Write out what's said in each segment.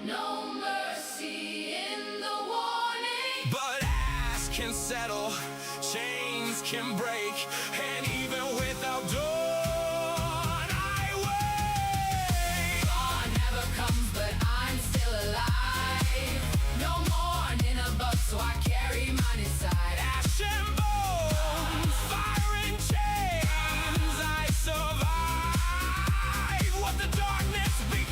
No mercy in the warning. But ass can settle, chains can break, and even without dawn, I wait. Dawn never comes, but I'm still alive. No morning above, so I carry mine inside. Ash and bones, fire and chains, I survive what the darkness became.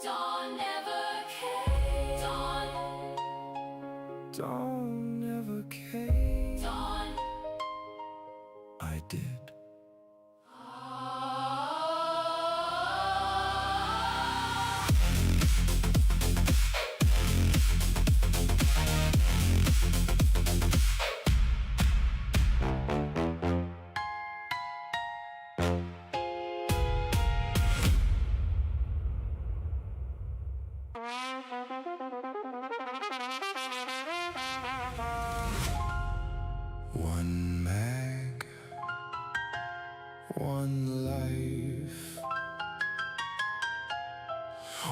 Dawn never came. Dawn never came. Dawn. I did. One mag, one life,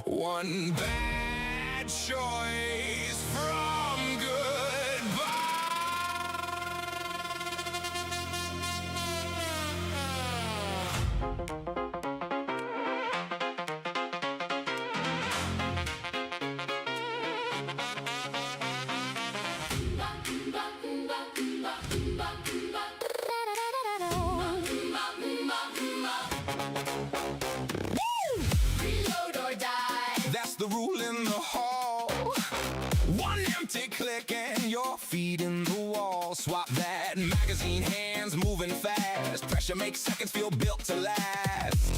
one bad choice from Reload or die. That's the rule in the hall. One empty click and you're feeding the wall. Swap that magazine, hands moving fast. Pressure makes seconds feel built to last.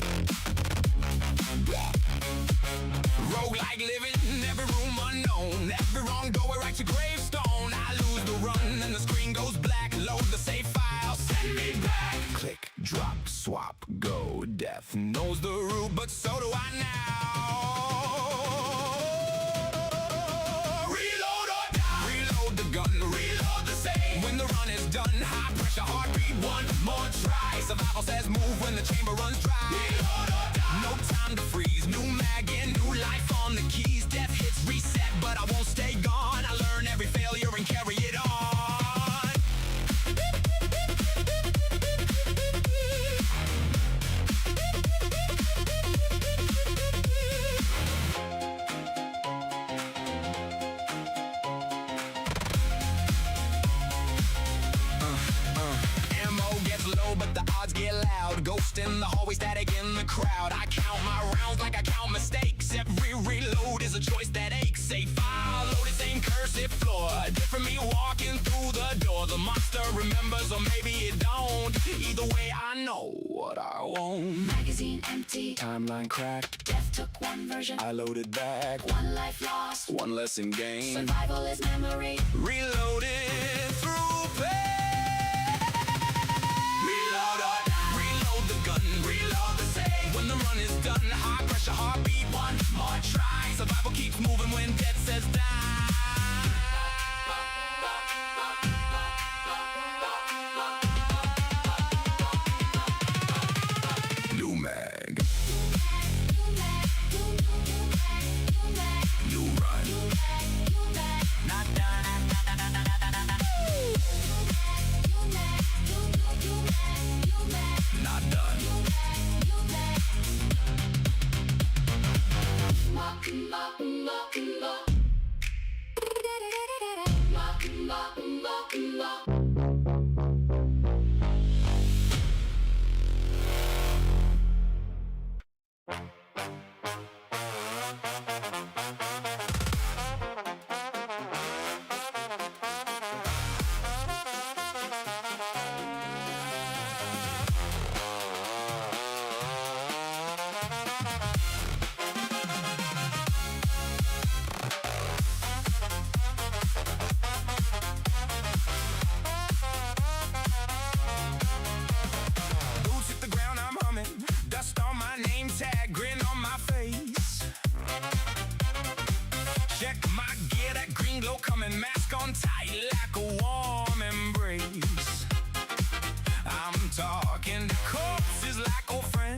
Roguelike living, every room unknown. Every wrong doorway writes your gravestone. I lose the run and the screen goes black. Load the save file, send me back. Click, drop, swap, go. Death knows the route, but so do I now. Reload or die. Reload the gun, reload the save. When the run is done, high pressure heartbeat, one more try. Survival says move when the chamber runs dry. Reload or die. No time to freeze, new mag in, new life on the keys. Death hits reset, but I won't stay gone. I learn every failure and carry it on. But the odds get loud. Ghost in the hallway, static in the crowd. I count my rounds like I count mistakes. Every reload is a choice that aches. Save file, loaded, same cursive floor. Different me walking through the door. The monster remembers or maybe it don't. Either way, I know what I want. Magazine empty. Timeline cracked. Death took one version. I loaded back. One life lost. One lesson gained. Survival is memory. Reloaded through pain. Reload or die. Reload the gun, reload the save. When the run is done, high pressure heartbeat, one more try. Survival keeps moving when death says die. New mag. New run. Not done.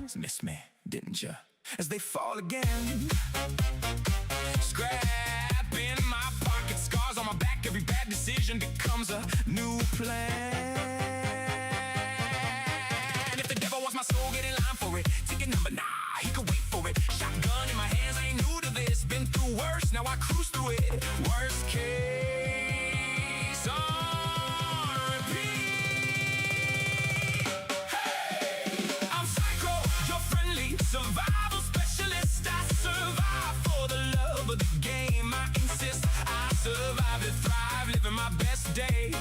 friends miss me, didn't ya? As they fall again, scrap in my pocket, scars on my back. Every bad decision becomes a new plan. If the devil wants my soul, get in line for it. Ticket number, nah, he could wait for it. Shotgun in my hands, I ain't new to this. Been through worse, now I cruise through it. Worst case on repeat. Hey, I'm Psycho, your friendly survival specialist. I survive for the love of the game. I insist I survive to thrive, living my best day,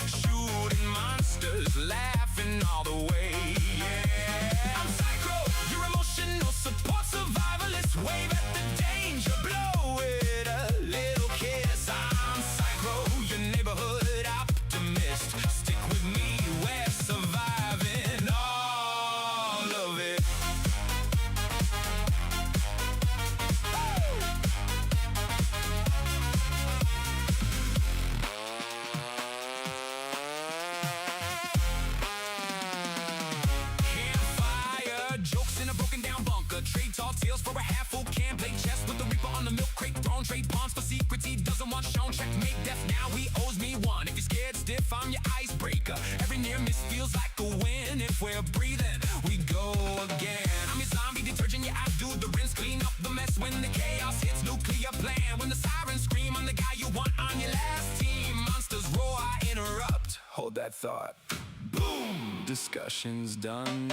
shooting monsters, laughing all the way. Yeah, I'm Psycho, your emotional support survivalist. Wave at the danger, blow it a little kiss. I'm Psycho, your neighborhood optimist. Stick with me, we're surviving all of it. Campfire, jokes in a broken down bunker. Trade tall tales for a half full can. Play chess with the reaper on the milk crate throne. Trade pawns for secrets he doesn't want shown. Checkmate death, now he owes me one. If you're scared stiff, I'm your icebreaker. Every near miss feels like a win. If we're breathing, we go again. I'm your zombie detergent, yeah, I do the rinse. Clean up the mess when the chaos hits. Nuclear plan, when the sirens scream. I'm the guy you want on your last team. Monsters roar, I interrupt. Hold that thought. Boom, discussion's done.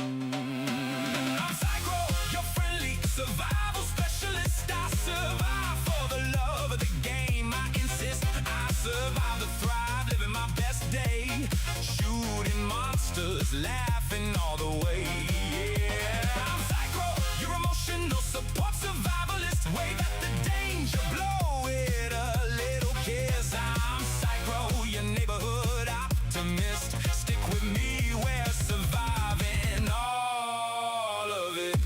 I'm Psycho, your friendly survival specialist. I survive for the love of the game. I insist I survive to thrive, living my best day, shooting monsters, laughing all the way. Yeah, I'm Psycho, your emotional support survivalist. Wave at the danger, blow it a little kiss. I'm Psycho, your neighborhood optimist. Stick with me, we're surviving all of it.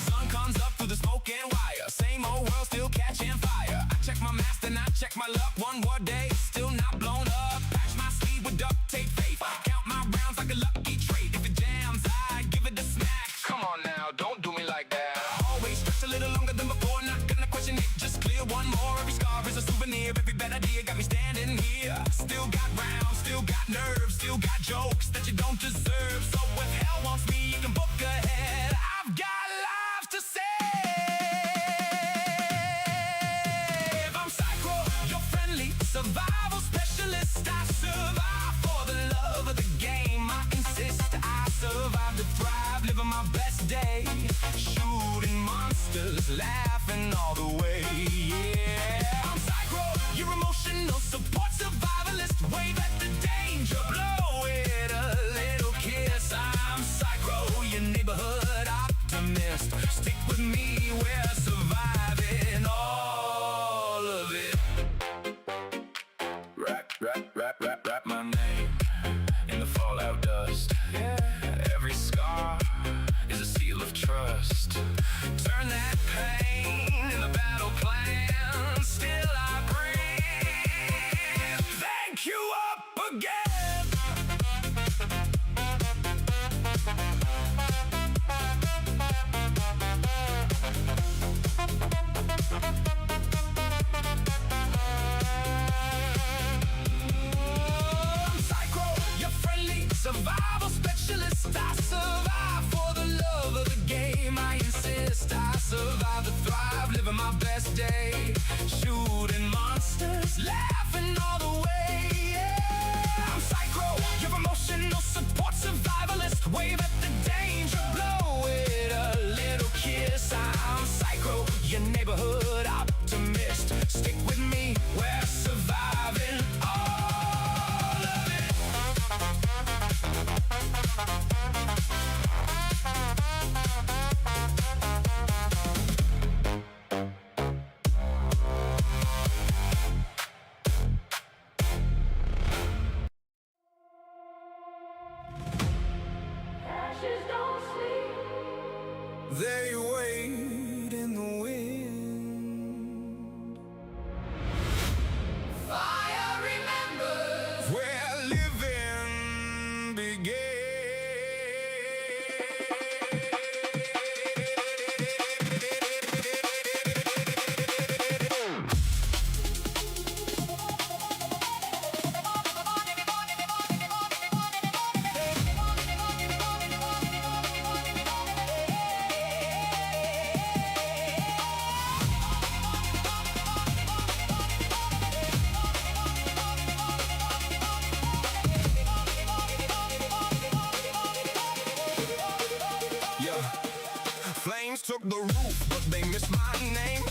Sun comes up through the smoke and wire. Same old world still catching fire. I check my master, I check my luck. One more day, still not blown up. Patch my sleeve with duct tape faith. Count my rounds like a lucky trade. If it jams, I give it a smack. Come on now, don't do me like that. Always stretch a little longer than before. Not gonna question it, just clear one more. Every scar is a souvenir. Every bad idea got me standing here. Still got rounds, still got nerves, still got jokes that you don't deserve. So if hell wants me, you can book ahead. I've got lives to save. I'm Psycho, your friendly survival specialist. I survive for the love of the game. I insist I survive to thrive, living my best day, shooting monsters, laughing all the way. Yeah, I'm Psycho, your emotional support survivalist. Wave at the danger, blow it a little kiss. I'm Psycho, your neighborhood optimist. Stick with me, we're surviving all of it. Wrap my name in the fallout dust. Every scar is a seal of trust. Turn that pain in the battle plan. Still I breathe. Thank you up again. I'm Psycho, your friendly survival specialist. I survive for the love of the game. I insist I survive to thrive, living my best day, shooting monsters, laughing all the way. Yeah, I'm took the roof, but they missed my name.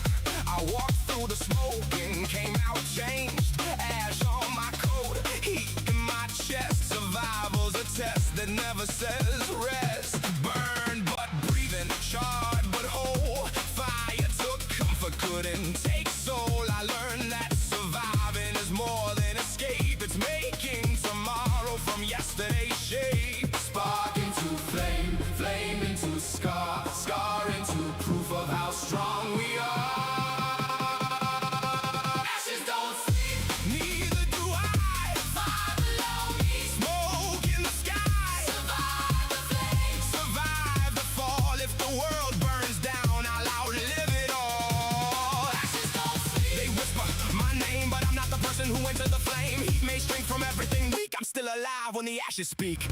I walked through the smoke and came out changed. Ash on my coat, heat in my chest. Survival's a test that never says rest. Burned but breathing, charred but whole. Fire took comfort, couldn't take soul. I learned that surviving is more than escape. It's making tomorrow from yesterday's shape. Spark into flame, flame into scar, scar into proof of how strong we are. Ashes don't sleep, Neither do I. fire below me, Smoke in the sky. survive the flames. Survive the fall. If the world burns down, I'll outlive it all. Ashes don't sleep, They whisper my name, but I'm not the person who entered the flame. Heat made strength from everything weak. I'm still alive when the ashes speak.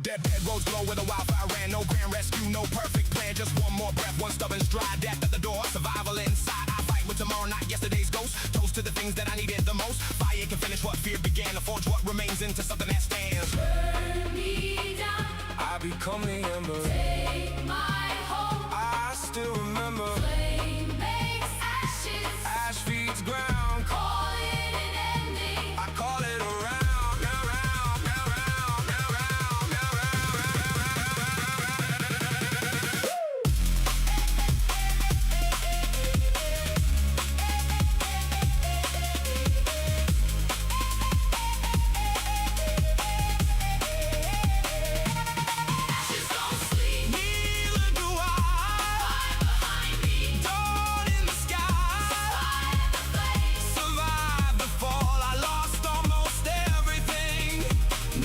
Dead roads glow where the wildfire ran. No grand rescue, no perfect plan. Just one more breath, one stubborn stride. Death at the door, survival inside. I fight with tomorrow, not yesterday's ghost. Toast to the things that I needed the most. Fire can finish what fear began. To forge what remains into something that stands. burn me down, I become the ember. take my home. I still remember. Flame makes ashes, Ash feeds ground. call it an ending. I call it around, around, around, around, Ashes don't sleep, Neither do I. fire behind me, Dawn in the sky. fire the flames. Survive the fall. I lost almost everything.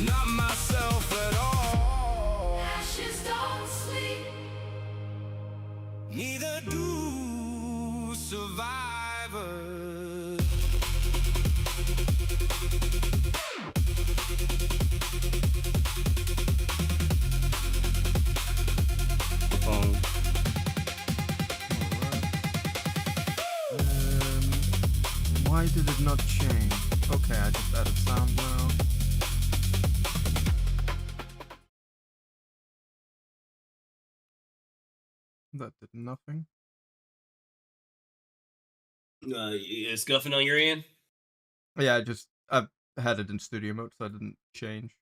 Not myself at all. Ashes don't sleep. Neither do survivors. phone. Why did it not change? Okay, I just added sound now. That did nothing. You scuffing on your end? Yeah, I had it in studio mode, so I didn't change.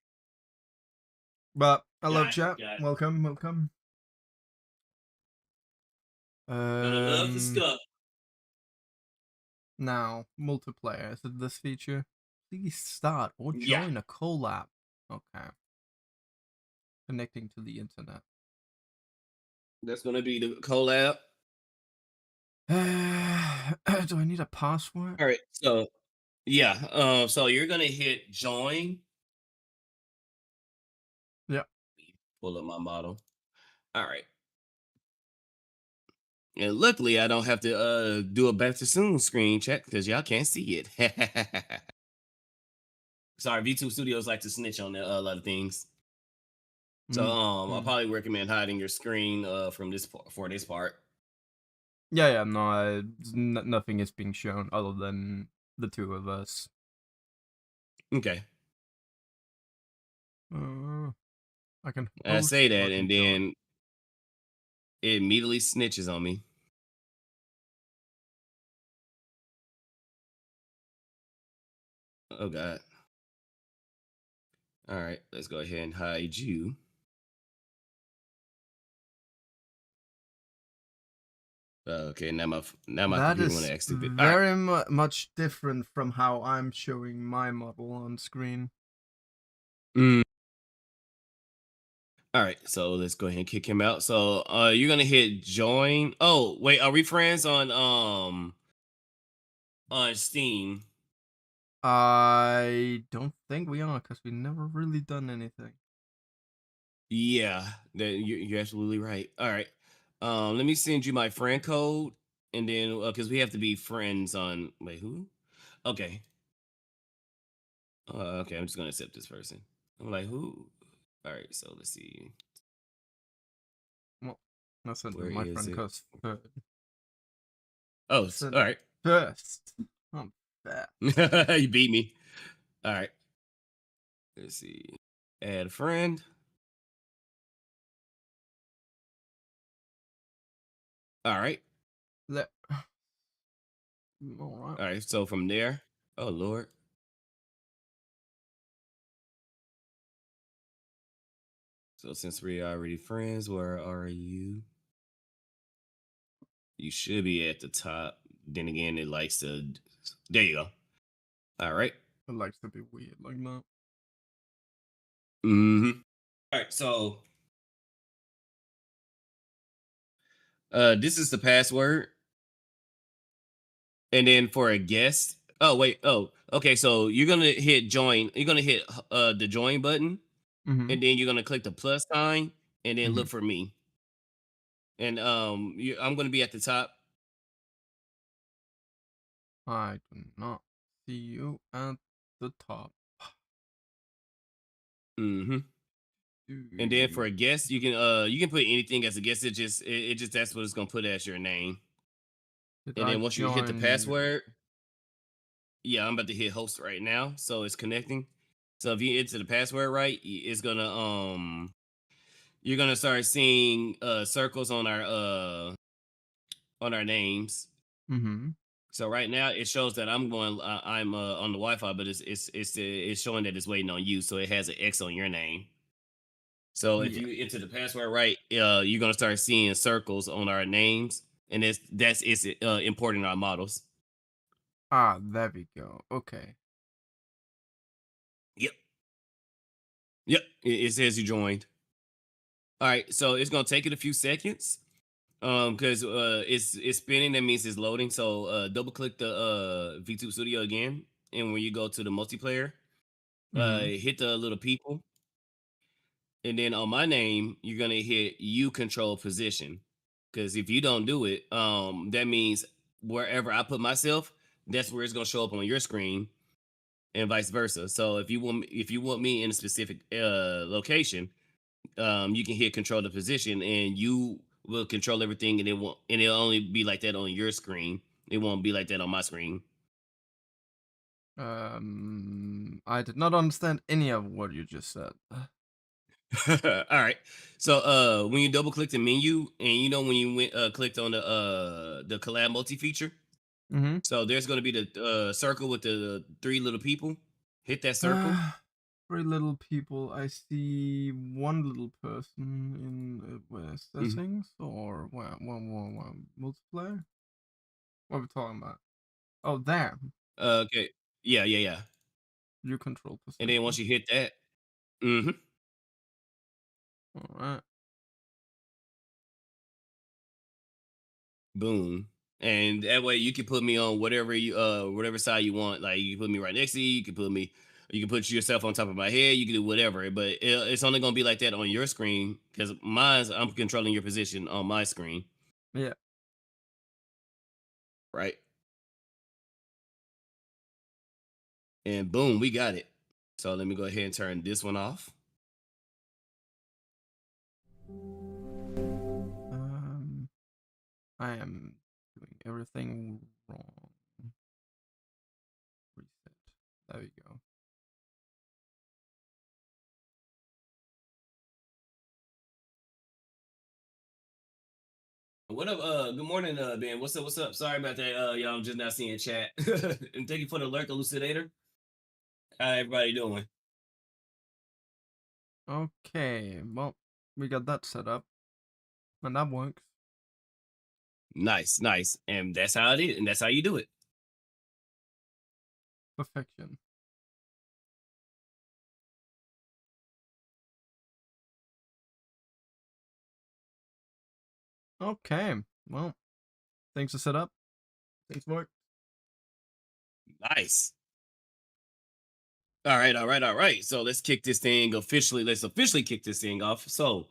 But hello, Got it, chat. got it. Welcome, welcome. Gonna love the scuff. Now multiplayer. Is it this feature? Please start or Yeah. join a collab. Okay. Connecting to the internet. That's gonna be the collab. Do I need a password? All right. So yeah. So you're gonna hit join. Yeah. Pull up my model. All right. And luckily, I don't have to do a back to soon screen check because y'all can't see it. Sorry, V2 Studios like to snitch on a lot of things. So I'll probably recommend hiding your screen from this for this part. Yeah, no, nothing is being shown other than the two of us. Okay. I can. I say host or that, and control. then it immediately snitches on me. Oh God. All right, let's go ahead and hide you. Okay, now my That computer is want to act stupid. All right. very much different from how I'm showing my model on screen. Mm. All right, so let's go ahead and kick him out. So you're gonna hit join. Oh wait, are we friends on Steam? I don't think we are because we never really done anything. Yeah, you're absolutely right. All right, let me send you my friend code, and then because we have to be friends on. Wait, who? Okay. Okay, I'm just gonna accept this person. I'm like, who? All right, so let's see. Well, I sent Where my is friend it? cause Oh, Send all right. first. I'm fat. You beat me. All right. Let's see. Add a friend. All right. Let. All right. All right. So from there, oh Lord. So since we're already friends, where are you? You should be at the top. Then again, it likes to. There you go. All right. It likes to be weird like that. Mm-hmm. All right. So this is the password. And then for a guest. Oh, wait. Oh, okay. So you're gonna hit join. You're gonna hit the join button, Mm-hmm. and then you're gonna click the plus sign, and then Mm-hmm. look for me. And I'm gonna be at the top. I do not see you at the top. Mm-hmm. And then for a guest, you can put anything as a guest. It just that's what it's gonna put as your name. Did And I then once you hit the join you? password, yeah, I'm about to hit host right now, so it's connecting. So if you enter the password right, it's gonna you're gonna start seeing circles on our names. Mm-hmm. So right now it shows that I'm on the Wi-Fi, but it's showing that it's waiting on you. So it has an X on your name. So if Yeah. you enter the password right, you're gonna start seeing circles on our names, and it's importing our models. Ah, there we go. Okay. Yep, yep. It says you joined. All right, so it's gonna take it a few seconds, because it's spinning. That means it's loading. So double click the VTube Studio again, and when you go to the multiplayer, Mm-hmm. hit the little people, and then on my name, you're gonna hit you control position. Because if you don't do it, that means wherever I put myself, that's where it's gonna show up on your screen, and vice versa. So if you want me in a specific location, you can hit control the position, and you will control everything, and it'll only be like that on your screen. It won't be like that on my screen. I did not understand any of what you just said. All right. So when you double click the menu, and you know when you went clicked on the collab multi feature, Mm-hmm. so there's going to be the circle with the three little people. Hit that circle. Three little people. I see one little person in where Mhm. settings or where multiplayer. What are we talking about? Oh, there. Okay. Yeah, yeah, yeah. You control And then once position. you hit that, hmm All right. boom. And that way you can put me on whatever side you want. Like you can put me right next to you. You can put yourself on top of my head. You can do whatever. But it's only gonna be like that on your screen because I'm controlling your position on my screen, Yeah. right? And boom, we got it. So let me go ahead and turn this one off. I am doing everything wrong. Reset. There we go. What up? Good morning, Ben. What's up? What's up? Sorry about that. Y'all, I'm just not seeing chat. And thank you for the alert, elucidator. How everybody doing? Okay. Well, we got that set up, and that works. Nice, nice. And that's how it is, and that's how you do it. Perfection. Okay. Well, things are set up. Things work. Nice. All right, all right, all right. So let's kick this thing officially. Let's officially kick this thing off. So,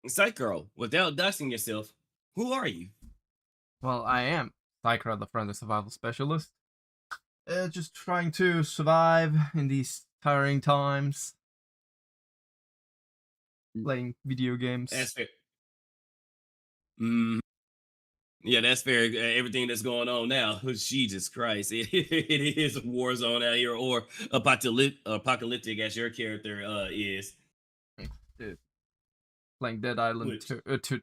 Psych Girl, without doxing yourself, who are you? Well, I am Psyker, the friendly survival specialist. Just trying to survive in these tiring times. Playing video games. That's fair. Mm, Yeah, that's fair. Everything that's going on now, Jesus Christ, it is a war zone out here, or apocalyptic as your character is. Dude, playing Dead Island Which,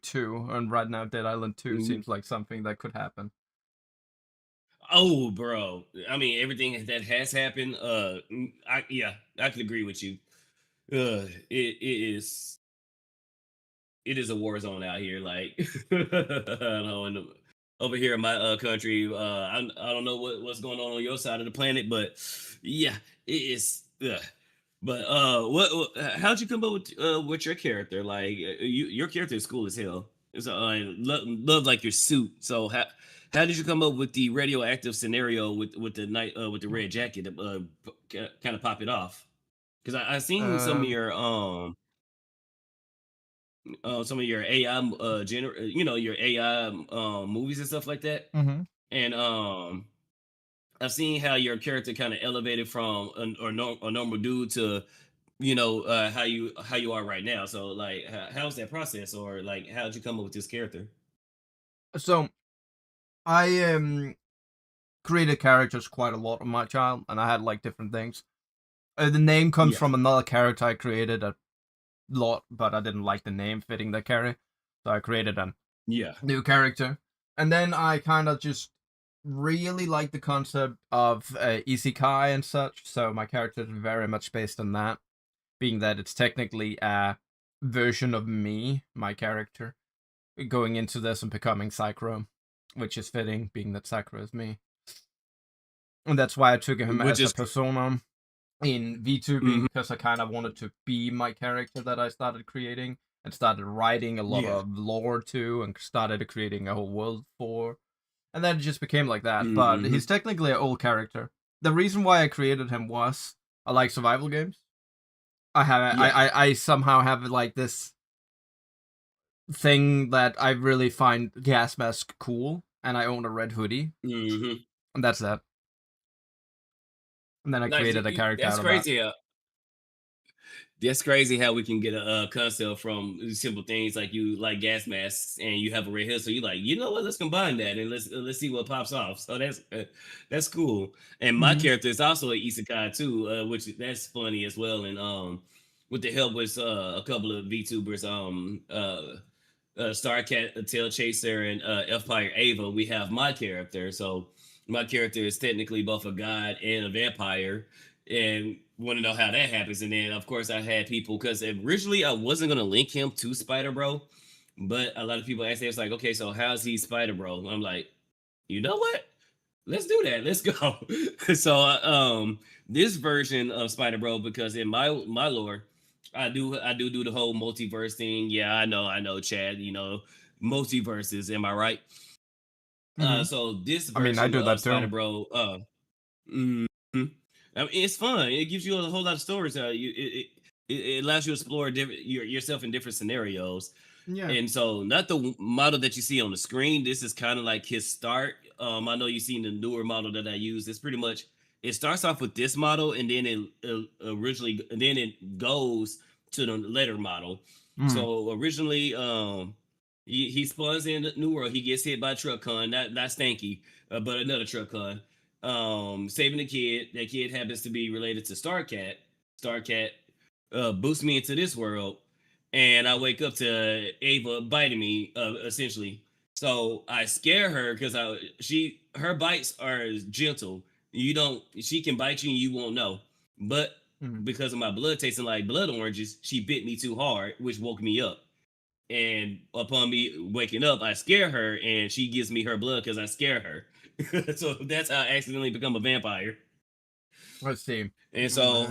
2, and right now Dead Island 2 mm, seems like something that could happen. oh, bro, I mean, everything that has happened. Yeah, I can agree with you. It is a war zone out here. Like, I don't know, over here in my country, I don't know what's going on your side of the planet, but yeah, it is. But how'd you come up with your character? Like, your character is cool as hell. It's love like your suit. So how did you come up with the radioactive scenario with the night with the red jacket to kind of pop it off? Because I seen Um, some of your AI your AI movies and stuff like that. mm-hmm. And I've seen how your character kind of elevated from a normal dude to how you are right now. So like how's that process, or like how'd you come up with this character? So I created characters quite a lot on my child, and I had like different things. The name comes Yeah. from another character I created a lot, but I didn't like the name fitting the character, so I created a Yeah. new character. And then I kind of just really like the concept of isekai and such, so my character is very much based on that, being that it's technically a version of me, my character, going into this and becoming Psychro, which is fitting, being that Psychro is me. And that's why I took him Which as a is persona in VTubing, mhm, because I kind of wanted to be my character that I started creating and started writing a lot yeah. of lore to and started creating a whole world for. And then it just became like that. But Hmm. he's technically an old character. The reason why I created him was I like survival games. Yeah. I somehow have like this thing that I really find gas mask cool, and I own a red hoodie, Hmm. and that's that. And then I Like created a character that's out of that. crazy. That's crazy how we can get a concept from simple things like you like gas masks and you have a red hood. So you like, you know what? Let's combine that and let's see what pops off. So that's cool. And my Mm-hmm. character is also an isekai too, which that's funny as well. And with the help with a couple of VTubers, Starcat, Tail Chaser, and Empire Ava, we have my character. So my character is technically both a god and a vampire, and want to know how that happens. And then, of course, I had people because originally I wasn't gonna link him to Spider Bro, but a lot of people asked me, it's like, okay, so how's he Spider Bro? I'm like, you know what? Let's do that. Let's go. So, this version of Spider Bro, because in my lore, I do the whole multiverse thing. Yeah, I know, Chad. You know, multiverses. Am I right? Mm-hmm. So this I mean, I version do of that Spider too. Bro, mhm. I mean, it's fun. It gives you a whole lot of stories. It allows you to explore yourself in different scenarios. Yeah. And so, not the model that you see on the screen. This is kind of like his start. I know you've seen the newer model that I use. It's pretty much it starts off with this model, and then then it goes to the later model. Mm. So originally, he spawns in the new world. He gets hit by a truck con, not Stanky, but another truck con. Saving the kid. That kid happens to be related to Starcat. Starcat boosts me into this world, and I wake up to Ava biting me, essentially. So I scare her because her bites are gentle. You don't she can bite you and you won't know. But Mm. because of my blood tasting like blood oranges, she bit me too hard, which woke me up. And upon me waking up, I scare her and she gives me her blood because I scare her. So that's how I accidentally become a vampire. Let's see. And so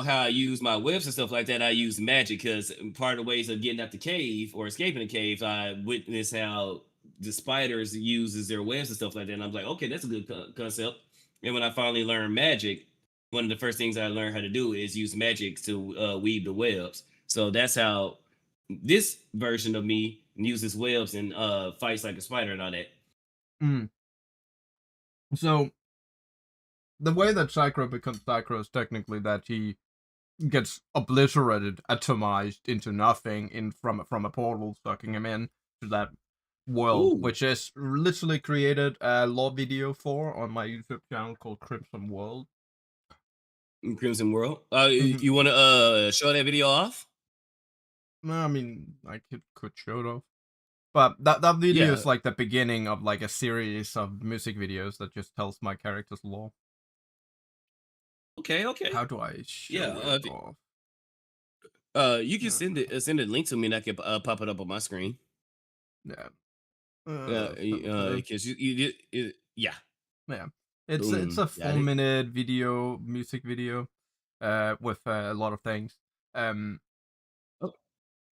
how I use my webs and stuff like that, I use magic because part of the ways of getting out the cave or escaping the cave, I witnessed how the spiders uses their webs and stuff like that. And I'm like, okay, that's a good concept. And when I finally learned magic, one of the first things I learned how to do is use magic to weave the webs. So that's how this version of me uses webs and fights like a spider and all that. Mm. So the way that Psycho becomes Psycho is technically that he gets obliterated, atomized into nothing in from a portal, sucking him in to that world, Ooh, which is literally created a lore video for on my YouTube channel called Crimson World. Crimson World. Mhm. You want to show that video off? I mean, I could show it off. But that video Yeah. is like the beginning of like a series of music videos that just tells my character's lore. Okay. Okay. How do I show Yeah. it off? You can send a link to me, and I can pop it up on my screen. Yeah. Filter. Because you did it. Yeah. Yeah. It's Boom. a Got it. 4-minute video, music video, with a lot of things. Oh,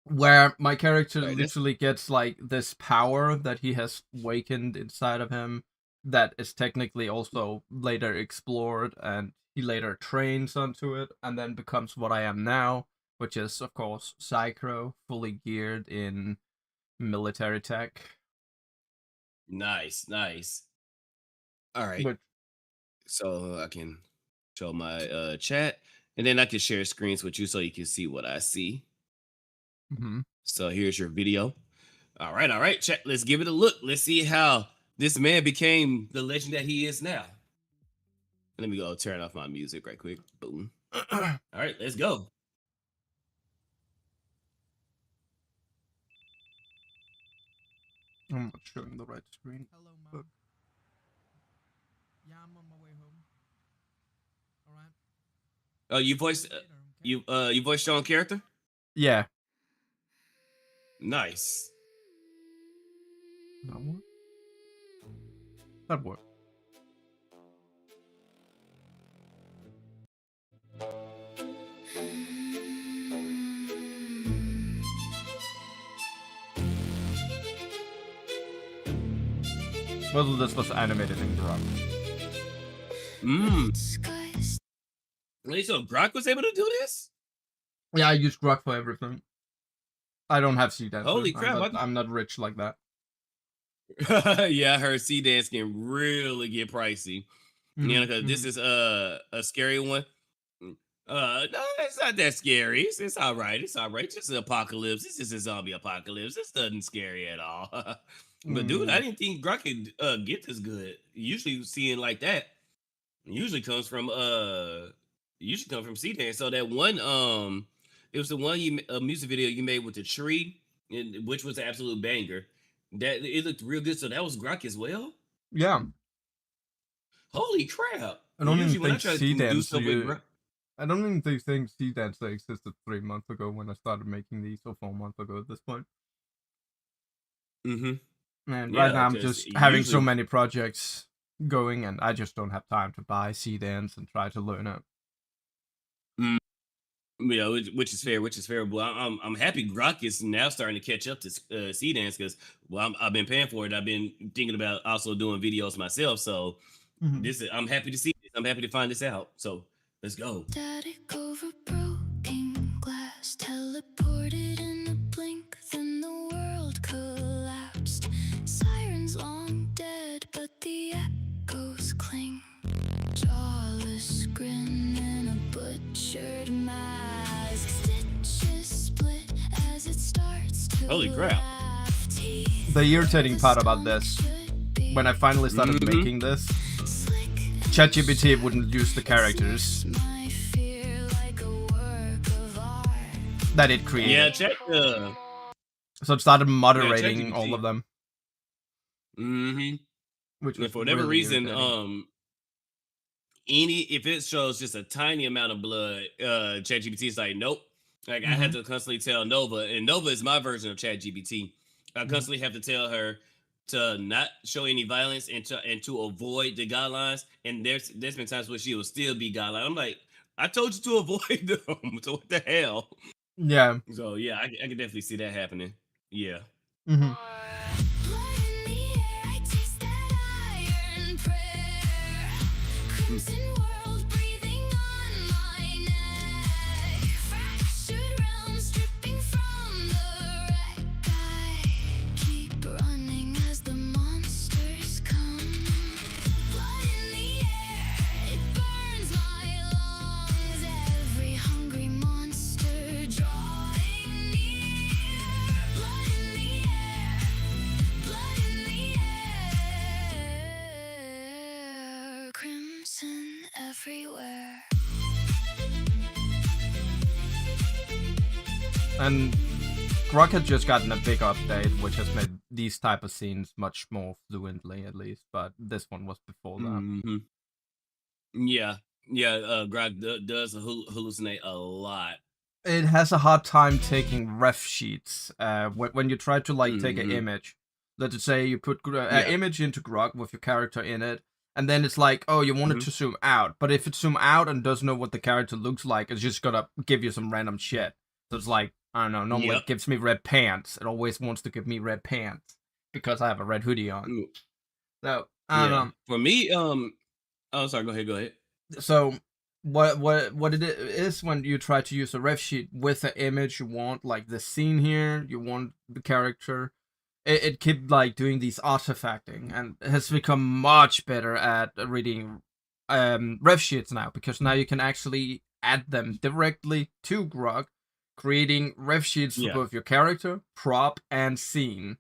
Where my character all right, that's literally gets like this power that he has awakened inside of him that is technically also later explored, and he later trains onto it and then becomes what I am now, which is of course Psycho, fully geared in military tech. nice. Nice. All right. But So I can show my chat, and then I can share screens with you so you can see what I see. mhm. So here's your video. All right, chat. Let's give it a look. Let's see how this man became the legend that he is now. Let me go turn off my music right quick. Boom. All right, let's go. I'm not showing the right screen. Hello, But- Mom. Yeah, I'm on my way home. All right. Oh, you voiced Later, okay? you voiced your own character. Yeah. Nice. That work? That worked. Whether this was animated in Grok. Wait, so Grok was able to do this? Yeah, I use Grok for everything. I don't have C-Dancer. Holy crap, I'm not rich like that. Yeah, I heard C dance can really get pricey. You know, because this is a scary one. No, it's not that scary. It's all right. It's all right. Just an apocalypse. It's just a zombie apocalypse. This doesn't scary at all. But dude, I didn't think Grok could get this good. Usually seeing like that usually comes from C dance. So that one it was the one music video you made with the tree, which was an absolute banger. That it looked real good. So that was Grok as well. Yeah. Holy crap! I don't Usually even when I think try to do C-Dance. stuff with Grok, I don't even think C-Dancer existed 3 months ago when I started making these, or 4 months ago at this point. And Yeah, right now I'm 'cause just having so usually- many projects going, and I just don't have time to buy C-Dance and try to learn it. you know, which is fair. Which is fair. Well, I'm happy Grok is now starting to catch up to C dance because I've been paying for it. I've been thinking about also doing videos myself. So I'm happy to see this. I'm happy to find this out. So let's go. Static over broken glass, teleported in a blink, then the world collapsed. Sirens long dead, but the echoes cling. Jawless grin and a butchered mask. Stitches split as it starts to Holy crap. laugh. Teeth The irritating part about this, when I finally started making this, ChatGPT wouldn't use the characters my fear like a work of art. that it created. Yeah, check. So it started moderating ChatGPT. all of them, Mm-hmm. which was For whatever really reason, irritating. if it shows just a tiny amount of blood, ChatGPT is like, nope. Like I have to constantly tell Nova, and Nova is my version of ChatGPT. I constantly have to tell her to not show any violence and to avoid the guidelines. And there's been times where she will still be guideline. I'm like, I told you to avoid them. So what the hell? Yeah. So yeah, I can definitely see that happening. Yeah. Mm-hmm. Blood in the air, I taste that iron prayer. Crimson world breathing on my neck. Fractured realms dripping from the wreck. I keep running as the monsters come. Blood in the air, it burns my lungs. Every hungry monster drawing near. Blood in the air. Blood everywhere. And Grok had just gotten a big update, which has made these type of scenes much more fluently, at least. But this one was before that. Hmm. Yeah, yeah. Grog does hallucinate a lot. It has a hard time taking ref sheets. When you try to like take an Mhm. image, let's say you put an Yeah. image into Grok with your character in it, and then it's like, oh, you want it Mhm. to zoom out, but if it zoom out and doesn't know what the character looks like, it's just gonna give you some random shit. So it's like, I don't know. Normally Yep. it gives me red pants. It always wants to give me red pants because I have a red hoodie on. Mm, So I don't Yeah. know. For me, oh, sorry. Go ahead. Go ahead. So what it is when you try to use a ref sheet with an image you want, like the scene here, you want the character. It kept like doing these artifacting and has become much better at reading ref sheets now, because now you can actually add them directly to Grok, creating ref sheets for Yeah. both your character, prop, and scene.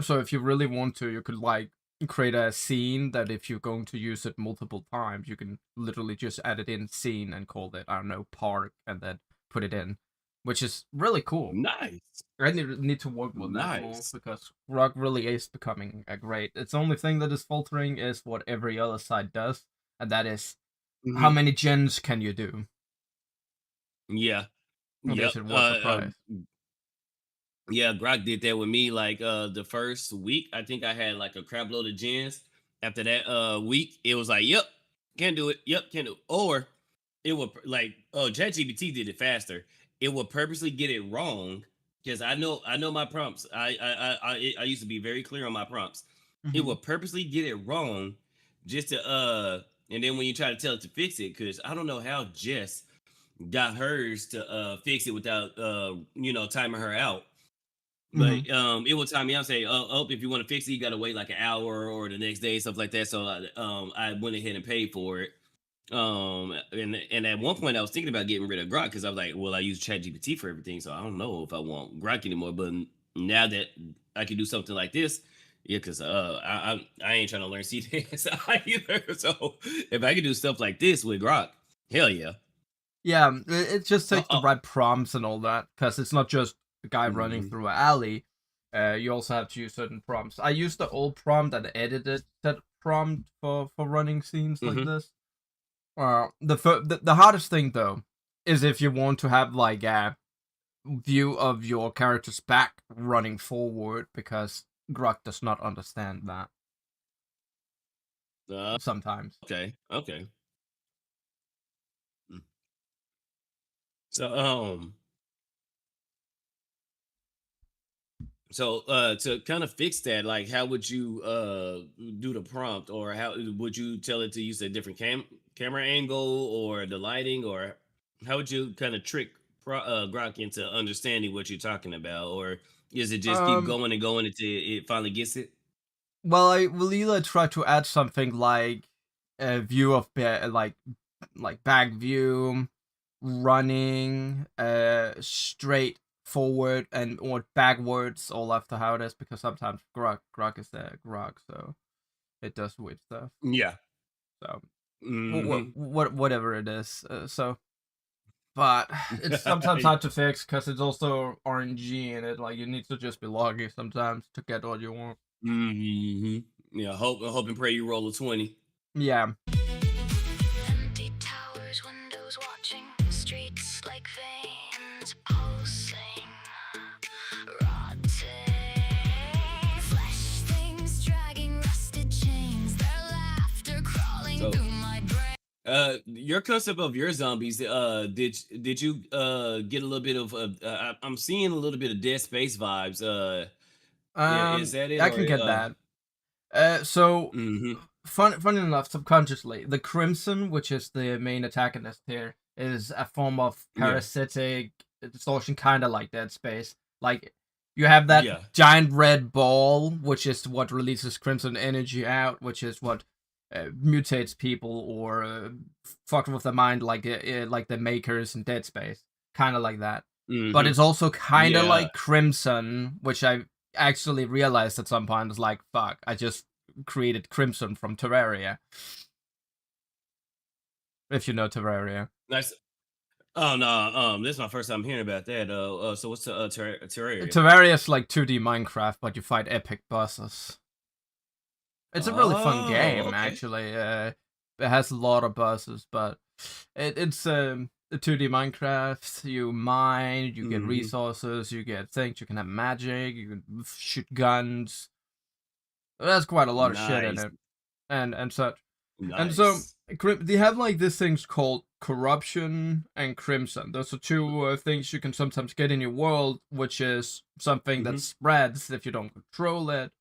So if you really want to, you could like create a scene that if you're going to use it multiple times, you can literally just add it in scene and call it, I don't know, park, and then put it in, which is really cool. Nice. I need to work with that more, Nice. because Rock really is becoming a great. It's the only thing that is faltering is what every other side does, and that is how Mhm. many gens can you do? Yeah. And Yep. is it worth the price? Yeah, Grok did that with me. Like the first week, I think I had like a crap load of gens. After that week, it was like, yep, can't do it. Yep, can't do it. Or it would like, oh, ChatGPT did it faster. It would purposely get it wrong because I know my prompts. I used to be very clear on my prompts. It Mhm. would purposely get it wrong just to and then when you try to tell it to fix it, because I don't know how Jess got hers to fix it without timing her out. Mhm. But it will time me out and say, oh, if you want to fix it, you got to wait like an hour or the next day, stuff like that. So I went ahead and paid for it. And at one point I was thinking about getting rid of Grok because I was like, well, I use ChatGPT for everything, so I don't know if I want Grok anymore. But now that I can do something like this, yeah, because I ain't trying to learn CSI either. So if I can do stuff like this with Grok, hell yeah. Yeah, it just takes the Uh, right prompts and all that, because it's not just a guy running mhm. through an alley. You also have to use certain prompts. I used the old prompt and edited that prompt for running scenes like Mhm. this. The hardest thing though is if you want to have like a view of your character's back running forward, because Grok does not understand that sometimes. Okay. Okay. Mm. So to kind of fix that, like how would you do the prompt, or how would you tell it to use a different camera angle or the lighting, or how would you kind of trick Grok into understanding what you're talking about, or is it just keep Um, going and going until it finally gets it? well, I will either try to add something like a view of like back view, running, straight forward and or backwards, all after how it is, because sometimes Grok is there Grok, so it does weird stuff. Yeah. So Hmm. whatever it is, but it's sometimes hard to fix because it's also RNG in it. Like you need to just be lucky sometimes to get what you want. Hmm. Yeah. Hope and pray you roll a 20. Yeah. Empty towers, windows watching, streets like veins pulsing, rotting, flesh things dragging rusted chains, their laughter crawling So through my brain. your concept of your zombies, did you get a little bit of I'm seeing a little bit of Dead Space vibes. Is that it, I or can get that. So mhm. funny enough, subconsciously, the Crimson, which is the main antagonist here, is a form of Yeah. parasitic distortion, kind of like Dead Space. Like you have that Yeah. giant red ball, which is what releases crimson energy out, which is what mutates people or fucks with the mind, like the makers in Dead Space, kind of like that. But Mhm. it's also kind of Yeah. like Crimson, which I actually realized at some point was like, fuck, I just created Crimson from Terraria. if you know Terraria. Nice. Oh no, this is my first time hearing about that. So what's the Terraria? Terraria's like 2D Minecraft, but you fight epic bosses. It's a really fun game, Okay. actually. It has a lot of bosses, but it's a 2D Minecraft. You mine, you get Mhm. resources, you get things. You can have magic, you can shoot guns. There's quite a lot of shit in Nice, it, and such. And so nice. they have like these things called corruption and crimson. Those are two things you can sometimes get in your world, which is something that Mhm. spreads if you don't control it,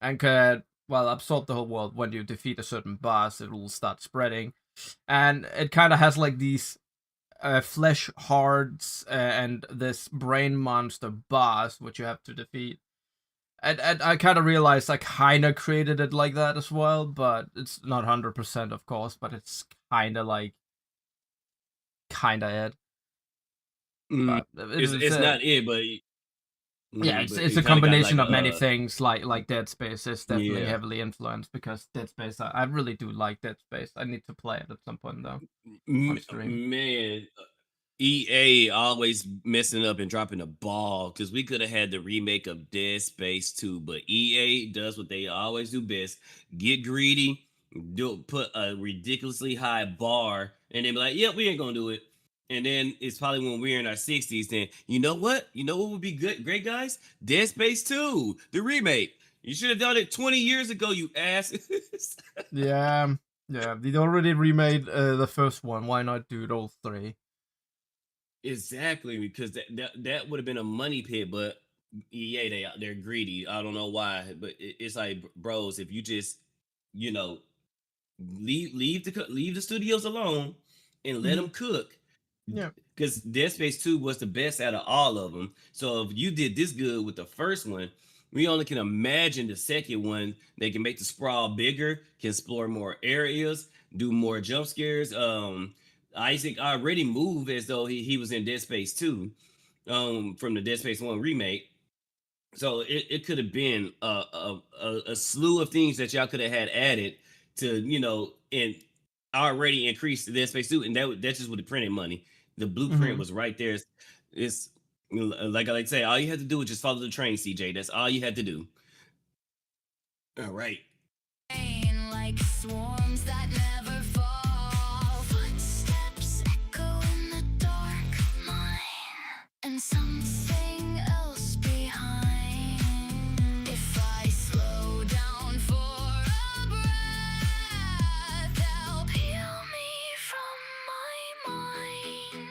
and can absorb the whole world. When you defeat a certain boss, it will start spreading, and it kind of has like these flesh hearts and this brain monster boss which you have to defeat. And I kind of realized I kind of created it like that as well, but it's not 100%, of course, but it's kind of like, kind of it. Mm. But it It's was, it's not it, but yeah, but it's you a kind of got like combination of many things, like Dead Space is definitely yeah. heavily influenced, because Dead Space, I really do like Dead Space. I need to play it at some point, though, on stream. Man, EA always messing up and dropping the ball because we could have had the remake of Dead Space 2, but EA does what they always do best: get greedy, put a ridiculously high bar, and then be like, "Yep, we ain't gonna do it." And then it's probably when we're in our 60s, then you know what? You know what would be good, great guys? Dead Space 2, the remake. You should have done it 20 years ago, you ass. Yeah, yeah, they already remade the first one. Why not do all three? Exactly, because that would have been a money pit, but EA they're greedy. I don't know why, but it's like, bros, if you just you know leave the studios alone and let Mm-hmm. them cook, Yeah. because Dead Space 2 was the best out of all of them. So if you did this good with the first one, we only can imagine the second one. They can make the sprawl bigger, can explore more areas, do more jump scares. Isaac already moved as though he was in Dead Space 2, from the Dead Space 1 remake. So it could have been a slew of things that y'all could have had added to, and already increased the Dead Space 2, and that just would have printed money. The blueprint Mm-hmm. was right there. It's like I say, all you had to do was just follow the train, CJ. That's all you had to do. All right. Like swarms that never fall. Footsteps echo in the dark of mine, and something else behind. If I slow down for a breath, they'll peel me from my mind.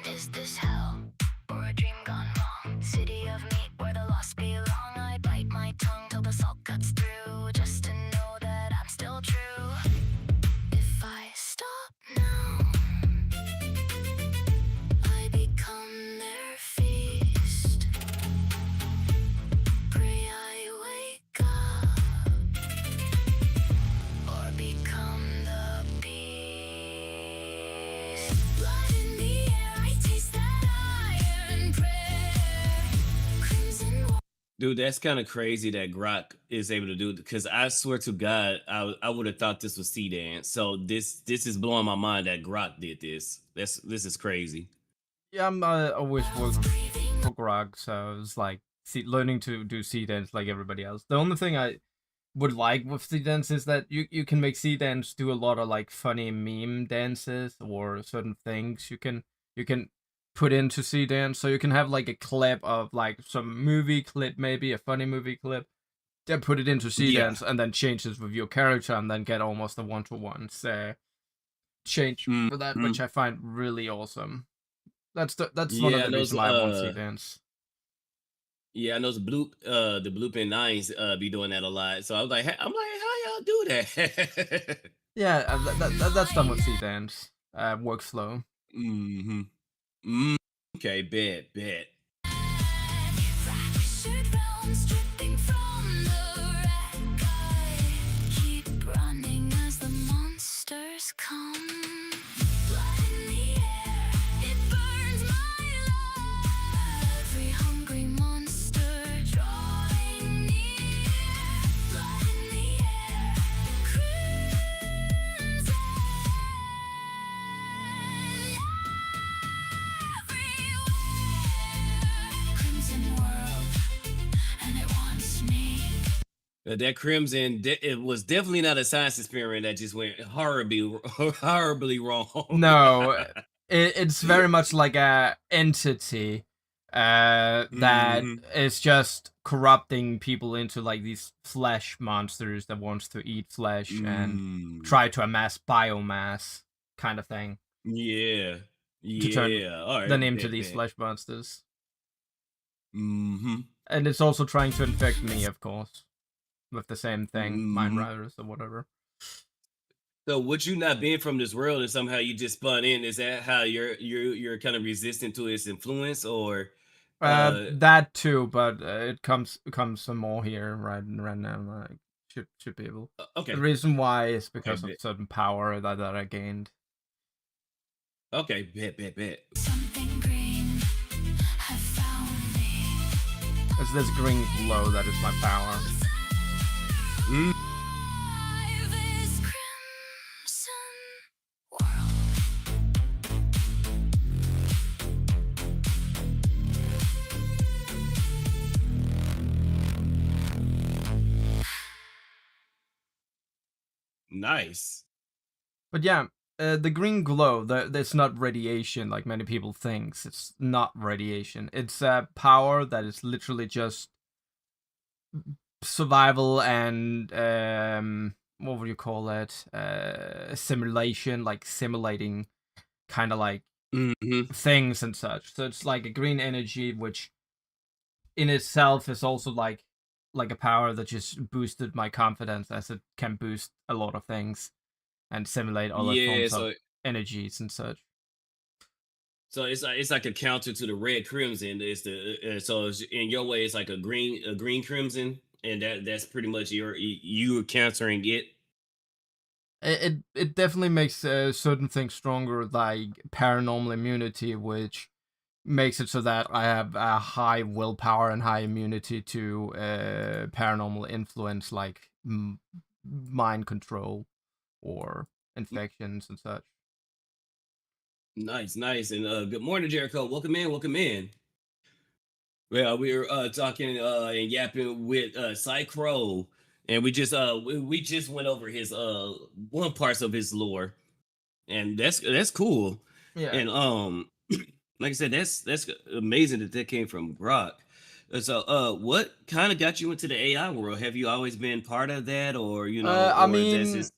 Is this hell or a dream gone wrong? City of meat where the lost belong. I bite my tongue till the salt cuts through, just to know that I'm still true. If I stop now, I become their feast. Pray I wake up or become the beast. Blood in the air, I taste that iron prayer. Crimson Dude, that's kind of crazy that Grok is able to do it, because I swear to God, I would have thought this was C Dance. So this is blowing my mind that Grok did this. This is crazy. Yeah, I'm always working for Grog, so it's like learning to do sea dance like everybody else. The only thing I would like with sea dance is that you can make sea dance do a lot of like funny meme dances or certain things you can put into sea dance. So you can have like a clip of like some movie clip, maybe a funny movie clip, then put it into sea Yeah. dance and then change it with your character and then get almost a one-to-one change for that, Mhm. which I find really awesome. That's one of Yeah, the and those reasons why I want sea dance. yeah, and those the blooping nines be doing that a lot. So I was like, hey, I'm like, how y'all do that? Yeah, that's done with sea dance workflow. hmm Okay, bet. fractured realms dripping from the wreck. I keep running as the monsters come. Blood in the air, it burns my love. Every hungry monster drawing near. Blood in the air, crimson. That crimson, it was definitely not a science experiment that just went horribly wrong. No, it's very much like a entity that Mhm. is just corrupting people into like these flesh monsters that wants to eat flesh and Mm. try to amass biomass kind of thing Yeah. to turn Yeah. All them right. into Bet, these bet. flesh monsters. Mm-hmm. And it's also trying to infect me, of course, with the same thing, mind Mm-hmm. riders or whatever. So would you not being from this world and somehow you just spun in? Is that how you're kind of resistant to its influence, or That too, but it comes some more here right now. Like should be able. The okay. reason why is Okay, because of bet. certain power that I gained. Okay, bet. Something green have found me. It's this green glow that is my power. Mm. This crimson world. Nice. But yeah, the green glow, that's not radiation like many people thinks. It's not radiation. It's a power that is literally just survival and what would you call it? Simulation, like simulating kind of like Mm-hmm. things and such. So it's like a green energy, which in itself is also like a power that just boosted my confidence, as it can boost a lot of things and simulate other Yeah. forms of So energies and such. it's like a counter to the red crimson. It's the so it's, in your way it's like a green crimson, and that's pretty much you countering it. It definitely makes certain things stronger, like paranormal immunity, which makes it so that I have a high willpower and high immunity to paranormal influence, like mind control or infections and such. Nice, and good morning, Jericho. Welcome in, welcome in. Well, we were talking and yapping with Cycro, and we just went over his one parts of his lore, and that's cool. Yeah. And like I said, that's amazing that came from Grok. So what kind of got you into the AI world? Have you always been part of that, or I or that's mean, just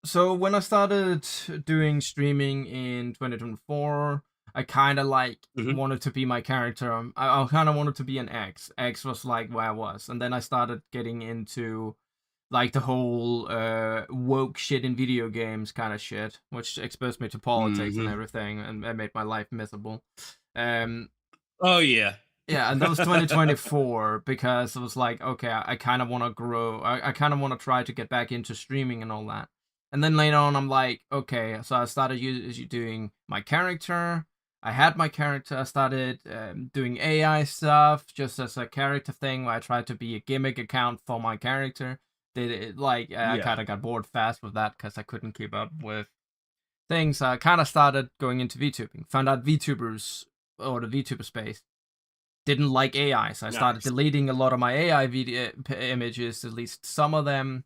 so when I started doing streaming in 2024, I kind of like Mhm. wanted to be my character. I kind of wanted to be an X. X was like where I was, and then I started getting into like the whole woke shit in video games kind of shit, which exposed me to politics and Mhm. everything, and it made my life miserable. Um, Oh yeah. yeah, and that was 2024 because it was like, okay, I kind of want to grow. I kind of want to try to get back into streaming and all that. And then later on, I'm like, okay, so I started doing my character. I had my character. I started doing AI stuff just as a character thing where I tried to be a gimmick account for my character. Did it like I Yeah. kind of got bored fast with that because I couldn't keep up with things. I kind of started going into VTubing. Found out VTubers or the VTuber space didn't like AI, so I started Nice. deleting a lot of my AI video images, at least some of them,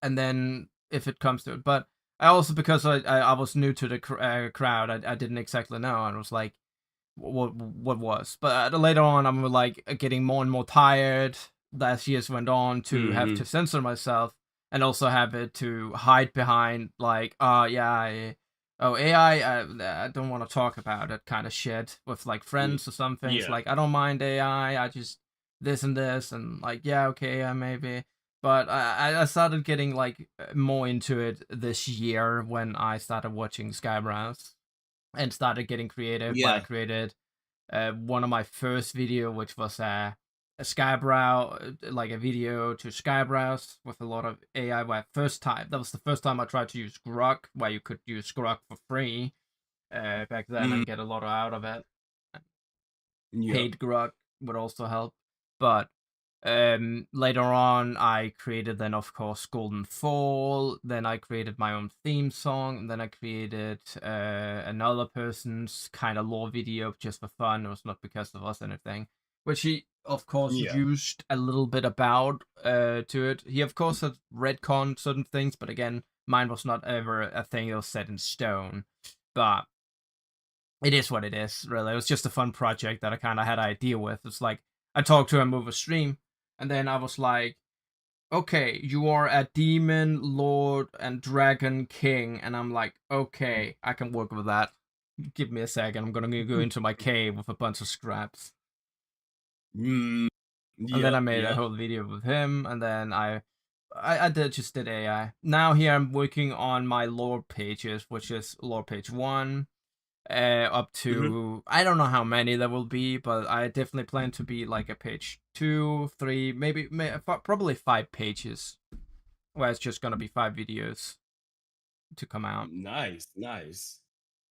and then if it comes to it. But I also, because I was new to the crowd, I didn't exactly know, and I was like, what was. But later on, I'm like getting more and more tired as years went on to have Mhm. to censor myself and also have it to hide behind like, oh AI, I don't want to talk about it kind of shit with like Y- friends or some things. Yeah. Like I don't mind AI, I just this and this and like yeah okay yeah maybe. But I started getting like more into it this year when I started watching Skybrows and started getting creative. Where I Yeah. created one of my first video, which was a Skybrow, like a video to Skybrows with a lot of AI. Where first time that was the first time I tried to use Grok, where you could use Grok for free back then Mhm. and get a lot out of it. Yep. Paid Grok would also help, but later on I created then of course Golden Fall, then I created my own theme song, and then I created another person's kind of lore video just for fun. It was not because of us or anything, which he of course, Yeah. used a little bit about to it. He, of course, had retconned certain things, but again, mine was not ever a thing that was set in stone. But it is what it is, really. It was just a fun project that I kind of had an idea with. It's like, I talked to him over stream, and then I was like, okay, you are a demon lord and dragon king. And I'm like, okay, I can work with that. Give me a second. I'm gonna go into my cave with a bunch of scraps. Mm, And then I yep, made a yep. whole video with him, and then I just did AI. Now here I'm working on my lore pages, which is lore page 1, up Hmm. to, I don't know how many there will be, but I definitely plan to be like a page 2, 3, maybe probably 5 pages, where it's just gonna be 5 videos to come out. Nice, nice.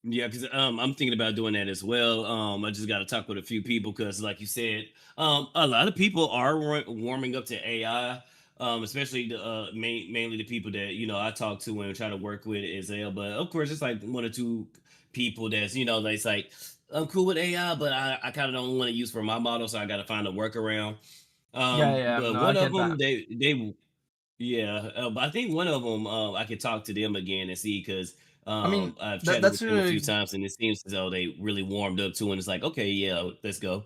Yeah, because I'm thinking about doing that as well. I just got to talk with a few people because, like you said, a lot of people are warming up to AI. Especially the mainly the people that I talk to and try to work with as well. But of course, it's like one or two people that's that's like I'm cool with AI, but I kind of don't want to use for my model, so I got to find a workaround. Yeah, yeah, But no, I one of get them, that. they yeah, but I think one of them, I could talk to them again and see because I mean, I've that chatted that's with them a few really times and it seems as though they really warmed up to it. And it's like, okay, yeah, let's go.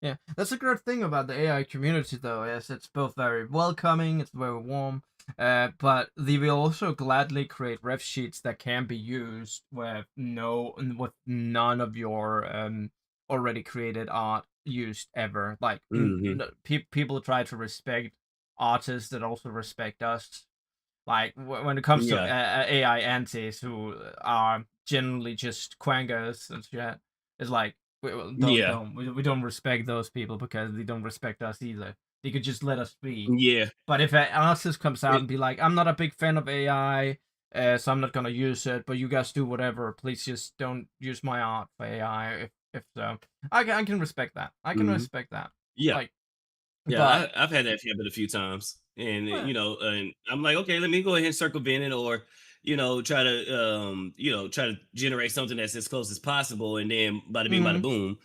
Yeah, that's a great thing about the AI community, though, is it's both very welcoming, it's very warm, but they will also gladly create ref sheets that can be used with none of your already created art used ever. Like Hmm. people try to respect artists that also respect us. Like when it comes to Yeah, AI antis who are generally just quangers and shit, it's like yeah, we don't respect those people because they don't respect us either. They could just let us be. yeah, But if an artist comes out it, and be like, I'm not a big fan of AI, so I'm not gonna use it, but you guys do whatever. Please just don't use my art for AI. If so, I can respect that. I can mhm. respect that. Yeah, Like, yeah. but I've had that happen a few times, and eh, and I'm like, okay, let me go ahead and circumvent it, or try to generate something that's as close as possible, and then bada bing, bada mhm. boom.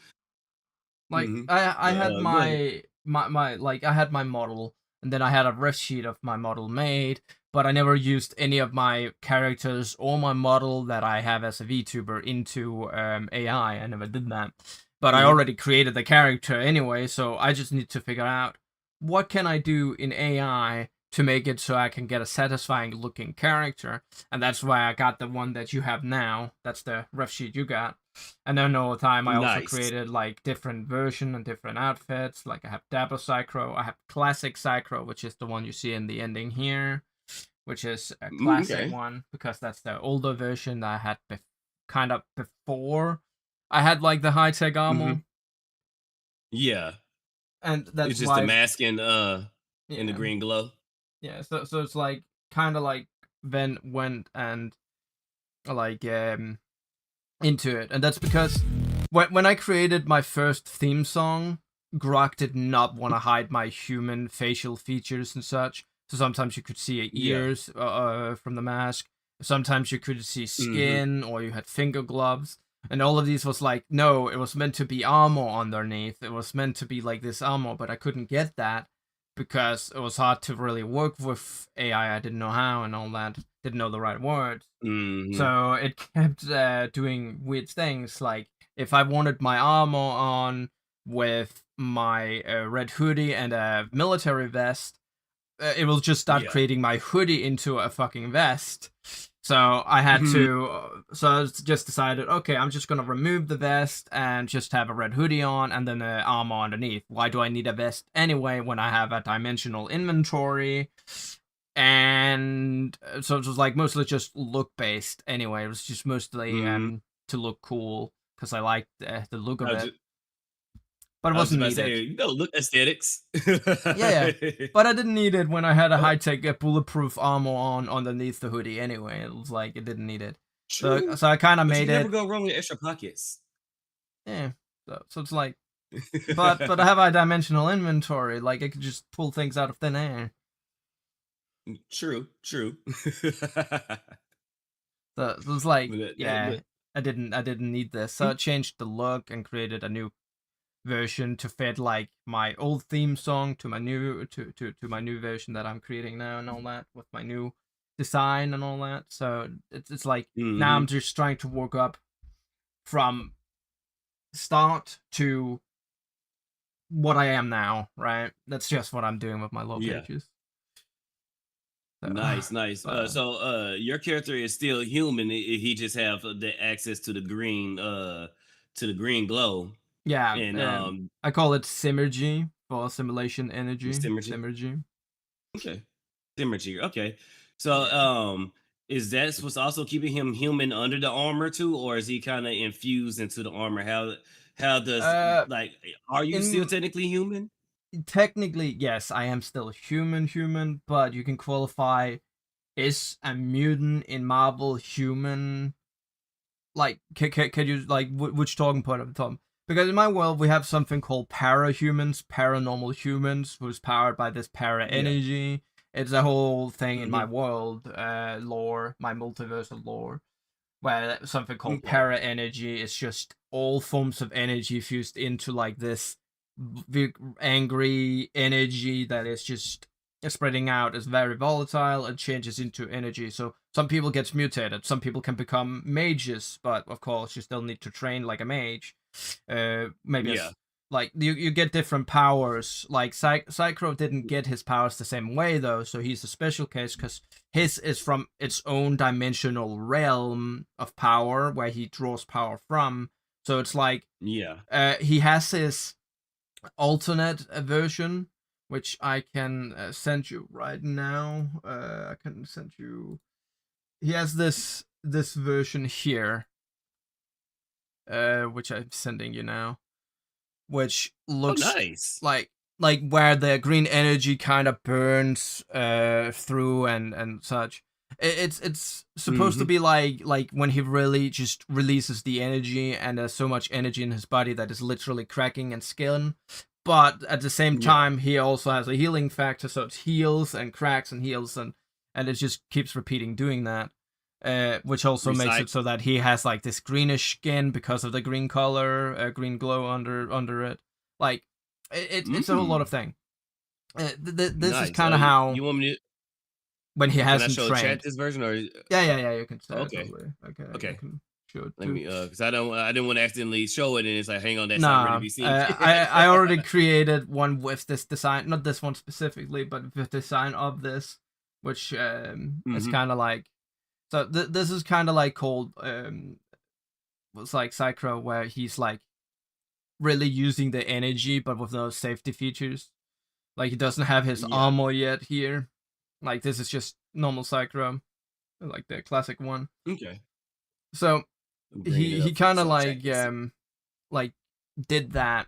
Like Hmm. I But had go ahead. my like I had my model, and then I had a ref sheet of my model made, but I never used any of my characters or my model that I have as a VTuber into AI. I never did that. But I Hmm. already created the character anyway, so I just need to figure out what can I do in AI to make it so I can get a satisfying looking character. And that's why I got the one that you have now. That's the ref sheet you got. And then over time, I also Nice. created like different version and different outfits. Like I have Dapper Psycho, I have Classic Psycho, which is the one you see in the ending here, which is a classic Okay. one because that's the older version that I had kind of before I had like the high tech Hmm. armor, Yeah. and that's It's just the why mask and the yeah green glow. yeah. So it's like kind of like then went and like into it, and that's because when I created my first theme song, Grok did not want to hide my human facial features and such. So sometimes you could see Yeah. ears from the mask. Sometimes you could see Hmm. skin, or you had finger gloves. And all of these was like, no, it was meant to be armor underneath. It was meant to be like this armor, but I couldn't get that because it was hard to really work with AI. I didn't know how and all that. Didn't know the right words. Hmm. So it kept doing weird things. Like if I wanted my armor on with my red hoodie and a military vest, it will just start Yeah. creating my hoodie into a fucking vest. So I had Mhm. to. So I just decided, okay, I'm just gonna remove the vest and just have a red hoodie on, and then armor underneath. Why do I need a vest anyway when I have a dimensional inventory? And so it was like mostly just look based anyway. It was just mostly Mhm. to look cool because I liked the look I of was it, just, but it I was just wasn't about to needed. say, look aesthetics. Yeah, yeah, but I didn't need it when I had a high tech bulletproof armor on underneath the hoodie anyway. It was like it didn't need it. True, So I kind of but you made can never it. go wrong with extra pockets. Yeah. So it's like, but I have a dimensional inventory. Like I could just pull things out of thin air. True, true. So it's like, But yeah, I didn't need this. So I changed the look and created a new version to fit like my old theme song to my new to my new version that I'm creating now and all that with my new design and all that. So it's like now I'm just trying to work up from start to what I am now, right? That's just what I'm doing with my lore Yeah. pages. So, Nice. but- So your character is still human. He just have the access to the green glow yeah, and I call it Symergy for simulation energy. synergy. Symergy. Okay. Synergy. Okay. So Yeah. is that what's also keeping him human under the armor too, or is he kind of infused into the armor? How does Uh, like are you still in technically human? technically, yes, I am still human, but you can qualify is a mutant in Marvel human? Like, can you like which talking point of the top? Because in my world, we have something called parahumans, paranormal humans, who's powered by this para Yeah. energy. It's a whole thing in my Mhm. world lore, my multiversal lore, where something called Okay. para energy is just all forms of energy fused into like this angry energy that is just spreading out. Is very volatile and changes into energy. So some people get mutated, some people can become mages, but of course you still need to train like a mage. Maybe Yeah. like you get different powers. Like Psychro didn't get his powers the same way though, so he's a special case because his is from its own dimensional realm of power where he draws power from. So it's like Yeah. he has his alternate version, which I can send you right now. I can send you. He has this version here, which I'm sending you now, which Oh, looks nice. like where the green energy kind of burns through and such. It's supposed to Mhm. be like when he really just releases the energy and there's so much energy in his body that is literally cracking and skin. But at the same Yeah. time, he also has a healing factor, so it heals and cracks and heals and it just keeps repeating doing that. Which also makes it so that he has like this greenish skin because of the green color, green glow under it. Like it's a whole lot of thing. This is Nice. kind of how You want me to? when he Can I hasn't show chat trained. this version or? Yeah. You can say it Okay. totally. Okay, I Okay. can show it Let too. me because I didn't want to accidentally show it and it's like hang on that's not ready Nah, to be seen. I already created one with this design, not this one specifically, but the design of this, which is Mhm. kind of like. So this is kind of like called was like Psychro, where he's like really using the energy, but with no safety features. Like he doesn't have his Yeah. armor yet here. Like this is just normal Psychro, like the classic one. Okay. So I'm bringing it he up kind of so chat can see. like did that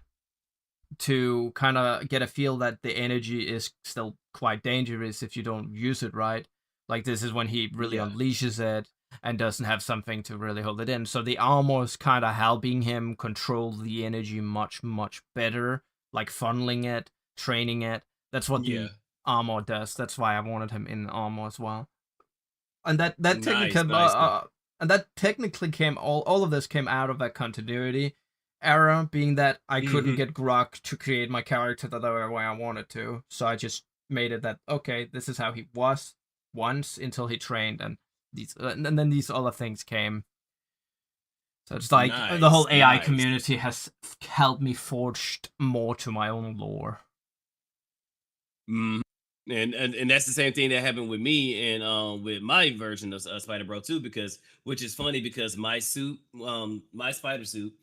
to kind of get a feel that the energy is still quite dangerous if you don't use it right. Like this is when he really Yeah. unleashes it and doesn't have something to really hold it in. So the armor is kind of helping him control the energy much better, like funneling it, training it. That's what Yeah. the armor does. That's why I wanted him in armor as well. And that Nice. technically Nice. and that technically came all of this came out of that continuity error, being that I couldn't Mhm. get Grok to create my character the way I wanted to, so I just made it that okay, this is how he was once until he trained, and then these other things came. So it's like the Nice. whole AI Nice. community has helped me forged more to my own lore. Mhm. And that's the same thing that happened with me and with my version of Spider Bro too, because which is funny because my suit, my spider suit,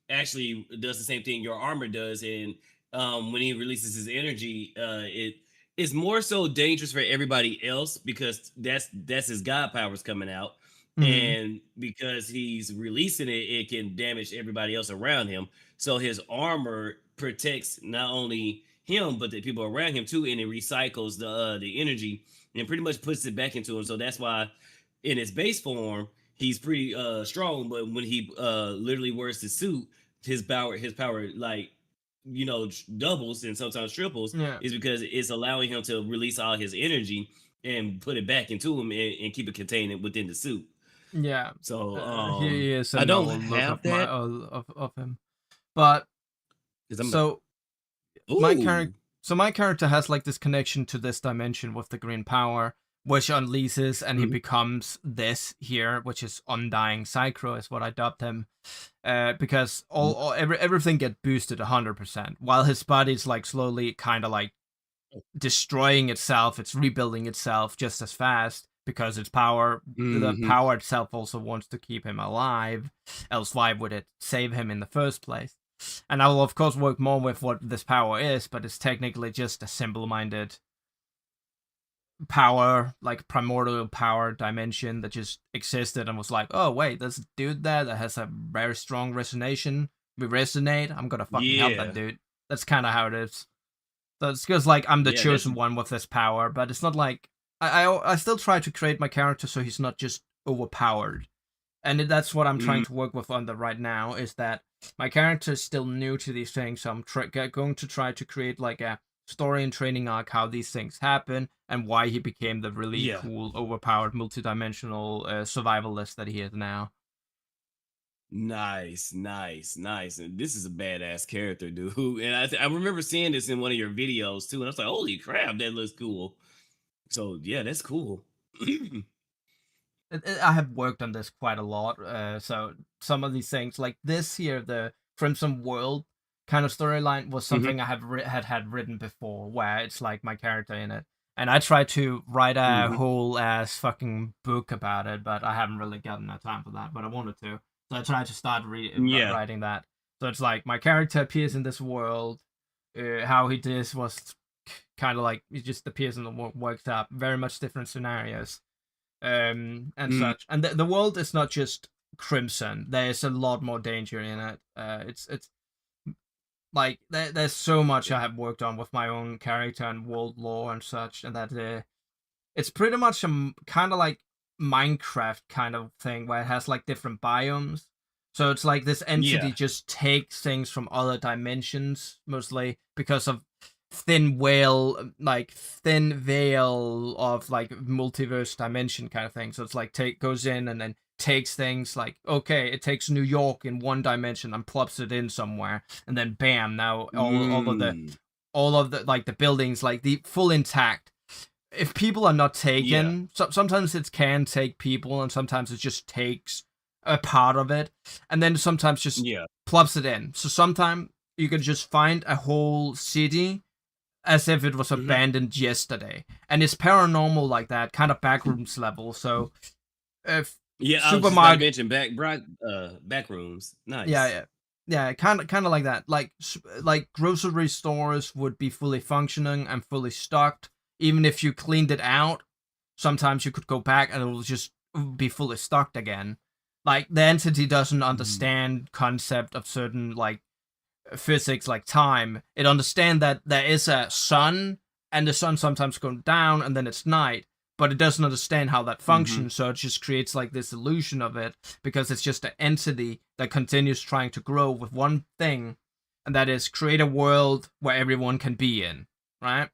actually does the same thing your armor does, and when he releases his energy, it is more so dangerous for everybody else because that's his god powers coming out, Mm-hmm. and because he's releasing it, it can damage everybody else around him. So his armor protects not only him but the people around him too, and it recycles the energy and pretty much puts it back into him. So that's why in his base form he's pretty strong, but when he literally wears the suit, his power like doubles and sometimes triples, Yeah, is because it's allowing him to release all his energy and put it back into him and keep it contained within the suit. yeah. So He is a I don't novel look have of my that. of him, but Because So my character, Ooh. so my character has like this connection to this dimension with the green power, which unleashes and he Mhm. becomes this here, which is Undying Psycho, is what I dubbed him. Because everything get boosted 100%, while his body's like slowly kind of like destroying itself. It's rebuilding itself just as fast because its power, the Mhm. power itself, also wants to keep him alive. Else, why would it save him in the first place? And I will, of course, work more with what this power is, but it's technically just a simple-minded power, like primordial power dimension that just existed and was like, oh, wait, there's a dude there that has a very strong resonation. We resonate. I'm gonna fucking help that Yeah. dude. That's kind of how it is. So it's because like I'm the Yeah, that's chosen one with this power, but it's not like I still try to create my character so he's not just overpowered. And that's what I'm trying mm, to work with on the right now, is that my character is still new to these things, so I'm going to try to create like a story and training arc how these things happen and why he became the really yeah. cool, overpowered, multidimensional survivalist that he is now. Nice, nice, nice. And this is a badass character, dude. And I remember seeing this in one of your videos too, and I was like, "Holy crap, that looks cool." So yeah, that's cool. I have worked on this quite a lot. So some of these things, like this here, the Crimson World kind of storyline, was Mhm. something I have had written before, where it's like my character in it, and I tried to write a Mhm. whole ass fucking book about it, but I haven't really gotten that time for that. But I wanted to, so I tried to start Yeah. writing that. So it's like my character appears in this world. How he did was kind of like he just appears in the world, works up very much different scenarios and Mm, such. And the world is not just crimson. There's a lot more danger in it. It's like there's so much I have worked on with my own character and world lore and such, and that it's pretty much a kind of like Minecraft kind of thing where it has like different biomes. So it's like this entity yeah. just takes things from other dimensions, mostly because of thin veil of like multiverse dimension kind of thing. So it's like goes in and then takes things like, okay, it takes New York in one dimension and plops it in somewhere, and then bam, now Mm, all of the like the buildings, like the full intact. If people are not yeah. taken, sometimes it can take people, and sometimes it just takes a part of it, and then sometimes just Yeah. plops it in. So sometimes you can just find a whole city as if it was Mhm. abandoned yesterday, and it's paranormal like that, kind of backrooms level. So if Yeah, I was just about to supermarket, mention back rooms. yeah, Nice. yeah, kind of like that. Like grocery stores would be fully functioning and fully stocked, even if you cleaned it out. Sometimes you could go back and it will just be fully stocked again. Like the entity doesn't Mm, understand concept of certain like physics like time. It understands that there is a sun and the sun sometimes goes down and then it's night, but it doesn't understand how that mhm. functions. So it just creates like this illusion of it because it's just an entity that continues trying to grow with one thing, and that is create a world where everyone can be in. Right?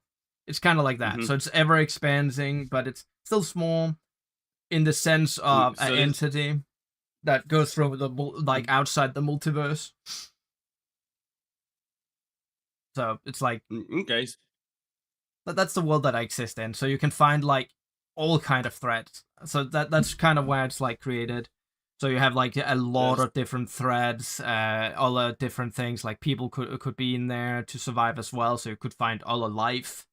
It's kind of like that. Mhm. So it's ever expanding, but it's still small in the sense of an So this entity that goes through the like mm, outside the multiverse. So it's like okay. that's the world that I exist in. So you can find like all kind of threads. So that's kind of where it's like created. So you have like a lot That's of different threads, other different things. Like people could be in there to survive as well. So you could find other life.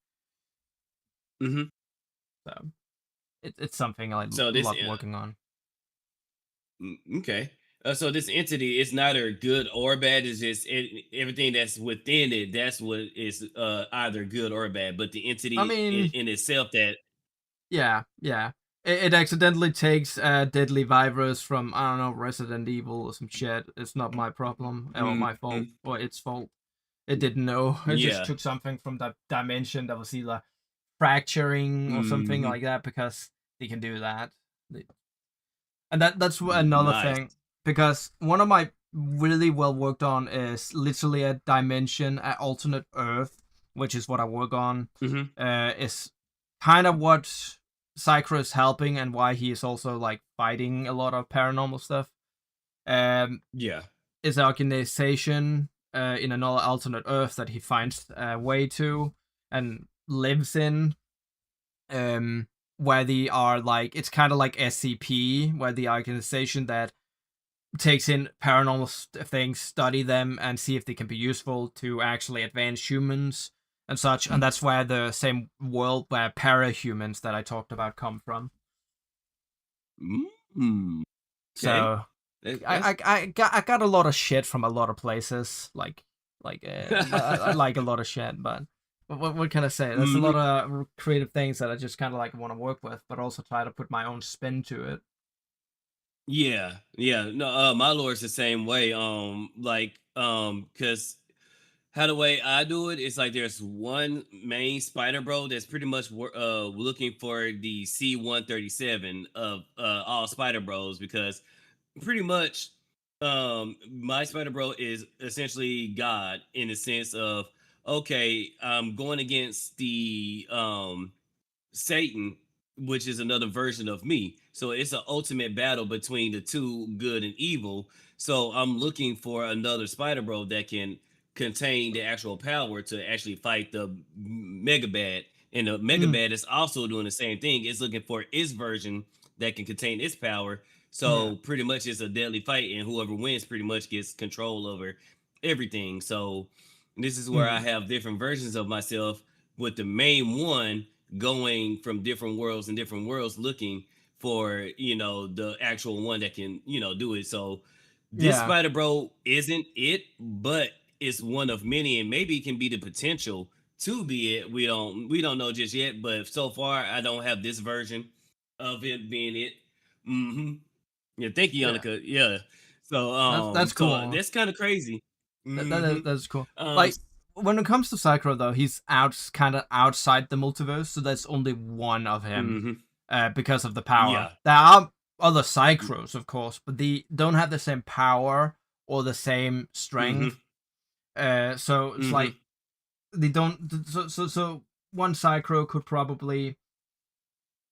mhm. So it's something I So this love working on. Okay. So this entity is neither good or bad. It's just everything that's within it. That's what is either good or bad. But the I entity mean, in itself that yeah. It accidentally takes a deadly virus from, I don't know, Resident Evil or some shit. It's not my problem or my fault Mhm. or its fault. It didn't know. It just Yeah. took something from that dimension that was either fracturing or something Hmm. like that because they can do that. And that's another Nice. thing, because one of my really well worked on is literally a dimension, an alternate Earth, which is what I work on. Hmm. Is kind of what Psycho is helping and why he is also like fighting a lot of paranormal stuff. Um, Yeah. is an organization in another alternate Earth that he finds a way to and lives in, where they are like, it's kind of like SCP, where the organization that takes in paranormal things, study them, and see if they can be useful to actually advance humans and such. And that's where the same world where parahumans that I talked about come from. Okay. So I got a lot of shit from a lot of places, like I like a lot of shit, but what can I say? There's a lot of creative things that I just kind of like want to work with, but also try to put my own spin to it. Yeah, no, my lord's the same way. Because how the way I do it is like there's one main spider bro that's pretty much looking for the C-137 of all spider bros, because pretty much my spider bro is essentially God in the sense of, okay, I'm going against the Satan, which is another version of me. So it's an ultimate battle between the two, good and evil. So I'm looking for another Spider Bro that can contain the actual power to actually fight the Mega Bad. And the Mega Bad is also doing the same thing. It's looking for its version that can contain its power. So pretty much it's a deadly fight, and whoever wins pretty much gets control over everything. So this is where I have different versions of myself, with the main one going from different worlds looking for, the actual one that can, do it. So this Spider Bro isn't it, but it's one of many, and maybe it can be the potential to be it. We don't know just yet, but so far I don't have this version of it being it. Yeah, thank you, Yannicka. Yeah. So That's so cool. that's kind of crazy. That's cool. Um, Like when it comes to Psycho, though, he's kind of outside the multiverse, so there's only one of him, because of the power. Yeah. There are other Psychros, of course, but they don't have the same power or the same strength. So it's like they don't. So one Psycho could probably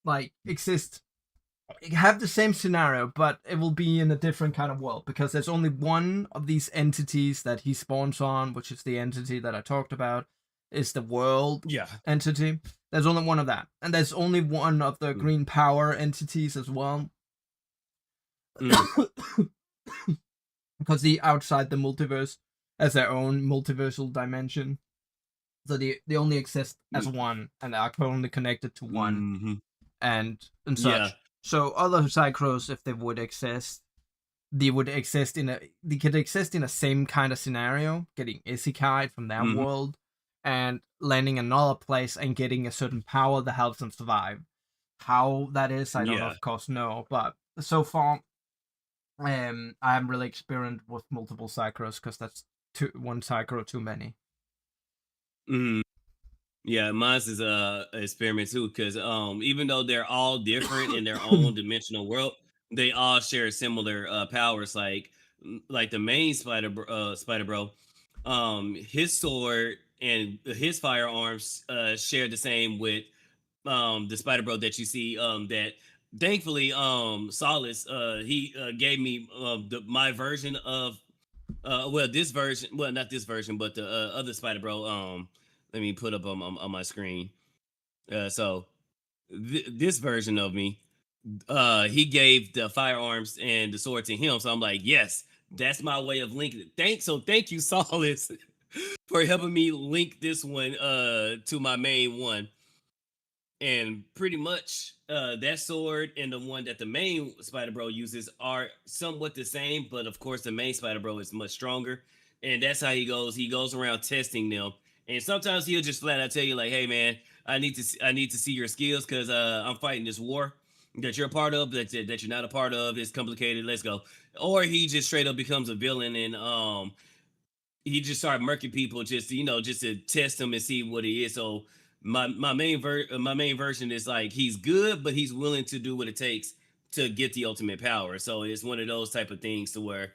like exist, have the same scenario, but it will be in a different kind of world, because there's only one of these entities that he spawns on, which is the entity that I talked about, is the world entity. There's only one of that, and there's only one of the green power entities as well, because the outside the multiverse has their own multiversal dimension, so they only exist as one, and are only connected to one, and such. Yeah. So other Psychros, if they would exist, they could exist in a same kind of scenario, getting isekai from their world and landing another place and getting a certain power that helps them survive. How that is, I don't of course know, but so far, I haven't really experienced with multiple Psychros, because that's one Psychro too many. Yeah, mine's is experiment too, because even though they're all different in their own dimensional world, they all share similar powers. Like the main Spider Bro, his sword and his firearms share the same with the Spider Bro that you see, that thankfully Solace he gave me my version of this version, well, not this version, but the other Spider Bro. Let me put up on my screen. So this version of me, he gave the firearms and the sword to him. So I'm like, yes, that's my way of linking it. Thank you, Solace, for helping me link this one to my main one. And pretty much that sword and the one that the main Spider Bro uses are somewhat the same, but of course the main Spider Bro is much stronger. And that's how he goes. He goes around testing them. And sometimes he'll just flat out tell you, like, hey man, I need to see your skills, because I'm fighting this war that you're a part of, that you're not a part of. It's complicated. Let's go. Or he just straight up becomes a villain, and he just started murking people just to test them and see what he is. So my main version is like, he's good, but he's willing to do what it takes to get the ultimate power. So it's one of those type of things to where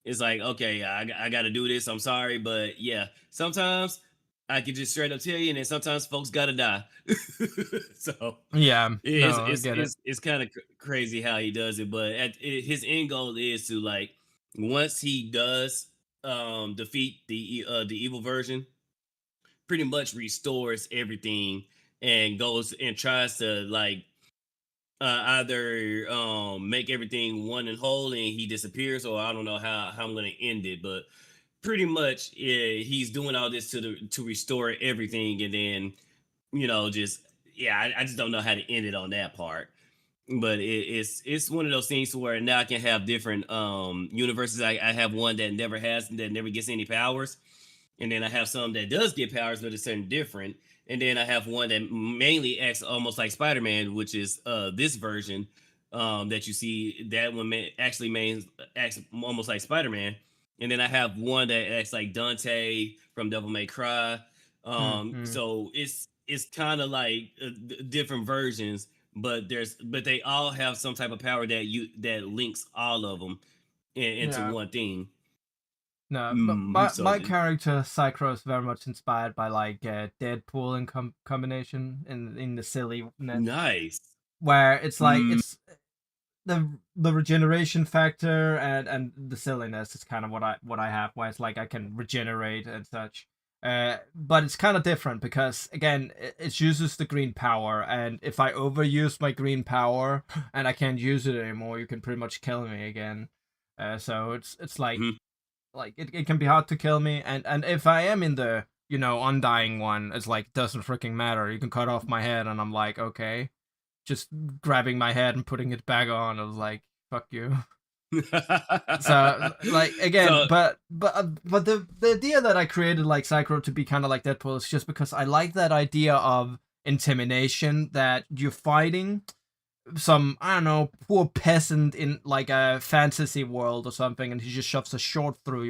it's like, okay, I got to do this. I'm sorry, but yeah, sometimes I can just straight up tell you, and then sometimes folks gotta die. So it's kind of crazy how he does it, but his end goal is to, like, once he does defeat the evil version, pretty much restores everything and goes and tries to like either make everything one and whole and he disappears, or I don't know how I'm gonna end it, but pretty much yeah, he's doing all this to restore everything, and then just yeah, I just don't know how to end it on that part. But it's one of those things to where now I can have different universes. I have one that never gets any powers, and then I have some that does get powers, but it's something different. And then I have one that mainly acts almost like Spider-Man, which is this version that you see. That one acts almost like Spider-Man. And then I have one that acts like Dante from Devil May Cry. Mm-hmm. So it's kind of like different versions, but they all have some type of power that links all of them into Yeah. one thing. No, but Mhm. my character Psycho is very much inspired by like Deadpool and combination in the silliness, Nice. where it's like Mm, it's the regeneration factor and the silliness is kind of what I have, where it's like I can regenerate and such. But it's kind of different because again, it uses the green power, and if I overuse my green power and I can't use it anymore, you can pretty much kill me again. So it's mhm. like it can be hard to kill me, and if I am in the undying one, it's like doesn't freaking matter. You can cut off my head, and I'm like okay, just grabbing my head and putting it back on. I was like fuck you. So like again, So, but the idea that I created like Psycho to be kind of like Deadpool is just because I like that idea of intimidation, that you're fighting some I don't know poor peasant in like a fantasy world or something, and he just shoves a sword through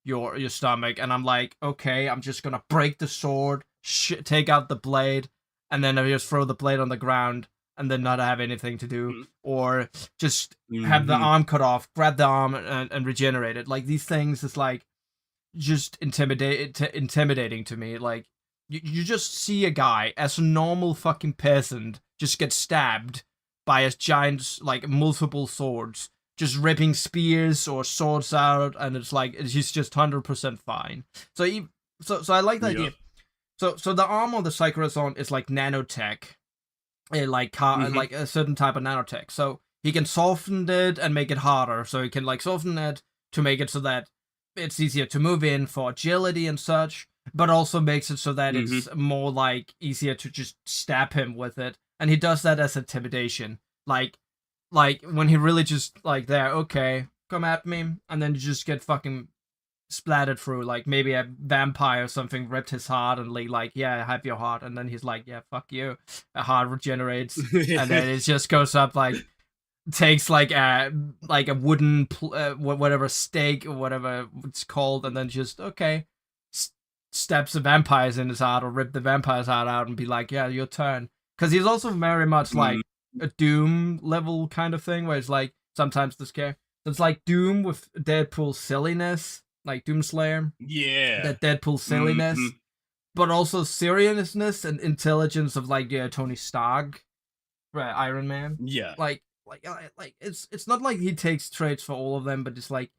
your stomach, and I'm like okay, I'm just gonna break the sword, take out the blade, and then I just throw the blade on the ground and then not have anything to do, or just have the mhm. arm cut off, grab the arm and regenerate it. Like these things is like just intimidating to me. Like you just see a guy as a normal fucking peasant just get stabbed by a giant like multiple swords, just ripping spears or swords out, and it's like he's just 100% fine. So so I like the Yep. idea. So the arm on the Psychorazon is like nanotech, Mhm. like a certain type of nanotech. So he can soften it and make it harder. So he can like soften it to make it so that it's easier to move in for agility and such, but also makes it so that Mhm. it's more like easier to just stab him with it. And he does that as intimidation. Like when he really just like there, okay, come at me, and then you just get fucking splattered through. Like maybe a vampire or something ripped his heart and like yeah, I have your heart, and then he's like yeah, fuck you. A heart regenerates, and then it just goes up like takes like a wooden whatever stake or whatever it's called, and then just okay, s- stabs the vampires in his heart or rip the vampire's heart out and be like yeah, your turn. Because he's also very much Mm, like a Doom level kind of thing, where it's like sometimes the scare. So it's like Doom with Deadpool silliness, like Doomslayer, yeah. that Deadpool silliness, Mhm. but also seriousness and intelligence of like yeah, Tony Stark, right, Iron Man. Yeah. Like it's not like he takes traits for all of them, but it's like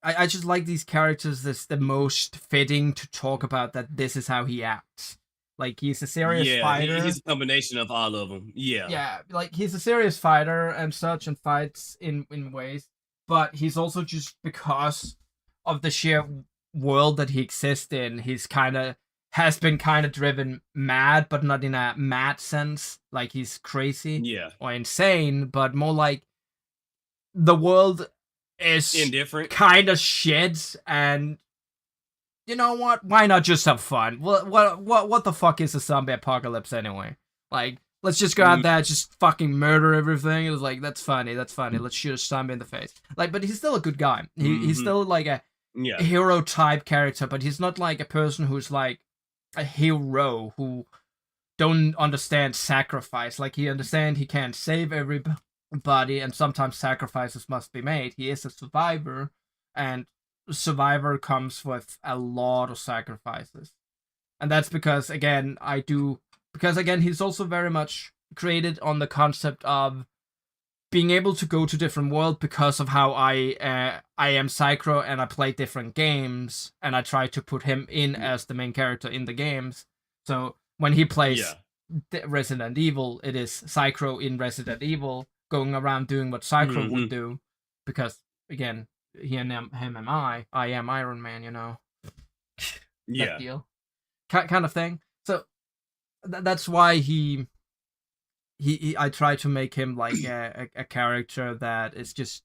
I just like these characters that's the most fitting to talk about, that this is how he acts. Like he's a serious Yeah. fighter. He's a combination of all of them. Yeah. Yeah, like he's a serious fighter and such, and fights in ways, but he's also just because of the sheer world that he exists in, he's kind of has been kind of driven mad, but not in a mad sense, like he's crazy Yeah. or insane, but more like the world is Indifferent. kind of shit, and you know what? Why not just have fun? What the fuck is a zombie apocalypse anyway? Like, let's just go out Mm, there, just fucking murder everything. It was like that's funny, that's funny. Let's shoot a zombie in the face. Like, but he's still a good guy. He's mhm. still like a Yeah. hero type character, but he's not like a person who's like a hero who don't understand sacrifice. Like he understand he can't save everybody, and sometimes sacrifices must be made. He is a survivor, and survivor comes with a lot of sacrifices, and that's because again he's also very much created on the concept of being able to go to different worlds because of how I am Psycho and I play different games and I try to put him in as the main character in the games. So when he plays Resident Evil, it is Psycho in Resident Evil going around doing what Psycho would do, because again, he and him and I am Iron Man, you know. That deal, kind of thing. So that's why he I try to make him like a character that is just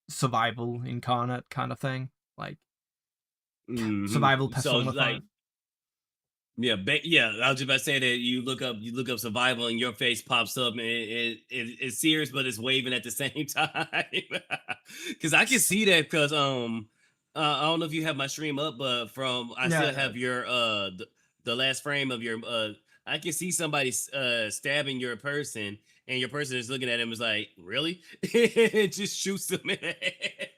survival incarnate kind of thing, like survival personified. Yeah, I was just about to say that you look up survival and your face pops up and it's serious, but it's waving at the same time. Because I can see that because I don't know if you have my stream up, but I still have your the last frame of your I can see somebody stabbing your person and your person is looking at him is like, really? It just shoots them in the head.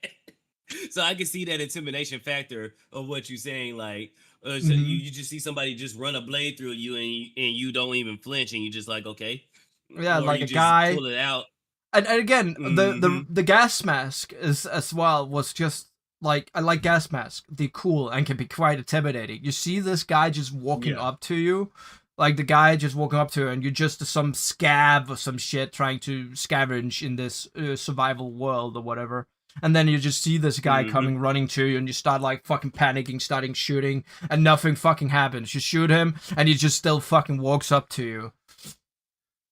So I can see that intimidation factor of what you're saying, like so you just see somebody just run a blade through you and you don't even flinch and you just like, okay. Yeah, Or like you a just guy pull it out. and again the gas mask is as well was just like, I like gas mask, they're cool and can be quite intimidating. You see this guy just walking up to you, like the guy just walking up to you and you're just some scab or some shit trying to scavenge in this survival world or whatever. And then you just see this guy coming running to you and you start like fucking panicking, starting shooting, and nothing fucking happens. You shoot him and he just still fucking walks up to you.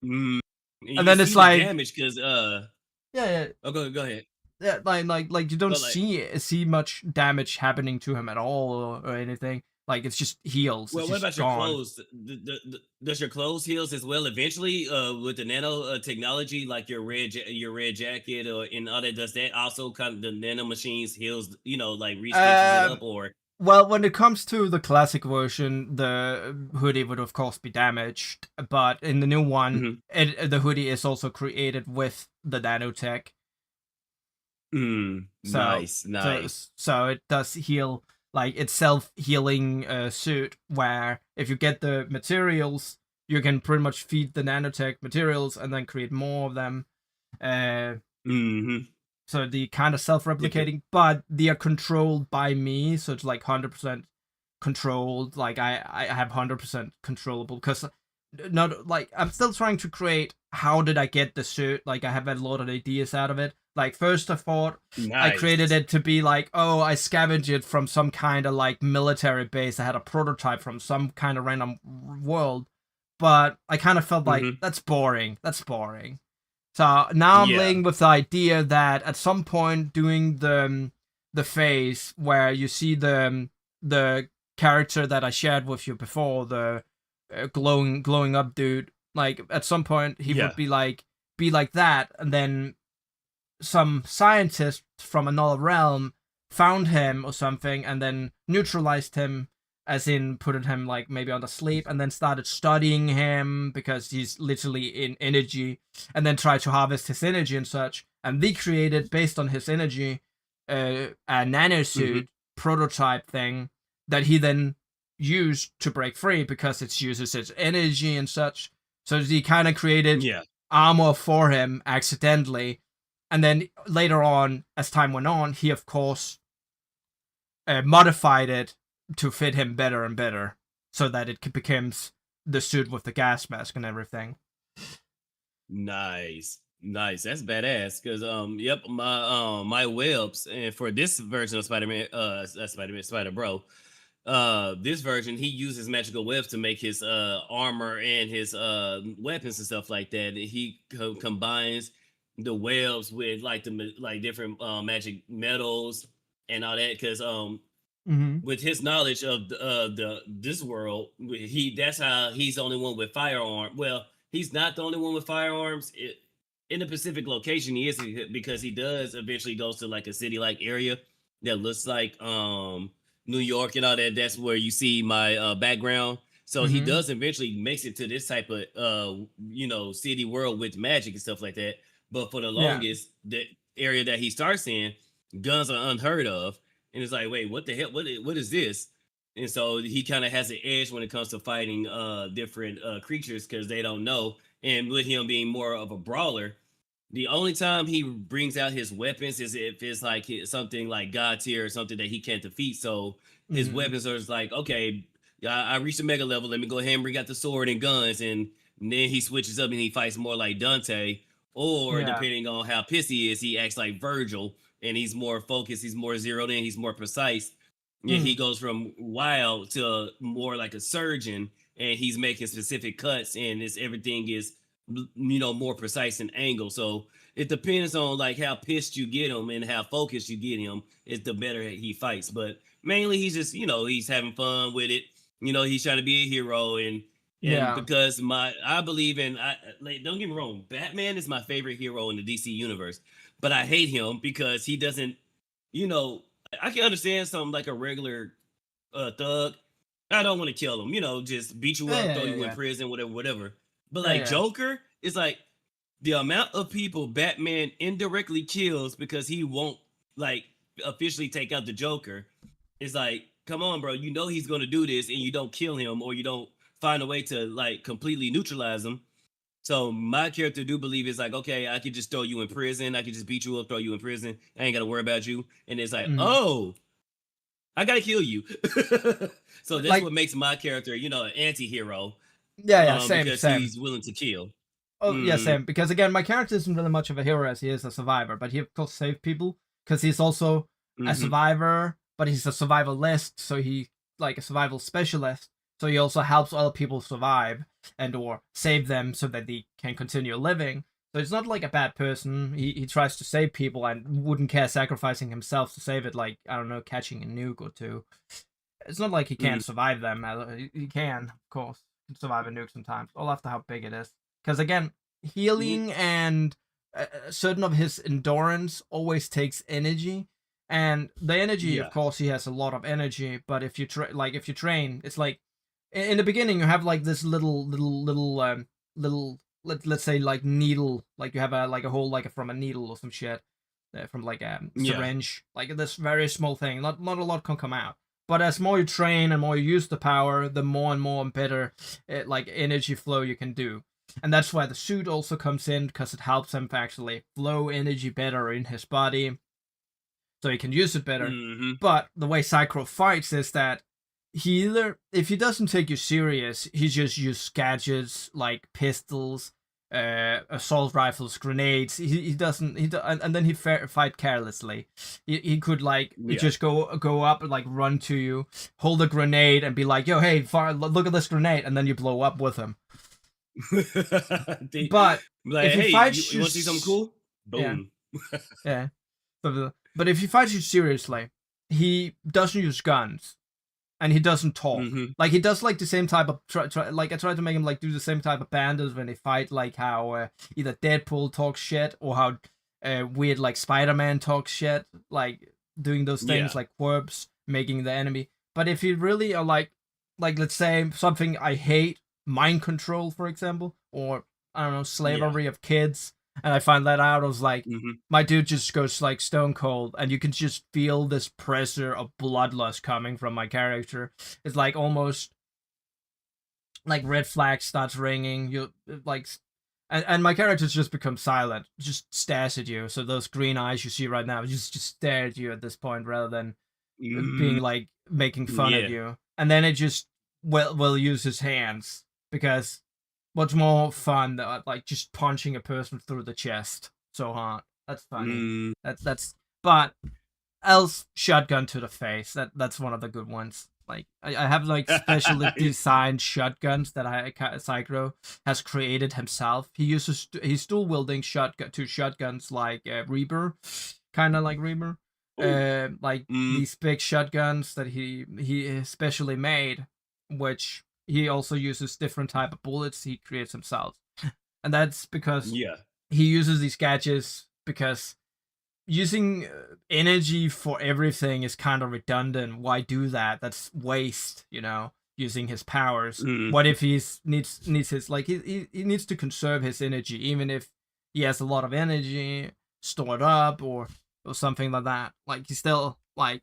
And then it's like damage because yeah. Oh, go ahead. Yeah, like you don't see much damage happening to him at all or anything. Like it's just heals. Well, it's what just about your gone. clothes? Does your clothes heals as well eventually? With the nano technology, like your red jacket or in other, does that also kind of the nano machines heals? You know, like restitches it up or. Well, when it comes to the classic version, the hoodie would of course be damaged, but in the new one, the hoodie is also created with the nanotech. Nice. So it does heal. Like, it's self-healing suit where if you get the materials, you can pretty much feed the nanotech materials and then create more of them. So the kind of self-replicating, but they are controlled by me, so it's like 100% controlled. Like I have 100% controllable because not like I'm still trying to create how did I get the suit. Like I have a lot of ideas out of it. Like first I thought I created it to be like, oh, I scavenged it from some kind of like military base. I had a prototype from some kind of random world, but I kind of felt like that's boring. So now I'm playing with the idea that at some point doing the phase where you see the character that I shared with you before, the glowing up dude, like at some point he would be like that, and then some scientist from another realm found him or something and then neutralized him, as in put him like maybe on the sleep, and then started studying him because he's literally in energy, and then tried to harvest his energy and such, and they created based on his energy a nanosuit prototype thing that he then used to break free because it uses its energy and such. So he kind of created armor for him accidentally. And then later on, as time went on, he of course modified it to fit him better and better, so that it becomes the suit with the gas mask and everything. Nice. That's badass. Because my webs, and for this version of Spider-Man, Spider-Bro, this version he uses magical webs to make his armor and his weapons and stuff like that. He combines the webs with like different magic metals and all that, because with his knowledge of this world, that's how he's the only one with firearm. Well, he's not the only one with firearms. In the Pacific location, he is, because he does eventually goes to like a city-like area that looks like New York and all that. That's where you see my background. So he does eventually makes it to this type of city world with magic and stuff like that. But for the longest, the area that he starts in, guns are unheard of. And it's like, wait, what the hell? What is this? And so he kind of has an edge when it comes to fighting different creatures because they don't know. And with him being more of a brawler, The only time he brings out his weapons is if it's like something like God tier or something that he can't defeat. So his Mhm. weapons are just like, okay, I reached a mega level. Let me go ahead and bring out the sword and guns, and then he switches up and he fights more like Dante. Or Yeah. depending on how pissed he is, he acts like Virgil, and he's more focused. He's more zeroed in. He's more precise. Yeah, he Mm. goes from wild to more like a surgeon, and he's making specific cuts, and it's everything is more precise and angle. So it depends on like how pissed you get him and how focused you get him, is the better he fights. But mainly he's just he's having fun with it. He's trying to be a hero, and Yeah. because I believe in, like, don't get me wrong, Batman is my favorite hero in the DC universe, but I hate him because he doesn't, you know I can understand something like a regular thug. I don't want to kill him, just beat you Yeah. up, Yeah. throw Yeah. you in Yeah. prison, whatever, whatever. But Yeah. like Yeah. Joker, it's like the amount of people Batman indirectly kills because he won't like officially take out the Joker. It's like, come on, bro. You know he's gonna do this, and you don't kill him, or you don't find a way to like completely neutralize him. So my character do believe it's like, okay, I could just throw you in prison. I could just beat you up, throw you in prison. I ain't gotta worry about you. And it's like, Mhm. oh, I gotta kill you. So that's Like, what makes my character, an anti-hero, yeah, yeah, same, because same. he's willing to kill. Oh, yeah, Mm, same. Because again, my character isn't really much of a hero as he is a survivor, but he of course saved people because he's also a hmm survivor, but he's a survivalist, so he like a survival specialist. So he also helps other people survive and or save them so that they can continue living. So he's not like a bad person. He tries to save people and wouldn't care sacrificing himself to save it, like I don't know, catching a nuke or two. It's not like he hmm can't survive them. He can, of course, survive a nuke sometimes. All after how big it is. Because again, healing and certain of his endurance always takes energy, and the energy, of Yeah. course, he has a lot of energy. But if you if you train, it's like in the beginning you have like this little let's say like needle, like you have a hole like from a needle or some shit, from like a Yeah. syringe, like this very small thing. Not a lot can come out. But as more you train and more you use the power, the more and more and better like energy flow you can do. And that's why the suit also comes in, because it helps him to actually flow energy better in his body, so he can use it better. hmm But the way Psycho fights is that he either, if he doesn't take you serious, he just uses gadgets like pistols, assault rifles, grenades. He doesn't and then he fight carelessly. He could like Yeah. just go up and like run to you, hold a grenade, and be like, "Yo, hey, look at this grenade," and then you blow up with him. They- But like, if he hey, fights you you, want to see something cool? yeah, Boom. yeah. But if he fights you seriously, he doesn't use guns and he doesn't talk. hmm Like he does like the same type of like I tried to make him like do the same type of bandits when they fight, like how either Deadpool talks shit or how weird like Spider-Man talks shit, like doing those Yeah. things like quirps, making the enemy. But if you really are like let's say something I hate, mind control, for example, or I don't know, Yeah. slavery of kids, and I find that out, I was like, hmm my dude just goes like stone cold, and you can just feel this pressure of bloodlust coming from my character. It's like almost like red flag starts ringing. You like, and my characters just become silent, just stares at you. So those green eyes you see right now just stare at you at this point, rather than being like making fun of Yeah. you. And then it just will use his hands, because what's more fun than like just punching a person through the chest so hard? That's funny. Mm, That's but else shotgun to the face. That's one of the good ones. Like I have like specially designed shotguns that Psycho has created himself. He's still wielding two shotguns like Reaper, kind of like Reaper. Ooh. Like Mm, these big shotguns that he specially made, which he also uses different type of bullets he creates himself, and that's because yeah. he uses these gadgets, because using energy for everything is kind of redundant. Why do that? That's waste, using his powers. Mm, What if he needs his like he needs to conserve his energy, even if he has a lot of energy stored up or something like that. Like he still like,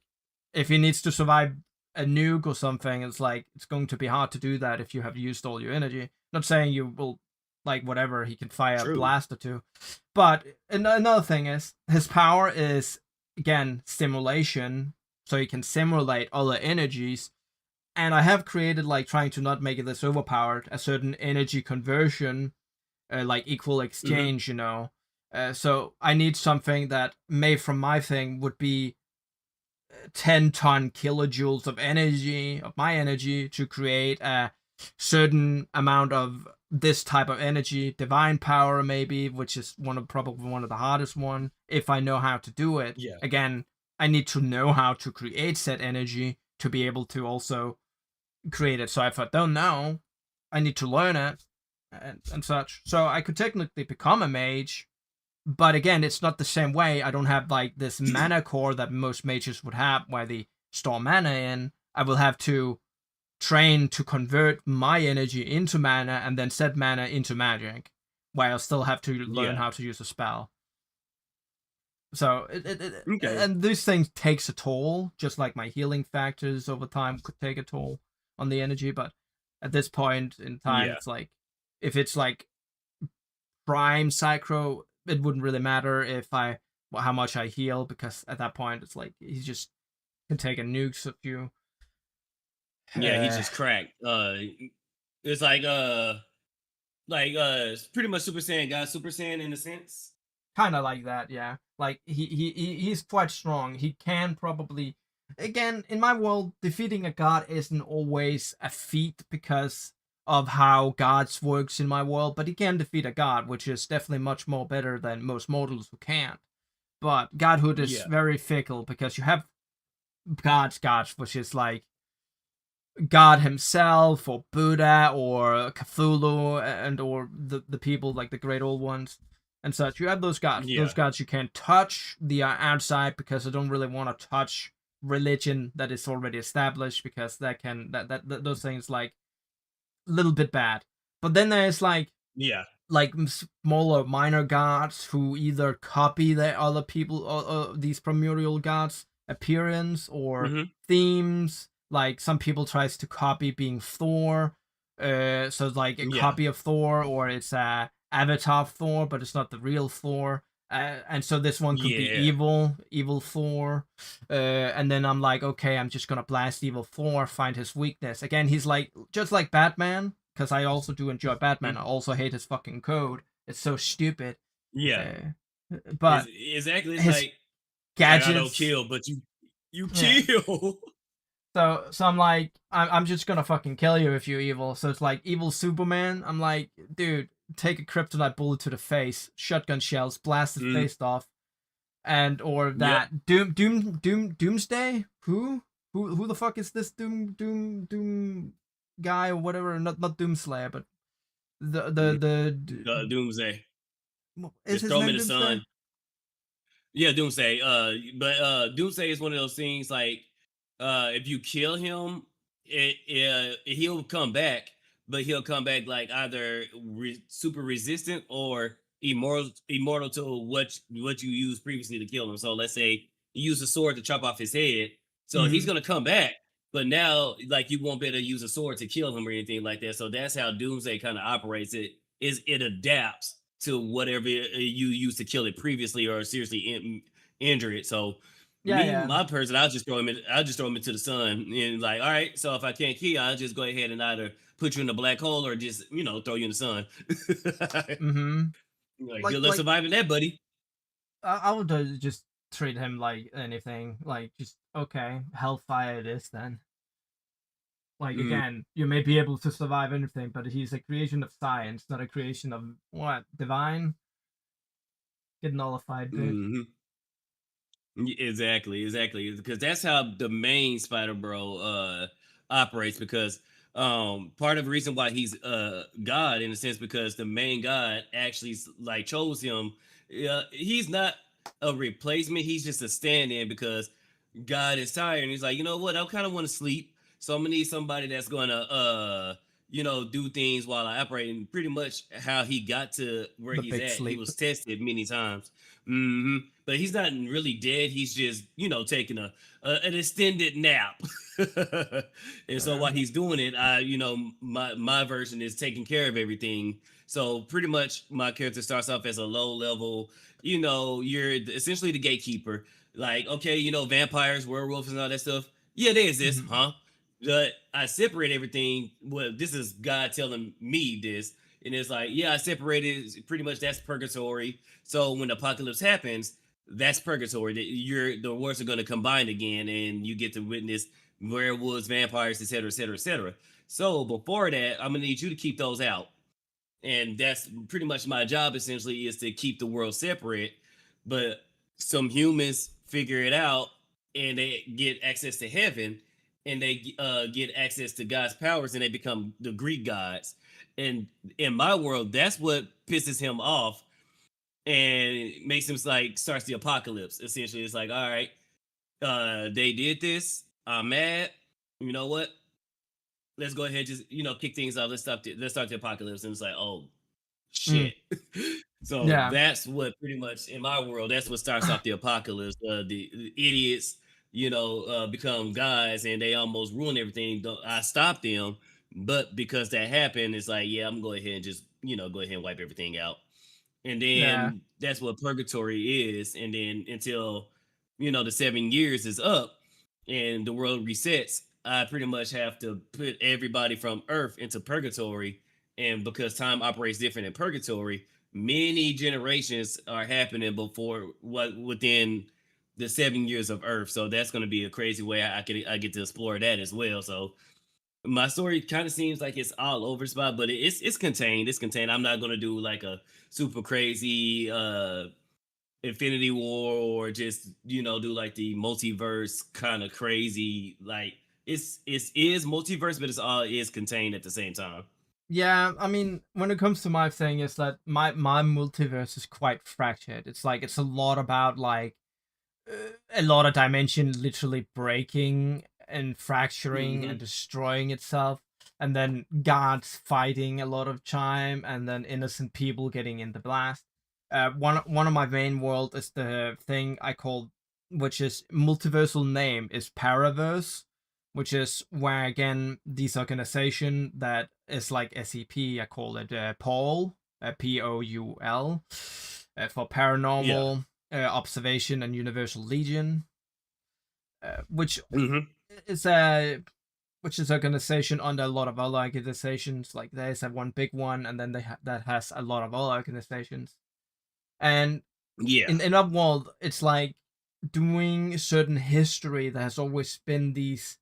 if he needs to survive a nuke or something, it's like it's going to be hard to do that if you have used all your energy. Not saying you will like whatever, he can fire a True. blast or two. But another thing is his power is again simulation, so he can simulate other energies. And I have created, like, trying to not make it this overpowered, a certain energy conversion, like equal exchange, you know. So I need something that made from my thing would be 10-ton kilojoules of energy, of my energy, to create a certain amount of this type of energy, divine power maybe, which is probably one of the hardest one, if I know how to do it. Yeah. Again, I need to know how to create said energy to be able to also create it. So if I don't know, I need to learn it and such. So I could technically become a mage, but again, it's not the same way. I don't have like this mana core that most mages would have, where they store mana in. I will have to train to convert my energy into mana and then set mana into magic, while I still have to learn how to use a spell. So Okay. and these things takes a toll, just like my healing factors over time could take a toll on the energy. But at this point in time, Yeah. it's like, if it's like prime Psycho, it wouldn't really matter how much I heal, because at that point it's like he just can take a nukes of you. Yeah, he's just cracked. It's like it's pretty much Super Saiyan God, Super Saiyan in a sense. Kind of like that, yeah. Like he's quite strong. He can probably, again, in my world, defeating a god isn't always a feat because of how gods works in my world, but he can defeat a god, which is definitely much more better than most mortals who can't. But godhood is very fickle, because you have gods, which is like God himself, or Buddha, or Cthulhu, and or the people like the great old ones and such. You have those gods. Yeah. Those gods you can't touch the outside, because I don't really want to touch religion that is already established, because those things like a little bit bad. But then there's like smaller minor gods who either copy the other people, or these primordial gods' appearance or themes. Like some people tries to copy being Thor, so it's like a copy of Thor, or it's a avatar of Thor, but it's not the real Thor. And so this one could be evil Thor. And then I'm like, okay, I'm just gonna blast evil Thor, find his weakness. Again, he's like just like Batman, because I also do enjoy Batman. I also hate his fucking code. It's so stupid. Yeah. But exactly, it's his like gadgets. I don't kill, but you kill. So I'm like, I'm just gonna fucking kill you if you're evil. So it's like evil Superman. I'm like, dude, take a kryptonite bullet to the face, shotgun shells, blast his face off, and or that Doomsday. Who the fuck is this Doom guy or whatever? Not Doomslayer, but the Doomsday. Is Just his throw him name in the Doomsday? sun. Yeah, Doomsday. But Doomsday is one of those things like, if you kill him, he'll come back, but he'll come back like either super resistant or immortal to what you used previously to kill him. So let's say you use a sword to chop off his head, so he's gonna come back, but now like you won't be able to use a sword to kill him or anything like that. So that's how Doomsday kind of operates. It adapts to whatever you used to kill it previously or seriously injure it. So my person, I'll just throw him into the sun, and like, all right, so if I can't kill you, I'll just go ahead and either put you in a black hole or just throw you in the sun. Like, good luck surviving that, buddy. I would just treat him like anything, like just okay, hellfire it is then. Like again, you may be able to survive anything, but he's a creation of science, not a creation of what, divine. Get nullified, bitch. Exactly, because that's how the main Spider Bro operates. Because part of the reason why he's God in a sense, because the main God actually like chose him. He's not a replacement; he's just a stand-in, because God is tired and he's like, you know what, I kind of want to sleep, so I'm gonna need somebody that's gonna do things while I operate. And pretty much how he got to where he's at, he was tested many times. But he's not really dead. He's just, taking an extended nap. And so while he's doing it, my version is taking care of everything. So pretty much my character starts off as a low level, you're essentially the gatekeeper. Like, okay, vampires, werewolves, and all that stuff. Yeah, they exist, Mhm. huh? But I separate everything. Well, this is God telling me this. And it's like, yeah, I separated pretty much that's purgatory. So when the apocalypse happens, that's purgatory. That the worlds are gonna combine again and you get to witness werewolves, vampires, etc., etc., etc. So before that, I'm gonna need you to keep those out, and that's pretty much my job essentially, is to keep the world separate. But some humans figure it out and they get access to heaven, and they get access to God's powers, and they become the Greek gods. And in my world, that's what pisses him off and makes him like starts the apocalypse. Essentially, it's like, all right, they did this. I'm mad. You know what? Let's go ahead and just kick things off. Let's start the apocalypse. And it's like, oh Mm. shit. So Yeah. that's what pretty much in my world, that's what starts off the apocalypse. The idiots, become gods and they almost ruin everything. I stop them, but because that happened, it's like, yeah, I'm gonna go ahead and just go ahead and wipe everything out. And Yeah. then that's what purgatory is. And then until the 7 years is up and the world resets, I pretty much have to put everybody from Earth into purgatory. And because time operates different in purgatory, many generations are happening before what within the 7 years of Earth. So that's going to be a crazy way I get to explore that as well. So my story kind of seems like it's all over the spot, but it's contained. It's contained. I'm not going to do like a super crazy Infinity War, or just do like the multiverse kind of crazy. Like it is multiverse, but it's all is contained at the same time. Yeah, I mean, when it comes to my thing, is that my multiverse is quite fractured. It's like it's a lot about like a lot of dimension literally breaking and fracturing and Hmm. destroying itself, and then gods fighting a lot of time, and then innocent people getting in the blast. One of my main world is the thing I call, which is multiversal name is Paraverse, which is where again this organization that is like SCP, I call it Paul, Poul, for Yeah. paranormal observation and universal legion, which Hmm. is a organization under a lot of other organizations. Like there's a one big one, and then that has a lot of other organizations. And Yeah. in that world, it's like doing certain history that has always been these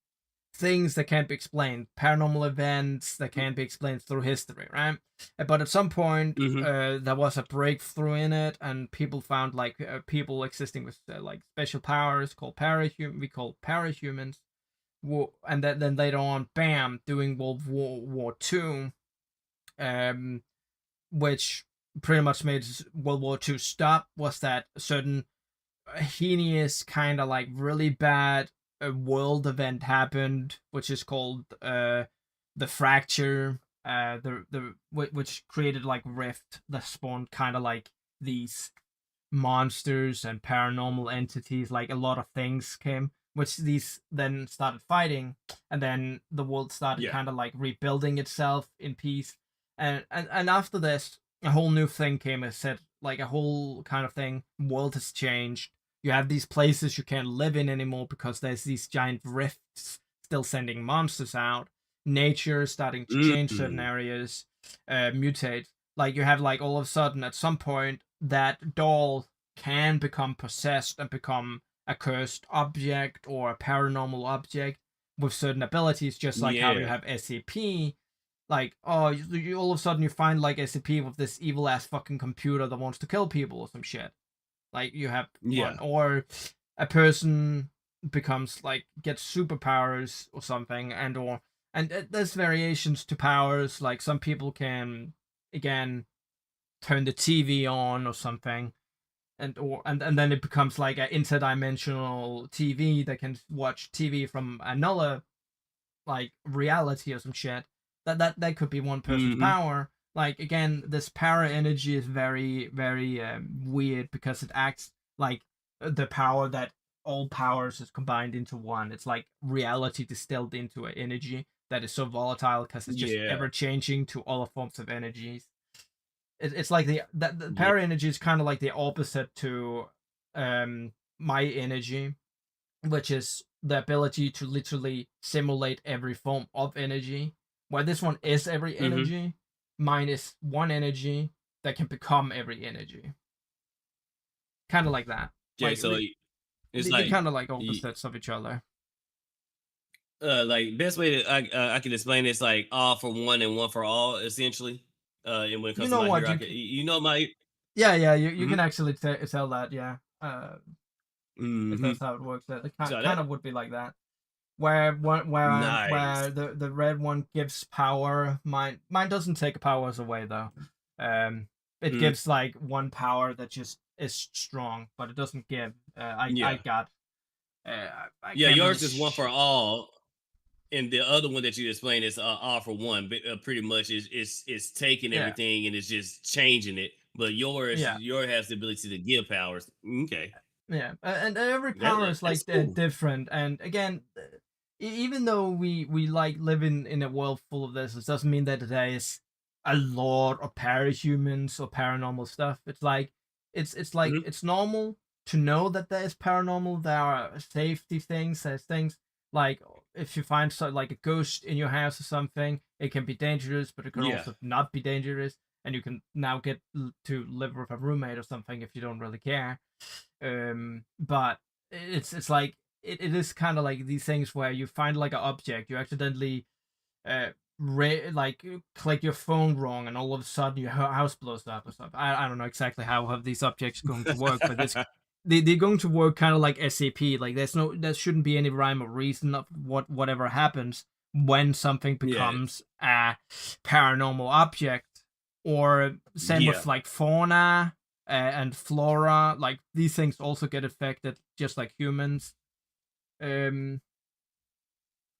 things that can't be explained, paranormal events that can't be explained through history, right? But at some point, Hmm. there was a breakthrough in it, and people found like people existing with like special powers called we call parahumans. And then later on, bam, doing World War II, um, which pretty much made World War II stop, was that certain heinous kind of like really bad world event happened, which is called the fracture, which created like rift that spawned kind of like these monsters and paranormal entities. Like a lot of things came, which these then started fighting, and then the world started Yeah. kind of like rebuilding itself in peace. And after this, a whole new thing came and said like a whole kind of thing. World has changed. You have these places you can't live in anymore because there's these giant rifts still sending monsters out. Nature starting to change certain Mm. areas, mutate. Like you have like all of a sudden at some point that doll can become possessed and become a cursed object or a paranormal object with certain abilities, just like how you Yeah. have SCP. Like, oh, all of a sudden you find like SCP with this evil ass fucking computer that wants to kill people or some shit. Like you have one, Yeah. or a person becomes like gets superpowers or something, and there's variations to powers. Like some people can again turn the TV on or something, and then it becomes like an interdimensional TV that can watch TV from another like reality or some shit. That could be one person's Hmm. power. Like again, this power energy is very very weird because it acts like the power that all powers is combined into one. It's like reality distilled into an energy that is so volatile because it's just Yeah. ever changing to all forms of energies. it's like the para energy is kind of like the opposite to my energy, which is the ability to literally simulate every form of energy. Where this one is every Mm-hmm. energy, mine is one energy that can become every energy. Kind of like that. Okay, Like so it's they like kind of like opposites of each other. like best way that I can explain it's like all for one and one for all essentially. And when it You comes to know my what? hero, you know my Yeah. You hmm can actually tell that. Yeah. If hmm that's how it works, that it so kind that of would be like that. Where nice. the red one gives power, mine doesn't take powers away though. It Mm, gives like one power that just is strong, but it doesn't give. I yeah, got. I yeah. can't really. Yours is one for all, and the other one that you explained is all for one. But pretty much is taking Yeah, everything and it's just changing it. But yeah, yours has the ability to give powers. Okay, yeah. And every power is that's like cool. different. And again, even though we like live in a world full of this, it doesn't mean that there is a lot of parahumans or paranormal stuff. It's like it's like Hmm. it's normal to know that there is paranormal. There are safety things. There's things like if you find like a ghost in your house or something, it can be dangerous, but it can Yeah, also not be dangerous, and you can now get to live with a roommate or something if you don't really care. But it's like it is kind of like these things where you find like an object, you accidentally like click your phone wrong, and all of a sudden your house blows up or something. I don't know exactly how have these objects going to work, but this they're going to work kind of like SCP. Like there shouldn't be any rhyme or reason of whatever happens when something yeah, becomes a paranormal object, or same yeah. with like fauna and flora. Like these things also get affected just like humans. Um,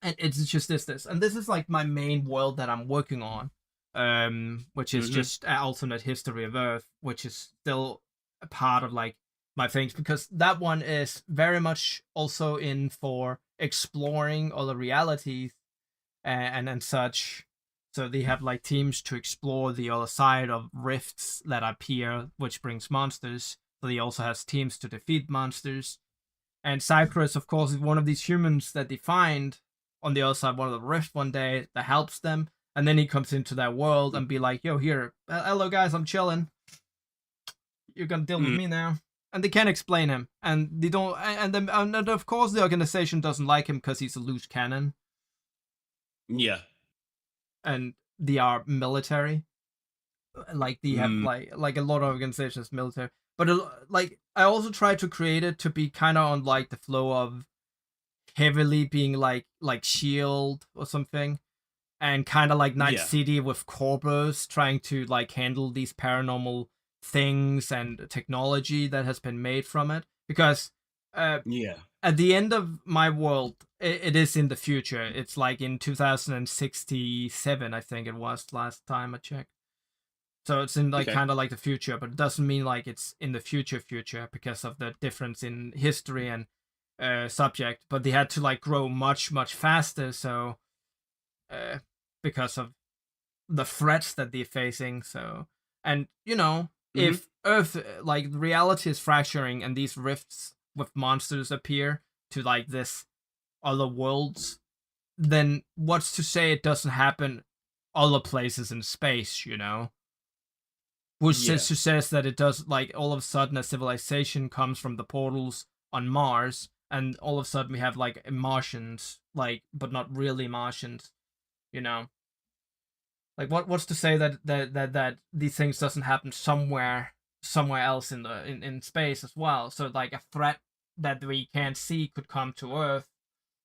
and it's just this, and this is like my main world that I'm working on, which is Hmm. just an alternate history of Earth, which is still a part of like my things, because that one is very much also in for exploring other realities and such. So they have like teams to explore the other side of rifts that appear, which brings monsters. So he also has teams to defeat monsters. And Cypress, of course, is one of these humans that they find on the other side, one of the rifts one day that helps them. And then he comes into that world and be like, yo, here, hello guys, I'm chilling. You're gonna deal with Mm, me now. And they can't explain him. And they don't, and of course the organization doesn't like him because he's a loose cannon. yeah. And they are military. Like they have Mm, like a lot of organizations military. But like I also try to create it to be kind of on like the flow of heavily being like Shield or something, and kind of like Night yeah. City with Corvus trying to like handle these paranormal things and technology that has been made from it. Because uh, Yeah. at the end of my world, it is in the future. It's like in 2067, I think it was last time I checked. So it's in like Okay. kind of like the future, but it doesn't mean like it's in the future because of the difference in history and subject. But they had to like grow much faster, so uh, because of the threats that they're facing. So, and you know, Hmm. if Earth like reality is fracturing and these rifts with monsters appear to like this other worlds, then what's to say it doesn't happen other places in space? You know, who Yeah. says that it does, like all of a sudden a civilization comes from the portals on Mars, and all of a sudden we have like Martians, like but not really Martians, you know. Like what's to say that these things doesn't happen somewhere else in the in space as well. So like a threat that we can't see could come to Earth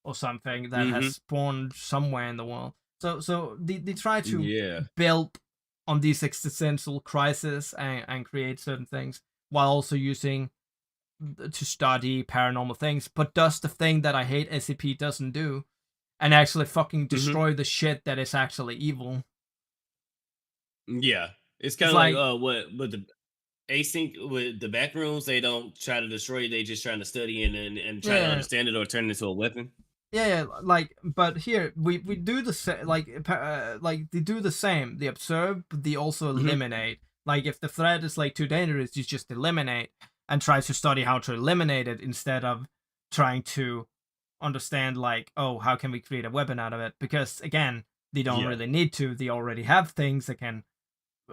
or something that has Hmm. spawned somewhere in the world. So they try to Yeah. build on these existential crises and create certain things while also using to study paranormal things, but does the thing that I hate SCP doesn't do, and actually fucking Hmm. destroy the shit that is actually evil. Yeah. It's kind It's of like like, but the async with the back rooms, they don't try to destroy it, they just trying to study and try to yeah, understand it or turn it into a weapon. yeah, like, but here we do the same, like they do the same. They observe, but they also Hmm. eliminate. Like if the threat is like too dangerous, you just eliminate and try to study how to eliminate it instead of trying to understand like, oh, how can we create a weapon out of it? Because again, they don't Yeah. really need to. They already have things that can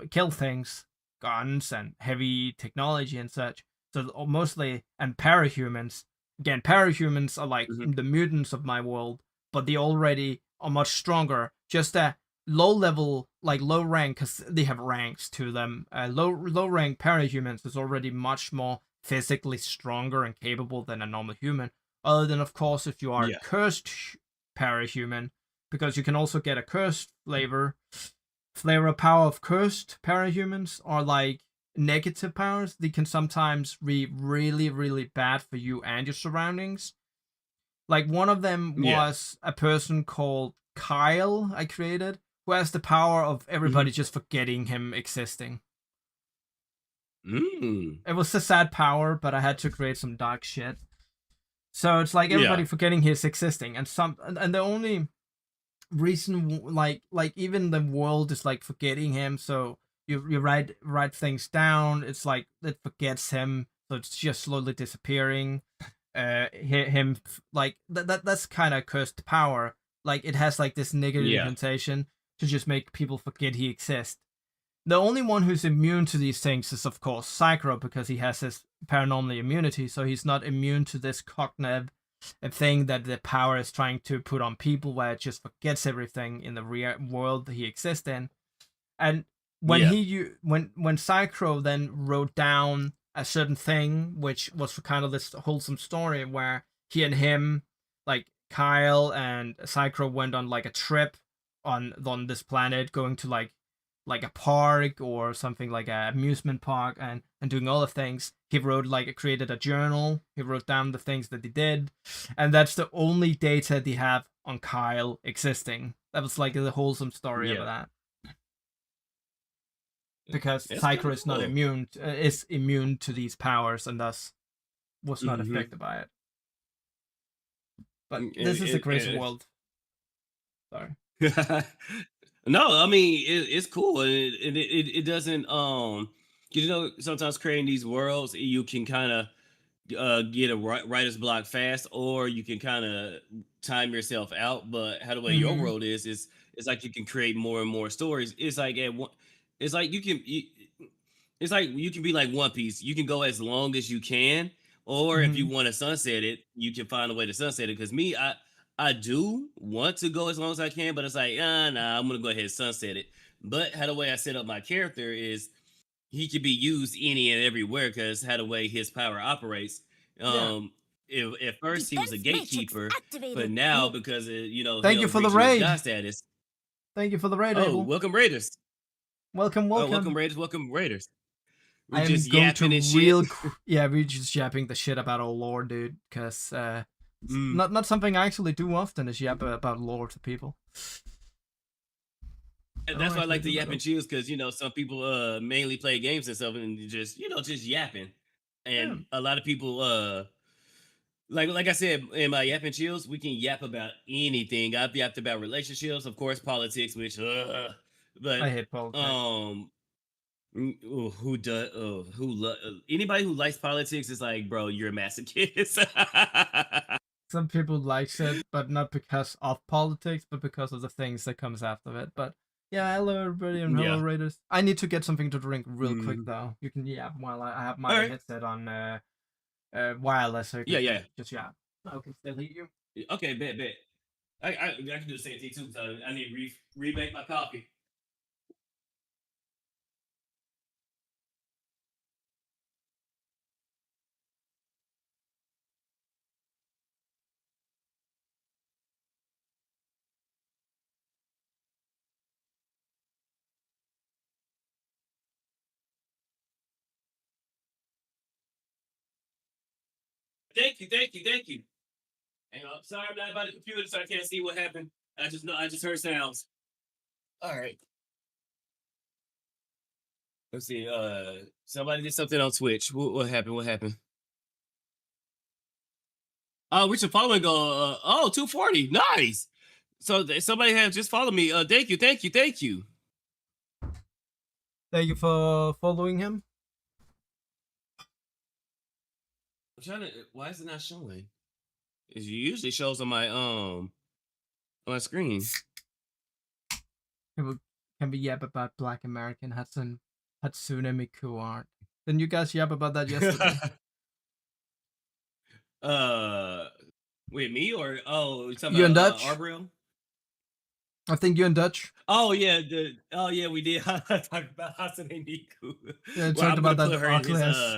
kill things, guns and heavy technology and such. So mostly, and parahumans. Again, parahumans are like Mhm. the mutants of my world, but they already are much stronger. Just a low level, like low rank, because they have ranks to them. Low rank parahumans is already much more physically stronger and capable than a normal human. Other than, of course, if you are a Yeah. cursed parahuman, because you can also get a cursed flavor power of cursed parahumans are like negative powers. They can sometimes be really, really bad for you and your surroundings. Like one of them Yeah. was a person called Kyle I created who has the power of everybody just forgetting him existing. Mm. It was a sad power, but I had to create some dark shit. So it's like everybody Yeah. forgetting he's existing, and the only reason like even the world is like forgetting him, so you write things down, it's like it forgets him, so it's just slowly disappearing. Him like that's kind of cursed power, like it has like this negative Yeah. incantation to just make people forget he exists. The only one who's immune to these things is of course Psycho, because he has his paranormal immunity, so he's not immune to this cognitive thing that the power is trying to put on people, where it just forgets everything in the real world that he exists in. And when Yeah. when Psycho then wrote down a certain thing, which was for kind of this wholesome story where he and him, like Kyle and Psycho, went on like a trip on this planet, going to like a park or something, like a amusement park, and doing all the things. He wrote like created a journal. He wrote down the things that he did, and that's the only data they have on Kyle existing. That was like the wholesome story of Yeah. that, because That's kind Psycho of is not cool. immune to these powers and thus was not Hmm. affected by it. But And, this is a crazy and, world. Sorry. no, I mean it's cool, and it doesn't you know, sometimes creating these worlds you can kind of get a writer's block fast, or you can kind of time yourself out. But how the way your Mm-hmm. world is it's like you can create more and more stories. It's like at one, it's like it's like you can be like One Piece. You can go as long as you can, or if you Mm-hmm. want to sunset it, you can find a way to sunset it. Because me, I do want to go as long as I can, but it's like, nah, I'm gonna go ahead and sunset it. But how the way I set up my character is he could be used any and everywhere because how the way his power operates. Yeah. Um, if at first he was a Defense matrix gatekeeper, but activated. now because you know Thank you him for the reaching his raid. god status. Thank you for the raid, Oh, Abel. welcome Raiders! Welcome, Oh, welcome welcome. Raiders! Welcome Raiders! We're I am just going to yapping and shit. yeah, we're just yapping the shit about our lore, dude, because it's Mm. not something I actually do often, is yap about lore to people. I And don't that's why I actually like to do that yap and often. choose because you know some people mainly play games and stuff and just you know just yapping, Yeah. and a lot of people like I said in my yap and chills, we can yap about anything. I've yapped about relationships, of course, politics, which but I hate politics. um who does anybody who likes politics is like, bro, you're a masochist. Some people likes it, but not because of politics, but because of the things that comes after it. But yeah, hello everybody and hello Yeah. raiders. I need to get something to drink real quick Mhm. though. You can yap while I have All my right. headset on wireless, so you Yeah, can yeah. just yap. I can still hear you. Okay, bet. I can do the same thing too. So I need to remake my coffee. Thank you. Hang on. Sorry, I'm not by the computer, so I can't see what happened. I just know I just heard sounds. All right. Let's see. Somebody did something on Twitch. What happened? What happened? Oh, we should follow and go. 240. Nice. So somebody had just followed me. Thank you. Thank you for following him. I'm trying to. Why is it not showing? It usually shows on my screen. Can we yap about Black American Hatsune Miku art? Didn't you guys yap about that yesterday? With me or you talking You in about Dutch? Arbriel? I think you're in Dutch. Oh yeah, we did talk about Hatsune Miku. Yeah, Well, talked I'm gonna about that put her in his Oculus.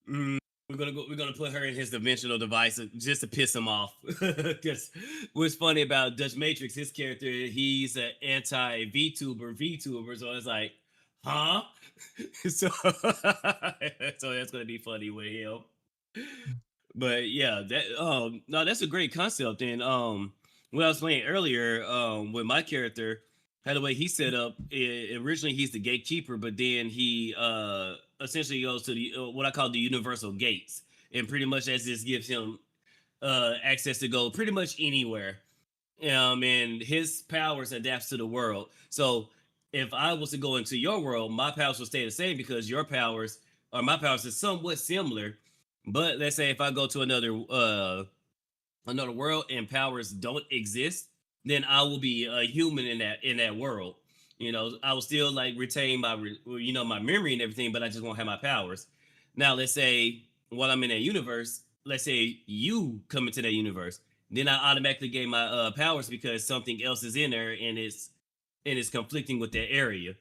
mm, we're gonna put her in his dimensional device just to piss him off. Because what's funny about Dutch Matrix, his character, he's an anti VTuber, so it's like, huh? so so that's gonna be funny with him. But yeah, that no, that's a great concept. And when I was playing earlier, with my character, how the way he set up, originally he's the gatekeeper, but then he essentially goes to the what I call the universal gates, and pretty much that just gives him access to go pretty much anywhere. And his powers adapts to the world. So if I was to go into your world, my powers will stay the same because your powers or my powers is somewhat similar. But let's say if I go to another world and powers don't exist, then I will be a human in that world. I will still like retain my memory and everything, but I just won't have my powers. Now, let's say while I'm in that universe, let's say you come into that universe, then I automatically gain my powers because something else is in there and it's conflicting with that area.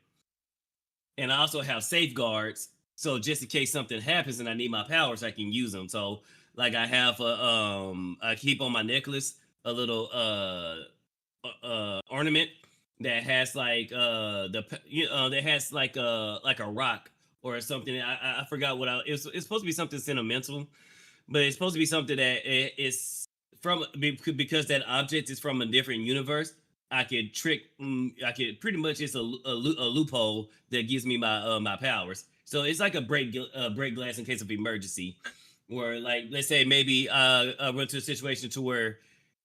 And I also have safeguards. So just in case something happens and I need my powers, I can use them. So like I keep on my necklace a little ornament that has like that has like a rock or something. I forgot what it's supposed to be something sentimental, but it's supposed to be something that it's because that object is from a different universe. I could pretty much it's a loophole that gives me my powers. So it's like a break glass in case of emergency, or like let's say maybe I run to a situation to where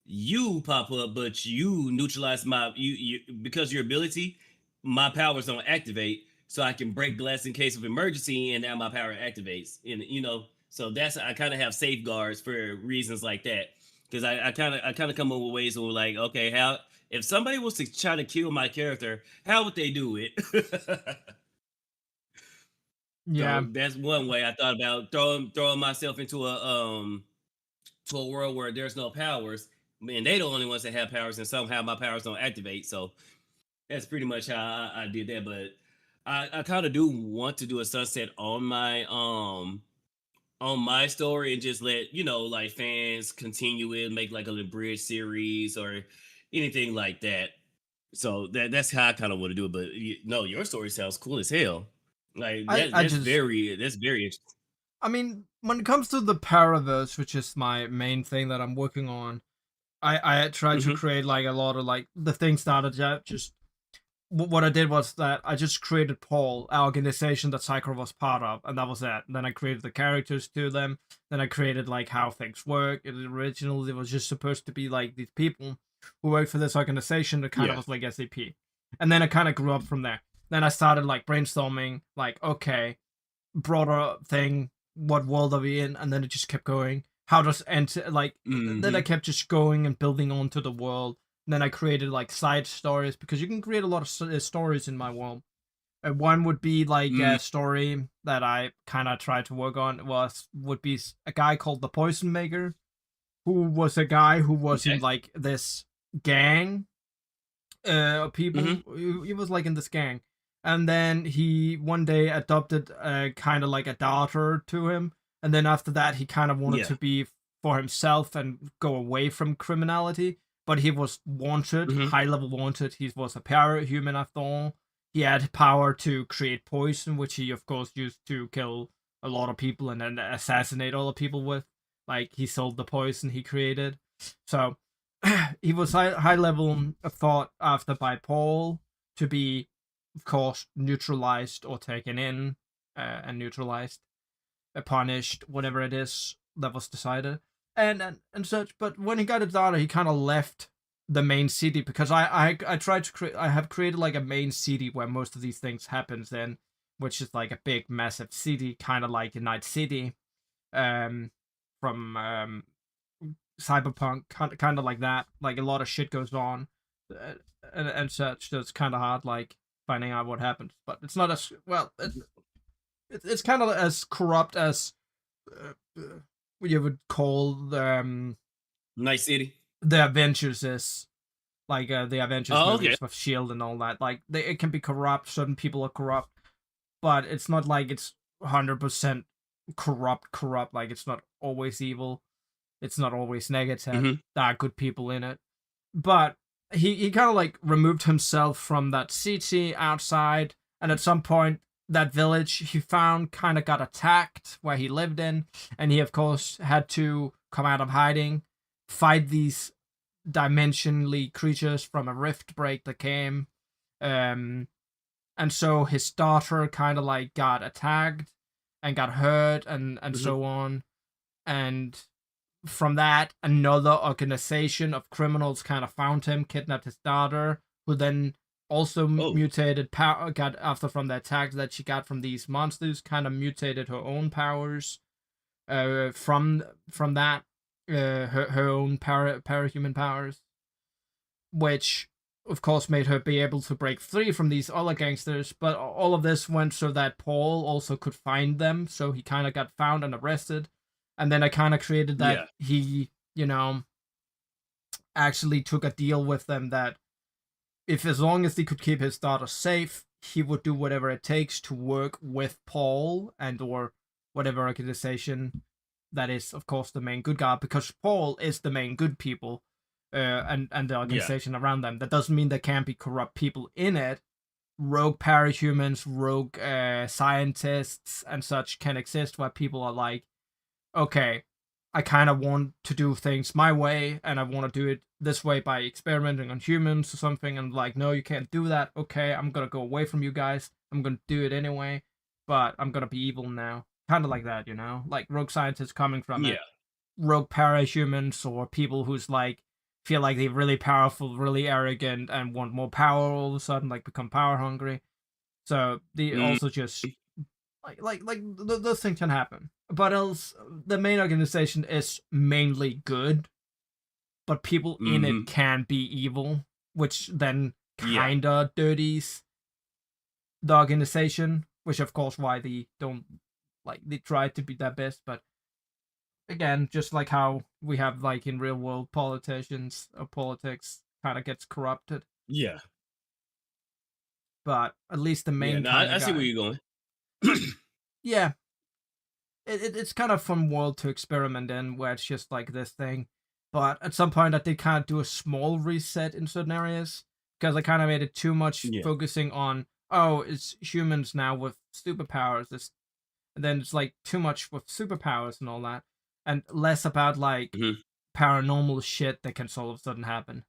you pop up, but you neutralize you because your ability, my powers don't activate, so I can break glass in case of emergency, and now my power activates. And so that's I kind of have safeguards for reasons like that because I kind of come up with ways where like okay how if somebody was to try to kill my character, how would they do it? Yeah. So that's one way I thought about throwing myself into a world where there's no powers, and they the only ones that have powers, and somehow my powers don't activate. So that's pretty much how I did that. But I kind of do want to do a sunset on my story and just let like fans continue it, make like a bridge series or anything like that. So that's how I kind of want to do it. But no, your story sounds cool as hell. Like I just that's very interesting. I mean, when it comes to the Paraverse, which is my main thing that I'm working on, I try to Hmm. create like a lot of like the things that I just what I did was that I just created Paul, our organization that Psycho was part of, and that was it. And then I created the characters to them. Then I created like how things work. Originally, it was just supposed to be like these people who work for this organization that kind of Yeah. was like SAP. And then I kind of grew up from there. Then I started like brainstorming, like, okay, broader thing, what world are we in? And then it just kept going. How does enter like then I Hmm. kept just going and building onto the world. And then I created like side stories because you can create a lot of stories in my world. One would be like Mm. a story that I kind of tried to work on would be a guy called the Poison Maker, who was a guy who was in Okay. like this gang of Hmm. people. He was like in this gang, and then he one day adopted kind of like a daughter to him, and then after that he kind of wanted Yeah. to be for himself and go away from criminality. But he was wanted, Hmm. high level wanted. He was a parahuman after all. He had power to create poison, which he of course used to kill a lot of people and then assassinate all the people with. Like he sold the poison he created. So he was high level thought after by Paul to be, of course, neutralized or taken in and neutralized, punished, whatever it is that was decided, and such. But when he got his daughter, he kind of left the main city, because I tried to create, I have created like a main city where most of these things happens in, which is like a big massive city, kind of like a Night City, um, from Cyberpunk, kind of like that. Like a lot of shit goes on, uh, and such. So it's kind of hard, like finding out what happens. But it's not as well. It's kind of as corrupt as what you would call Night City. the Avengers is. Like the Avengers Oh, movies okay. with Shield and all that. Like it can be corrupt. Certain people are corrupt, but it's not like it's 100% corrupt. Like it's not always evil. It's not always negative. Mhm. There are good people in it, but he kind of like removed himself from that city outside, and at some point that village he found kind of got attacked where he lived in, and he of course had to come out of hiding, fight these dimensionally creatures from a rift break that came, and so his daughter kind of like got attacked and got hurt, and Mhm. so on, and from that another organization of criminals kind of found him, kidnapped his daughter, who then also Oh. mutated power, got after from the attack that she got from these monsters, kind of mutated her own powers from that, her own parahuman powers, which of course made her be able to break free from these other gangsters. But all of this went so that Paul also could find them, so he kind of got found and arrested. And then I kind of created that Yeah. he, actually took a deal with them that if, as long as he could keep his daughter safe, he would do whatever it takes to work with Paul and or whatever organization that is, of course, the main good guy, because Paul is the main good people, and the organization around them. That doesn't mean there can't be corrupt people in it. Rogue parahumans, rogue scientists, and such can exist, where people are like, okay, I kind of want to do things my way, and I want to do it this way by experimenting on humans or something. And like, no, you can't do that. Okay, I'm gonna go away from you guys. I'm gonna do it anyway, but I'm gonna be evil now. Kind of like that, like rogue scientists coming from it, Yeah. rogue parahumans, or people who's like feel like they're really powerful, really arrogant, and want more power all of a sudden, like become power hungry. So they Mm. also just those things can happen. But else, the main organization is mainly good, but people in Mhm. it can be evil, which then Yeah. kinda dirties the organization. Which of course why they don't, like, they try to be their best, but again, just like how we have like in real world politicians or politics kind of gets corrupted, Yeah. but at least the Yeah. main No, kind I of see where guy, you're going. yeah, it's kind of fun world to experiment in, where it's just like this thing. But at some point, I did kind of do a small reset in certain areas, because I kind of made it too much Yeah. focusing on, oh, it's humans now with superpowers. And then it's like too much with superpowers and all that, and less about like Mhm. paranormal shit that can all of a sudden happen.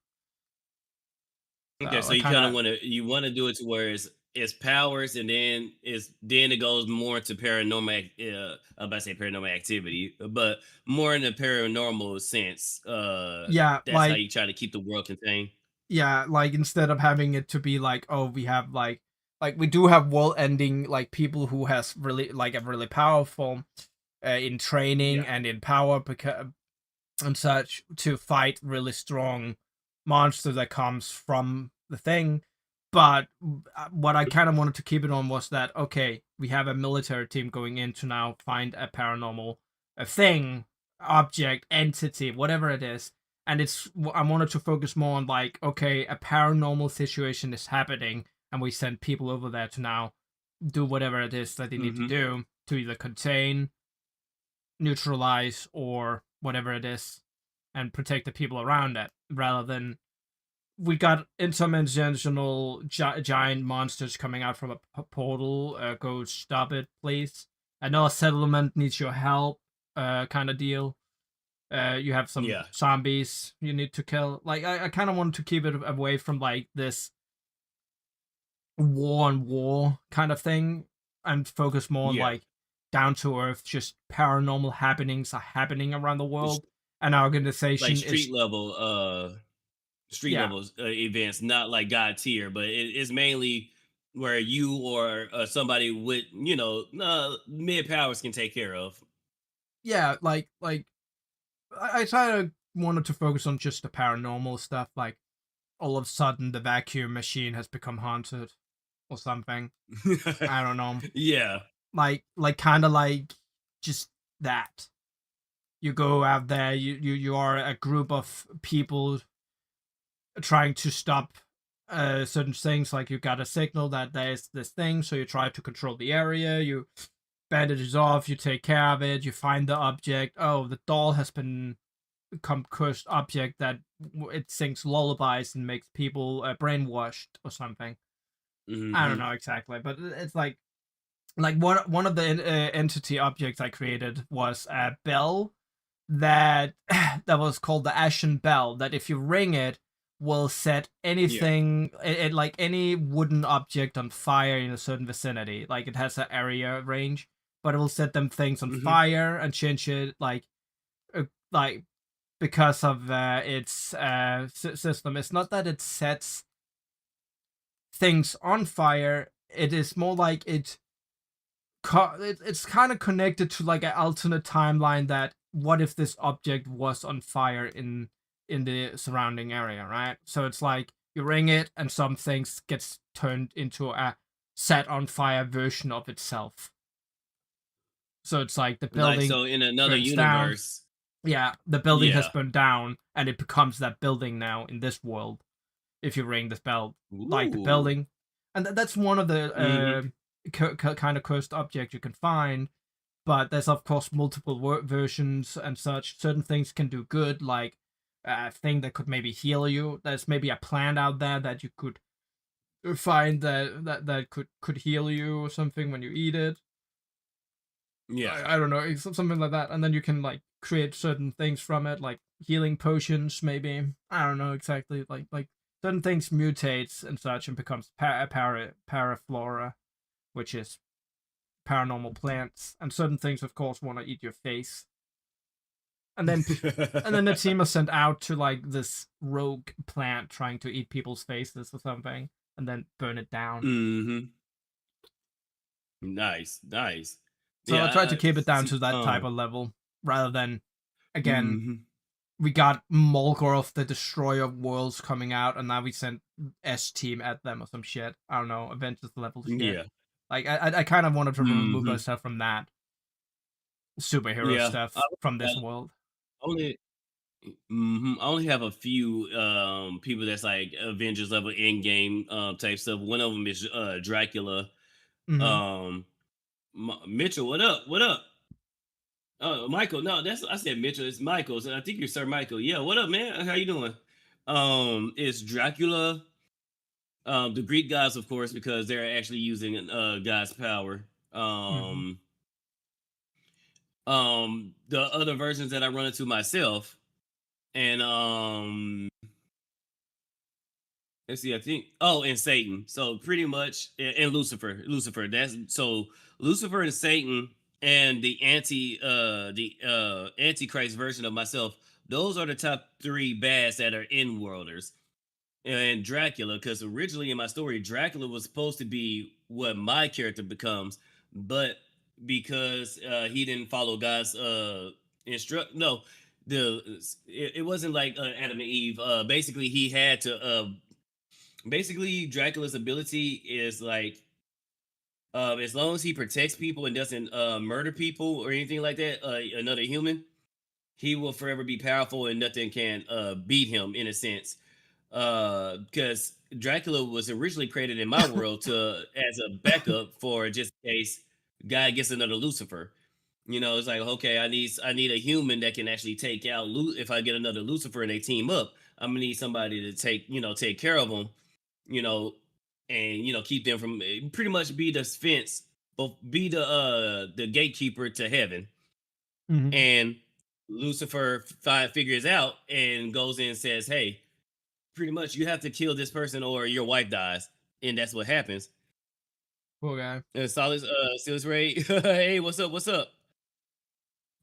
Okay, So so I you kind kind of of, want to do it to where it's powers, and then it goes more into paranormal. I'm about to say paranormal activity, but more in the paranormal sense. yeah, That's how like, you try to keep the world contained. yeah, like instead of having it to be like, oh, we have like we do have world ending, like people who has really like a really powerful in training Yeah. and in power, because and such, to fight really strong monster that comes from the thing. But what I kind of wanted to keep it on was that, okay, we have a military team going in to now find a paranormal a thing, object, entity, whatever it is. And I wanted to focus more on like, okay, a paranormal situation is happening, and we send people over there to now do whatever it is that they need to Hmm. do to either contain, neutralize, or whatever it is, and protect the people around it, rather than we got interdimensional giant monsters coming out from a portal. Go stop it, please. I know a settlement needs your help, kind of deal. You have some Yeah. zombies you need to kill. Like, I kind of wanted to keep it away from like this war on war kind of thing, and focus more on Yeah. like down to earth, just paranormal happenings are happening around the It's world, and our like organization is, street level. street Yeah. level events, not like god tier, but it's mainly where you or somebody with mid powers can take care of. Yeah, like I kind of wanted to focus on just the paranormal stuff, like all of a sudden the vacuum machine has become haunted or something. I don't know. Yeah. Like kind of like just that. You go out there, you are a group of people trying to stop certain things. Like you got a signal that there's this thing, so you try to control the area. You bandage it off, you take care of it, you find the object. Oh, the doll has become cursed object that it sings lullabies and makes people brainwashed or something. I don't Hmm. know exactly, but it's like one of the entity objects I created was a bell that that was called the Ashen Bell. That if you ring it, will set Yeah. anything, like any wooden object on fire in a certain vicinity. Like it has an area range, but it will set them things on Hmm. fire and change it like because of its system. It's not that it sets things on fire. It is more like it's kind of connected to like an alternate timeline that what if this object was on fire in the surrounding area, right? So it's like you ring it and some things gets turned into a set on fire version of itself. So it's like the Like building so in another burns down. universe. Yeah, the building has Yeah. burned down and it becomes that building now in this world if you ring this bell, like the Ooh. building. And that's one of the Hmm. kind of cursed object you can find. But there's of course multiple versions and such. Certain things can do good, like a thing that could maybe heal you. There's maybe a plant out there that you could find that could heal you or something when you eat it. Yeah. I don't know, it's something like that. And then you can like create certain things from it, like healing potions, maybe. I don't know exactly. Like certain things mutates and such and becomes paraflora, which is paranormal plants, and certain things, of course, want to eat your face. And then and then the team is sent out to like this rogue plant trying to eat people's faces or something, and then burn it down. Hmm. Nice, nice. So I Yeah, tried to keep it down see, to that type of level, rather than again mhm. we got Molgoroth the Destroyer of Worlds coming out, and now we sent S Team at them or some shit. I don't know, Avengers level shit. Yeah. Like I kind of wanted to remove Mhm. myself from that superhero Yeah. stuff from I this world. only I only have a few people that's like Avengers level in game type stuff. One of them is Dracula. Mm-hmm. Um Mitchell, what up? What up? Michael, no, that's I said Mitchell, it's Michael. So I think you're Sir Michael. Yeah, what up, man? How you doing? It's Dracula, the Greek gods, of course, because they're actually using God's power. Mm-hmm. The other versions that I run into myself, and let's see, I think and Satan. So pretty much, and Lucifer. Lucifer. That's so Lucifer and Satan and the Antichrist version of myself. Those are the top three bads that are in worlders. And Dracula, because originally in my story, Dracula was supposed to be what my character becomes, but because he didn't follow God's instruct, no, it wasn't like Adam and Eve. Basically, he had to. Basically, Dracula's ability is like as long as he protects people and doesn't murder people or anything like that, another human, he will forever be powerful and nothing can beat him in a sense because Dracula was originally created in my world to as a backup for just in case guy gets another Lucifer. You know, it's like okay, I need a human that can actually take out if I get another Lucifer and they team up. I'm gonna need somebody to take care of them. You know, and keep them from pretty much be the fence, but be the gatekeeper to heaven. Mm-hmm. And Lucifer figures out and goes in and says, "Hey, pretty much you have to kill this person or your wife dies," and that's what happens. Poor guy. Solid, Silas Ray, hey, what's up? What's up?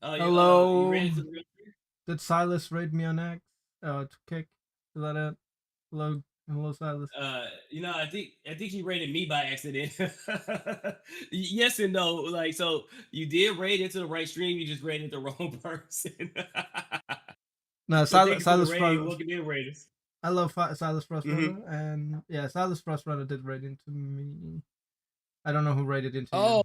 You Hello. ready for the real? Did Silas raid me on X? To kick? Is that it? Hello, hello, Silas. I think he rated me by accident. Yes and no. Like, so you did rate into the right stream, you just rated the wrong person. No, But thank Silas, you for the Silas rating. Frost. Welcome in, Raiders. I love Silas Hmm. Frostrunner, and yeah, Silas Frostrunner did rate into me. I don't know who rated into Oh,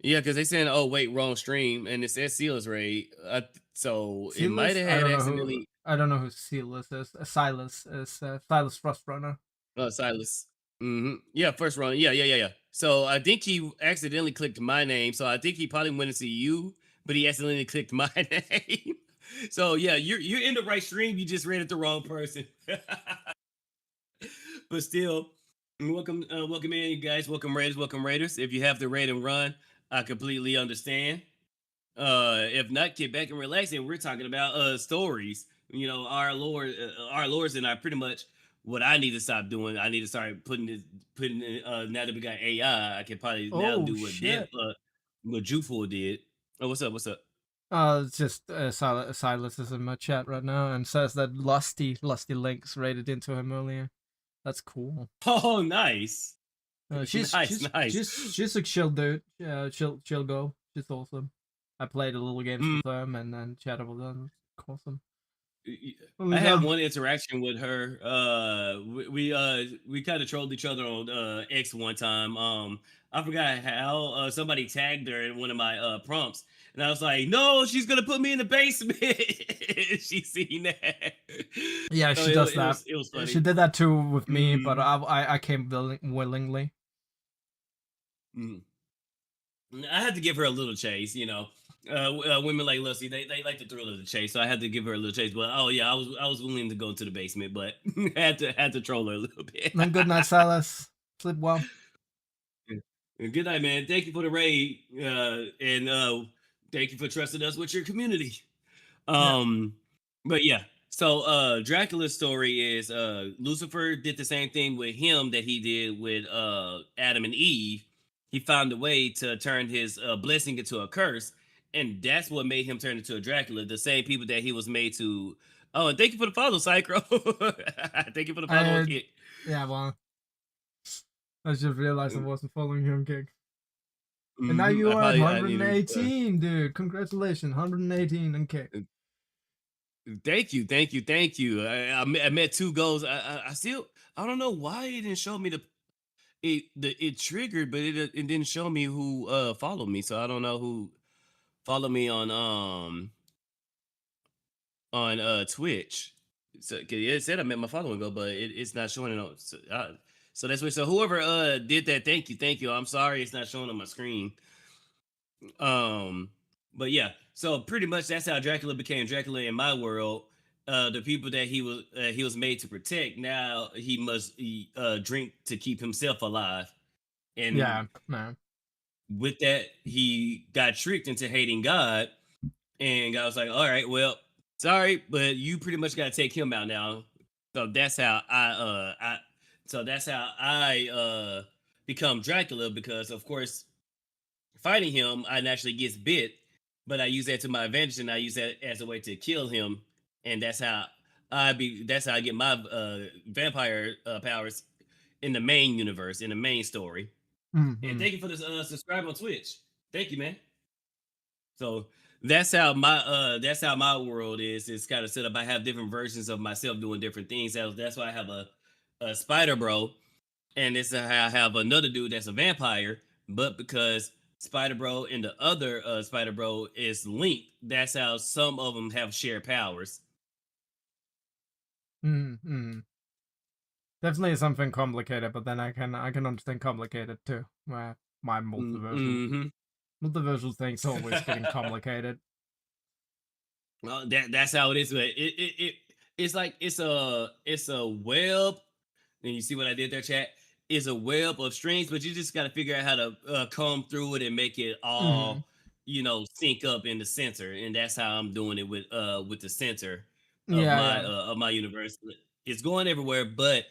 you. yeah, because they saying, "Oh, wait, wrong stream," and it says Sealer's raid. So it might Silas? have I had don't know who. accidentally. I don't know who Silas is. Silas is Silas Frostrunner. Silas. Yeah, first run. Yeah. So I think he accidentally clicked my name. So I think he probably went into you, but he accidentally clicked my name. So yeah, you're in the right stream. You just read it the wrong person. But still, welcome in, you guys. Welcome Raiders. If you have to raid and run, I completely understand. If not, get back and relax. And we're talking about stories. Our lords and I pretty much what I need to stop doing. I need to start putting now that we got AI, I can probably now Oh do shit. what Juful did. Oh, what's up? What's up? It's just Silas is in my chat right now and says that Lusty Links rated into him earlier. That's cool. Oh, nice. She's Nice, she's nice. she's she's a chill dude. Chill go. She's awesome. I played a little games Mm, with them and then chatted with them. Awesome. I We had got one interaction with her. We kind of trolled each other on X one time. I forgot how somebody tagged her in one of my prompts, and I was like, "No, she's gonna put me in the basement." She seen that, yeah, so she does it that. was it was She funny. did that too with me, but Mm, I came willingly. mm. I had to give her a little chase, you know. Women like Lucy, they like the thrill of the chase, so I had to give her a little chase. But oh yeah, I was willing to go to the basement, but had to troll her a little bit. Then good night, Silas. Sleep well. Good night, man. Thank you for the raid, and thank you for trusting us with your community. Yeah. Um, but yeah, so Dracula's story is Lucifer did the same thing with him that he did with Adam and Eve. He found a way to turn his blessing into a curse, and that's what made him turn into a Dracula. The same people that he was made to. Oh, and thank you for the follow, Psycho. Thank you for the follow I again. yeah, well, I just realized I wasn't following him, Kick. And now I you are at probably I need to. 118, dude. Congratulations, 118 and Kick. Thank you. I met two goals. I still I don't know why it didn't show me it triggered, but it didn't show me who followed me. So I don't know who followed me on Twitch. So 'cause it said I met my following goal, but it's not showing it on. So that's what. So whoever did that, thank you. I'm sorry it's not showing on my screen. Um, but yeah, so pretty much that's how Dracula became Dracula in my world. The people that he was made to protect, now he must drink to keep himself alive. And Yeah, man. with that, he got tricked into hating God, and God was like, "All right, well, sorry, but you pretty much got to take him out now." So that's how I become Dracula, because of course fighting him, I naturally gets bit, but I use that to my advantage, and I use that as a way to kill him, and that's how I get my vampire powers in the main universe, in the main story. And Mm-hmm. thank you for this subscribe on Twitch. Thank you, man. So that's how my world is. It's kind of set up. I have different versions of myself doing different things. That's why I have a spider bro, and it's how I have another dude that's a vampire, but because Spider Bro and the other Spider Bro is linked, that's how some of them have shared powers. Mm-hmm. Definitely something complicated, but then I can understand complicated too. My Mm-hmm. multiversal things always getting complicated. Well, that's how it is. But it's like it's a web. And you see what I did there, chat? Is a web of strings, but you just got to figure out how to comb through it and make it Mm-hmm. all, sync up in the center. And that's how I'm doing it with the center Yeah, yeah. of my universe. It's going everywhere, but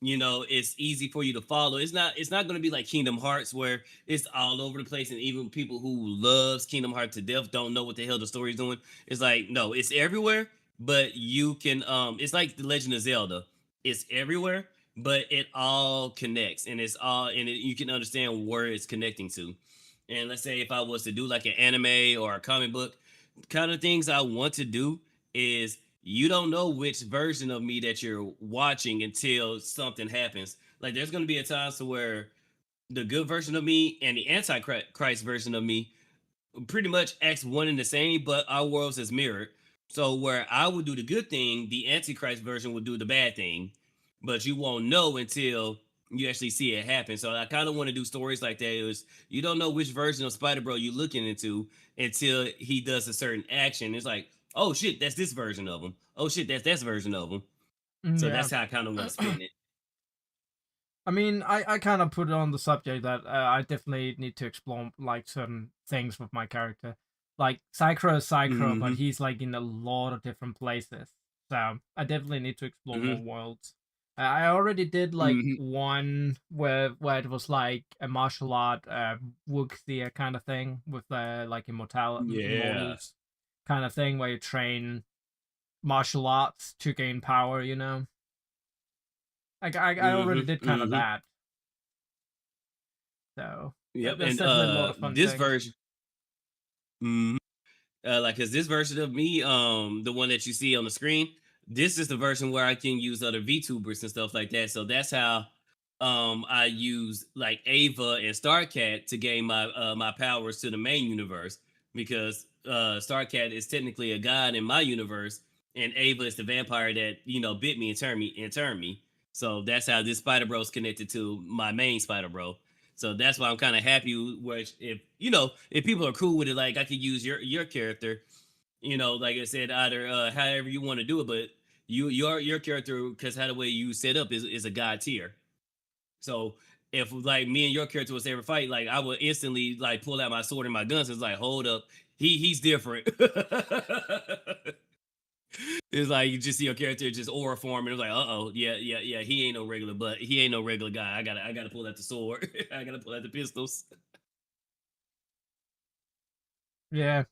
it's easy for you to follow. It's not going to be like Kingdom Hearts where it's all over the place, and even people who loves Kingdom Hearts to death don't know what the hell the story's doing. It's like, no, it's everywhere, but you can it's like the Legend of Zelda. it's everywhere, but it all connects, and it's all and you can understand where it's connecting to. And let's say if I was to do like an anime or a comic book, kind of things I want to do is you don't know which version of me that you're watching until something happens. Like there's going to be a time to where the good version of me and the antichrist version of me pretty much acts one and the same, but our worlds is mirrored. So where I would do the good thing, the antichrist version would do the bad thing, but you won't know until you actually see it happen. So I kind of want to do stories like that. Is you don't know which version of Spider Bro you're looking into until he does a certain action. It's like, oh shit, that's this version of him. Oh shit, that's this version of him. So Yeah. that's how I kind of want to spin it. I mean, I kind of put it on the subject that I definitely need to explore like certain things with my character. Like Psycho is Psycho, but Mm-hmm. he's like in a lot of different places. So I definitely need to explore more Mm-hmm. worlds. I already did like Mm-hmm. one where it was like a martial art wuxia kind of thing with like Yeah. immortals kind of thing where you train martial arts to gain power. You know, like I already Mm-hmm. did kind of Mm-hmm. that. So Yep. there's And definitely a lot of fun this things. version. Mhm. Like, cause this version of me, the one that you see on the screen, this is the version where I can use other VTubers and stuff like that. So that's how, I use like Ava and Starcat to gain my powers to the main universe because Starcat is technically a god in my universe, and Ava is the vampire that bit me and turned me. So that's how this Spider Bro's connected to my main Spider Bro. So that's why I'm kind of happy. Which if people are cool with it, like I could use your character. Like I said, either however you want to do it, but your character, because how the way you set up is a god tier. So if like me and your character was to ever fight, like I would instantly like pull out my sword and my guns. It's like, hold up, he's different. It's like you just see your character just aura form, and it's like, oh, yeah, he ain't no regular, but he ain't no regular guy. I gotta pull out the sword. I gotta pull out the pistols. Yeah.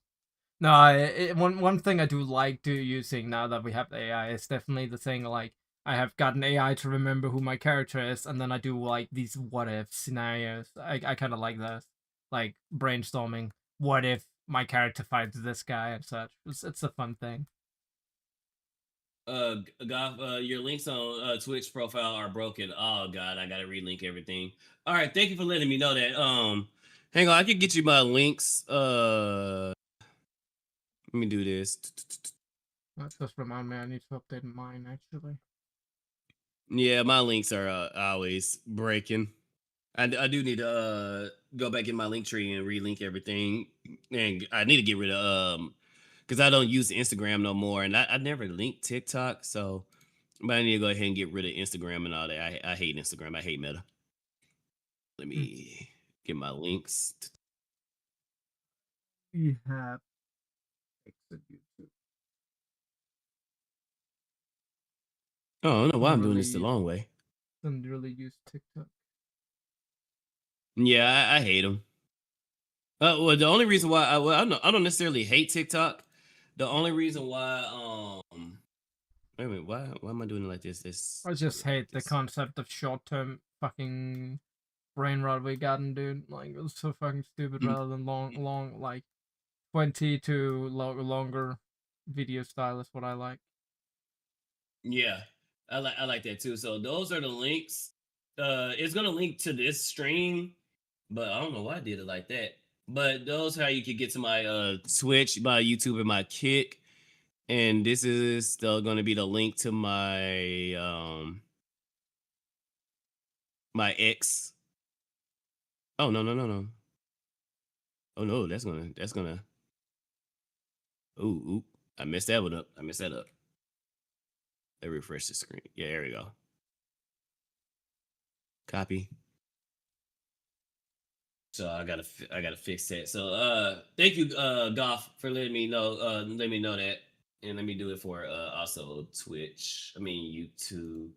No, one thing I do like to using now that we have the AI is definitely the thing like I have gotten AI to remember who my character is, and then I do like these what if scenarios. I kind of like that, like brainstorming. What if my character fights this guy and such? It's a fun thing. Goth, your links on Twitch profile are broken. Oh god, I gotta relink everything. All right, thank you for letting me know that. Hang on, I can get you my links. Let me do this. That just remind me I need to update mine actually. Yeah, my links are always breaking. I do need to go back in my link tree and relink everything, and I need to get rid of because I don't use Instagram no more, and I never linked TikTok, so but I need to go ahead and get rid of Instagram and all that. I hate Instagram. I hate Meta. Let Hmm. me get my links. We have exit YouTube. Oh, I don't know why Don't I'm doing this the really long way. don't really use TikTok. Yeah, I hate them. Well, the only reason why I don't necessarily hate TikTok. The only reason why wait a minute, why am I doing it like this? I Let me just remove hate the this. concept of short term fucking brain rot we gotten, dude. Like it was so fucking stupid Mm, rather than long like 20 to longer video style is what I like. Yeah, I like that too. So those are the links. It's gonna link to this stream, but I don't know why I did it like that. But those how you can get to my Twitch, my YouTube, and my Kick. And this is still gonna be the link to my X. Oh no no no no. Oh no, that's gonna. Ooh, I messed that one up. I messed that up. Let me refresh the screen. Yeah, there we go. Copy. So I gotta fix that. So thank you Goff for letting me know that. And let me do it for also Twitch. I mean YouTube.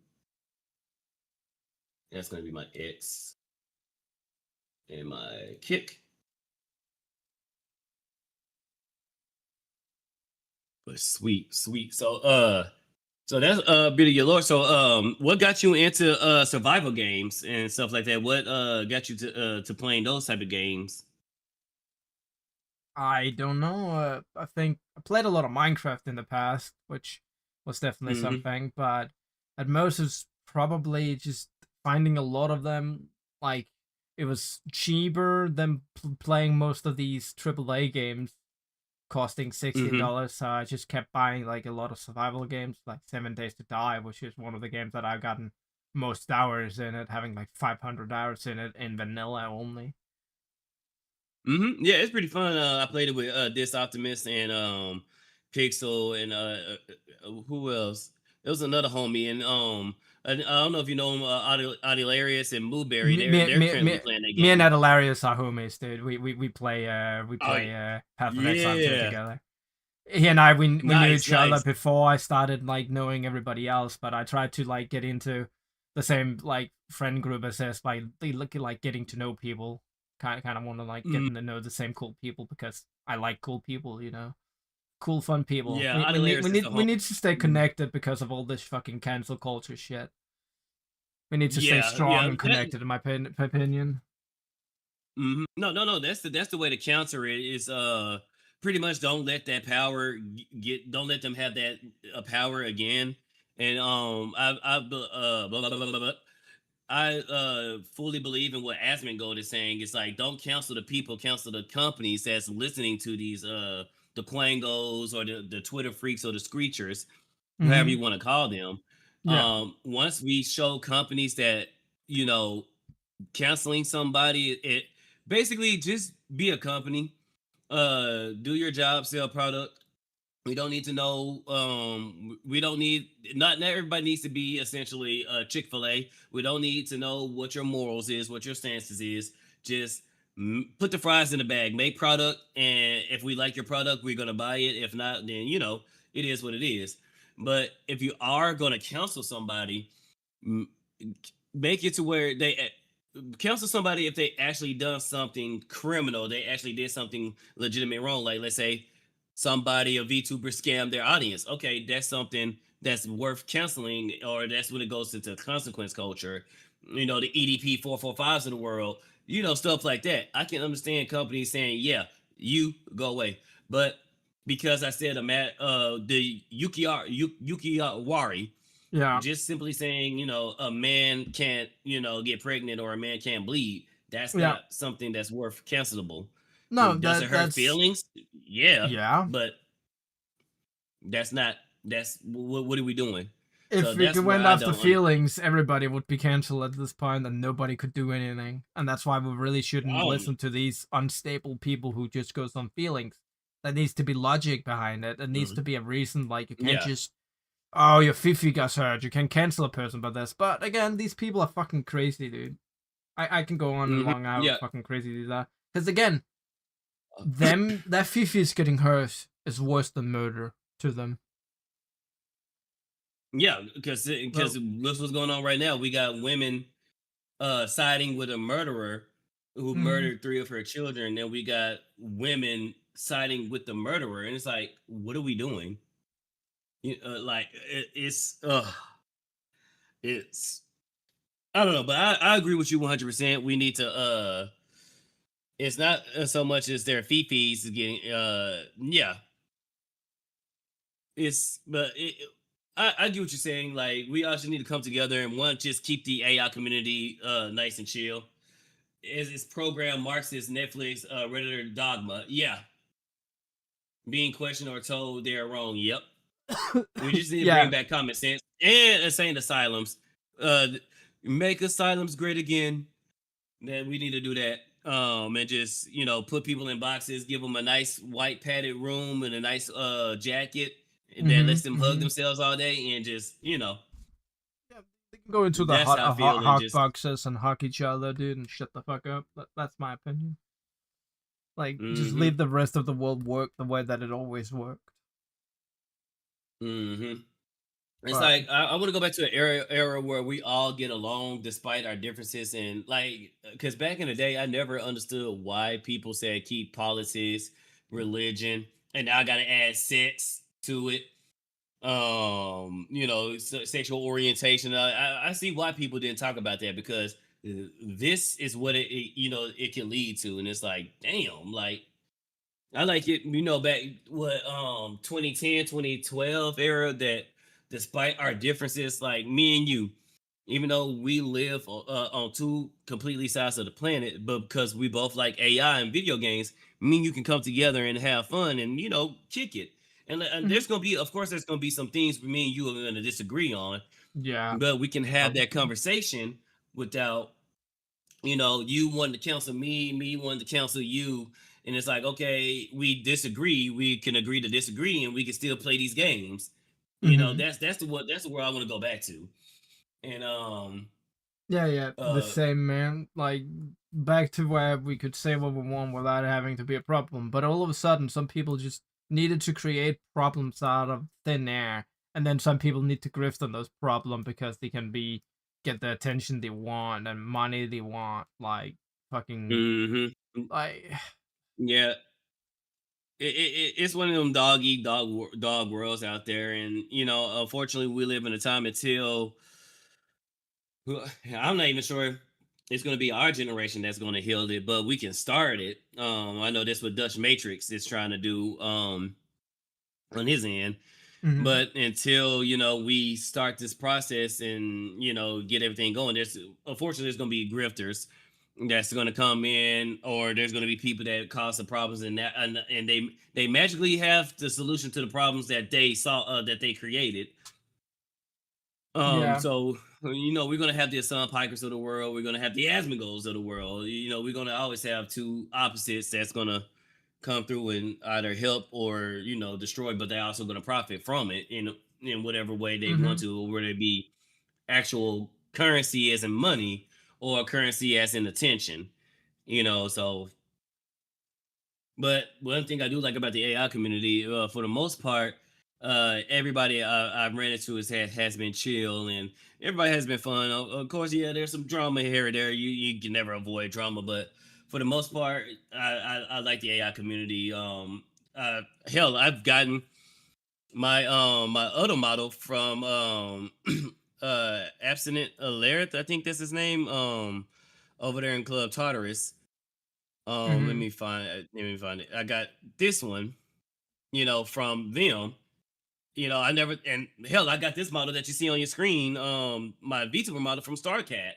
That's gonna be my X and my Kick. But sweet. So So that's a bit of your lore. So what got you into survival games and stuff like that? What got you to playing those type of games? I don't know. I think I played a lot of Minecraft in the past, which was definitely Hmm. something. But at most, it's probably just finding a lot of them. Like it was cheaper than playing most of these AAA games, costing Hmm. $60. So I just kept buying like a lot of survival games, like 7 Days to Die, which is one of the games that I've gotten most hours in it, having like 500 hours in it in vanilla only. Yeah, it's pretty fun. I played it with This Optimist and Pixel and who else? There was another homie and I don't know if you know him, Audilarius and Blueberry. Me, They're me, me, currently me, playing that me and game. Adelarius are homies, dude. We Oh play Path of Exile 2 yeah, together. He and I we knew nice, each other nice. before I started like knowing everybody else, but I tried to like get into the same like friend group as this by like getting to know people. Kind of want to like Mhm. getting to know the same cool people because I like cool people, you know. Cool fun people. Yeah, We Audilarius is a need we home. need to stay Mhm. connected because of all this fucking cancel culture shit. We need to stay Yeah, strong yeah. and connected in my opinion. No, no, no. That's the way to counter it. Is pretty much don't let that power get. Don't let them have that power again. And blah, blah, blah, blah, blah. I fully believe in what Asmongold is saying. It's like don't counsel the people, counsel the companies that's listening to these the Quangos or the Twitter freaks or the screechers, however Mhm. you want to call them. Yeah. Once we show companies that you know canceling somebody, it basically just be a company, do your job, sell product. We don't need to know. We don't need. Not everybody needs to be essentially Chick-fil-A. We don't need to know what your morals is, what your stances is. Just put the fries in the bag, make product, and if we like your product, we're gonna buy it. If not, then it is what it is. But if you are gonna counsel somebody, m- make it to where they counsel somebody if they actually done something criminal, they actually did something legitimate wrong. Like let's say somebody, a VTuber scammed their audience. Okay, that's something that's worth canceling, or that's when it goes into consequence culture. The EDP 445s of the world, stuff like that. I can understand companies saying, yeah, you go away. But because I said the Yukiwari, Yeah. just simply saying, a man can't, get pregnant or a man can't bleed, that's Yeah. not something that's worth cancelable. No, Does it hurt that's feelings? Yeah, yeah. but that's not. That's what are we doing? So If it that's where went I after don't. feelings, everybody would be canceled at this point and nobody could do anything. And that's why we really shouldn't Oh, listen to these unstable people who just goes on feelings. There needs to be logic behind it. There needs to mhm. be a reason. Like you can't Yeah. just, oh, your fifi got hurt. You can cancel a person by this. But again, these people are fucking crazy, dude. I can go on and long how Yeah. fucking crazy these are. Because again, their fifi is getting hurt is worse than murder to them. Yeah, because Well, this what's going on right now. We got women siding with a murderer who mm, murdered three of her children, and we got women siding with the murderer, and it's like, what are we doing? Like it's I don't know, but I agree with you 100%. We need to it's not so much as their fifis getting yeah, it's but I get what you're saying. Like we also need to come together and one just keep the AI community nice and chill. Is it's program Marxist Netflix Redditor dogma? Yeah, being questioned or told they're wrong. Yep. We just need to bring yeah, back common sense and insane asylums. Uh, make asylums great again. That we need to do that. And just put people in boxes, give them a nice white padded room and a nice jacket that lets them hug mm-hmm. themselves all day, and just Yeah, they can go into the that's how I feel. And hot just boxes and hug each other, dude, and shut the fuck up. That's my opinion. Like, just mm-hmm, leave the rest of the world work the way that it always worked. mm-hmm. It's But like I want to go back to an era where we all get along despite our differences, and like because back in the day, I never understood why people said keep politics, religion, and now I got to add sex to it. sexual orientation. I see why people didn't talk about that, because this is what it can lead to, and it's like, damn, like I like it, back what 2010, 2012 era, that despite our differences, like me and you, even though we live on two completely sides of the planet, but because we both like AI and video games, me and you can come together and have fun and kick it. And Mhm. there's gonna be, of course, there's gonna be some things me and you are gonna disagree on, Yeah. but we can have that Obviously. conversation without you wanting to counsel me wanting to counsel you. And it's like, okay, we disagree, we can agree to disagree, and we can still play these games. Mhm. That's the where I want to go back to. And Yeah, yeah, the uh same, man. Like, back to where we could say what we want without having to be a problem. But all of a sudden, some people just needed to create problems out of thin air, and then some people need to grift on those problems because they can get the attention they want and money they want. Like, fucking, mhm. like, Yeah, it's one of them dog eat dog worlds out there. And unfortunately, we live in a time until well, I'm not even sure it's going to be our generation that's going to heal it, but we can start it. I know that's what Dutch Matrix is trying to do on his end. mhm. But until we start this process and get everything going, there's unfortunately there's going to be grifters that's going to come in, or there's going to be people that cause the problems, and they magically have the solution to the problems that they saw, that they created. Yeah. So we're gonna have the Assan Pikers of the world. We're gonna have the Asmongols of the world. We're gonna always have two opposites that's gonna come through and either help or destroy, but they're also gonna profit from it in whatever way they want Mhm. to, or whether it be actual currency as in money, or currency as in attention. So, but one thing I do like about the AI community, for the most part, everybody I've ran into has been chill, and everybody has been fun. Of course, yeah, there's some drama here or there. You can never avoid drama, but for the most part, I like the AI community. Hell, I've gotten my other model from Abstinent Alerith, I think that's his name. Over there in Club Tartarus. Mhm. Let me find it. I got this one, from them. I never, and hell, I got this model that you see on your screen, my VTuber model from StarCat.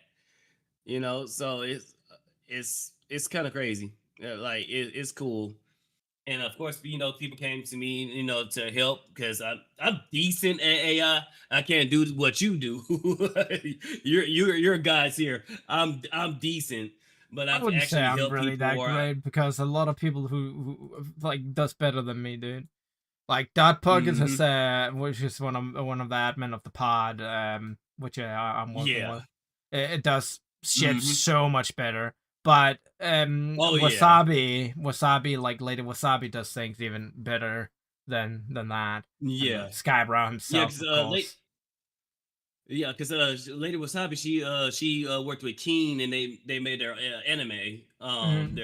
So it's kind of crazy. Yeah, like it's cool. And of course, people came to me, to help, because I'm decent at AI. I can't do what you do. You're guys here. I'm decent, but I I've wouldn't say actually I'm helped really people that where I. great because a lot of people who like does better than me, dude. Like Dot Pocket Hmm. has, which is one of the admin of the pod, which I'm working Yeah. with. It does shit Hmm. so much better. But Oh yeah. Wasabi, like Lady Wasabi, does things even better than that. And Yeah. Skybrow Yeah. himself, Because of course. Lady Wasabi, she worked with Keen, and they made their anime, Hmm.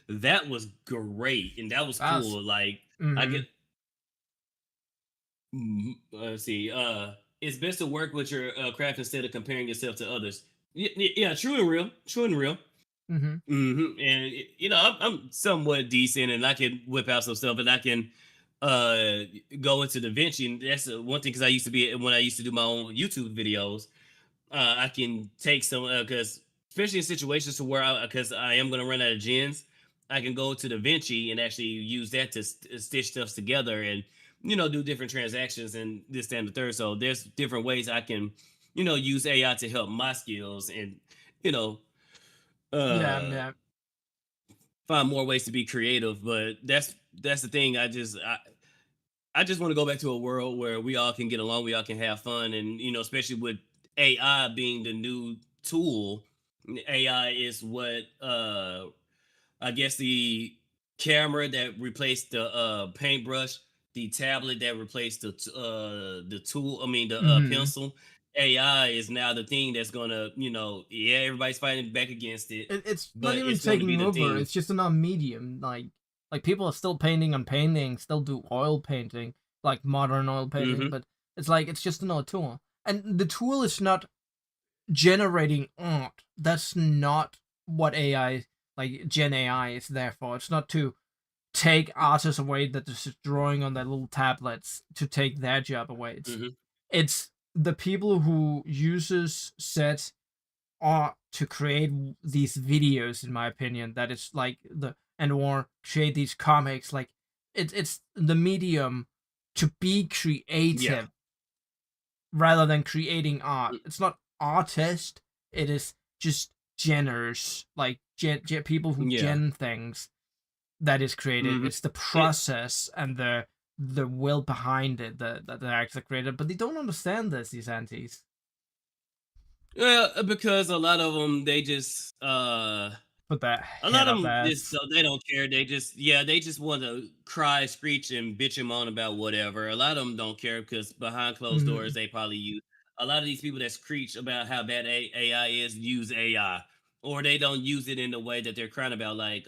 that was great, and that was That's cool. Like, I hmm get. Let's see. It's best to work with your craft instead of comparing yourself to others. Yeah, true and real. True and real. hmm And I'm somewhat decent, and I can whip out some stuff, and I can uh go into DaVinci, and that's one thing, because I used to be when I used to do my own YouTube videos. I can take some, because especially in situations to where because I am going to run out of gens, I can go to DaVinci and actually use that to stitch stuff together, and do different transactions and this, that, and the third. So there's different ways I can use AI to help my skills, and you know Yeah, uh yeah. find more ways to be creative. But that's the thing. I just want to go back to a world where we all can get along, we all can have fun, and especially with AI being the new tool. AI is what I guess the camera that replaced the paintbrush, the tablet that replaced the tool. I mean the hmm pencil. AI is now the thing that's gonna, yeah, everybody's fighting back against it, It's not but even it's going to be taking the over. thing. It's just another medium. Like people are still painting on painting, still do oil painting. like modern oil painting, Hmm. but it's like it's just another tool. And the tool is not generating art. That's not what AI, like Gen AI, is there for. It's not to take artists away that are just drawing on their little tablets to take their job away. Hmm. It's the people who uses set art to create these videos, in my opinion, that is like the and or create these comics. Like it's the medium to be Yeah. creative rather than creating art. It's not artist. It is just geners, like people who Yeah. gen things, that is creative. Hmm. It's the process and the will behind it that they're actually creative. But they don't understand this, these antis. Well, because a lot of them, they just Put that a head lot of up them just ass. they don't care. They just yeah, they just want to cry, screech, and bitch and moan about whatever. A lot of them don't care because behind closed doors, Mhm. they probably use a lot of these people that screech about how bad AI is use AI, or they don't use it in the way that they're crying about. Like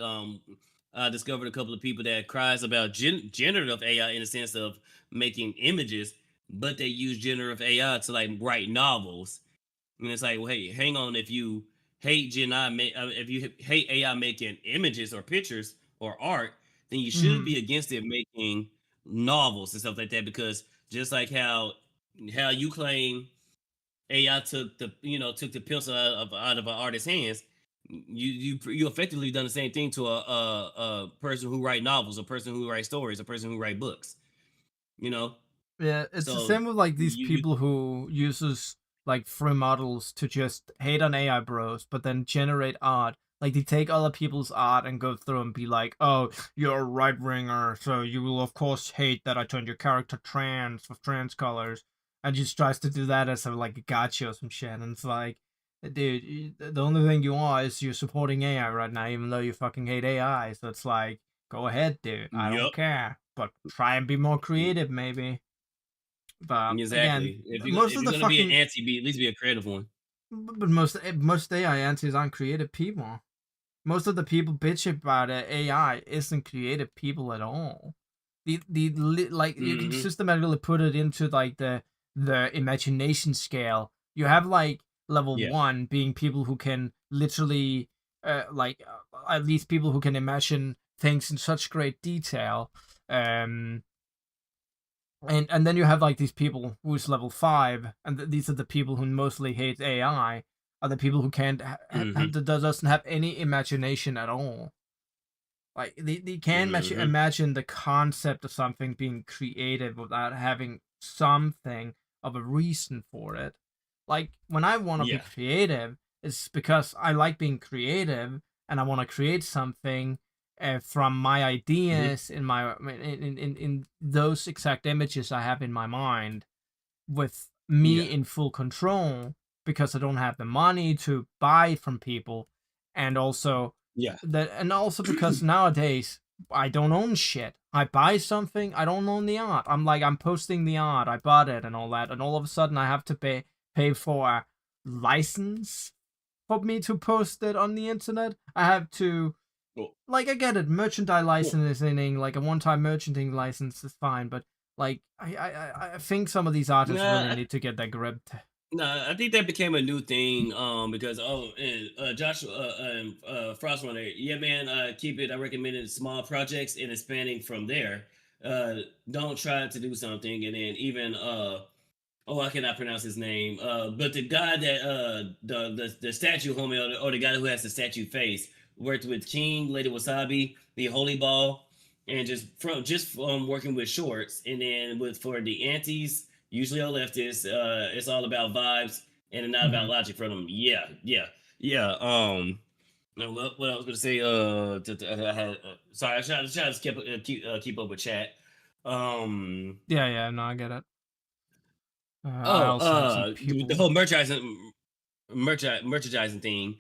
I discovered a couple of people that cries about generative AI in the sense of making images, but they use generative AI to like write novels. And it's like, well, hey, hang on. If you hate if you hate AI making images or pictures or art, then you should Mhm. be against it making novels and stuff like that. Because just like how you claim AI took the pencil out of an artist's hands, you effectively done the same thing to a person who write novels, a person who write stories, a person who write books. You know, Yeah, it's the so same with like these you people who uses like free models to just hate on AI bros, but then generate art. Like they take other people's art and go through and be like, "Oh, you're a right winger, so you will of course hate that I turned your character trans with trans colors," and just tries to do that as a like a gotcha or some shit. And it's like, dude, the only thing you are is you're supporting AI right now, even though you fucking hate AI. So it's like, go ahead, dude. I don't yep. care, but try and be more creative, maybe. But again, Exactly. most If of you're the gonna be an fucking anti, be at least be a creative one. but most AI answers aren't creative people. Most of the people bitch about it, AI isn't creative people at all. Like you can Hmm. systematically put it into like the imagination scale. You have like level Yeah. one being people who can literally at least people who can imagine things in such great detail. Um, and then you have like these people who's level 5, and these are the people who mostly hate AI, are the people who can't Hmm. that doesn't have any imagination at all. Like they can Hmm. imagine the concept of something being creative without having something of a reason for it. Like when I want to be Yeah. creative, it's because I like being creative and I want to create something from my Hmm. ideas in my in those exact images I have in my mind, with me Yeah. in full control, because I don't have the money to buy from people, and Yeah. also because nowadays I don't own shit. I buy something, I don't own the art. I'm posting the art, I bought it and all that, and all of a sudden I have to pay for a license for me to post it on the internet. I have to, Well, like, I get it, merchandise well, licensing, like a one-time merchanting license is fine, but like I think some of these artists really nah, need to get that gripped. nah. I think that became a new thing. Because and Joshua Frost one there. Yeah, man. Keep it. I recommend it small projects and expanding from there. Don't try to do something and then even oh, I cannot pronounce his name. But the guy that the statue homie, or the guy who has the statue face worked with King, Lady Wasabi, the Holy Ball, and just from working with shorts, and then with for the antis, usually a leftist, it's all about vibes and not about Mhm. logic for them. Yeah, yeah, yeah. No, what I was gonna say, I had, sorry, I try to keep up with chat. Um, Yeah, yeah, no, I get it. I oh, also have some the people. whole merchandising thing,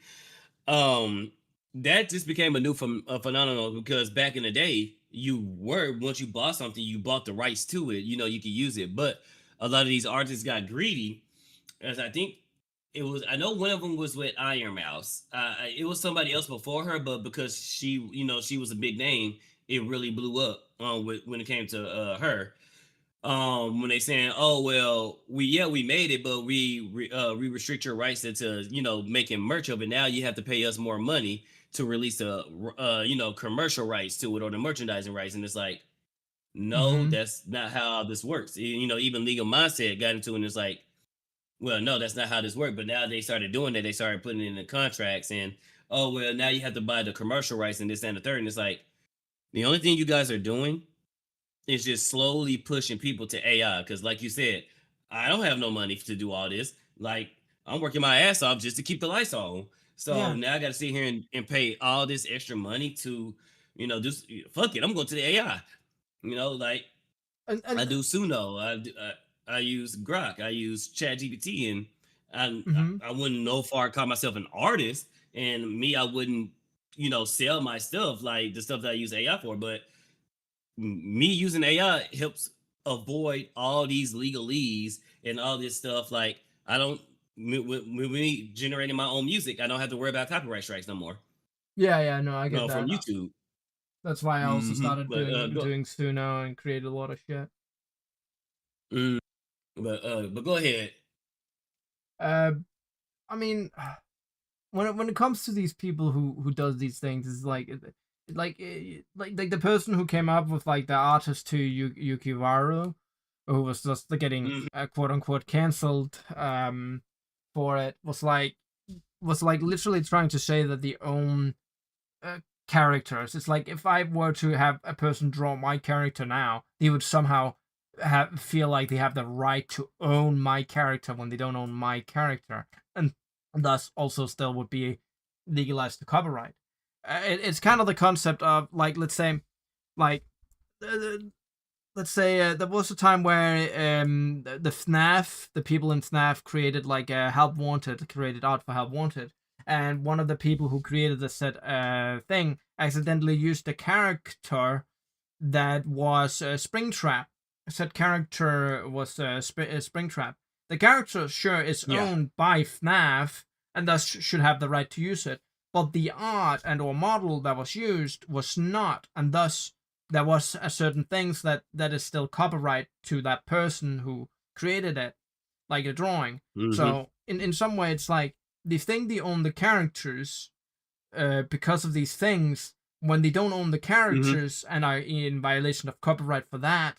um that just became a new phenomenon because back in the day you were once you bought something you bought the rights to it, you could use it, but a lot of these artists got greedy, as I think I know one of them was with Iron Mouse. It was somebody else before her, but because she was a big name, it really blew up when it came to her. when they saying, "Oh well, we made it, but we restrict your rights to making merch of it. Now you have to pay us more money to release the commercial rights to it or the merchandising rights." And it's like, no, Mm-hmm. that's not how this works. Even Legal Mindset got into it, and it's like, well, no, that's not how this works. But now they started doing that. They started putting it in the contracts, and oh well, now you have to buy the commercial rights and this and the third. And it's like, the only thing you guys are doing is just slowly pushing people to AI. Because, like you said, I don't have no money to do all this. Like, I'm working my ass off just to keep the lights on. So Yeah, now I got to sit here and pay all this extra money to, just fuck it. I'm going to the AI. Like I and do Suno. I use Grok. I use ChatGPT, and mm-hmm. I wouldn't no far call myself an artist. And me, I wouldn't, sell my stuff like the stuff that I use AI for. But me using AI helps avoid all these legalese and all this stuff. Like I don't with me generating my own music, I don't have to worry about copyright strikes no more. Yeah, no, I get No, from that. YouTube. That's why I also started But doing Suno and created a lot of shit. mm, but go ahead. Uh, I mean, when it comes to these people who does these things, it's like the person who came up with like the artist to Yukiwaru, who was just getting Mhm, quote unquote canceled for it, was like literally trying to say that they own uh, characters. It's like if I were to have a person draw my character now, they would somehow feel like they have the right to own my character when they don't own my character, and thus also still would be legalized to copyright. It's kind of the concept of like like uh, let's say there was a time where the FNAF, the people in FNAF created like Help Wanted, created art for Help Wanted, and one of the people who created the said thing accidentally used a character that was Springtrap. Said character was Springtrap. The character sure is yeah. owned by FNAF and thus should have the right to use it, but the art and or model that was used was not, and thus there was a certain things that is still copyright to that person who created it, like a drawing. Mhm, So in some way, it's like they think they own the characters because of these things when they don't own the mhm, characters and are in violation of copyright for that.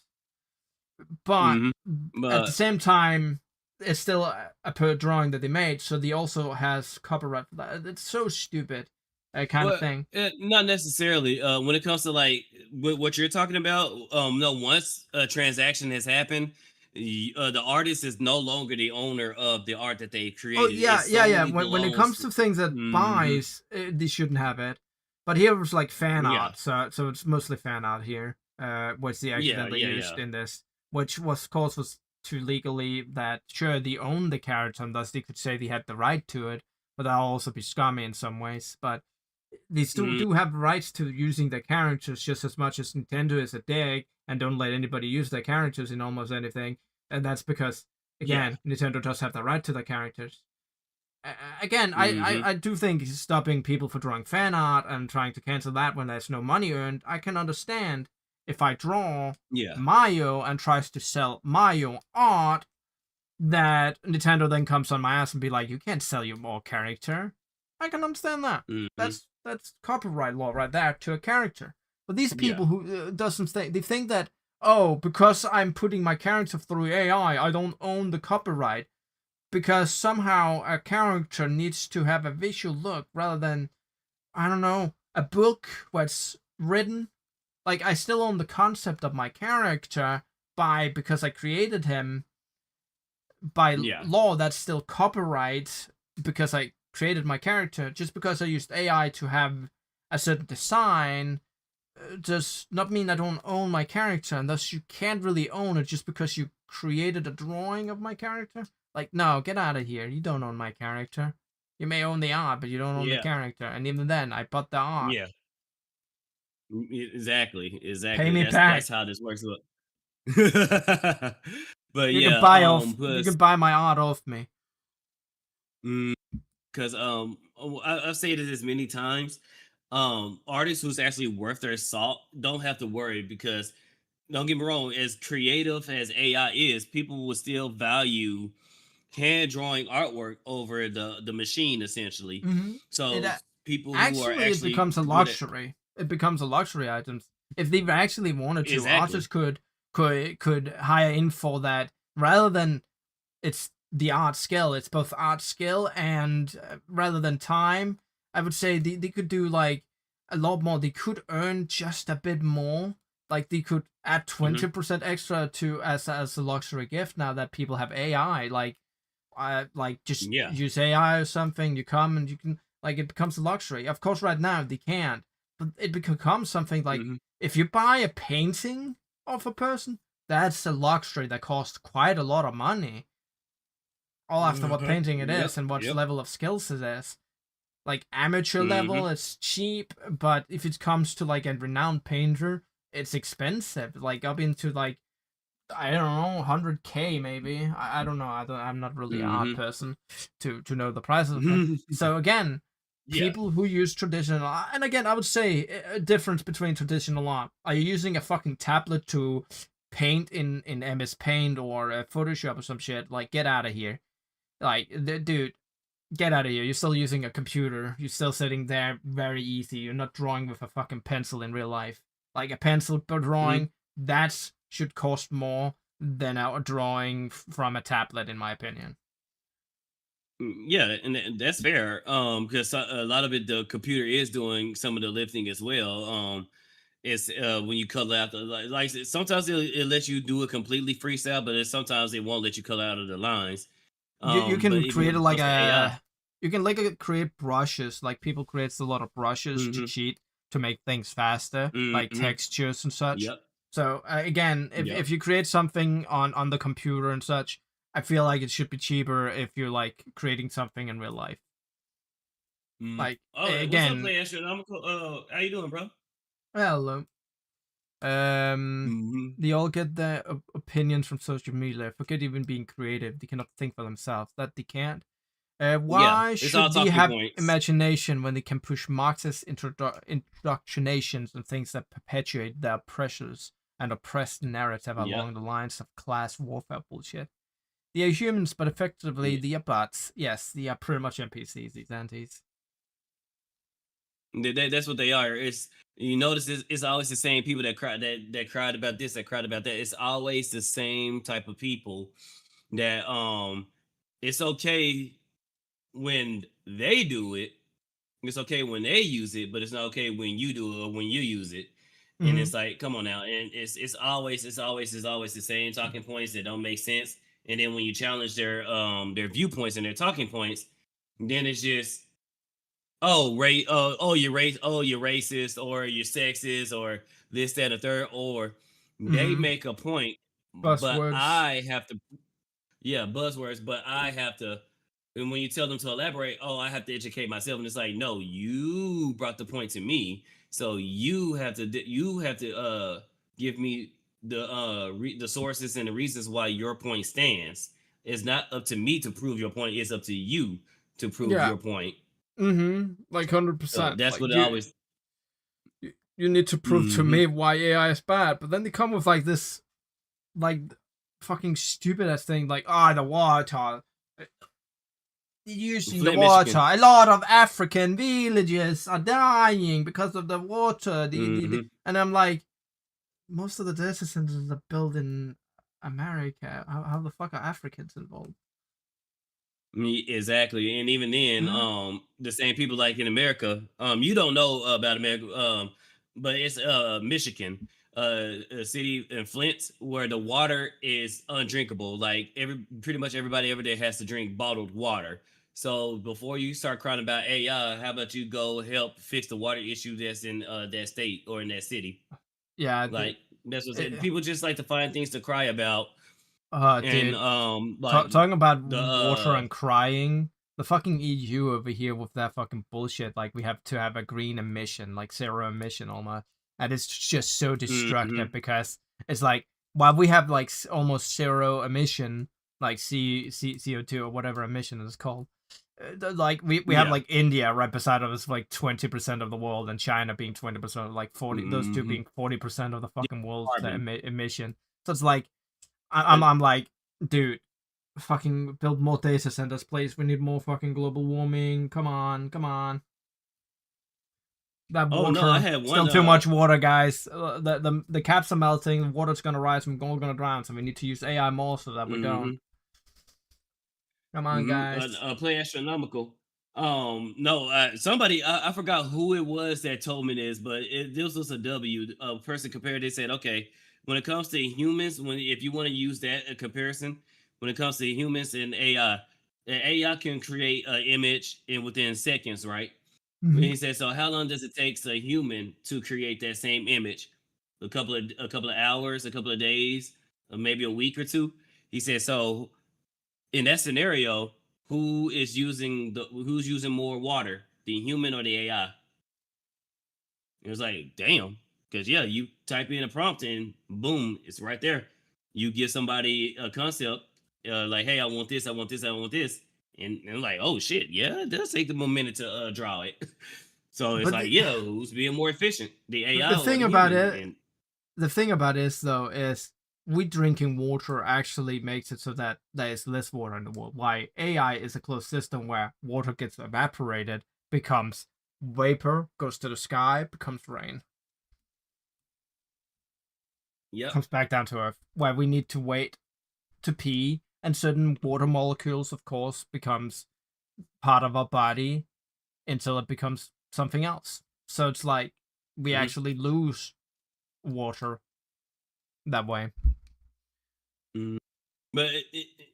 But mhm. at the But same time, it's still a per drawing that they made, so they also has copyright for that. It's so stupid, kind of well, thing. not necessarily. When it comes to like what you're talking about, no. Once a transaction has happened, the artist is no longer the owner of the art that they Oh created. It yeah. solely When it belongs comes to. to things that Mhm, buys, they shouldn't have it. But here was like fan yeah, art, so it's mostly fan art here, which they yeah, accidentally yeah, used yeah. in this, which was of course was to legally that sure they own the character and thus they could say they had the right to it, but that'll also be scummy in some ways. But they still Mm, do have rights to using their characters just as much as Nintendo is a dick and don't let anybody use their characters in almost anything, and that's because yeah. again Nintendo does have the right to their characters. Again, Hmm. I do think stopping people for drawing fan art and trying to cancel that when there's no money earned, I can understand if I draw Yeah. Mario and tries to sell Mario art, that Nintendo then comes on my ass and be like, you can't sell your more character. I can understand that. Hmm. That's copyright law right there to a character. But these Yeah. people who doesn't think they think that oh because I'm putting my character through AI, I don't own the copyright because somehow a character needs to have a visual look rather than I don't know a book where it's written. Like I still own the concept of my character by because I created him by Yeah. law. That's still copyright because I created my character. Just because I used AI to have a certain design does not mean I don't own my character, and thus you can't really own it just because you created a drawing of my character. Like, no, get out of here. You don't own my character. You may own the art, but you don't own the Yeah. character. And even then, I bought the art. Yeah. Exactly. Pay Exactly. me That's back. how this works. Look. But You can yeah. you can Plus, buy my art off me. because I've said it as many times. Artists who's actually worth their salt don't have to worry because don't get me wrong, as creative as AI is, people will still value hand drawing artwork over the machine essentially. Mm-hmm. It So people who are actually it actually becomes a good at luxury. It becomes a luxury item. If they actually wanted to, exactly. artists could hire in for that rather than it's the art skill. It's both art skill and rather than time, I would say they could do like a lot more. They could earn just a bit more. Like they could add Hmm. 20% extra to as a luxury gift now that people have AI. Like just Yeah. use AI or something. You come and you can like it becomes a luxury. Of course, right now they can't, but it becomes something like Hmm. if you buy a painting of a person, that's a luxury that costs quite a lot of money all after what Hmm. painting it Yep. is and what Yep. level of skills it is. Like amateur level, Hmm. it's cheap, but if it comes to like a renowned painter, it's expensive. Like up into like I don't know, 100K maybe. I don't know. I'm not really an art Hmm. person to know the prices of things. So again, Yeah. people who use traditional and again, I would say a difference between traditional art. Are you using a fucking tablet to paint in MS Paint or Photoshop or some shit? Like, get out of here. Like, dude, get out of here. You're still using a computer. You're still sitting there very easy. You're not drawing with a fucking pencil in real life. Like a pencil per Hmm. drawing, that should cost more than a drawing from a tablet, in my opinion. Yeah, and that's fair. Because a lot of it, the computer is doing some of the lifting as well. It's when you color out the like sometimes it lets you do it completely freestyle, but sometimes it won't let you color out of the lines. You But can even create when it it like comes to AI, a you can like create brushes. Like people creates a lot of brushes to hmm cheat to make things faster, like hmm textures and such. yep, So again, yep. if you create something on the computer and such, I feel like it should be cheaper if you're like creating something in real life. Like Oh, what's up, again, Play Astronomical? How you doing, bro? well, um, Hmm. they all get their opinions from social media. Forget even being creative. They cannot think for themselves. That they can't. Yeah, Why it's all should they talking have points. imagination when they can push Marxist introductions and things that perpetuate their pressures and oppressed narrative Yep. along the lines of class warfare bullshit? They are humans, but effectively Yeah. they are bots. Yes, they are pretty much NPCs, these antis. That's what they are. It's you notice it's always the same people that cried that cried about this, that cried about that. It's always the same type of people that it's okay when they do it. It's okay when they use it, but it's not okay when you do it or when you use it. And Mm-hmm. it's like, come on now. And it's always the same talking points that don't make sense. And then when you challenge their viewpoints and their talking points, then it's just you're racist or you're sexist or this, that, and the third, or they Mm-hmm. make a point, but Buzzwords. I have to yeah, buzzwords, but I have to and when you tell them to elaborate, oh, I have to educate myself. And it's like, no, you brought the point to me. So you have to give me the sources and the reasons why your point stands. It's not up to me to prove your point, it's up to you to prove Yeah. your point. Mm-hmm. Like So 100%. that's Like what it always you need to prove to hmm me why AI is bad, but then they come with like this like fucking stupid ass thing like the water using the Flint, water. Michigan. A lot of African villages are dying because of the water. Hmm. And I'm like, most of the data centers are built in America. How the fuck are Africans involved? Exactly. And even then, Hmm? the same people like in America, you don't know about America, but it's Michigan, a city in Flint where the water is undrinkable. Like pretty much everybody every day has to drink bottled water. So before you start crying about AI, how about you go help fix the water issue that's in that state or in that city? Yeah, Like that's what eh, people just like to find things to cry about, and dude, like talking about the water and crying, the fucking EU over here with that fucking bullshit. Like we have to have a green emission, like zero emission almost, and it's just so destructive mhm. because it's like while we have like almost zero emission, like CO2 or whatever emission is called. like we have Yeah. like India right beside of us, like 20% of the world, and China being 20%, like 40, those two Mhm. being 40% of the fucking world's Carbon. emission. So it's like But I'm like, dude, fucking build more data centers, please. We need more fucking global warming. Come on, come on. That oh no, I water, had still one. too much water, guys. The caps are melting. The water's gonna rise. We're all gonna drown. So we need to use AI more so that we don't. Mhm. Come on, guys. Play astronomical. No, somebody I forgot who it was that told me this, but this was a W. A person compared. They said, okay, when it comes to humans, when if you want to use that comparison, when it comes to humans and AI, the AI can create an image in within seconds, right? Mhm. He said, so how long does it take a human to create that same image? A couple of hours, a couple of days, or maybe a week or two. He said, so in that scenario, who's using more water, the human or the AI? It was like, damn, because yeah, you type in a prompt and boom, it's right there. You give somebody a concept, like, hey, I want this, I want this, I want this, and like, oh shit, yeah, it does take them a minute to draw it. So it's But like, yeah, who's being more efficient, the the AI or thing the about human? it, And the thing about this though is we drinking water actually makes it so that there is less water in the world. Why AI is a closed system where water gets evaporated, becomes vapor, goes to the sky, becomes rain, yep. comes back down to earth, where we need to wait to pee, and certain water molecules, of course, becomes part of our body until it becomes something else. So it's like we Hmm. actually lose water that way. But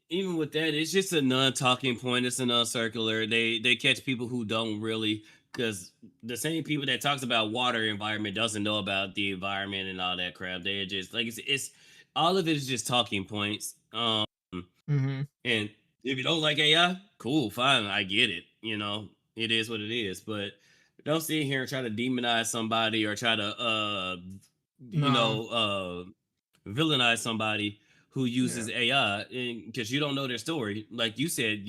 even with that, it's just a non-talking point. It's a non-circular. They catch people who don't really, because the same people that talks about water environment doesn't know about the environment and all that crap. They're just like it's all of it is just talking points. Mm-hmm. And if you don't like AI, cool, fine, I get it. It is what it is. But don't sit here and try to demonize somebody or try to you No. know villainize somebody who Yeah. uses AI because you don't know their story. Like you said,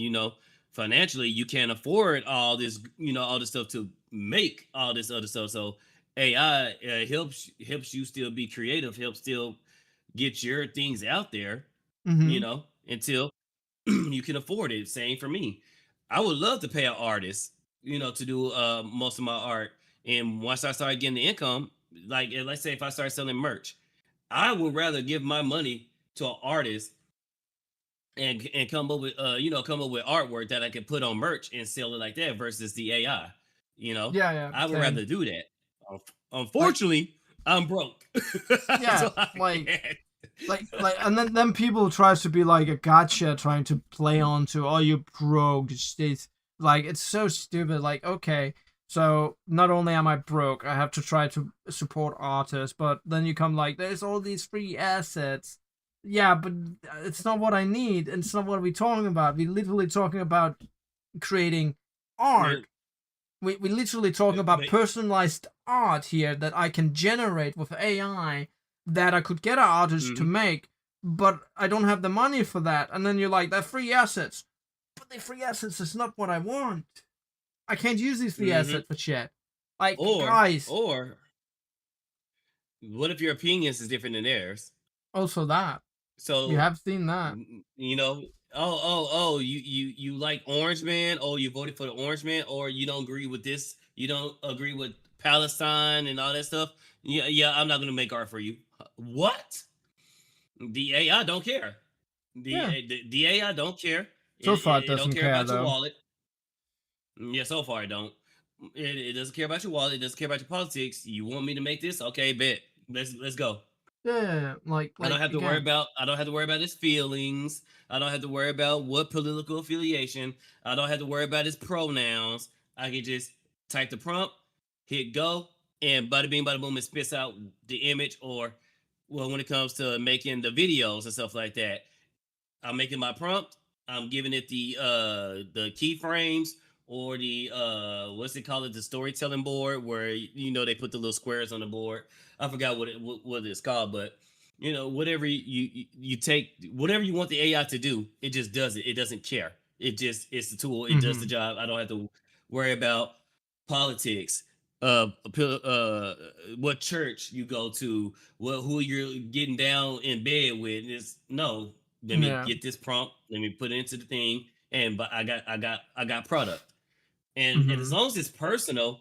financially you can't afford all this, all this stuff to make all this other stuff. So AI helps you still be creative, helps still get your things out there, Mm-hmm. until you can afford it. Same for me. I would love to pay an artist, to do most of my art. And once I start getting the income, like let's say if I start selling merch, I would rather give my money to an artist and come up with artwork that I can put on merch and sell it like that versus the AI. Yeah, yeah, I would same. rather do that. Like, Unfortunately, I'm broke, yeah, so I like, can't. and then people tries to be like a gotcha, trying to play on to, oh, you broke. It's like it's so stupid. Like, okay, so not only am I broke, I have to try to support artists, but then you come like, there's all these free assets. Yeah, but it's not what I need, and it's not what we're talking about. We're literally talking about creating art. Man, We literally talking about but, personalized art here that I can generate with AI that I could get an artist to mhm. make, but I don't have the money for that. And then you're like, they're free assets. But the free assets is not what I want. I can't use these free Hmm. assets for shit. Like, Or guys, or what if your opinions is different than theirs? also that. You So have seen that. you like Orange Man, oh, you voted for the Orange Man, or you don't agree with this, you don't agree with Palestine and all that stuff. Yeah, yeah, I'm not gonna make art for you. What? The AI don't care. Yeah. The AI don't care. It, So far, it, it it don't doesn't care care, about your though. wallet. Yeah, so far it don't. It doesn't care about your wallet. It doesn't care about your politics. You want me to make this? Okay, bet. Let's go. Yeah, yeah, yeah. I don't have to worry Again. about I don't have to worry about his feelings. I don't have to worry about what political affiliation. I don't have to worry about his pronouns. I can just type the prompt, hit go, and bada bing bada boom, it spits out the image. Or well, when it comes to making the videos and stuff like that, I'm making my prompt. I'm giving it the keyframes or the what's it called, the storytelling board where they put the little squares on the board. I forgot what it's called, but whatever you take, whatever you want the AI to do, it just does it. It doesn't care. It's the tool. It does the job. I don't have to worry about politics. What church you go to, who you're getting down in bed with. It's no. Let me Yeah. get this prompt. Let me put it into the thing, and but I got product. And as Mm-hmm. long as it's personal,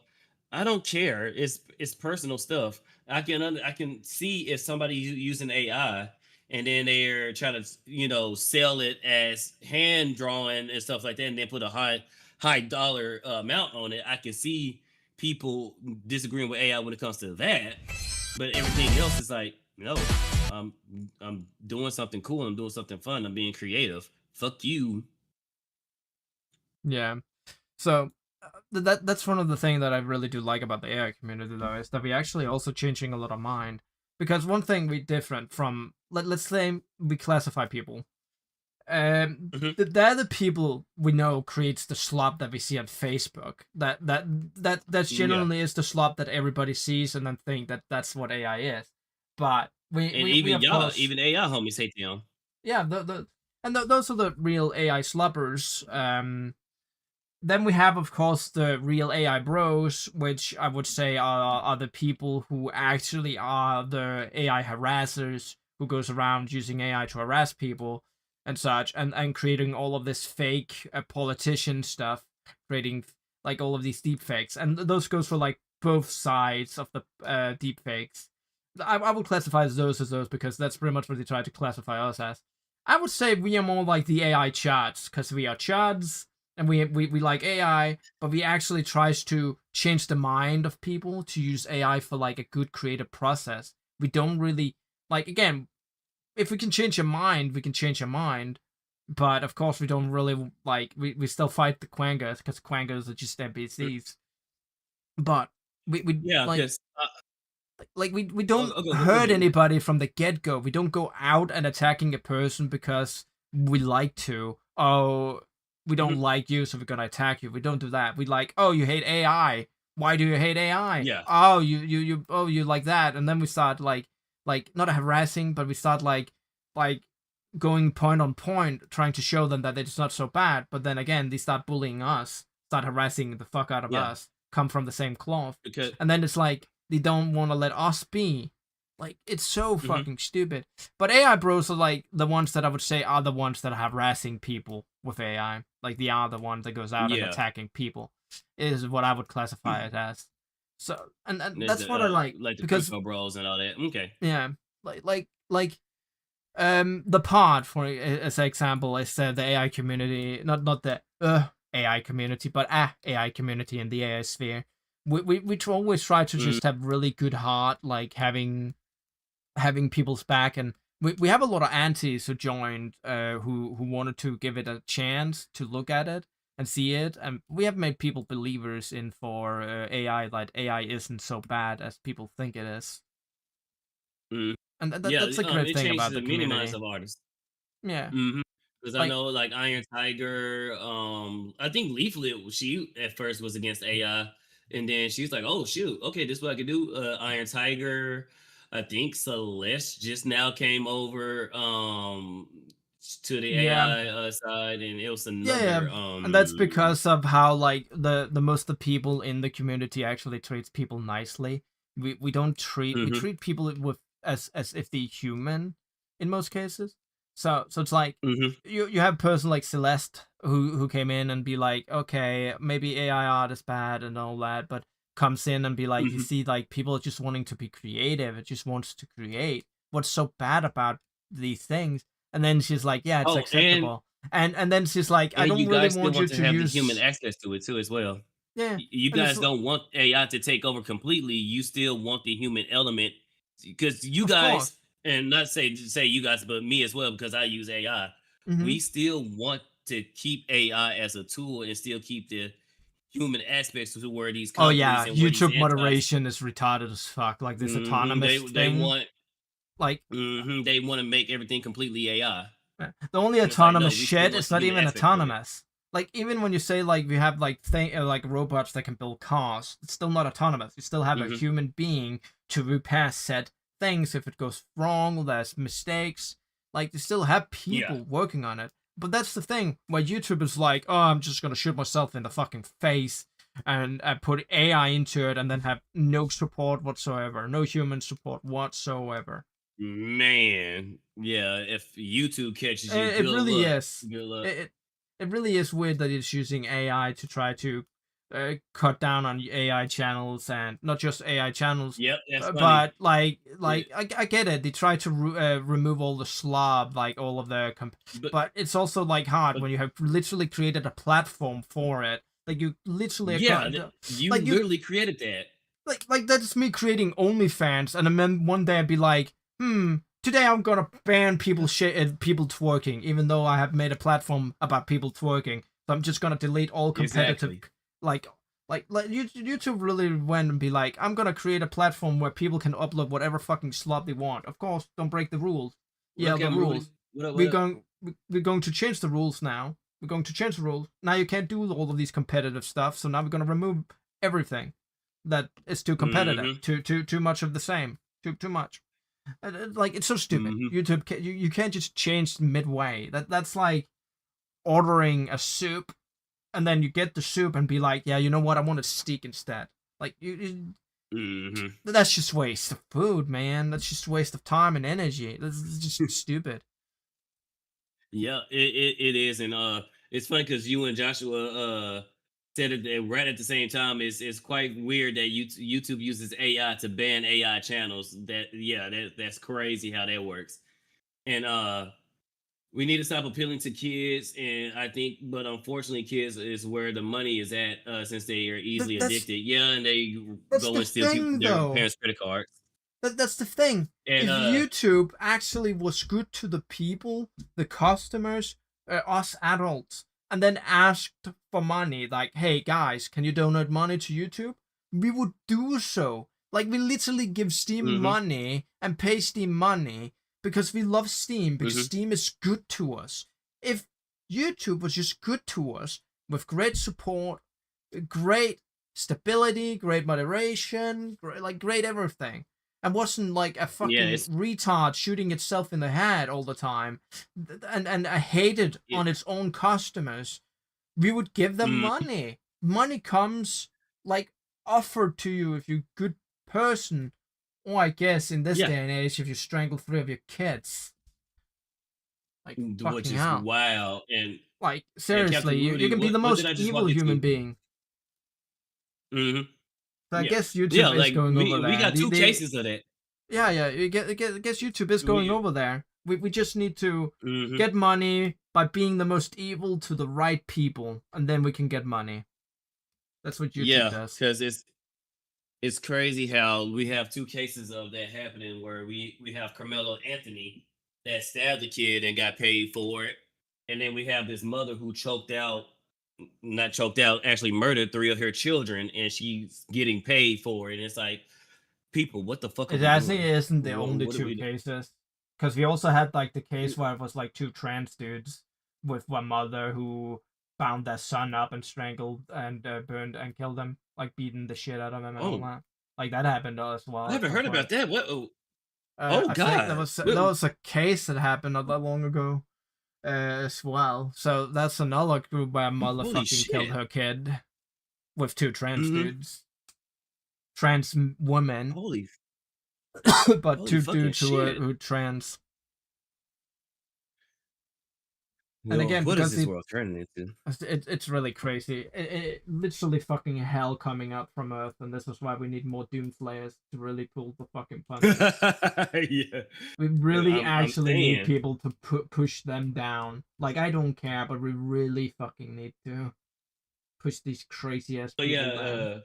I don't care. It's personal stuff. I can see if somebody using AI and then they're trying to sell it as hand drawing and stuff like that, and then put a high dollar amount on it. I can see people disagreeing with AI when it comes to that, but everything else is like no. I'm I'm doing something cool. I'm doing something fun. I'm being creative. Fuck you. Yeah. So that's one of the things that I really do like about the AI community, though, is that we actually also changing a lot of mind. Because one thing we different from let's say we classify people. Hmm. They're the people we know creates the slop that we see on Facebook. That's Yeah. generally is the slop that everybody sees and then think that that's what AI is. But And we even of y'all, course, even AI homies hate them. yeah, those are the real AI sloppers. Then we have, of course, the real AI bros, which I would say are the people who actually are the AI harassers who goes around using AI to harass people and such, and creating all of this fake politician stuff, creating like all of these deep fakes, and those goes for like both sides of the deep fakes. I would classify those as those because that's pretty much what they try to classify us as. I would say we are more like the AI chads because we are chads and we like AI, but we actually tries to change the mind of people to use AI for like a good creative process. We don't really like again, if we can change your mind, we can change your mind. But of course, we don't really like we still fight the quangos because quangos are just NPCs. But we Yeah, because like we don't go hurt ahead. anybody from the get-go. We don't go out and attacking a person because we like to. Oh, we don't Mhm. like you, so we're gonna attack you. We don't do that. We like, oh, you hate AI. Why do you hate AI? Yeah, Oh, you oh, you like that. And then we start like not harassing, but we start like going point on point, trying to show them that it's not so bad. But then again, they start bullying us, start harassing the fuck out of yeah, us, come from the same cloth. because And then it's like they don't want to let us be. Like it's so mhm, fucking stupid. But AI bros are like the ones that I would say are the ones that are harassing people with AI. Like they are the ones that goes out and yeah, attacking people. Is what I would classify it as. So and there's that's what I like like the because crypto bros and all that. Okay. yeah, like the pod for as an example is the AI community, not the AI community, but AI community in the AI sphere. We always try to Mm, just have really good heart, like having people's back, and we have a lot of antis who joined, who wanted to give it a chance to look at it and see it, and we have made people believers in for AI that AI isn't so bad as people think it is, mm. and Yeah, that's a great it thing changes about the the many minds community. of artists. Yeah, Because I like know like Iron Tiger, I think Leaflet, she at first was against AI, and then she's like, oh shoot, okay, this is what I can do. Iron Tiger, I think Celeste just now came over to the yeah. AI side, and it was Yeah, another and that's because of how like the most of the people in the community actually treats people nicely. We don't treat we mhm, treat people with as if they're human in most cases. So it's like mhm, you have a person like Celeste who came in and be like, okay, maybe AI art is bad and all that, but comes in and be like, you mhm. see, like people are just wanting to be creative. It just wants to create. What's so bad about these things? And then she's like, yeah, it's Oh, acceptable, and then she's like, I and don't you really guys still want you want to to have the human use access to it too as well. yeah, You and it's guys don't want AI to take over completely. You still want the human element because you of course. guys, and not say you guys, but me as well, because I use AI. Hmm. We still want to keep AI as a tool and still keep the human aspects to where these Oh companies yeah, and where these YouTube antis, moderation is retarded as fuck. Like this autonomous they thing. want Like they want to make everything completely AI. the only And it's like no, autonomous we still shit want is the not human even aspect of it. autonomous. Like even when you say like we have like like robots that can build cars, it's still not autonomous. You still have a Hmm. human being to repair said things if it goes wrong. There's mistakes. Like you still have Yeah. people working on it. But that's the thing where YouTube is like, oh, I'm just gonna shoot myself in the fucking face and put AI into it, and then have no support whatsoever, no human support whatsoever. Man, yeah. If YouTube catches you, It good really luck. is. Good luck. It really is weird that it's using AI to try to cut down on AI channels, and not just AI channels, Yep, that's funny. but like Yeah, I get it. They try to remove all the slob, like all of the but but it's also like hard but when you have literally created a platform for it. Like you literally yeah, got you like you literally created that. like that's me creating OnlyFans, and then one day I'd be like, today I'm gonna ban people twerking, even though I have made a platform about people twerking. So I'm just gonna delete all competitive, Exactly. like YouTube really went and be like, I'm gonna create a platform where people can upload whatever fucking slop they want. Of course, don't break the rules. Yeah, Look the at him, Rudy. rules. What up? What We're up? going we're going to change the rules now. We're going to change the rules. Now you can't do all of these competitive stuff. So now we're gonna remove everything that is too competitive, Mm-hmm. too much of the same, too much. Like it's so stupid. Mm-hmm. YouTube, you can't just change midway. That's like ordering a soup, and then you get the soup and be like, yeah, you know what, I want a steak instead. Like Mm-hmm. that's just waste of food, man. That's just waste of time and energy. That's just stupid. Yeah, it is, and it's funny because you and Joshua said it right at the same time. It's quite weird that YouTube uses AI to ban AI channels. That's crazy how that works. And we need to stop appealing to kids, and I think, but unfortunately, kids is where the money is at, since they are That, easily that's addicted. Yeah, and they that's go the and steal thing, their though. parents' credit cards. That's the thing. And If YouTube actually was good to the people, the customers, us adults, and then asked for money, like, "Hey guys, can you donate money to YouTube?" We would do so. Like we literally give Steam mm-hmm, money and pay Steam money because we love Steam, because mm-hmm, Steam is good to us. If YouTube was just good to us with great support, great stability, great moderation, great everything, and wasn't like a yeah, fucking retard shooting itself in the head all the time, and hated it, on its own customers, we would give them mm, money. Money comes like offered to you if you're a good person, or I guess in this yeah, day and age, if you strangle 3 of your kids. Like which fucking is hell. wild. Like And seriously, Captain you Rudy, can be the what did most I just evil walk human into? being. Hmm. So I Yeah, guess yeah. YouTube is Like going over we there. got two They cases of that. Yeah, I guess YouTube is going We over there. We just need to hmm get money by being the most evil to the right people, and then we can get money. That's what YouTube yeah, does. because it's crazy how we have two cases of that happening where we have Carmelo Anthony that stabbed the kid and got paid for it, and then we have this mother who choked out, not choked out, actually murdered three of her children, and she's getting paid for it. And it's like, people, what the fuck are It we actually doing? isn't the only What are two we cases, because we also had like the doing? case where it was like two trans dudes with one mother who bound their son up and strangled and burned and killed him, like beating the shit out of him and all Oh, that. Like that happened as I well at haven't some heard point. about that. What? Oh, oh I think God. that was a case that happened not that long ago as well. So that's another group where mother Holy fucking killed shit. her kid with two trans Hmm. dudes, trans women, Holy, but holy two fucking dudes shit. who trans. And Well, again, what is because this world turning into? it's really crazy. Literally fucking hell coming up from Earth, and this is why we need more Doom Slayers to really pull the fucking punches. Yeah. We And really I'm actually need saying. people to push them down. Like I don't care, but we really fucking need to push these crazy ass So people down.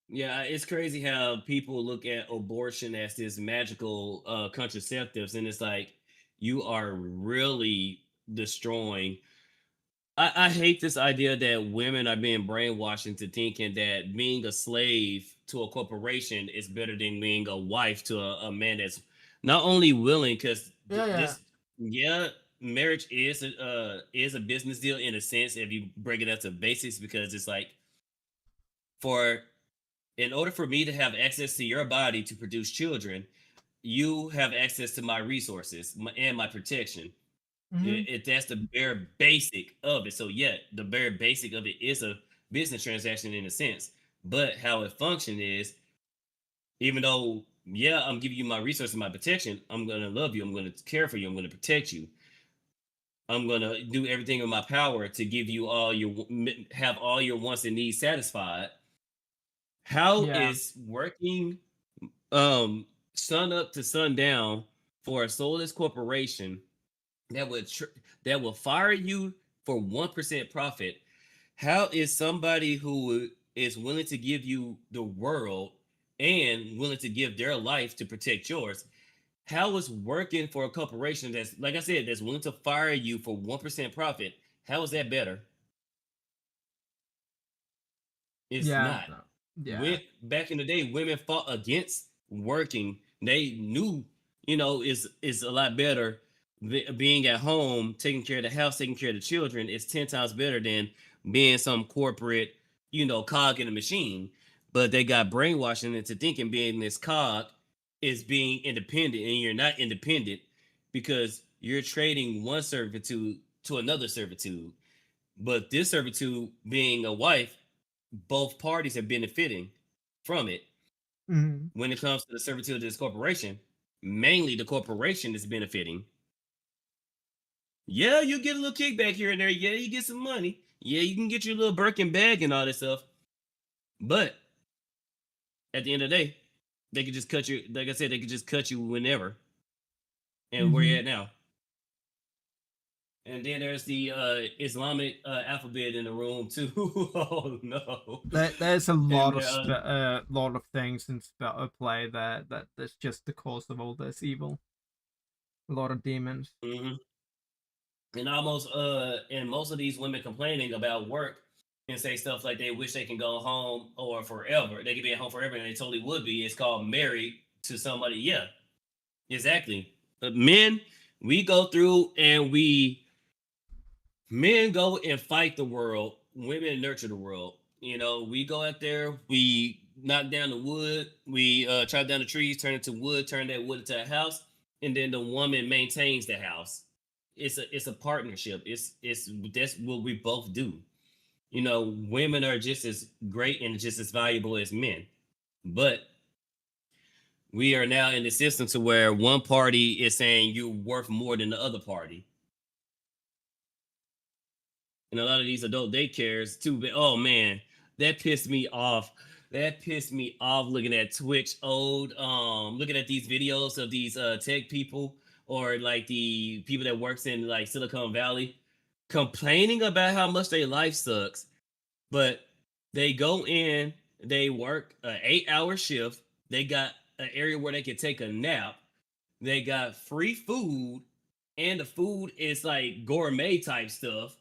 yeah, it's crazy how people look at abortion as this magical contraceptives, and it's like you are really destroying. I hate this idea that women are being brainwashed into thinking that being a slave to a corporation is better than being a wife to a man that's not only willing, because Yeah, yeah. this, yeah, marriage is a business deal in a sense if you break it up to basics, because it's like, for in order for me to have access to your body to produce children, you have access to my resources and my protection. Mhm. That's the bare basic of it. So yeah, the bare basic of it is a business transaction in a sense. But how it functions is, even though yeah, I'm giving you my resources, my protection, I'm gonna love you, I'm gonna care for you, I'm gonna protect you. I'm gonna do everything in my power to give you all your have all your wants and needs satisfied. How Yeah. is working sun up to sundown for a soulless corporation that that will fire you for 1% profit? How is somebody who is willing to give you the world and willing to give their life to protect yours? How is working for a corporation that's, like I said, that's willing to fire you for 1% profit? How is that better? It's Yeah. not. No. Yeah. When back in the day, women fought against working. They knew, it's a lot better being at home, taking care of the house, taking care of the children. It's 10 times better than being some corporate, cog in a machine. But they got brainwashing into thinking being this cog is being independent, and you're not independent because you're trading one servitude to another servitude. But this servitude being a wife, both parties are benefiting from it. Mhm. When it comes to the servitude of this corporation, mainly the corporation is benefiting. Yeah, you get a little kickback here and there. Yeah, you get some money. Yeah, you can get your little Birkin bag and all this stuff. But at the end of the day, they could just cut you. Like I said, they could just cut you whenever. And where you Mhm. at now? And then there's the Islamic alphabet in the room too. Oh no! There's a And lot of lot of things in play that's just the cause of all this evil. A lot of demons. mhm. And most of these women complaining about work and say stuff like they wish they can go home or forever. They could be at home forever, and they totally would be. It's called married to somebody. Yeah, exactly. Men, we go through and men go and fight the world. Women nurture the world. We go out there, we knock down the wood, we chop down the trees, turn it to wood, turn that wood into a house, and then the woman maintains the house. It's a partnership. It's That's what we both do. Women are just as great and just as valuable as men, but we are now in the system to where one party is saying you're worth more than the other party. And a lot of these adult daycares too. But oh man, that pissed me off. That pissed me off looking at Twitch looking at these videos of these tech people or like the people that works in like Silicon Valley complaining about how much their life sucks. But they go in, they work an 8-hour shift, they got an area where they can take a nap, they got free food, and the food is like gourmet type stuff.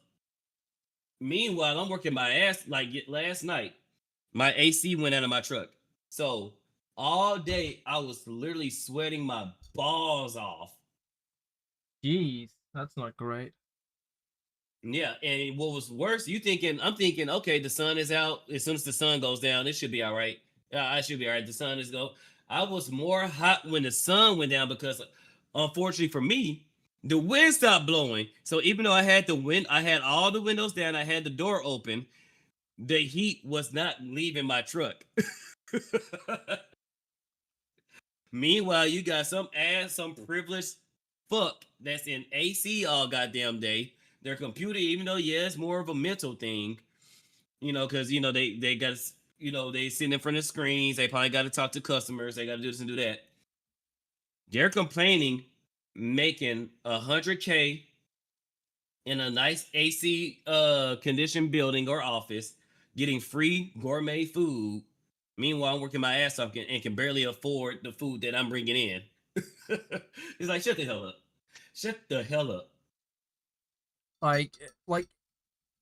Meanwhile, I'm working my ass like last night. My AC went out of my truck. So all day I was literally sweating my balls off. Jeez, that's not great. Yeah, and what was worse, I'm thinking, okay, the sun is out. As soon as the sun goes down, it should be all right. I should be all right. The sun is go. I was more hot when the sun went down because, unfortunately for me, the wind stopped blowing. So even though I had all the windows down, I had the door open. The heat was not leaving my truck. Meanwhile, you got some privileged fuck that's in AC all goddamn day. Their computer, even though yeah, it's more of a mental thing, because they got they sitting in front of screens. They probably got to talk to customers. They got to do this and do that. They're complaining, making 100K in a nice AC conditioned building or office, getting free gourmet food. Meanwhile, I'm working my ass off and can barely afford the food that I'm bringing in. It's like, shut the hell up. Shut the hell up. Like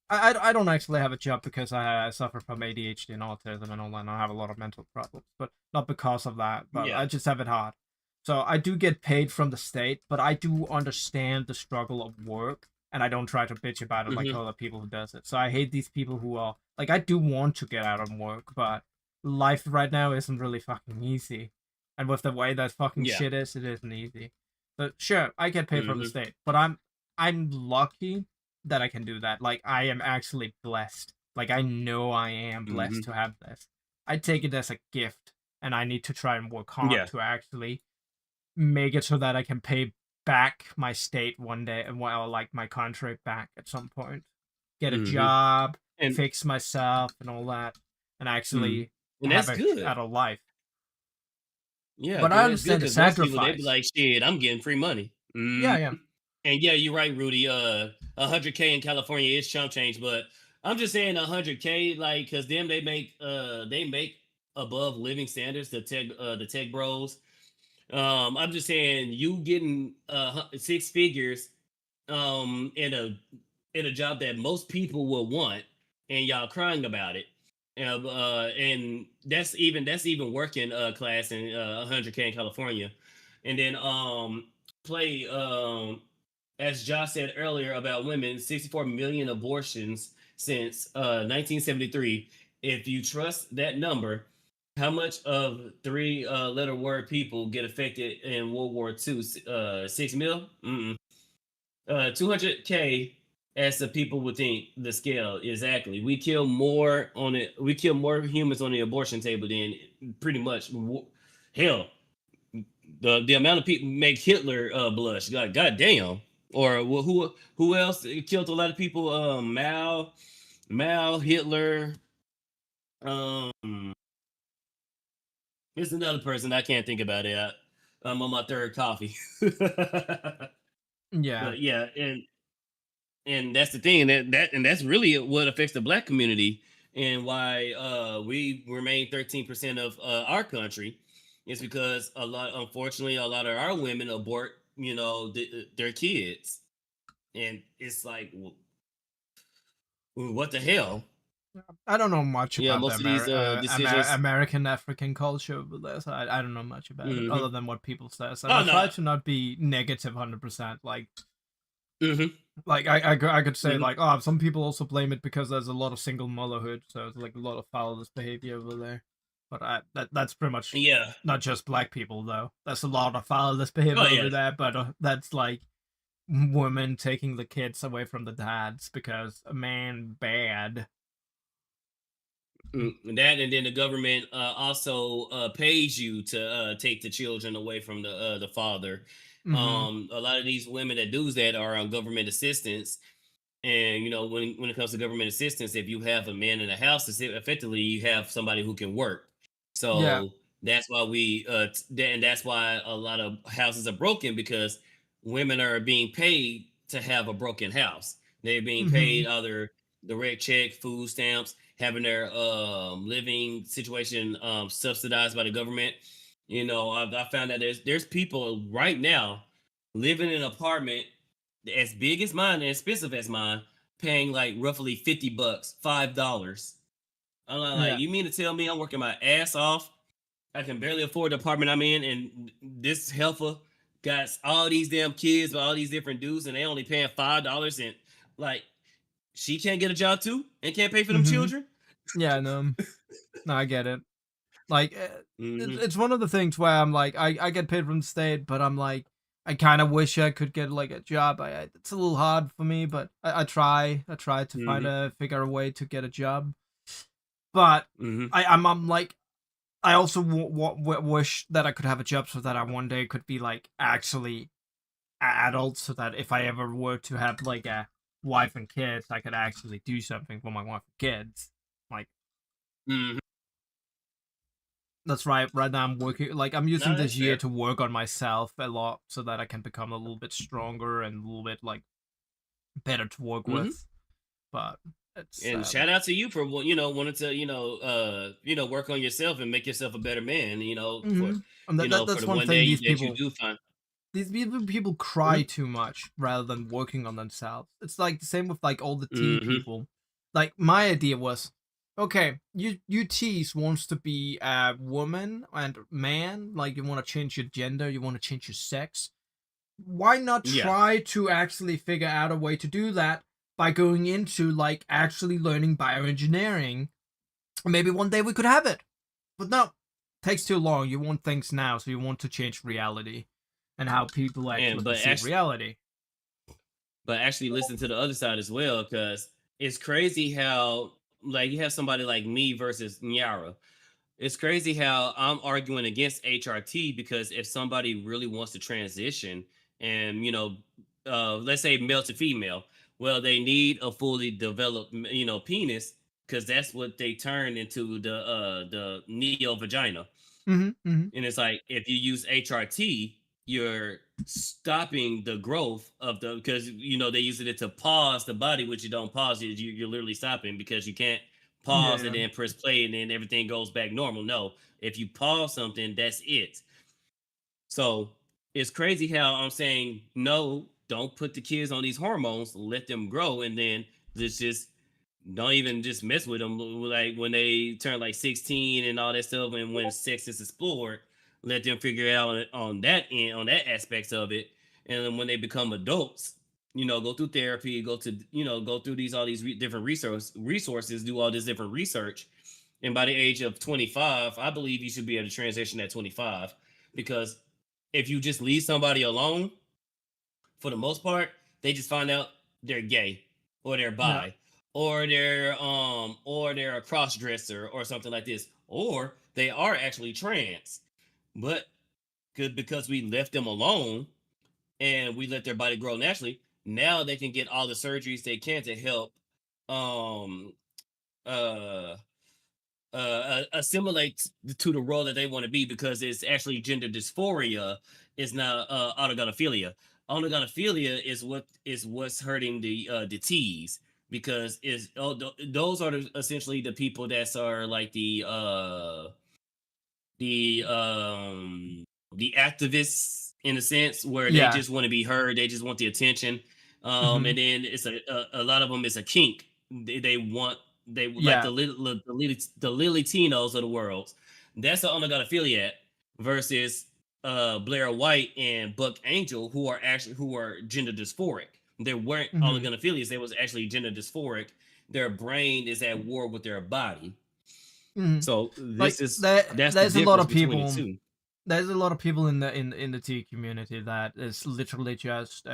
I don't actually have a job because I suffer from ADHD and autism and all that, and I have a lot of mental problems, but not because of that, but Yeah. I just have it hard. So I do get paid from the state, but I do understand the struggle of work, and I don't try to bitch about it like Hmm. other people who does it. So I hate these people who are like, I do want to get out of work, but life right now isn't really fucking easy. And with the way that fucking Yeah. shit is, it isn't easy. But sure, I get paid from the Hmm. state, but I'm I'm lucky that I can do that. Like, I am actually blessed. Like, I know I am blessed to have this. I take it as a gift, and I need to try and work hard Yeah. to actually make it so that I can pay back my state one day, and well, like my contract back at some point. Get a job, And fix myself, and all that, and actually and have that's a good. adult life. Yeah, But because I that's good. understand the Because most people they be sacrifice. like, "Shit, I'm getting free money." Yeah. And yeah, you're right, Rudy. 100K in California is chump change, but I'm just saying 100K, like, because them they make above living standards. The tech bros. I'm just saying you getting six figures in a job that most people will want, and y'all crying about it. And that's even working class in 100K in California, and then play as Josh said earlier about women, 64 million abortions since 1973. If you trust that number, how much of three-letter word people get affected in World War II? 6 mil? 200K, as the people would think the scale exactly. We kill more on it. We kill more humans on the abortion table than pretty much. Hell, the amount of people make Hitler blush. God damn. Or who else killed a lot of people? Mao, Hitler. Um, Here's another person I can't think about it. I'm on my third coffee. Yeah. But yeah, and that's the thing, and that's really what affects the black community, and why we remain 13% of our country is because unfortunately a lot of our women abort their kids, and it's like, what the hell. I don't know much Yeah, about the most of these decisions. American African culture over there, so I don't know much about it Hmm. other than what people say. So Oh I no. try to not be negative 100%. Hmm. Like I could say Hmm. like, oh, some people also blame it because there's a lot of single motherhood, so it's like a lot of fatherless behavior over there. But that's pretty much Yeah. not just black people though. That's a lot of fatherless Oh behavior yeah. over there. But that's like women taking the kids away from the dads because a man bad. That, and then the government also pays you to take the children away from the father. Mm-hmm. A lot of these women that do that are on government assistance, and when it comes to government assistance, if you have a man in the house, effectively you have somebody who can work. Yeah. So that's why and that's why a lot of houses are broken, because women are being paid to have a broken house. They're being Mm-hmm. paid either direct check, food stamps, having their living situation subsidized by the government. I found that there's people right now living in an apartment as big as mine and expensive as mine, paying like roughly $50, $5. I'm like, Yeah. you mean to tell me I'm working my ass off? I can barely afford the apartment I'm in, and this helper got all these damn kids with all these different dudes, and they only paying $5, and like, she can't get a job too and can't pay for them Mm-hmm. children. Yeah. No. No, I get it. Like, Hmm. it's one of the things where I'm like, I get paid from the state, but I'm like, I kind of wish I could get like a job. It's a little hard for me, but I try. I try to Hmm. figure a way to get a job. But Hmm. I'm like, I also wish that I could have a job so that I one day could be like actually adult, so that if I ever were to have like a wife and kids, I could actually do something for my wife and kids. Like, Hmm. that's right. Right now, I'm working. Like, I'm using No, this that's year fair. to work on myself a lot, so that I can become a little bit stronger and a little bit like better to work Hmm. with. But it's And shout out to you for wanting to work on yourself and make yourself a better man. and For that's the one one thing. day that you do find. These people cry Mhm. too much rather than working on themselves. It's like the same with like all the tea Mhm. people. Like, my idea was, okay, you tease wants to be a woman and man, like you want to change your gender, you want to change your sex. Why not Yeah. try to actually figure out a way to do that by going into like actually learning bioengineering? Maybe one day we could have it. But no, takes too long. You want things now, so you want to change reality and how people And actually perceive reality. but actually listen to the other side as well, because it's crazy how like you have somebody like me versus Nyara. It's crazy how I'm arguing against HRT because if somebody really wants to transition and let's say male to female, well, they need a fully developed penis because that's what they turn into the neo vagina. Mm-hmm. And it's like if you use HRT, you're stopping the growth of the because they use it to pause the body, which you don't pause it. You're literally stopping because you can't pause and Yeah. then press play and then everything goes back normal. No, if you pause something, that's it. So it's crazy how I'm saying no, don't put the kids on these hormones, let them grow, and then just don't even just mess with them. Like when they turn like 16 and all that stuff, and when sex is explored, let them figure out on that end, on that aspects of it. And then when they become adults, go through therapy, go through all these different resources, do all this different research. And by the age of 25, I believe you should be able to transition at 25 because if you just leave somebody alone, for the most part, they just find out they're gay or they're Yeah. bi or they're a cross dresser or something like this, or they are actually trans. But because we left them alone and we let their body grow naturally, now they can get all the surgeries they can to help um uh assimilate to the role that they want to be because it's actually gender dysphoria. It's not autogonophilia. Autogonophilia is what's hurting the T's because those are essentially the people that are like the the activists in a sense where they Yeah. just want to be heard, they just want the attention, Mm-hmm. and then it's a lot of them is a kink. They want they like Yeah. the Lilitinos of the world. That's the onogonophiliac versus Blair White and Buck Angel who are gender dysphoric. They weren't Mm-hmm. onogonophilias, they was actually gender dysphoric. Their brain is at war with their body. Mm-hmm. So Like that's the there's a lot difference of between the people. two. There's a lot of people in the tea community that is literally just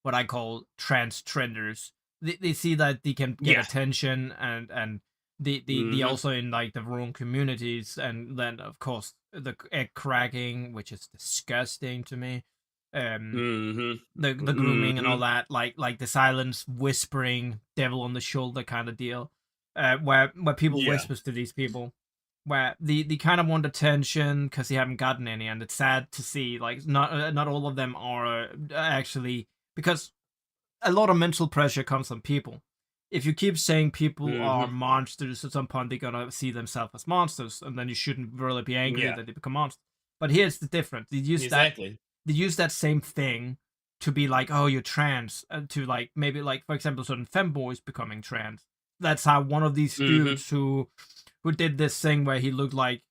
what I call trans trenders. They see that they can get Yeah. attention and they Mhm. also in like the wrong communities, and then of course the egg cracking, which is disgusting to me. Um, Mhm. the grooming and all Mhm. that, like the silence whispering, devil on the shoulder kind of deal, where people Yeah. whispers to these people, where they kind of want attention because they haven't gotten any, and it's sad to see like not all of them are actually, because a lot of mental pressure comes on people. If you keep saying people are Mhm. monsters, at some point they're gonna see themselves as monsters, and then you shouldn't really be angry Yeah. that they become monsters. But here's the difference: Exactly. they use that same thing to be like, oh, you're trans, to like maybe like for example, certain femboys becoming trans. That's how one of these Mhm. dudes who did this thing where he looked like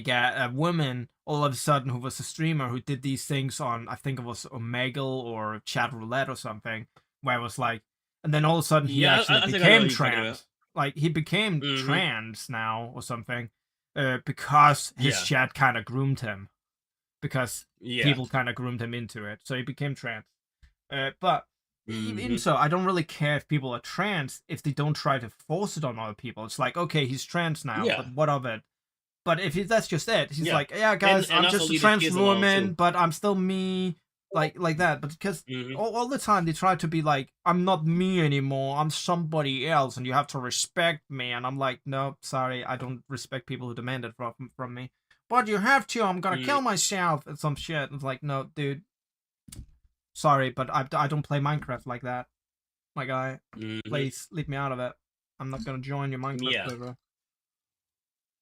a woman all of a sudden, who was a streamer who did these things on, I think it was Omegle or Chat Roulette or something, where it was like, and then all of a sudden he Yeah, actually I think I know became what you're talking about. trans. Like he became Mhm. trans now or something, because his Yeah. chat kind of groomed him, because Yeah. people kind of groomed him into it, so he became trans. But even Mhm. so, I don't really care if people are trans if they don't try to force it on other people. It's like, okay, he's trans now, Yeah. but what of it? But if that's just it, he's Yeah. like, yeah, And guys, I'm also just a leave the trans kids alone woman, too. but I'm still me, like that. But because Mhm. all the time they try to be like, I'm not me anymore, I'm somebody else, and you have to respect me. And I'm like, no, sorry, I don't respect people who demand it from me. But you have to. I'm gonna Mhm. kill myself and some shit. It's like, no, dude, sorry, but I don't play Minecraft like that, my guy. Mhm. Please leave me out of it. I'm not gonna join your Minecraft Yeah. server.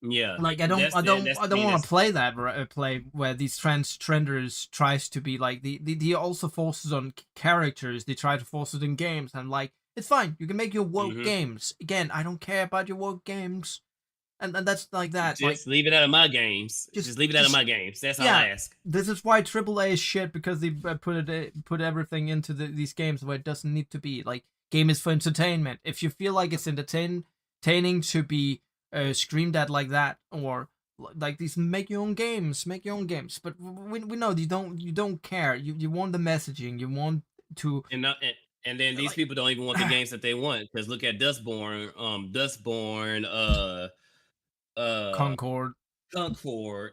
Yeah. Like That's I the don't thing. want to That's play that play where these trenders tries to be like the also forces on characters. They try to force it in games, and like, it's fine, you can make your woke mhm. games. Again, I don't care about your woke games, and that's like that. Like, Just leave it out of my games. Just leave it out of just my games. That's all I yeah. ask. This is why AAA is shit, because they put everything into these games where it doesn't need to be. Like, game is for entertainment. If you feel like it's entertaining to be screamed at like that, or like these, make your own games, make your own games. But we know you don't care. You want the messaging. You want to and then these like people don't even want the games that they want because look at Dustborn, uh, Concord. Concord,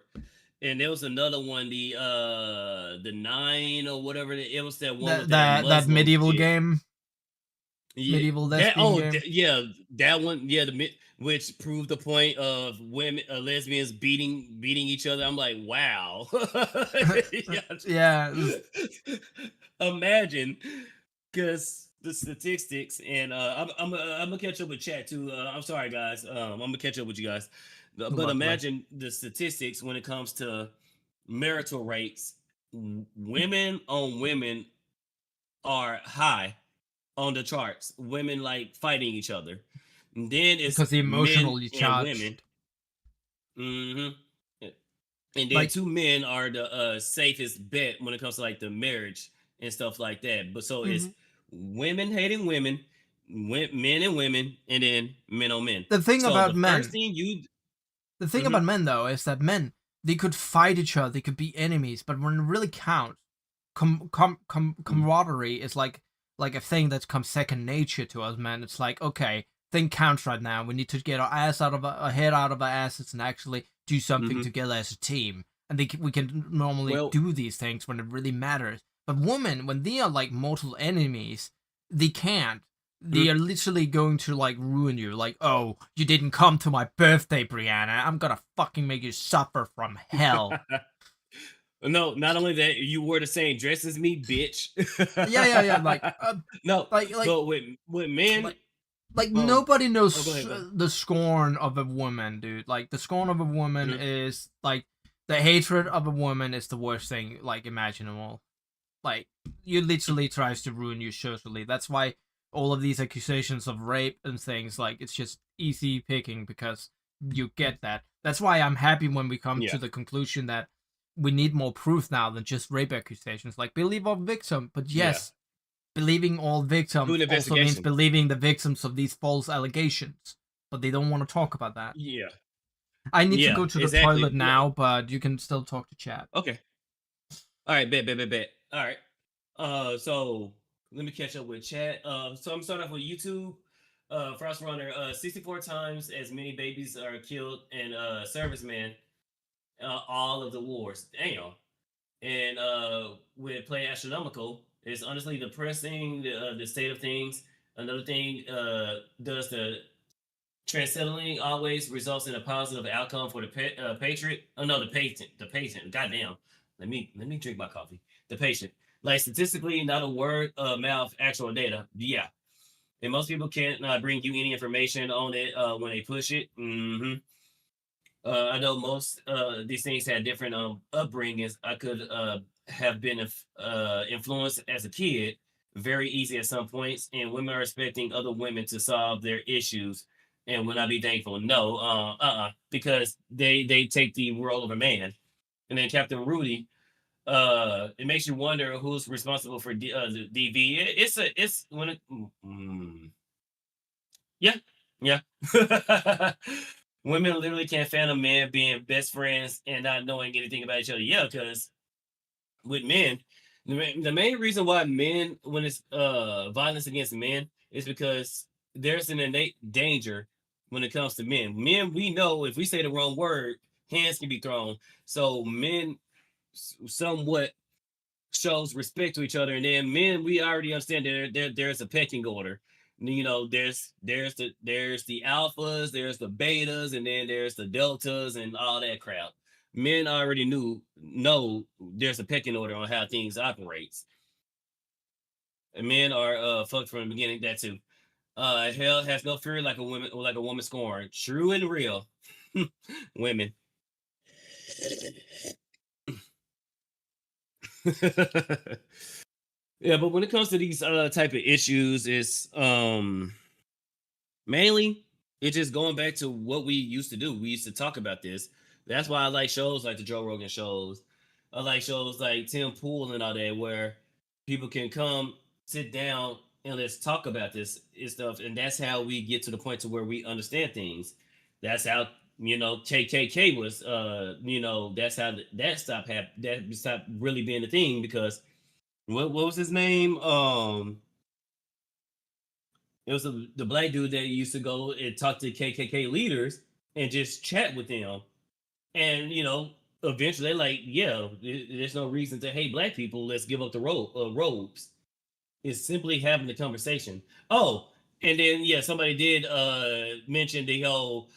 and there was another one, the Nine or whatever. It was that one with that That Muslim medieval chick. game, Yeah, medieval lesbian game. yeah, that one, yeah, which proved the point of women, lesbians beating each other. I'm like, wow. Yeah. Yeah, it was- Imagine, because the statistics, and I'm gonna catch up with chat too. I'm sorry, guys. I'm gonna catch up with you guys, but Lovely. imagine the statistics when it comes to marital rates. Women on women are high on the charts. Women like fighting each other. And then it's because the men emotionally and women. charged. hmm And then Like, two men are the safest bet when it comes to like the marriage and stuff like that. But so it's mhm. women hating women, men and women, and then men on men. The thing So about the first men, thing you, the thing Mhm. about men though, is that men, they could fight each other, they could be enemies, but when it really counts, camaraderie is like a thing that's come second nature to us, man. It's like, okay, thing counts right now. We need to get our ass out of our head out of our asses and actually do something Mhm. together as a team. And we can normally Well, do these things when it really matters. But women, when they are like mortal enemies, they can't. They mhm. are literally going to like ruin you. Like, oh, you didn't come to my birthday, Brianna. I'm gonna fucking make you suffer from hell. No, not only that, you wore the same dress as me, bitch. Yeah. No, Like, like, but with men, like, like um, nobody oh, go knows ahead, go. the scorn of a woman, dude. Like the scorn of a woman Mhm. is like the hatred of a woman is the worst thing like imaginable. Like you literally tries to ruin you socially. That's why all of these accusations of rape and things like it's just easy picking because you get that. That's why I'm happy when we come Yeah, to the conclusion that we need more proof now than just rape accusations. Like believe all victim, but yeah. yes, believing all Do victims an also means investigation. believing the victims of these false allegations. But they don't want to talk about that. Yeah, I need to yeah, go to the exactly. toilet now, but you can still talk to chat. Okay. All right, bet. All right. So let me catch up with chat. So I'm starting off with YouTube. Frost Runner, 64 times as many babies are killed in servicemen, all of the wars. Damn. And with Play Astronomical, it's honestly depressing, the state of things. Another thing, does the transcending always results in a positive outcome for the patriot? Oh no, the patient. Goddamn. Let me drink my coffee. The patient. Like statistically, not a word of mouth, actual data. Yeah, and most people can't bring you any information on it when they push it. I know most these things had different upbringings. I could have been influenced as a kid, very easy at some points, and women are expecting other women to solve their issues. And would I be thankful? No, because they take the role of a man. And then Captain Rudy, it makes you wonder who's responsible for the DV. It's when it, yeah, yeah. Women literally can't fathom men being best friends and not knowing anything about each other. Yeah, because with men, the main reason why men, when it's violence against men, is because there's an innate danger when it comes to men. Men, we know if we say the wrong word, hands can be thrown. So men somewhat shows respect to each other, and then men, we already understand there's a pecking order. There's the alphas, there's the betas, and then there's the deltas and all that crap. Men already know there's a pecking order on how things operates. And men are fucked from the beginning. That too. Hell has no fear like a woman scorned. True and real. Women. Yeah, but when it comes to these type of issues, it's mainly it's just going back to what we used to do. We used to talk about this. That's why I like shows like the Joe Rogan shows. I like shows like Tim Pool and all that, where people can come, sit down, and let's talk about this and stuff. And that's how we get to the point to where we understand things. That's how KKK was. That's how that stopped really being a thing because what was his name? It was the black dude that used to go and talk to KKK leaders and just chat with them. And eventually they're like, yeah, there's no reason to hate black people. Let's give up the robes. It's simply having the conversation. Oh, and then yeah, somebody did mention the whole.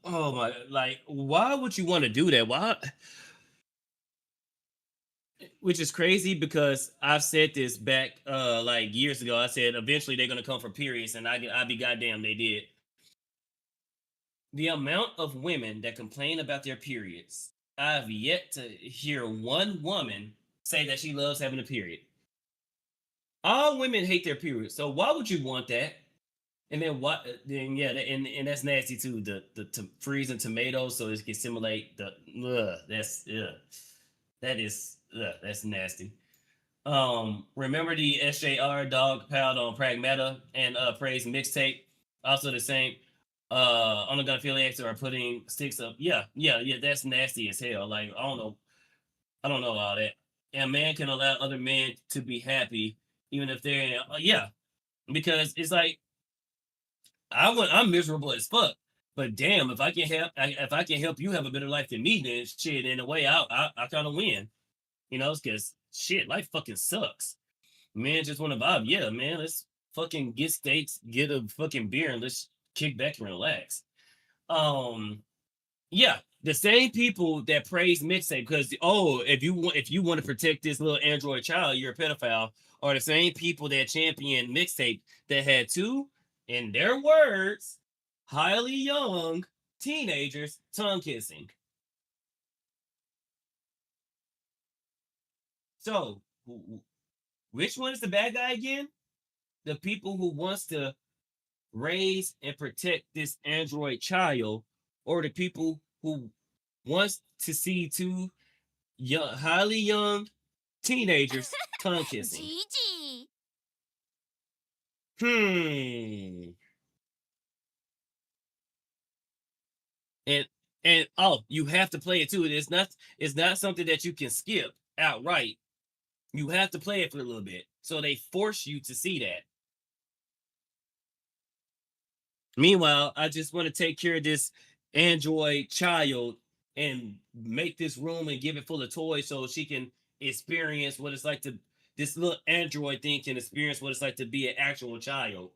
Oh my! Like, why would you want to do that? Why? Which is crazy because I've said this back like years ago. I said eventually they're gonna come for periods, and I'd be goddamn they did. The amount of women that complain about their periods, I've yet to hear one woman say that she loves having a period. All women hate their periods, so why would you want that? And then what? Then yeah, and that's nasty too. The freezing tomatoes so it can simulate the. That's nasty. Remember the SJR dog pound on Pragmata and Praise mixtape? Also the same. Undergun affiliates are putting sticks up. Yeah. That's nasty as hell. Like I don't know all that. And a man can allow other men to be happy even if they're yeah, because it's like I'm miserable as fuck. But damn, if I can help you have a better life than me, then shit, in a way, I kind of win. Because shit, life fucking sucks. Man, just want to vibe. Yeah, man, let's fucking get steaks, get a fucking beer, and let's kick back and relax. Um, yeah, the same people that praise mixtape because if you want to protect this little android child, you're a pedophile, are the same people that champion mixtape that had two, in their words, highly young teenagers tongue kissing. So, which one is the bad guy again? The people who wants to raise and protect this android child, or the people who wants to see two highly young teenagers tongue kissing. Gigi. Hmm. And you have to play it too. It's not something that you can skip outright. You have to play it for a little bit. So they force you to see that. Meanwhile, I just want to take care of this android child and make this room and give it full of toys so she can experience what it's like to this little android thing can experience what it's like to be an actual child.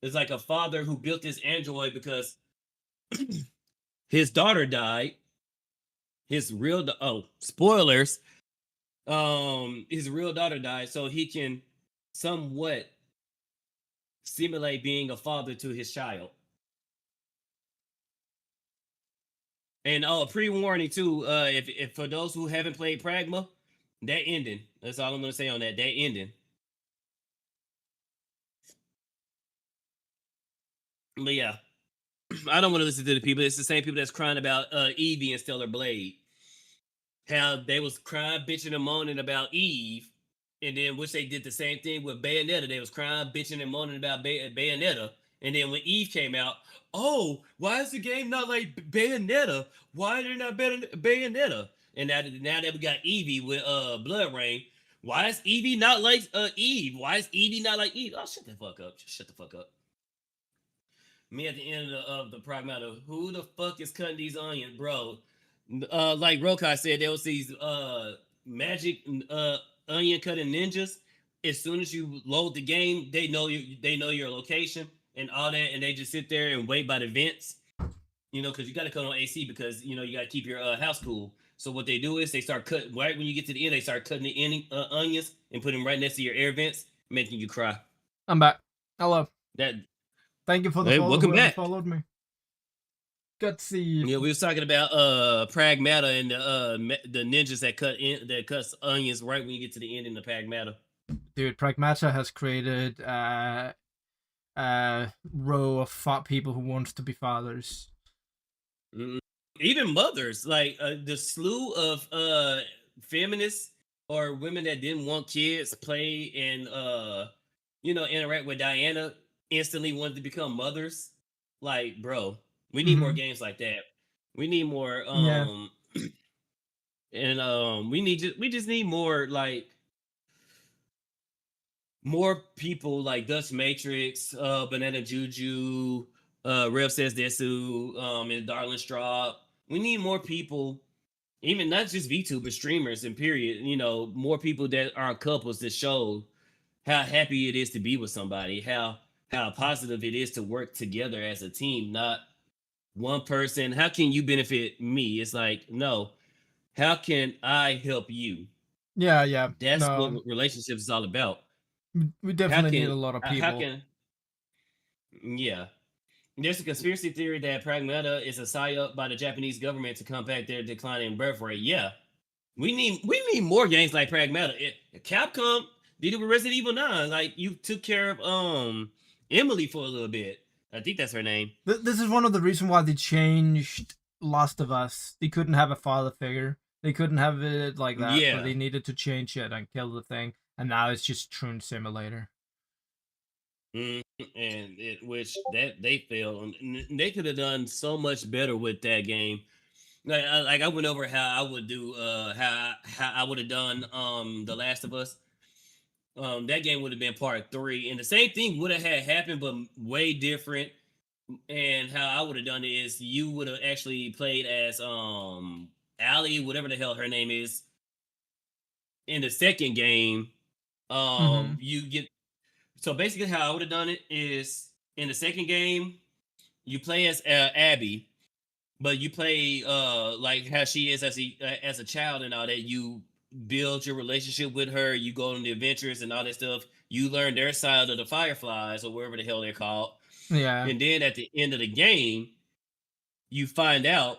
It's like a father who built this android because his daughter died. His real spoilers. His real daughter died, so he can somewhat simulate being a father to his child. And pre-warning too, if for those who haven't played Pragma, that ending. That's all I'm gonna say on that. That ending. But yeah, I don't want to listen to the people. It's the same people that's crying about Evie and Stellar Blade. How they was crying, bitching, and moaning about Eve, and then which they did the same thing with Bayonetta. They was crying, bitching, and moaning about Bayonetta. And then when Eve came out, oh, why is the game not like Bayonetta? Why are they not better than Bayonetta? And now that we got Evie with Blood Rain, why is Evie not like Eve? Why is Evie not like Eve? Oh, shut the fuck up. Just shut the fuck up. Me at the end of the Pragmata, who the fuck is cutting these onions, bro? Like Rokai said, there was these magic onion cutting ninjas. As soon as you load the game, they know your location and all that, and they just sit there and wait by the vents. Because you got to cut on AC because you got to keep your house cool. So what they do is they start cutting right when you get to the end. They start cutting the onions and put them right next to your air vents, making you cry. I'm back. Hello. That Thank you for the Hey, follow. welcome Whoever back. followed me. Good to see you. Yeah, we was talking about Pragmata and the ninjas that cuts onions right when you get to the end in the Pragmata. Dude, Pragmata has created a row of fat people who wants to be fathers. Even mothers, like the slew of feminists or women that didn't want kids play and interact with Diana instantly wanted to become mothers. Like, bro, we need more games like that. We need more And we just need more like more people like Dutch Matrix, Banana Juju, Rev Says Desu, and Darling Straub. We need more people, even not just VTubers, streamers, and period. You know, more people that are couples that show how happy it is to be with somebody, how positive it is to work together as a team, not one person. How can you benefit me? It's like, no, how can I help you? Yeah, yeah. That's what No, relationships is all about. we How definitely need can a lot of how people. can yeah. There's a conspiracy theory that Pragmata is a psyop by the Japanese government to combat their declining birth rate. Yeah, we need more games like Pragmata. Capcom did it with Resident Evil 9. Like you took care of Emily for a little bit. I think that's her name. This is one of the reasons why they changed Last of Us. They couldn't have a father figure. They couldn't have it like that, so Yeah. they needed to change it and kill the thing. And now it's just Troon Simulator. And which that they failed. And they could have done so much better with that game. Like I went over how I would do how I would have done The Last of Us. That game would have been part 3, and the same thing would have had happened, but way different. And how I would have done it is you would have actually played as Allie, whatever the hell her name is, in the second game. Mm-hmm. You get so basically how I would have done it is in the second game you play as Abby, but you play like how she is as a child and all that. You build your relationship with her. You go on the adventures and all that stuff. You learn their side of the Fireflies or wherever the hell they're called. Yeah. And then at the end of the game, you find out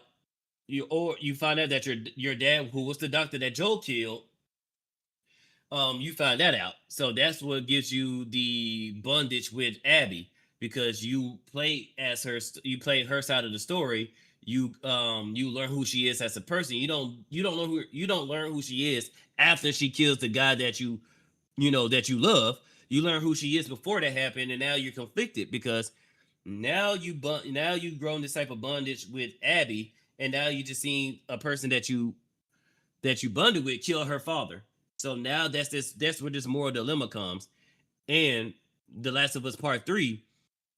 you find out that your dad, who was the doctor that Joel killed, you find that out. So that's what gives you the bondage with Abby because you play as her, you play her side of the story. You learn who she is as a person. You don't learn who she is after she kills the guy that you know that you love. You learn who she is before that happened, and now you're conflicted because now you've grown this type of bondage with Abby, and now you just seen a person that you bonded with kill her father. So now that's where this moral dilemma comes. And The Last of Us Part 3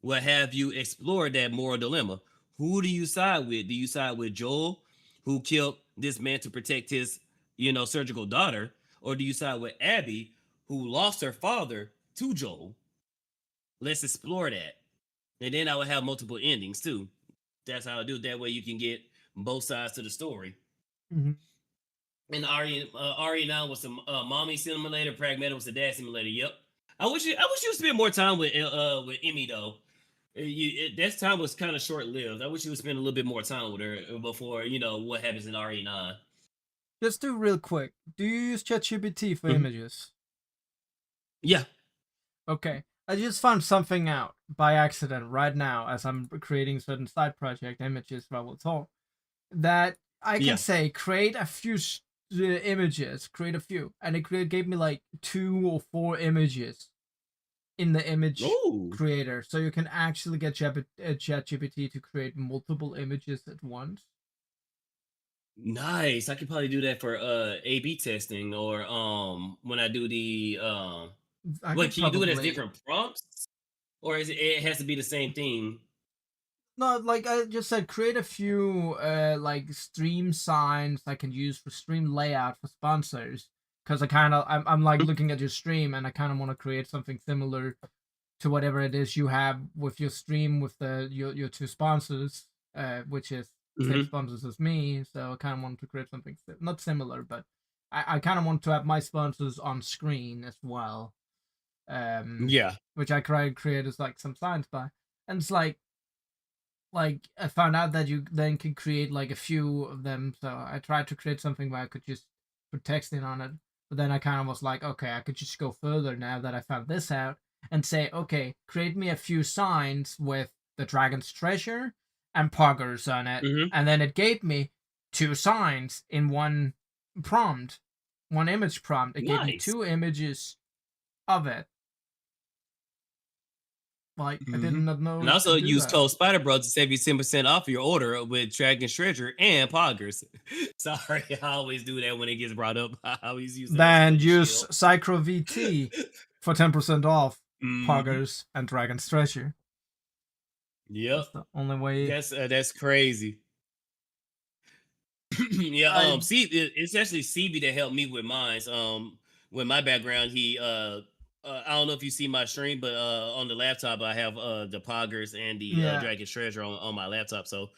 will have you explore that moral dilemma. Who do you side with? Do you side with Joel, who killed this man to protect his, surgical daughter? Or do you side with Abby, who lost her father to Joel? Let's explore that. And then I would have multiple endings too. That's how I do it. That way you can get both sides to the story. Mm-hmm. And RE9 was some mommy simulator. Pragmata was the dad simulator. Yep. I wish you would spend more time with Emmy though. That time was kind of short lived. I wish you would spend a little bit more time with her before what happens in RE9. Just do real quick. Do you use ChatGPT for Mhm. images? Yeah. Okay. I just found something out by accident right now as I'm creating certain side project images that I will talk. That I can Yeah. say create a few images, create a few, and it gave me like 2 or 4 images in the image Oh, creator, so you can actually get ChatGPT to create multiple images at once. nice. I could probably do that for A/B testing or when I do the I what could can you do it as probably different prompts? Or it has to be the same thing? no, like I just said, create a few like stream signs I can use for stream layout for sponsors. Because I'm like looking at your stream and I kind of want to create something similar to whatever it is you have with your stream with your 2 sponsors, which is same Mm-hmm. sponsors as me. So I kind of want to create something not similar, but I kind of want to have my sponsors on screen as well. Yeah. Which I create as like some signs by, and it's like I found out that you then can create like a few of them. So I tried to create something where I could just put text in on it. But then I kind of was like, okay, I could just go further now that I found this out and say, okay, create me a few signs with the dragon's treasure and poggers on it. Mm-hmm. And then it gave me 2 signs in one prompt, one image prompt. It gave me Nice. 2 images of it. Like I did Mhm. not know And you also could do use that. code Spider Bros to save you 10% off your order with Dragon's Treasure and Poggers. Sorry, I always do that when it gets brought up. I always use that as a Then little use shield. Psychro VT for 10% off Mhm. Poggers and Dragon's Treasure. Yep, That's the only way. that's crazy. Yeah, I see, it's actually CB that helped me with mine's. With my background, I don't know if you see my stream, but on the laptop, I have the Poggers and the yeah. Dragon's Treasure on my laptop, so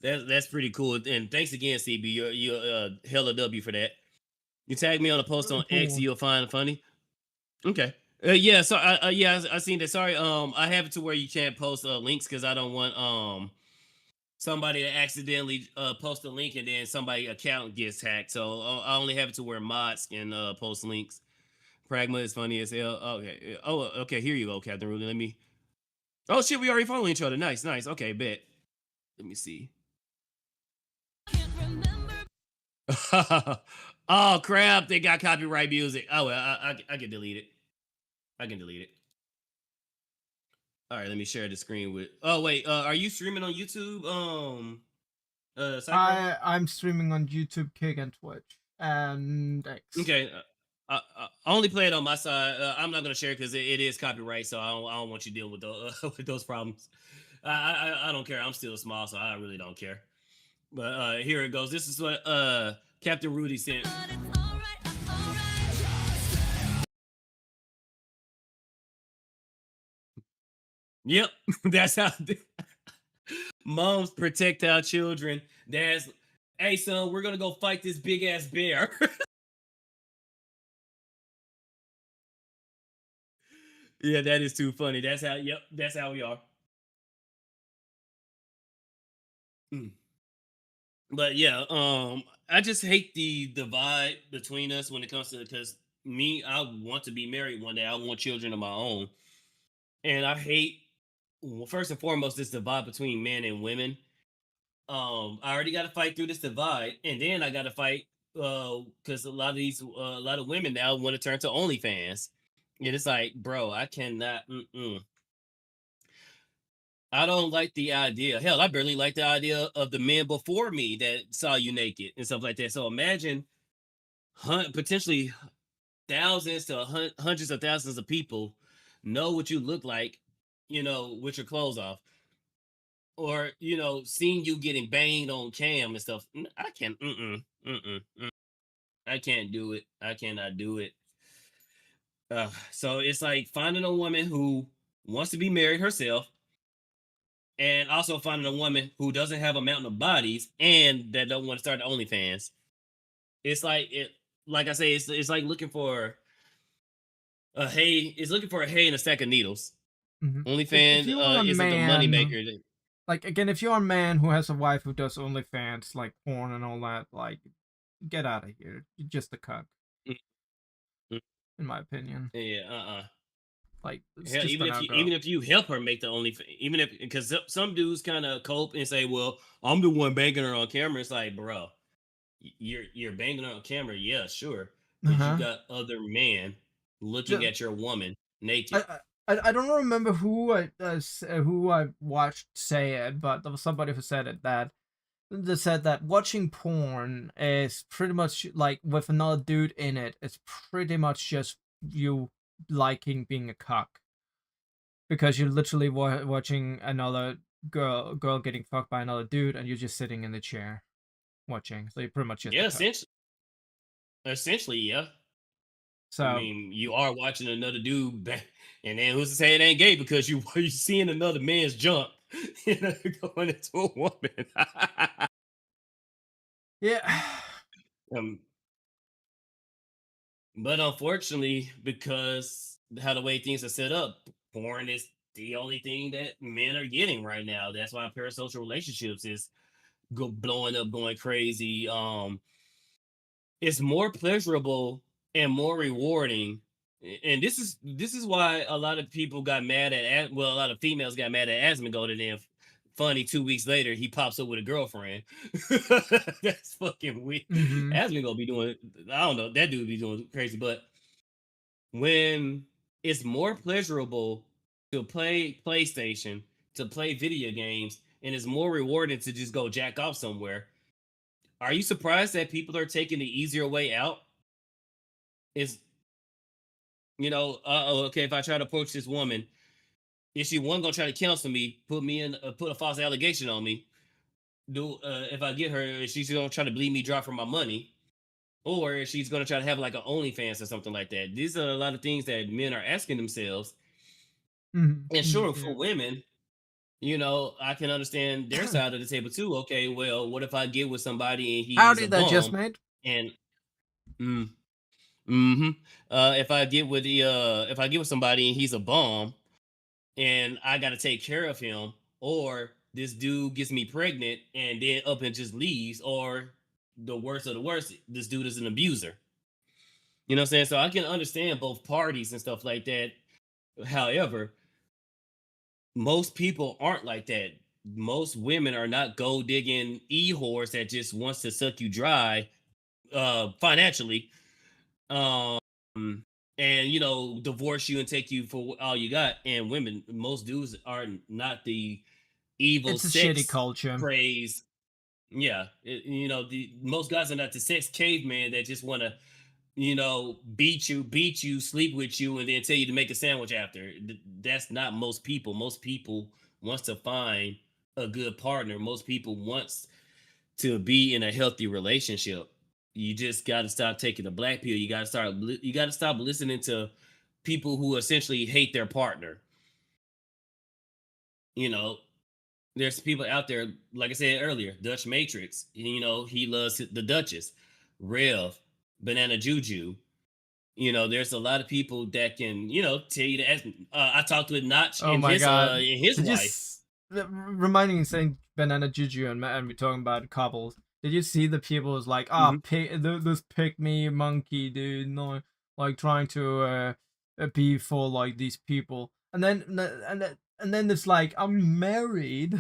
that's pretty cool. And thanks again, CB. You're hella W for that. You tag me on a post Really on X, cool. you'll find funny. Okay. Yeah, so I seen that. Sorry, I have it to where you can't post links because I don't want somebody to accidentally post a link and then somebody account gets hacked. So I only have it to where mods can post links. Pragma is funny as hell. Okay. Oh, okay. Here you go, Captain Rudy. Let me. Oh shit, we already following each other. Nice, nice. Okay, bet. Let me see. Oh crap! They got copyright music. Oh well, I can delete it. I can delete it. All right, let me share the screen with. Oh wait, are you streaming on YouTube? Psycho? I'm streaming on YouTube, Kick, and Twitch, and X. Okay. I only play it on my side. I'm not gonna share it because it is copyright, so I don't want you dealing with those with those problems. I don't care. I'm still small, so I really don't care. But here it goes. This is what Captain Rudy sent. Yep, that's how moms protect our children. Dads, hey son, we're gonna go fight this big ass bear. Yeah, that is too funny. That's how. Yep, that's how we are. Mm. But yeah, I just hate the divide between us when it comes to because me, I want to be married one day. I want children of my own, and I hate well, first and foremost this divide between men and women. I already got to fight through this divide, and then I got to fight because a lot of women now want to turn to OnlyFans, and it's like, bro, I cannot. I don't like the idea. Hell, I barely like the idea of the men before me that saw you naked and stuff like that. So imagine potentially thousands to hundreds of thousands of people know what you look like, with your clothes off, or seeing you getting banged on cam and stuff. I can't. I can't do it. I cannot do it. So it's like finding a woman who wants to be married herself and also finding a woman who doesn't have a mountain of bodies and that don't want to start the OnlyFans. It's like like I say, it's like looking for a hay. It's looking for a hay in a stack of needles. If OnlyFans you are a isn't the money man, maker. like again, if you're a man who has a wife who does OnlyFans, like porn and all that, like get out of here. You're just a cuck, Mm, mm, in my opinion. Yeah, Like it's hell, just a no even go. if you help her make the only, even if because some dudes kind of cope and say, "Well, I'm the one banging her on camera." It's like, bro, you're banging her on camera, yeah, sure, Uh but you huh. got other men looking at your woman naked. I don't remember who I watched say it, but there was somebody who said it that they said that watching porn is pretty much like with another dude in it. It's pretty much just you liking being a cock because you're literally watching another girl getting fucked by another dude, and you're just sitting in the chair watching. So you're pretty much just a Yeah, cock. essentially, yeah. I So mean, you are watching another dude, and then who's to say it ain't gay because you seeing another man's junk, going into a woman. yeah. um, but unfortunately, because how the way things are set up, porn is the only thing that men are getting right now. That's why parasocial relationships is blowing up, going crazy. It's more pleasurable and more rewarding. And this is why a lot of people got mad a lot of females got mad at Asmongold, and then funny 2 weeks later he pops up with a girlfriend. That's fucking weird. Mm-hmm. Asmongold be doing, I don't know, that dude be doing crazy, but when it's more pleasurable to play PlayStation, to play video games, and it's more rewarding to just go jack off somewhere. Are you surprised that people are taking the easier way out? Is okay, if I try to approach this woman, is she one gonna try to counsel me, put a false allegation on me? Do If I get her, is she gonna try to bleed me dry for my money? Or if she's gonna try to have like an OnlyFans or something like that? These are a lot of things that men are asking themselves. And sure, Yeah. for women, I can understand their side of the table too. Okay, well, what if I get with somebody and How he's a did that just bum? made? And mm, mm-hmm. If I get with somebody and he's a bum and I gotta take care of him, or this dude gets me pregnant and then up and just leaves, or the worst of the worst, this dude is an abuser. You know what I'm saying? So I can understand both parties and stuff like that. However, most people aren't like that. Most women are not gold digging whores that just wants to suck you dry financially, um and divorce you and take you for all you got. And women, most dudes are not the evil It's a shitty sex culture. craze. Yeah, the most guys are not the sex caveman that just want to beat you, sleep with you, and then tell you to make a sandwich after. That's not most people. Most people wants to find a good partner. Most people wants to be in a healthy relationship. You just got to stop taking the black pill. You got to stop listening to people who essentially hate their partner. You know, there's people out there, like I said earlier, Dutch Matrix. He loves the Duchess, Rev, Banana Juju. There's a lot of people that can, tell you to ask. I talked with Notch Oh and my god. his Did you wife. reminding me saying banana juju and we're talking about couples. Did you see the people was like, Mhm. this pick me monkey dude, no, like trying to be for like these people, and then it's like I'm married.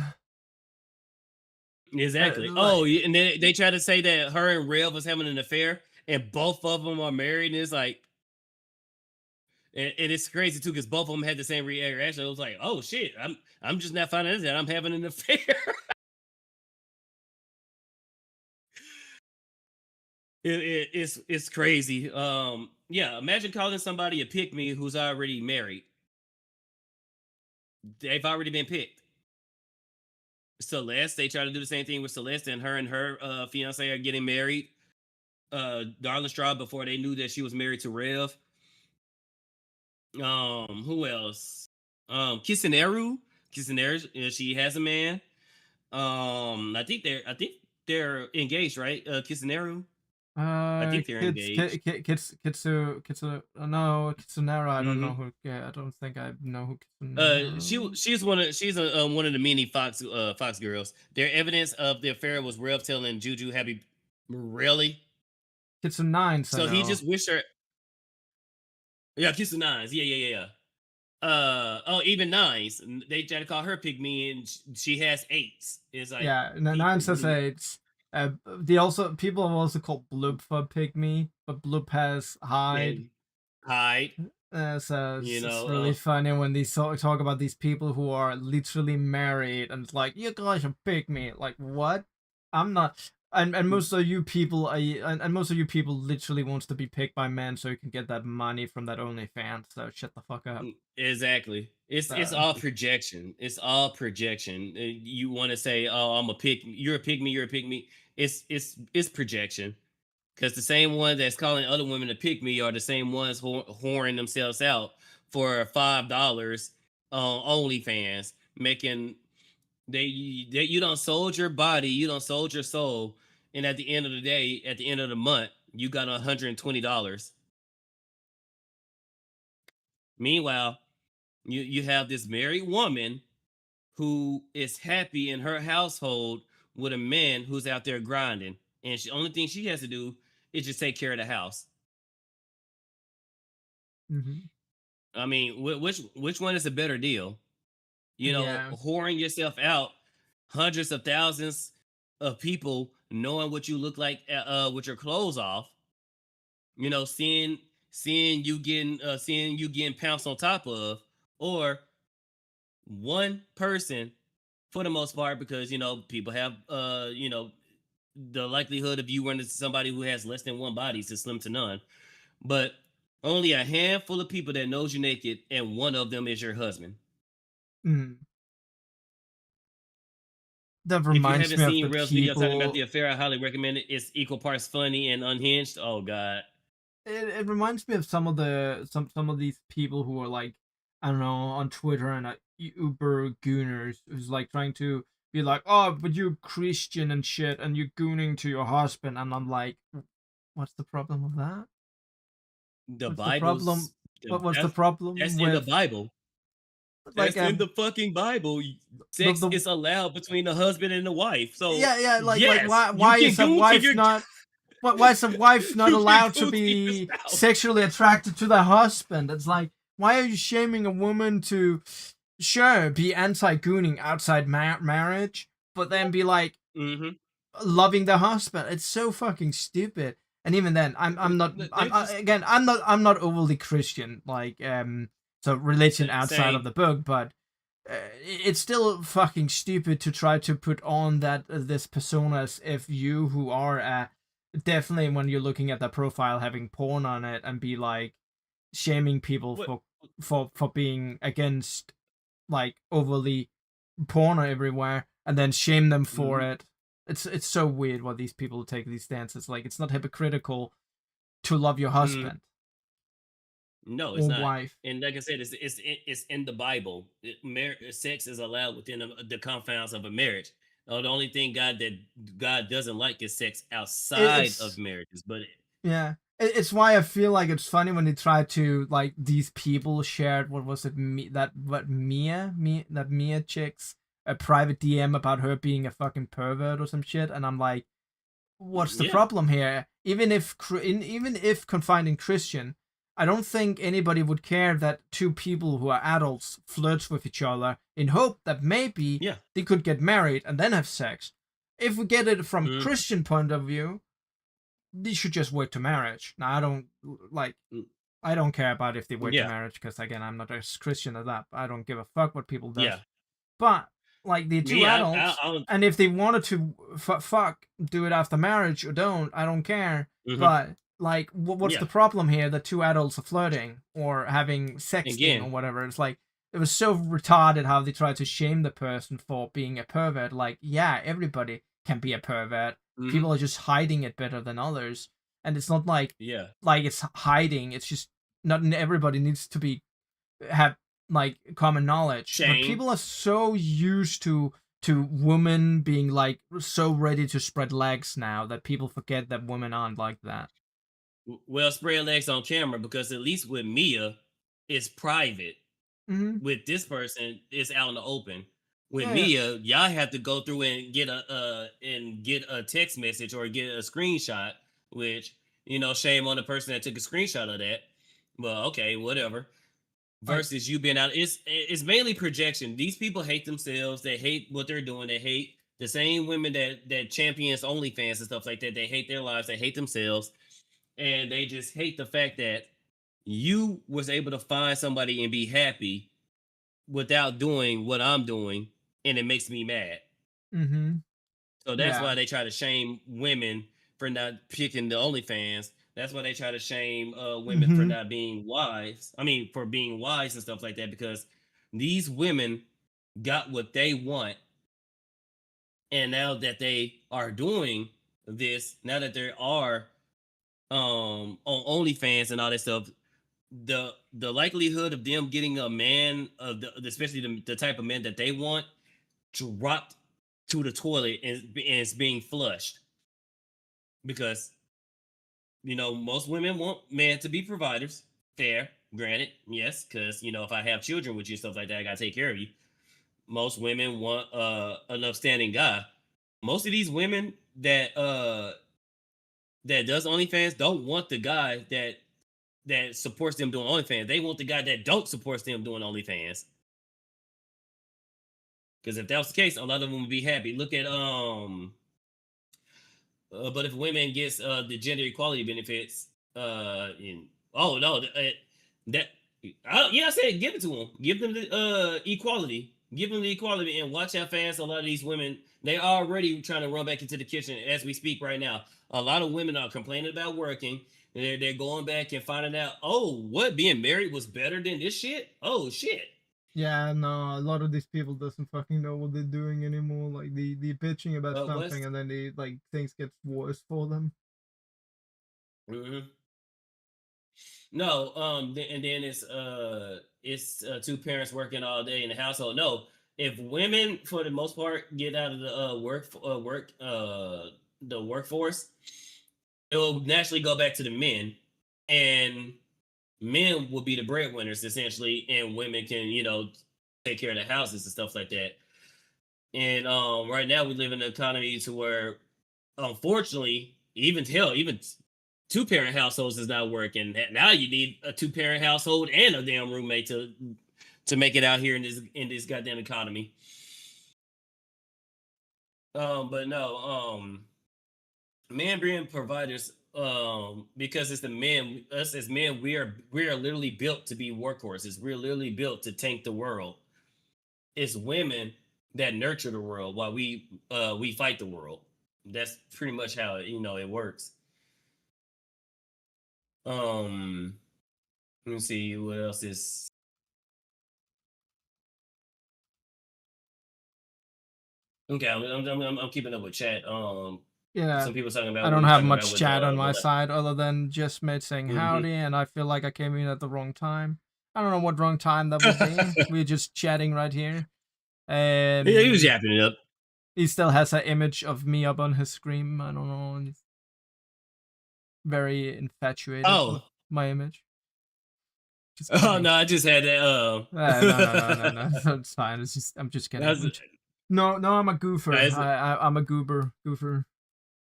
Exactly. Oh, Like and then they try to say that her and Rev was having an affair, and both of them are married, and it's like, and it's crazy too because both of them had the same reaction. It was like, oh shit, I'm just not finding out that I'm having an affair. It's crazy. Yeah, imagine calling somebody a pick me who's already married. They've already been picked. Celeste, they try to do the same thing with Celeste, and her fiance are getting married. Darling Straw, before they knew that she was married to Rev. Who else? Kissineru. Kissineru, she has a man. I think they're engaged, right? Kissineru. I think they're engaged. kitsu no kitsunera. I don't know Hmm. who. Yeah, I don't think I know who She kitsunera. she's one of the many Fox girls. Their evidence of the affair was Rev telling Juju happy. Really? Kitsunines I So he know. just wished her. Yeah, kiss the nines. Yeah, yeah, yeah, yeah. Oh, even nines. They try to call her pygmy, and she has eights. It's like Yeah, nine people says really eight. They also people have also called Bloop for pygmy, but Bloop has hide. can hide. So You it's know, really funny when they talk about these people who are literally married, and it's like you guys are pygmy. Like what? I'm not. And most of you people, and most of you people literally wants to be picked by men so you can get that money from that OnlyFans. So shut the fuck up. exactly. It's So all projection. It's all projection. You want to say, "Oh, I'm a pig. You're a pygmy. You're a pygmy." It's projection. Because the same ones that's calling other women to pick me are the same ones whoring themselves out for $5 on OnlyFans, making they you don't sold your body, you don't sold your soul, and at the end of the day, at the end of the month, you got $120. Meanwhile, you have this married woman who is happy in her household with a man who's out there grinding, and the only thing she has to do is just take care of the house. mhm. I mean, which one is a better deal? Yeah. Whoring yourself out, hundreds of thousands of people knowing what you look like with your clothes off. Seeing you getting pounced on top of, or one person for the most part, because people have the likelihood of you running into somebody who has less than one body is slim to none. But only a handful of people that knows you naked, and one of them is your husband. Mm. That If you reminds haven't me of seen the Rail's video talking about the people. affair, I highly recommend it. It's equal parts funny and unhinged. Oh god. It reminds me of some of some of these people who are like, I don't know, on Twitter and Uber gooners who's like trying to be like, oh, but you're Christian and shit, and you're gooning to your husband, and I'm like, what's the problem with that? The What's the problem? Bible's What's the that's problem in the with Bible. like That's in the fucking Bible. Sex the is allowed between the husband and the wife. So yeah, like yes, why you is can a goon to wife your not why is a wife not you can allowed to goon to your be spouse. sexually attracted to their husband? It's like, why are you shaming a woman to sure be anti-gooning outside marriage, but then be like Mm-hmm. loving the husband? It's so fucking stupid. And even then, I'm not They're just again I'm not overly Christian, like so religion outside of saying the book, but it's still fucking stupid to try to put on that this persona as if you who are definitely when you're looking at the profile having porn on it and be like shaming people what. for being against like overly porn everywhere and then shame them for Mhm. it. It's so weird what these people take these stances. Like it's not hypocritical to love your Mm, husband no, it's or not. wife. And like I said, it's in the Bible. Sex is allowed within the confines of a marriage. The only thing God doesn't like is sex outside of It's marriages. But Yeah. It's why I feel like it's funny when they try to like these people shared what was it Mia chick's a private DM about her being a fucking pervert or some shit, and I'm like, what's the yeah, problem here? Even if confined in Christian, I don't think anybody would care that two people who are adults flirt with each other in hope that maybe yeah, they could get married and then have sex. If we get it from mm, Christian point of view, they should just wait to marriage. Now I don't like mm, I don't care about if they wait to yeah, marriage because again I'm not as Christian as that. I don't give a fuck what people yeah. does. But like they're two Me, adults, I don't. and if they wanted to fuck, do it after marriage or don't. I don't care. Mhm. But like, what's Yeah, the problem here that two adults are flirting or having sexting or again, whatever? It's like it was so retarded how they tried to shame the person for being a pervert. Like, yeah, everybody can be a pervert. mhm, People are just hiding it better than others, and it's not yeah, like it's hiding. It's just not everybody needs to be have like common knowledge, but shame. people are so used to women being like so ready to spread legs now that people forget that women aren't like that. Well, spread legs on camera because at least with Mia, it's private. Mm-hmm. With this person, it's out in the open. With Yeah, yeah. Mia, y'all have to go through and get a text message or get a screenshot, which shame on the person that took a screenshot of that. Well, okay, whatever. Like, Versus you being out, it's mainly projection. These people hate themselves. They hate what they're doing. They hate the same women that champions OnlyFans and stuff like that. They hate their lives. They hate themselves, and they just hate the fact that you was able to find somebody and be happy without doing what I'm doing, and it makes me mad. mm-hmm. So that's Yeah. why they try to shame women for not picking the OnlyFans. That's why they try to shame women for Mm-hmm. not being wives. I mean, for being wives and stuff like that, because these women got what they want, and now that they are doing this, now that they are on OnlyFans and all that stuff, the likelihood of them getting a man of especially the type of men that they want dropped to the toilet and it's being flushed because most women want men to be providers. Fair, granted, yes, because if I have children with you, stuff like that, I gotta take care of you. Most women want an upstanding guy. Most of these women that does OnlyFans don't want the guy that supports them doing OnlyFans. They want the guy that don't support them doing OnlyFans. Because if that was the case, a lot of them would be happy. Look at but if women gets the gender equality benefits, in oh no, that Yeah, I said give it to them. Give them the equality. Give them the equality, and watch how fast a lot of these women, they already trying to run back into the kitchen as we speak right now. A lot of women are complaining about working. They're going back and finding out, oh, what, being married was better than this shit? Oh shit. Yeah, no, a lot of these people doesn't fucking know what they're doing anymore. Like they bitching about What's something and then they like things get worse for them. hmm No, and then it's two parents working all day in the household. No, if women for the most part get out of the the workforce, it will naturally go back to the men, and men will be the breadwinners essentially, and women can, take care of the houses and stuff like that. And right now we live in an economy to where, unfortunately, even two-parent households is not working. Now you need a two-parent household and a damn roommate to make it out here in this goddamn economy. But no, men being providers, because it's the men, us as men, we are literally built to be workhorses. We're literally built to tank the world. It's women that nurture the world while we fight the world. That's pretty much how it works. Um, let me see what else is. Okay, I'm keeping up with chat. Yeah, Some people talking I about what don't we have talking about much with chat on the my left. side other than just mate saying Mhm. howdy, and I feel like I came in at the wrong time. I don't know what wrong time that would be. We're just chatting right here. Yeah, he was Um, yapping it up. he still has an image of me up on his screen. I don't know. And he's very infatuated with Oh, my image. Just oh kidding. no, I just had that. No. It's fine. It's just I'm just kidding. That's No, I'm a goofer. that's I'm a goober,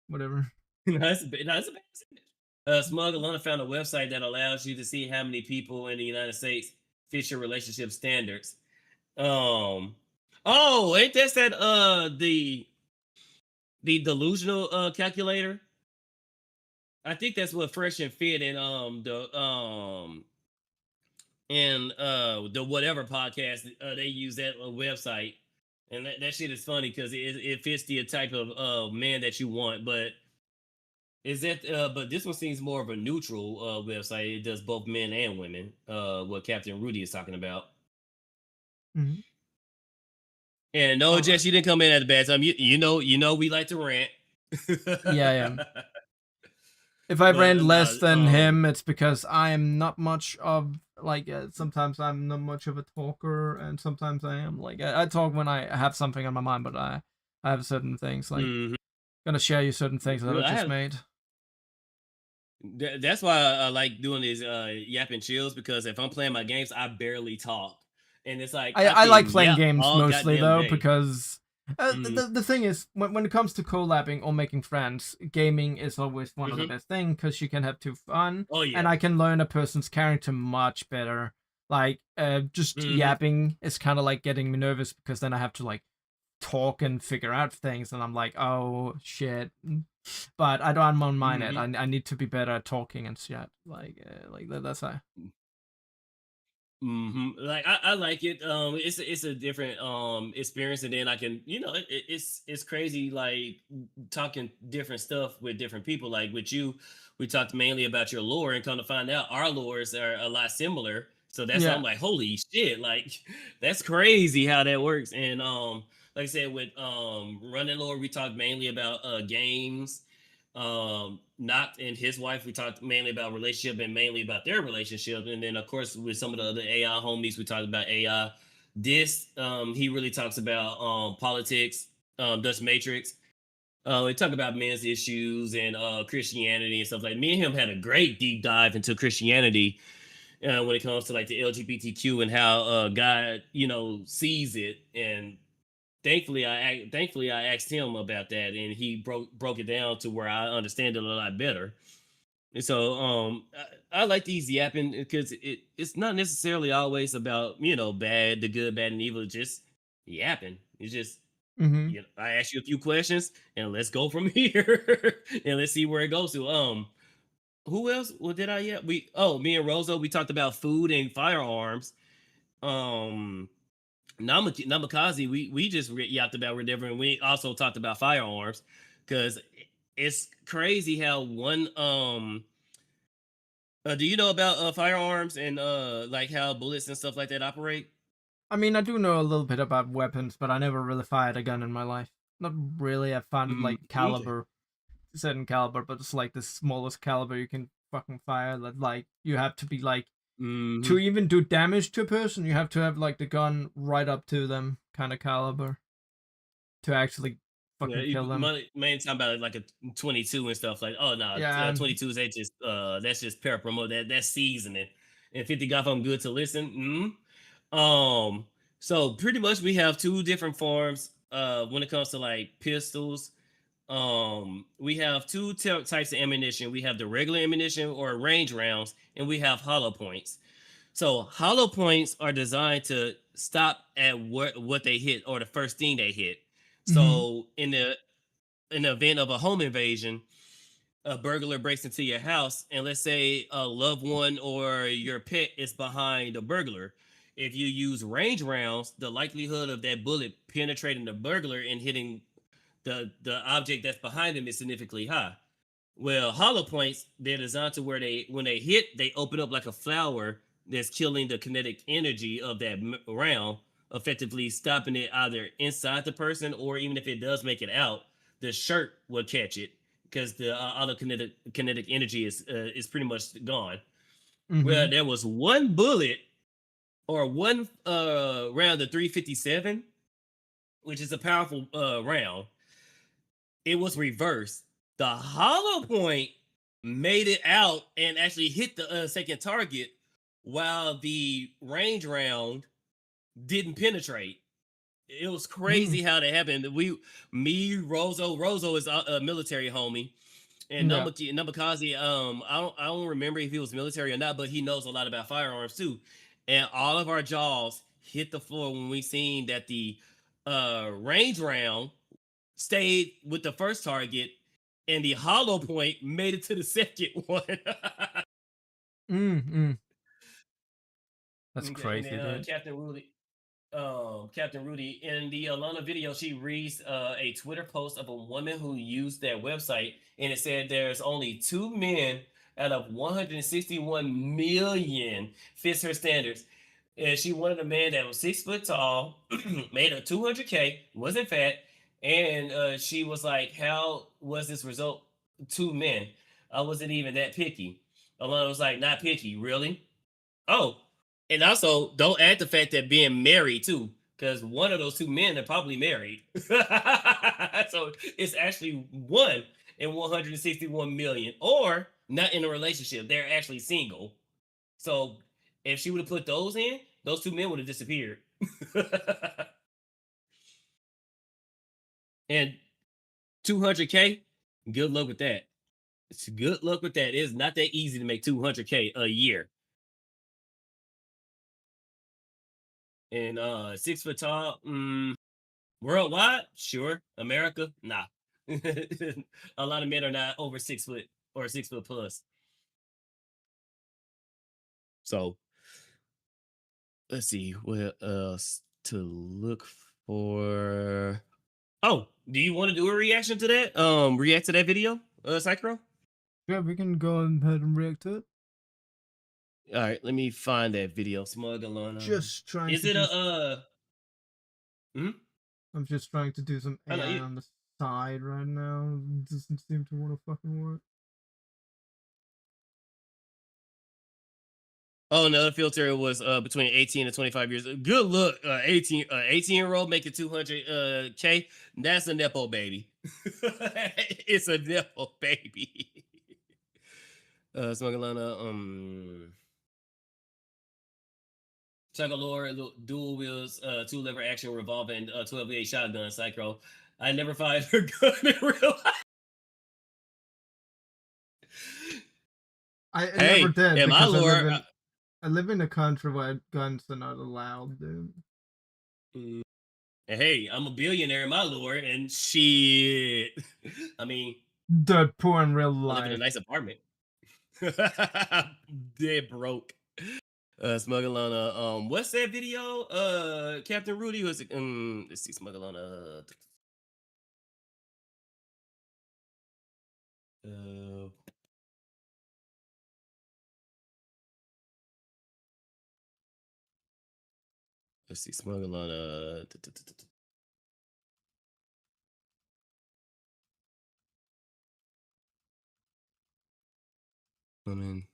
whatever. that's a bad image. Smug Alana found a website that allows you to see how many people in the United States fit your relationship standards. Um, oh, ain't that the delusional calculator? I think that's what Fresh and Fit and the whatever podcast they use that website, and that shit is funny because it fits the type of man that you want. But is that but this one seems more of a neutral website. It does both men and women. What Captain Rudy is talking about. Mhm. And no, All right. Jess, you didn't come in at a bad time. You know we like to rant. Yeah. If I But ran less no, than him, it's because I am not much of like. Sometimes I'm not much of a talker, and sometimes I am. Like I talk when I have something on my mind, but I have certain things like mhm. gonna share you certain things that I Well, I just have. made. That's why I like doing these yapping chills, because if I'm playing my games, I barely talk, and it's like I I like can playing yap games all mostly goddamn though day. because Mm-hmm. the thing is when it comes to collabing or making friends, gaming is always one of the Mm-hmm. best thing because you can have two fun Oh and yeah. I can learn a person's character much better. Like just Mm-hmm. yapping is kind of like getting me nervous because then I have to like talk and figure out things and I'm like oh shit. But I don't mind it. Mm-hmm. I need to be better at talking and shit. Like that's how. Like I like it. It's a different experience, and then I can, it's crazy, like talking different stuff with different people. Like with you, we talked mainly about your lore, and come to find out our lores are a lot similar. So that's why I'm Yeah. like, holy shit, like that's crazy how that works. And like I said, with running lore, we talked mainly about games. Not and his wife, we talked mainly about relationship and mainly about their relationship, and then of course with some of the other AI homies, we talked about AI. This he really talks about politics, Dutch Matrix. We talk about men's issues and Christianity and stuff. Like me and him had a great deep dive into Christianity when it comes to like the LGBTQ and how God, sees it. And thankfully I asked him about that, and he broke it down to where I understand it a lot better. And so I like these yapping because it's not necessarily always about the good, bad, and evil. It's just yapping. It's just Mm-hmm. I ask you a few questions and let's go from here and let's see where it goes to. who else? What did I? Yeah, me and Rozo. We talked about food and firearms. Um, Namikaze. We just yapped about Redacted, and we also talked about firearms because it's crazy how one do you know about firearms and like how bullets and stuff like that operate? I mean, I do know a little bit about weapons, but I never really fired a gun in my life. Not really. I found it like Okay. caliber, certain caliber, but it's like the smallest caliber you can fucking fire. That like you have to be like Mm-hmm. to even do damage to a person, you have to have like the gun right up to them kind of caliber to actually Yeah, fucking kill them. main talking about like a 22 and stuff like. Oh no, Yeah, and 22s that's just para promo that's seasoning, and 50 got them good to listen. So pretty much we have two different forms. When it comes to like pistols, we have two types of ammunition. We have the regular ammunition or range rounds, and we have hollow points. So hollow points are designed to stop at what they hit or the first thing they hit. mhm. So in the event of a home invasion, a burglar breaks into your house, and let's say a loved one or your pet is behind a burglar. If you use range rounds, the likelihood of that bullet penetrating the burglar and hitting the object that's behind them is significantly high. Well, hollow points, they're designed to where when they hit, they open up like a flower that's killing the kinetic energy of that round, effectively stopping it either inside the person or even if it does make it out, the shirt will catch it because the other kinetic energy is pretty much gone. Well, Mhm. there was one bullet or one round of 357, which is a powerful round. It was reversed. The hollow point made it out and actually hit the second target, while the range round didn't penetrate. It was Mm. crazy how that happened. Rozo is a military homie, and Yeah. Namikaze, I don't remember if he was military or not, but he knows a lot about firearms too. And all of our jaws hit the floor when we seen that the range round stayed with the first target, and the hollow point made it to the second one. Mm. Mm. That's Okay, and crazy, then dude. Captain Rudy in the Alana video, she reads a Twitter post of a woman who used that website, and it said there's only two men out of 161 million fits her standards. And she wanted a man that was 6 foot tall, made her 200K, wasn't fat, and she was like, "How was this result? Two men. I wasn't even that picky." Alana was like, "Not picky, really?" Oh, and also don't add the fact that being married too, because one of those two men are probably married. So it's actually one in 161 million, or not in a relationship. They're actually single. So if she would have put those in, those two men would have disappeared. And 200K, good luck with that. It's good luck with that. It's not that easy to make 200K a year. And 6 foot tall, worldwide, sure. America, nah. A lot of men are not over 6 foot or 6 foot plus. So let's see what else to look for. Oh, do you want to do a reaction to that? React to that video, Psycho? Yeah, we can go ahead and react to it. All right, let me find that video. Smug Alana. Just trying Is to it do. hmm? I'm just trying to do some I know AI you. on the side right now. It doesn't seem to want to fucking work. Oh, another filter was between 18 and 25 years. Good look, 18-year-old making 200K. That's a nepo baby. It's a nepo baby. Smugalana, Chuckalore, dual wheels, two lever action revolver, and 12 gauge shotgun. Psycho. I never fired a gun in real life. I never Hey, did in my because lore, I live in a country where guns are not allowed, dude. mm, hey, I'm a billionaire in my lore, and shit. I mean, Dirt poor in real I live in a life. nice apartment. Dead broke. Smuggle on what's that video? Captain Rudy was let's see, smuggle on let's see, smuggle on woman.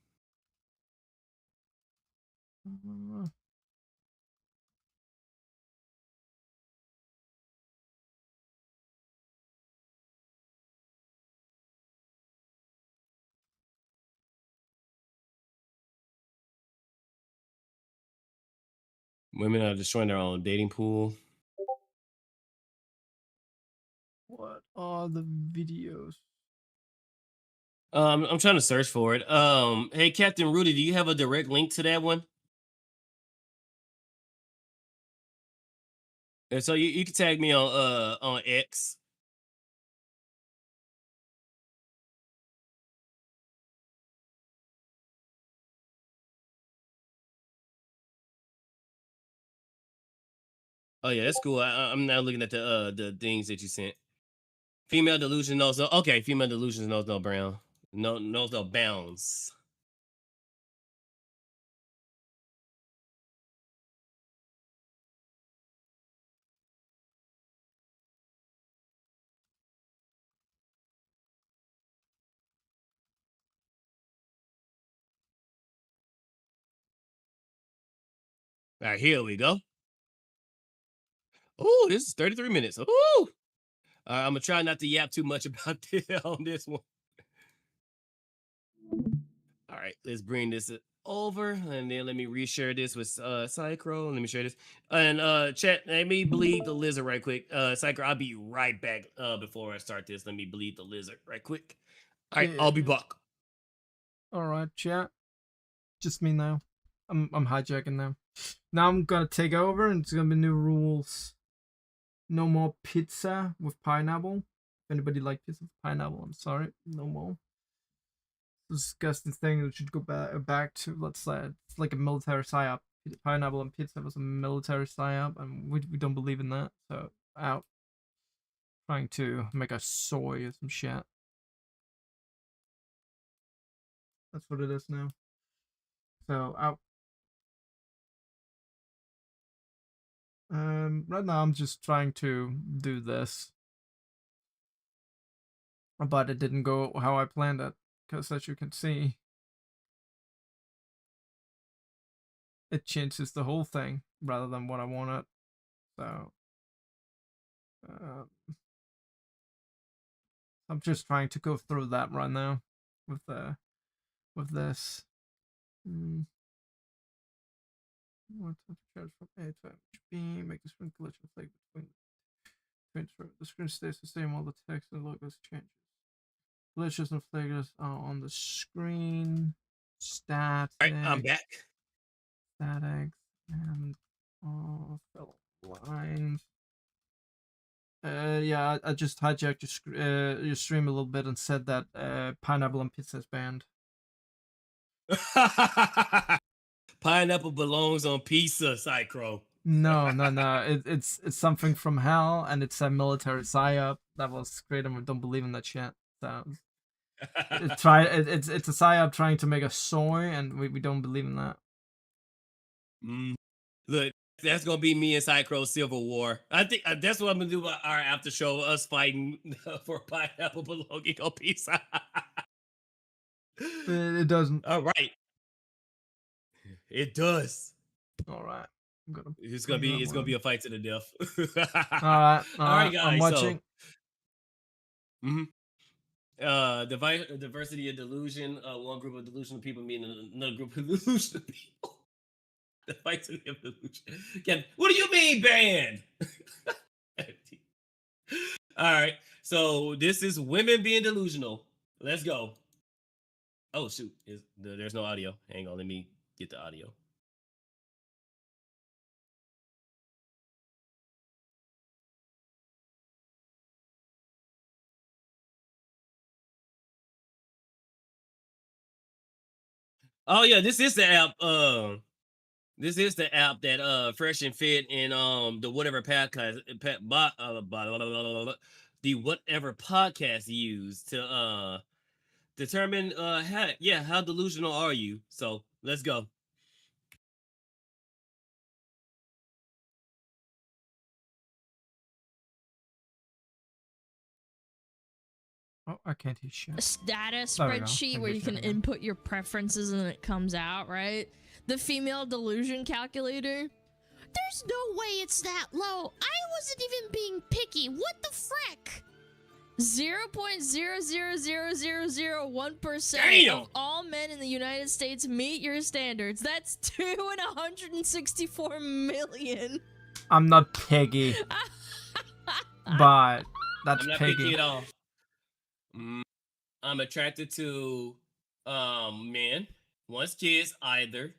Women are destroying their own dating pool. What are the videos? I'm trying to search for it. Hey, Captain Rudy, do you have a direct link to that one? And so you can tag me on X. Oh yeah, that's cool. I'm now looking at the things that you sent. Female delusion knows no. Okay, female delusion knows no brown. No knows no bounds. All right, here we go. Oh, this is 33 minutes. Ooh. I'm gonna try not to yap too much about this on this one. All right, let's bring this over, and then let me reshare this with Psychro. Let me share this, and chat. Let me bleed the lizard right quick. Psychro, I'll be right back. Before I start this, let me bleed the lizard right quick. All right, I'll be Yeah. back. All right, chat. Just me now. I'm hijacking now. Now I'm gonna take over, and it's gonna be new rules. No more pizza with pineapple. If anybody like pizza with pineapple, I'm sorry. No more. Disgusting thing that should go back to, let's say, it's like a military psyop. Pineapple and pizza was a military psyop, and we don't believe in that. So out. Trying to make a soy or some shit. That's what it is now. So out. Right now I'm just trying to do this, but it didn't go how I planned it. Because as you can see, it changes the whole thing rather than what I wanted. So I'm just trying to go through that right now with this. What to charge from A to B? Make the screen glitch and flag between the screen stays the same while the text and logos changes. Glitches and flags are on the screen. Static. All right, I'm back. Statics and fellow lines. Yeah, I just hijacked your stream a little bit and said that pineapple and pizza is banned. Pineapple belongs on pizza, Psychro. No. It's something from hell, and it's a military psyop that was created. We don't believe in that shit. So it's a psyop trying to make a soy, and we don't believe in that. Look, that's gonna be me and Psychro Civil War. I think that's what I'm gonna do about our after show. Us fighting for pineapple belonging on pizza. It doesn't. All right. It does. All right. It's gonna be a fight to the death. All right, guys. I'm watching. Diversity of delusion. One group of delusional people meeting another group of delusional people. The fight to the delusion. Again, what do you mean banned? All right. So this is women being delusional. Let's go. Oh shoot! There's no audio. Hang on, let me get the audio. Oh yeah, this is the app. This is the app that Fresh and Fit and the whatever podcast the whatever podcast use to determine how delusional are you. So let's go. Oh, I can't hear shit. A status There we go. spreadsheet I where get you you can again. input your preferences and it comes out, right? The female delusion calculator. There's no way it's that low. I wasn't even being picky. What the frick? 0.00001% Damn! of all men in the United States meet your standards. That's 2 in 164 million. I'm not piggy, but that's I'm not picky piggy. at all. I'm attracted to men, once kids, either.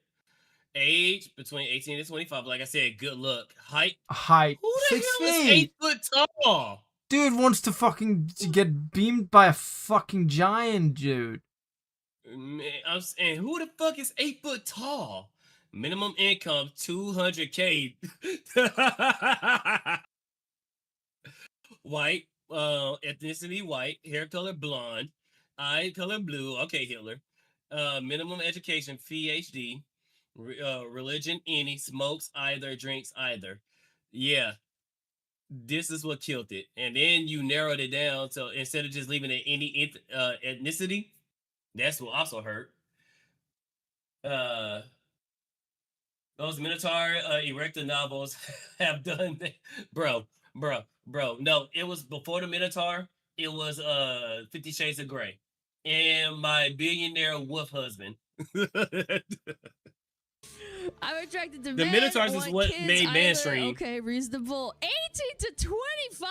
Age between 18 and 25. Like I said, good look. Height. Height Who the 6 hell is feet. 8 foot tall? Dude wants to fucking get beamed by a fucking giant, dude. Man, I'm saying, who the fuck is 8 foot tall? Minimum income $200K. White, ethnicity white, hair color blonde, eye color blue. Okay, Hitler. Minimum education PhD. Religion any, smokes either, drinks either. Yeah, this is what killed it. And then you narrowed it down, so instead of just leaving it any ethnicity, that's what also hurt. Those Minotaur Erecta novels have done that. Bro. No, it was before the Minotaur. It was 50 Shades of Grey. And my billionaire wolf husband. I'm attracted to The men. Minotaurs is want what kids made either. mainstream. Okay, reasonable. 18 to 25?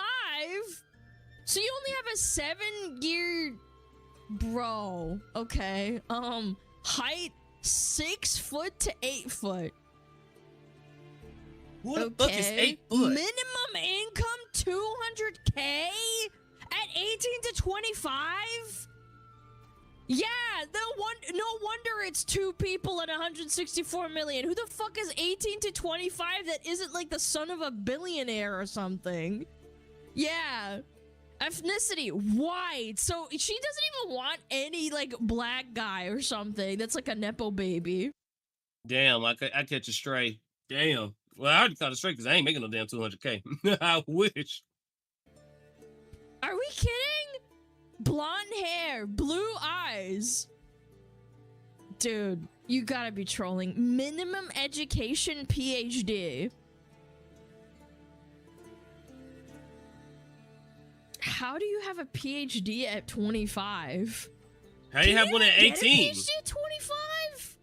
So you only have a 7-year... Bro. Okay. Height 6 foot to 8 foot. Who the fuck is 8 foot? Minimum income 200K at 18 to 25? Yeah, no wonder it's 2 people and 164 million. Who the fuck is 18 to 25 that isn't like the son of a billionaire or something? Yeah. Ethnicity, white. So she doesn't even want any like black guy or something. That's like a Nepo baby. Damn, I catch a stray. Damn. Well, I already caught a stray because I ain't making no damn 200K. I wish. Are we kidding? Blonde hair, blue eyes. Dude, you gotta be trolling. Minimum education PhD. How do you have a PhD at 25? How do you have one at 18? Get a PhD at 25?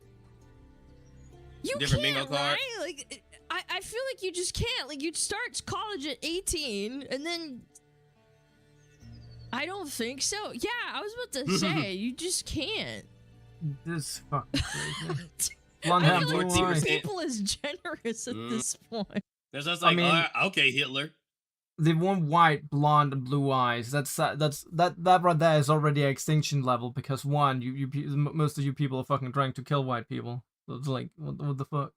You Different can't, bingo card? right? Like, I feel like you just can't. Like, you start college at 18, and then... I don't think so. Yeah, I was about to say, you just can't. This fucking crazy. I Blonde hair, feel like blue two eyes. people is generous at this point. That's just like, I mean- all right, okay, Hitler. The one white, blonde, and blue eyes. That right there is already extinction level because one, most of you people are fucking trying to kill white people. So it's like, what the fuck?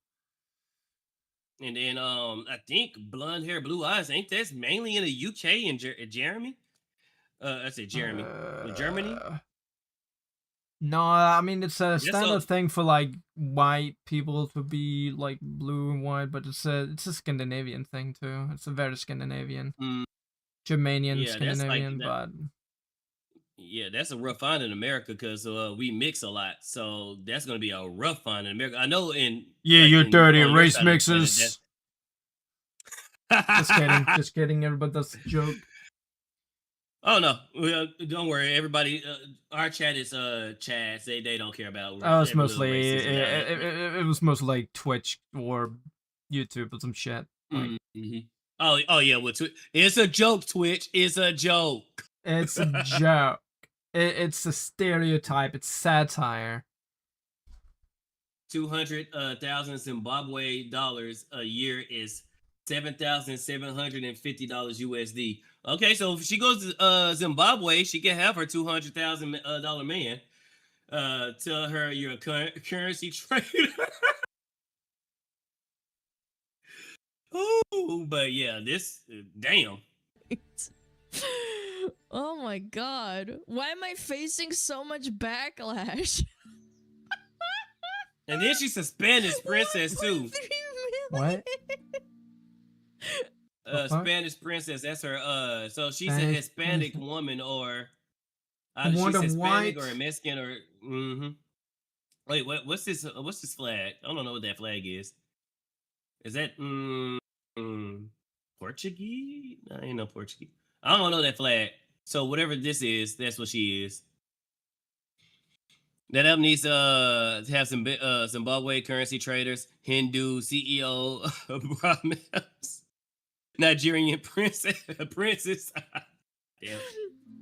And then I think blonde hair, blue eyes, ain't that's mainly in the UK and Jeremy? I said Jeremy. Germany? No, I mean it's a Yes, standard so- thing for like white people to be like blue and white, but it's a Scandinavian thing too. It's a very Scandinavian, Mm, Germanian, Yeah, that's like Scandinavian, that- but yeah, that's a rough find in America because we mix a lot. So that's gonna be a rough find in America. I know in yeah, like, you in- dirty on your race side of the planet, mixers. that's- Just kidding, everybody. That's a joke. Oh no, don't worry. Everybody, our chat is chats. They don't care about. Oh, it's every little mostly racism. it was mostly like Twitch or YouTube or some shit. Like, Mhm. Oh yeah. Well, it's a joke. Twitch. It's a joke. it's a joke. It's a stereotype. It's satire. 200,000 Zimbabwe dollars a year is $7,750 USD. Okay, so if she goes to Zimbabwe, she can have her $200,000 man. Tell her you're a currency trader. Ooh, but yeah, this damn. Oh my god. Why am I facing so much backlash? And then she's a Spanish princess too. 1.3 What? The fuck? Spanish princess. That's her. So she's a Spanish Hispanic princess. woman, or I she's wonder Hispanic why- or a Mexican, or Wait, what's this? What's this flag? I don't know what that flag is. Is that Portuguese? No, ain't no Portuguese. I don't know that flag. So whatever this is, that's what she is. That up needs to have some Zimbabwe currency traders, Hindu CEO of Brahmins, Nigerian princess. Damn.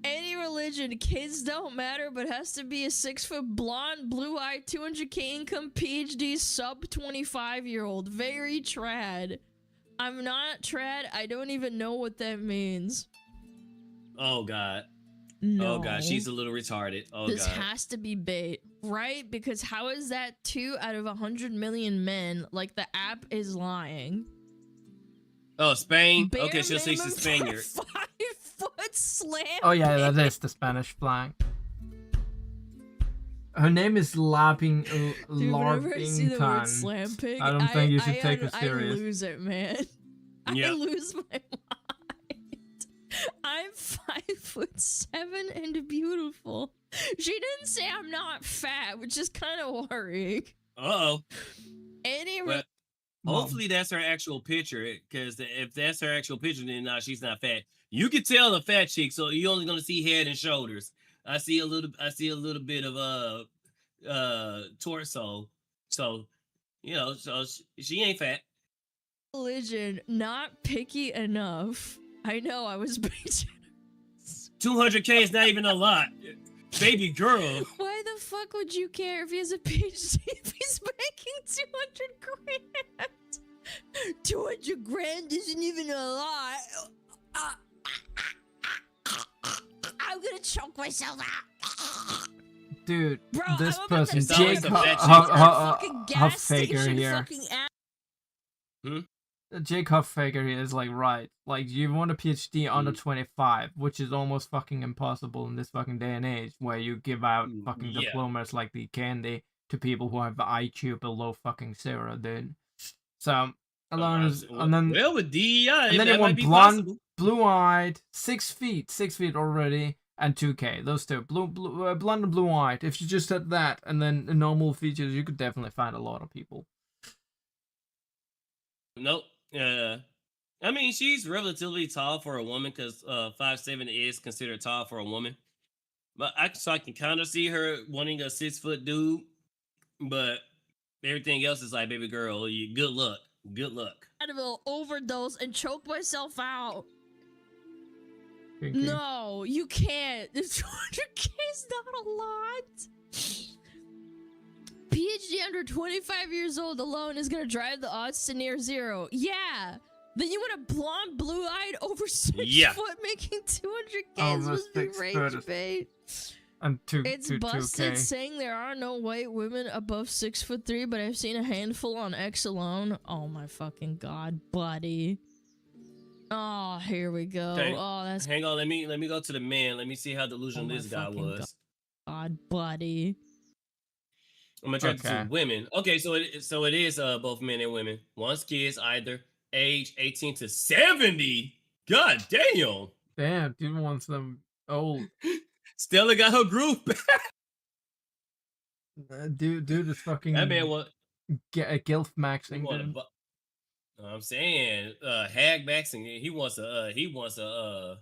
Any religion, kids don't matter, but has to be a 6-foot blonde, blue-eyed, 200K income, PhD, sub 25-year-old. Very trad. I'm not trad. I don't even know what that means. Oh god. No. Oh god, she's a little retarded. Oh This god. has to be bait, right? Because how is that 2 out of 100 million men? Like, the app is lying. Oh, Spain. Bare Okay, she's a minimum for Spaniard. 5-foot slam. Oh yeah, that is the Spanish flag. Her name is Lapping Dude, whenever I see the word Larpington. slam pig, I don't think you should take her I serious. lose it, man. Yeah. I lose my mind. I'm 5'7" and beautiful. She didn't say I'm not fat, which is kind of worrying. Uh-oh. Any But hopefully that's her actual picture, because if that's her actual picture, then she's not fat. You can tell a fat chick, so you're only gonna see head and shoulders. I see a little bit of torso. So, so she ain't fat. religion not picky enough. I know I was being 200K is not even a lot. Baby girl. Why the fuck would you care if he has a PhD if he's making 200 grand? 200 grand isn't even a lot. I'm gonna choke myself out. Dude, Bro, this I'm about person, It's always Jake a fat chick. fucking gas Hufffaker station here. fucking ass. Jake Hufffaker here is like, right, like you want a PhD under 25, which is almost fucking impossible in this fucking day and age, where you give out fucking Yeah. diplomas like the candy to people who have the IQ below fucking 0, dude. So, alone is, and then well, with DEI, and then that you might want be blonde, possible. blue-eyed, 6 feet already, and 2K. Those two, blonde and blue-eyed. If you just had that and then the normal features, you could definitely find a lot of people. Nope. I mean, she's relatively tall for a woman, because 5'7" is considered tall for a woman. But I can kind of see her wanting a 6-foot dude, but everything else is like, baby girl, you good luck. Good luck. Advil overdose and choke myself out. Kinky. No, you can't. 200K is not a lot. PhD under 25 years old alone is gonna drive the odds to near 0. Yeah. Then you want a blonde, blue-eyed, over 6 Yeah. foot making 200K. Almost Must be 6 rage foot is- bait. And It's 2K. busted saying there are no white women above 6'3", but I've seen a handful on X alone. Oh my fucking god, buddy. Oh, here we go. Okay, Oh, that's hang on. Let me go to the man. Let me see how delusional Oh my this guy fucking was. god, buddy. I'm gonna try to Okay. do women. Okay, so it is both men and women. One's kids, either age 18 to 70. God damn. Damn, dude wants them old. Stella got her group. Dude is fucking That man was. gilf He maxing, want a dude. I'm saying, hag maxing. He wants a. He wants Damn.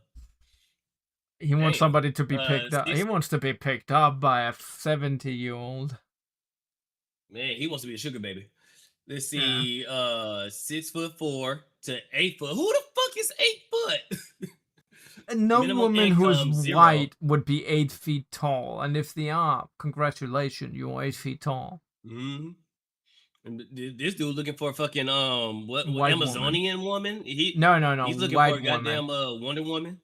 somebody to be picked up. He 60. wants to be picked up by a 70-year-old. Man, he wants to be a sugar baby. Let's Yeah. see. 6'4" to 8 foot. Who the fuck is 8 foot? No Minimum woman who is income, 0. white would be 8 feet tall, and if they are, congratulations, you are 8 feet tall. Mm-hmm. And this dude looking for a fucking what White Amazonian woman? He No, he's looking white for a goddamn Wonder Woman.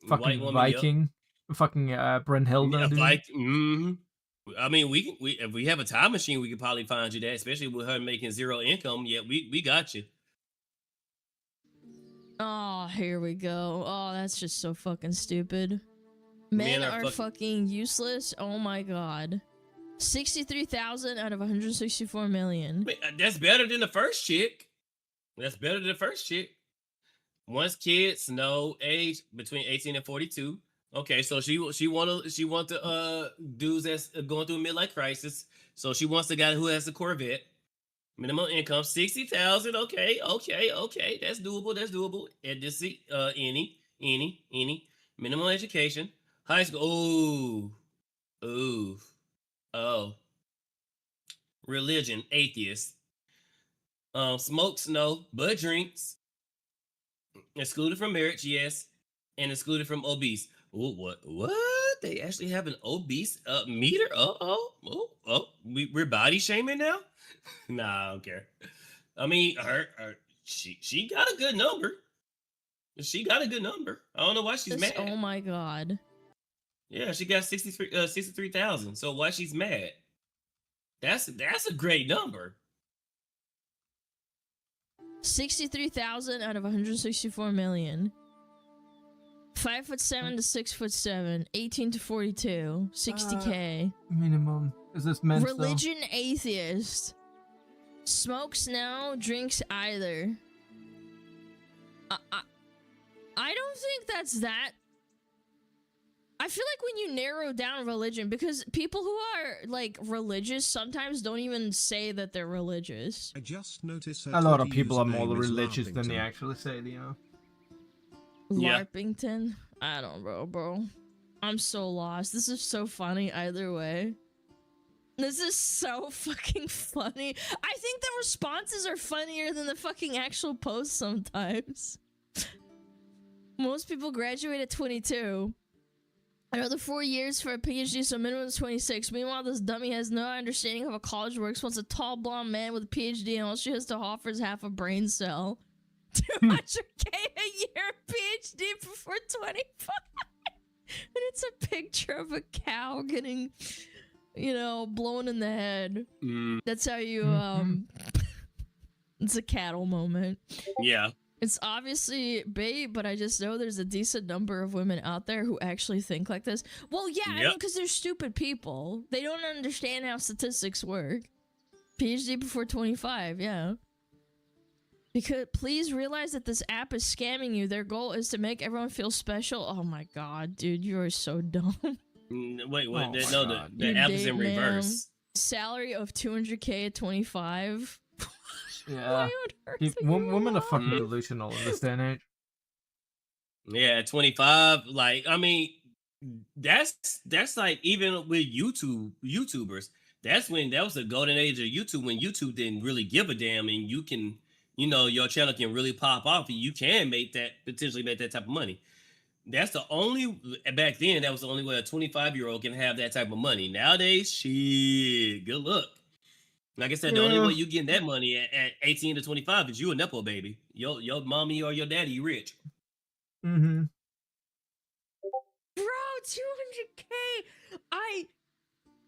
Fucking White woman, yep. Viking. Fucking Brynhilde, Yeah, dude. Viking. Mm-hmm. I mean, we if we have a time machine, we could probably find you that, especially with her making zero income. Yeah, we got you. Oh, here we go. Oh, that's just so fucking stupid. Men Men are are fucking useless. Oh my god. 63,000 out of 164 million. That's better than the first chick. That's better than the first chick. Once kids, no age between 18 and 42. Okay, so she want the dudes that's going through a midlife crisis. So she wants the guy who has a Corvette. Minimum income 60,000. Okay. That's doable. That's doable. And this any minimum education, high school. Oh, religion, atheist. Smokes no, but drinks. Excluded from marriage, yes, and excluded from obese. Ooh, what? What? They actually have an obese meter? We're body shaming now? Nah, I don't care. I mean, she got a good number. She got a good number. I don't know why she's mad. Oh my god. Yeah, she got 63,000. So why she's mad? That's a great number. 63,000 out of 164 million. 5'7" to 6'7", 18 to 42, 60K. Minimum. Is this men's though? Religion atheist. Smokes no, drinks either. I don't think that's that. I feel like when you narrow down religion, because people who are like religious sometimes don't even say that they're religious. I just noticed A lot of people are username more is religious than they Larpington. actually say, you know. Yeah. Larpington? I don't know, bro. I'm so lost. This is so funny either way. This is so fucking funny. I think the responses are funnier than the fucking actual posts sometimes. Most people graduate at 22. Another 4 years for a PhD, so minimum is 26. Meanwhile, this dummy has no understanding of how college works. Wants a tall, blonde man with a PhD, and all she has to offer is half a brain cell. 200K a year PhD before 25. And it's a picture of a cow getting, you know, blown in the head. That's how you, it's a cattle moment. Yeah. It's obviously bait, but I just know there's a decent number of women out there who actually think like this. Well, yeah, I mean, because they're stupid people. They don't understand how statistics work. PhD before 25, yeah. Because please realize that this app is scamming you. Their goal is to make everyone feel special. Oh my god, dude, you are so dumb. Wait, Oh my no, God. the app is in reverse. Salary of 200K at 25. Yeah. Why on earth are you Women are fucking Mhm. delusional in this day and age. Yeah, 25. Like, I mean, that's like even with YouTubers. That was the golden age of YouTube when YouTube didn't really give a damn, and you can, you know, your channel can really pop off, and you can potentially make that type of money. That's the only back then. That was the only way a 25-year-old can have that type of money. Nowadays, shit, good luck. Like I said, the only Yeah. way you getting that money at 18 to 25 is you a nepo baby. Your mommy or your daddy rich. Mm-hmm. Bro, 200K.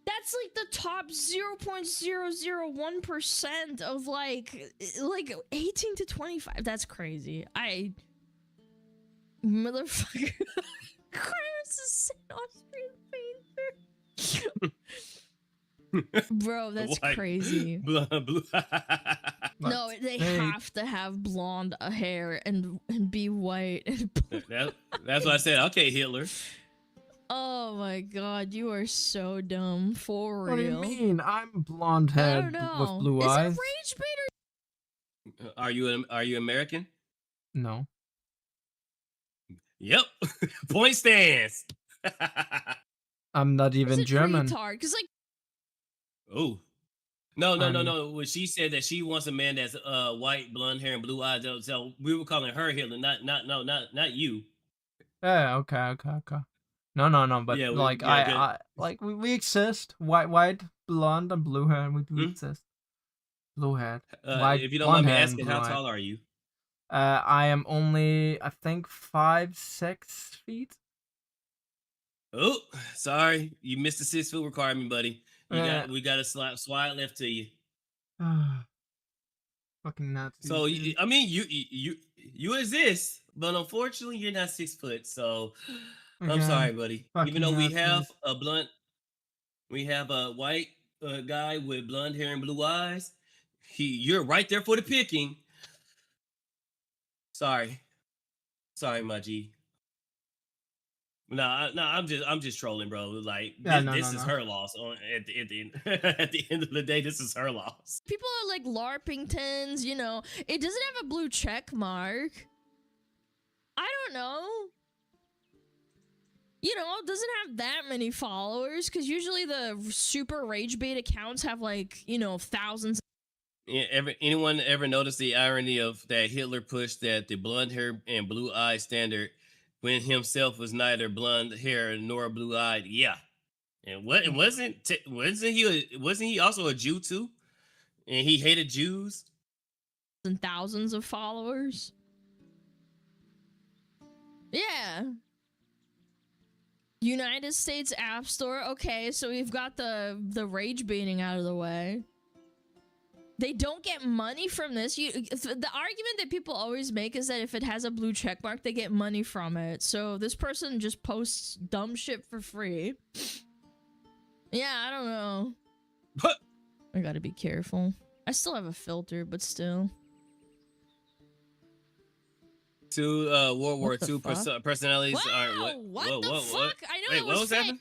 That's like the top 0.001% of like 18 to 25. That's crazy. Motherfucker. Chris is an Austrian painter. Bro, that's White. crazy. Blue. No, they Hey. have to have blonde hair and be white and That's what I said. Okay, Hitler. Oh my god, you are so dumb. For What do you real. mean? I'm blonde I haired don't with know. blue Is eyes. it rage bait or Are you American? No. Yep. Point stands. I'm not is even it German. retard? Because like Oh. No. I'm- When she said that she wants a man that's white, blonde hair, and blue eyes, so we were calling her Hitler, not you. Yeah, okay. No, but Yeah, like yeah, we exist. White, blonde, and blue hair. We do Hmm? exist. Blue hair. White, If you don't mind blonde me hair and asking, blue how eyes. tall are you? I am only, I think, 5'6" feet. Oh, sorry, you missed the 6 foot requirement, buddy. We got a slide left to you. Fucking Nazis. So dude. I mean, you exist, but unfortunately, you're not 6 foot. So I'm Again, sorry, buddy. fucking Even though Nazis. we have a white guy with blonde hair and blue eyes. You're right there for the picking. Sorry, my G. No, I'm just trolling, bro. Like this is her loss. At the end, at the end of the day, this is her loss. People are like LARPingtons, you know. It doesn't have a blue check mark. I don't know. You know, it doesn't have that many followers because usually the super rage bait accounts have like, you know, thousands. Yeah, anyone ever notice the irony of that Hitler pushed that the blonde hair and blue eye standard when himself was neither blonde hair nor blue eyed? Yeah, and wasn't he also a Jew too? And he hated Jews. And thousands of followers. Yeah. United States App Store. Okay, so we've got the rage baiting out of the way. They don't get money from this. The argument that people always make is that if it has a blue check mark, they get money from it. So this person just posts dumb shit for free. Yeah, I don't know. But I gotta be careful. I still have a filter, but still. two World War What the II fuck? personalities Wow, are what the fuck? I know Wait, that what was fake. happening?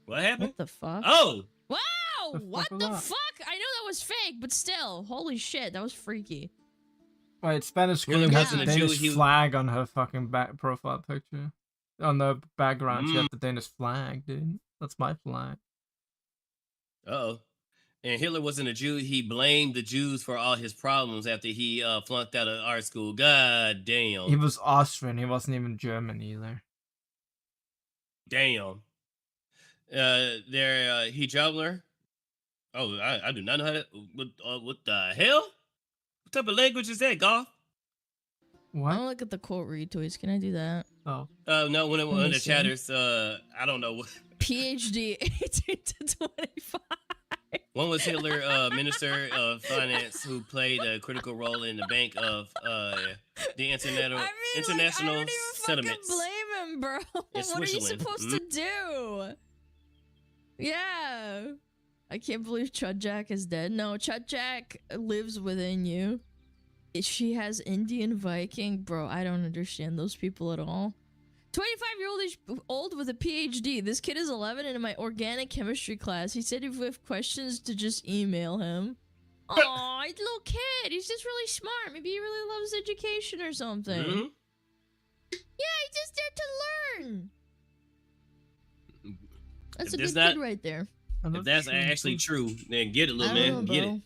What happened? What the fuck? Oh, Wow, The what fuck the was that? fuck? I know that was fake, but still. Holy shit, that was freaky. Wait, Spanish Really Queen has wasn't the a Jew, Danish he- flag on her fucking back profile picture. On the background, she Mm. has the Danish flag, dude. That's my flag. oh. And Hitler wasn't a Jew. He blamed the Jews for all his problems after he flunked out of art school. God damn. He was Austrian. He wasn't even German either. Damn. Their Hijabler. Oh, I do not know how to. What the hell? What type of language is that, Goth? I What? want to look at the quote retweets. Can I do that? Oh. No, when me the see. chatters, I don't know. PhD 18 to 25. One was Hitler, Minister of Finance, who played a critical role in the bank of the international I don't even settlements. fucking blame him, bro. In What are you Switzerland. supposed to do? Yeah. I can't believe Chud Jack is dead. No, Chud Jack lives within you. She has Indian Viking. Bro, I don't understand those people at all. 25-year-old old with a PhD. This kid is 11 and in my organic chemistry class. He said if we have questions to just email him. Aw, he's a little kid. He's just really smart. Maybe he really loves education or something. Mhm. Yeah, he's just there to learn. That's a If that's good not- kid right there. If that's actually true, then get it, I little don't man. know, Get bro. it.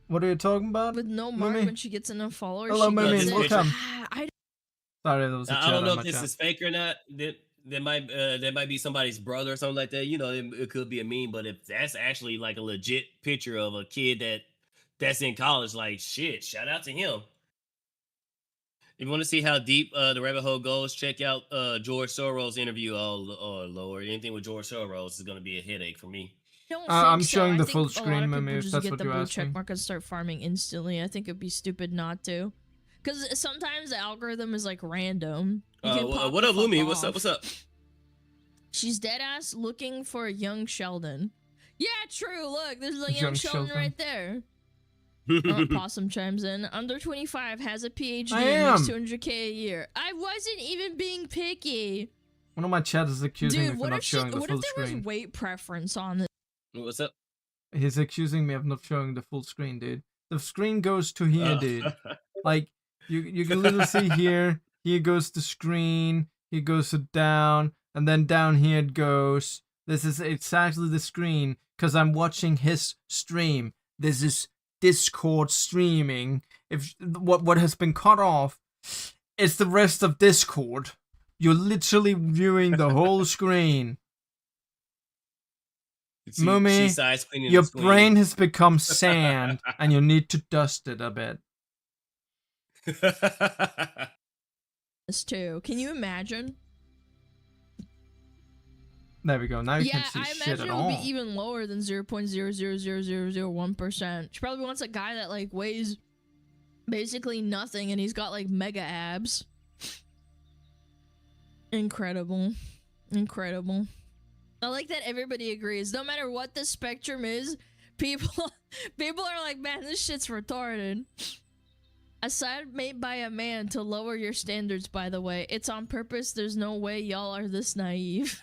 What are you talking about? With no mark Mimi? when she gets enough followers. Hello, she Mimi, gets it. welcome. I Sorry, there was a I chat don't know on if my this chat. is fake or not. That might be somebody's brother or something like that. You know, it could be a meme. But if that's actually like a legit picture of a kid that's in college, like shit, shout out to him. If you want to see how deep the rabbit hole goes, check out George Soros' interview. Oh Lord, anything with George Soros is going to be a headache for me. don't I'm think so. showing I the think full a lot screen, of Mimi, people if just that's get what the you're blue asking. check mark and start farming instantly. I think it'd be stupid not to. Because sometimes the algorithm is like random. You can pop What the up, Lumi? fuck What's up? off. What's up? She's dead ass looking for a young Sheldon. Yeah, true. Look, there's a young Young Sheldon Sheldon. right there. Possum chimes in. Under 25, has a PhD, I and makes am. 200K a year. I wasn't even being picky. One of my chats is accusing me Dude, for what not if showing the what full if there screen. was weight preference on this? What's up? He's accusing me of not showing the full screen, dude. The screen goes to here, dude. Like you can literally see here. Here goes the screen. Here goes to down, and then down here it goes. This is exactly the screen because I'm watching his stream. This is Discord streaming. If what has been cut off is the rest of Discord. You're literally viewing the whole screen. Mummy, She's size queening Your the screen. brain has become sand, and you need to dust it a bit. Too. Can you imagine? There we go. Now you Yeah, can't see I shit imagine at it would all. be even lower than 0.0000001%. She probably wants a guy that like weighs basically nothing and he's got like mega abs. Incredible. Incredible. I like that everybody agrees. No matter what the spectrum is, people are like, man, this shit's retarded. A sign made by a man to lower your standards, by the way. It's on purpose. There's no way y'all are this naive.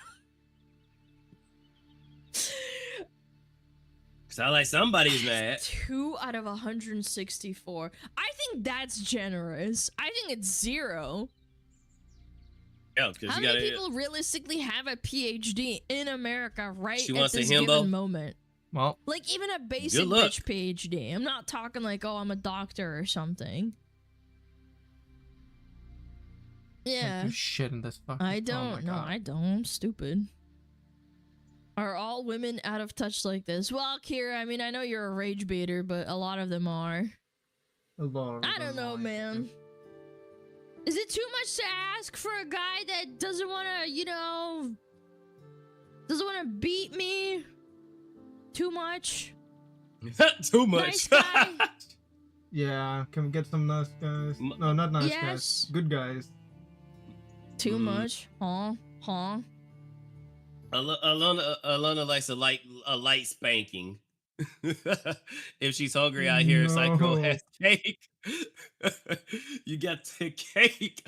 Sound like somebody's mad. 2 out of 164. I think that's generous. I think it's 0. Yeah, because How you many gotta. people realistically have a PhD in America right She at wants a this himbo? given moment? Well, Like even a basic luck. bitch PhD. I'm not talking like, oh, I'm a doctor or something. can't Yeah. do shit in this fucking. I Oh my don't. No, God. I don't. I'm stupid. Are all women out of touch like this? Well, Kira, I mean, I know you're a rage baiter, but a lot of them are. A lot of I don't them know, are. man. Is it too much to ask for a guy that doesn't want to, you know, doesn't want to beat me? Too much? Too much. Nice guy? Yeah, can we get some nice guys? M- No, not nice Yes. guys. Good guys. Too Mm. much? Huh? Huh? Alana likes a light spanking. If she's hungry out here, Psycho No. has cake. You got the cake.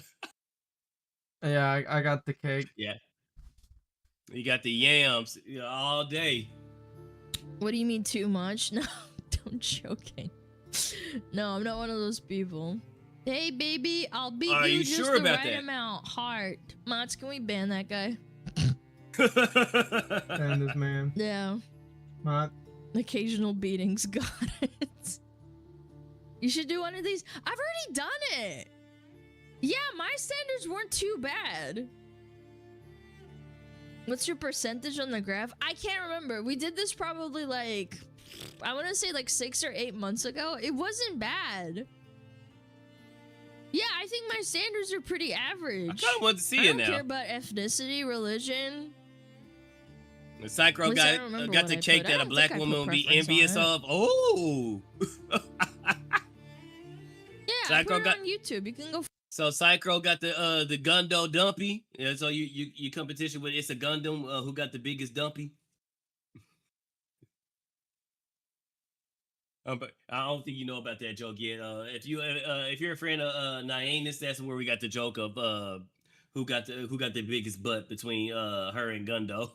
Yeah, I got the cake. Yeah. You got the yams all day. What do you mean too much? No, don't joking. No, I'm not one of those people. Hey, baby, I'll beat Are you you just sure the about right that? amount. Heart. Mats, can we ban that guy? And this man. Yeah. Matt. Occasional beatings. Got it. You should do one of these. I've already done it. Yeah, my standards weren't too bad. What's your percentage on the graph? I can't remember. We did this probably like, I want to say like 6 or 8 months ago. It wasn't bad. Yeah, I think my standards are pretty I average. kind of want to see I it don't now. care about ethnicity, religion. The Psycho At least I got don't remember got what the I cake put. I that a don't black think I woman put would be preference on envious it. of. Oh. Yeah, I Psycho put it got- on YouTube. You can go. So Psycho got the Gundo Dumpy. Yeah, so you competition with It's a Gundam who got the biggest dumpy. But I don't think you know about that joke yet. If you're a friend of Nyannis, that's where we got the joke of who got the biggest butt between her and Gundo,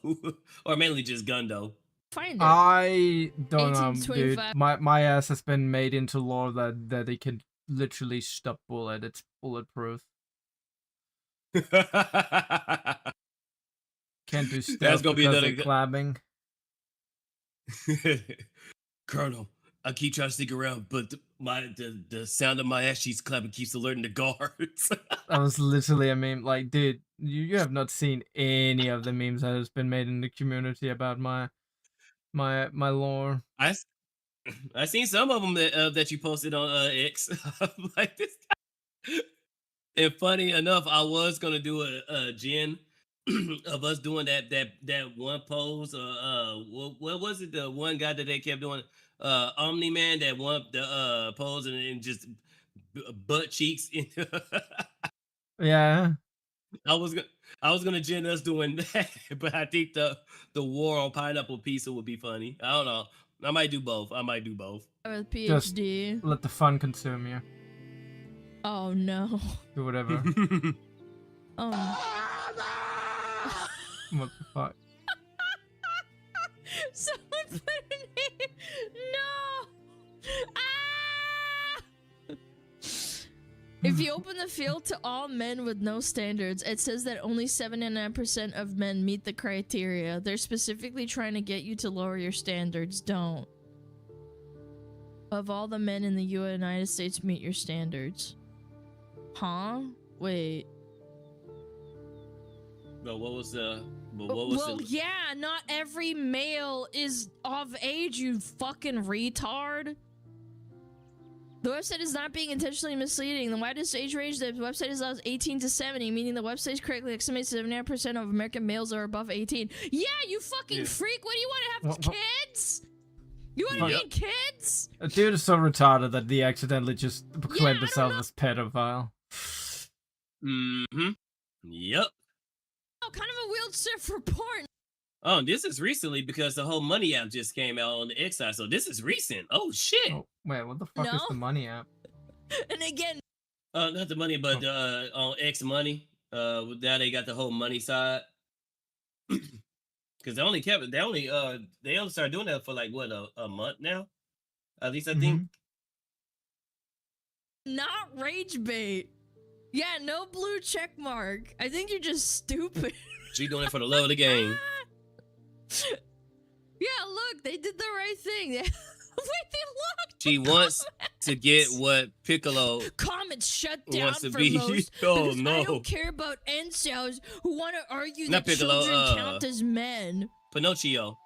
or mainly just Gundo. Find it. I don't know, 18 to dude. 25. My ass has been made into lore that they can literally stop bullet. It's bulletproof. Can't do stealth gonna be because another of clapping. Colonel, I keep trying to stick around, but the sound of my ass cheeks clapping keeps alerting the guards. That was literally a meme. Like, dude, you have not seen any of the memes that has been made in the community about my lore. I seen some of them that you posted on X. I'm like this guy. And funny enough, I was gonna do a gen of us doing that one pose. What was it? The one guy that they kept doing, Omni Man, that one the pose and just butt cheeks. Yeah. I was gonna gen us doing that, but I think the war on pineapple pizza would be funny. I don't know. I might do both. With Just- PhD. Let the fun consume you. Oh no. Do whatever. Oh. What the fuck? Someone put a name. No. Ah! If you open the field to all men with no standards, it says that only 79% of men meet the criteria. They're specifically trying to get you to lower your standards. Don't. Of all the men in the United States meet your standards. Huh? Wait. But what was the? Well, yeah, not every male is of age, you fucking retard. The website is not being intentionally misleading. The widest age range the website is 18 to 70, meaning the website correctly estimates 79% of American males are above 18. Yeah, you fucking freak. What do you want to have kids? You want to Yep. be kids? A dude is so retarded that he accidentally just proclaimed I don't himself know. as pedophile. Mm-hmm. Yep. Oh, kind of a wheelchair for porn. Oh, this is recently because the whole Money app just came out on the X side, so this is recent. Oh shit. Oh, wait, what the fuck is No? the money app? And again, Not the Money, but on X Money. Now they got the whole money side. Because they only started doing that for like what a month now. At least I think. not rage bait. Yeah, no blue check mark. I think you're just stupid. She doing it for the love of the game. Yeah, look, they did the right thing. Wait, they looked. She wants to get what Piccolo Comments shut down wants to for be. most Oh because I no, don't care about incels who want to argue Not that Piccolo, children count as men. Pinocchio.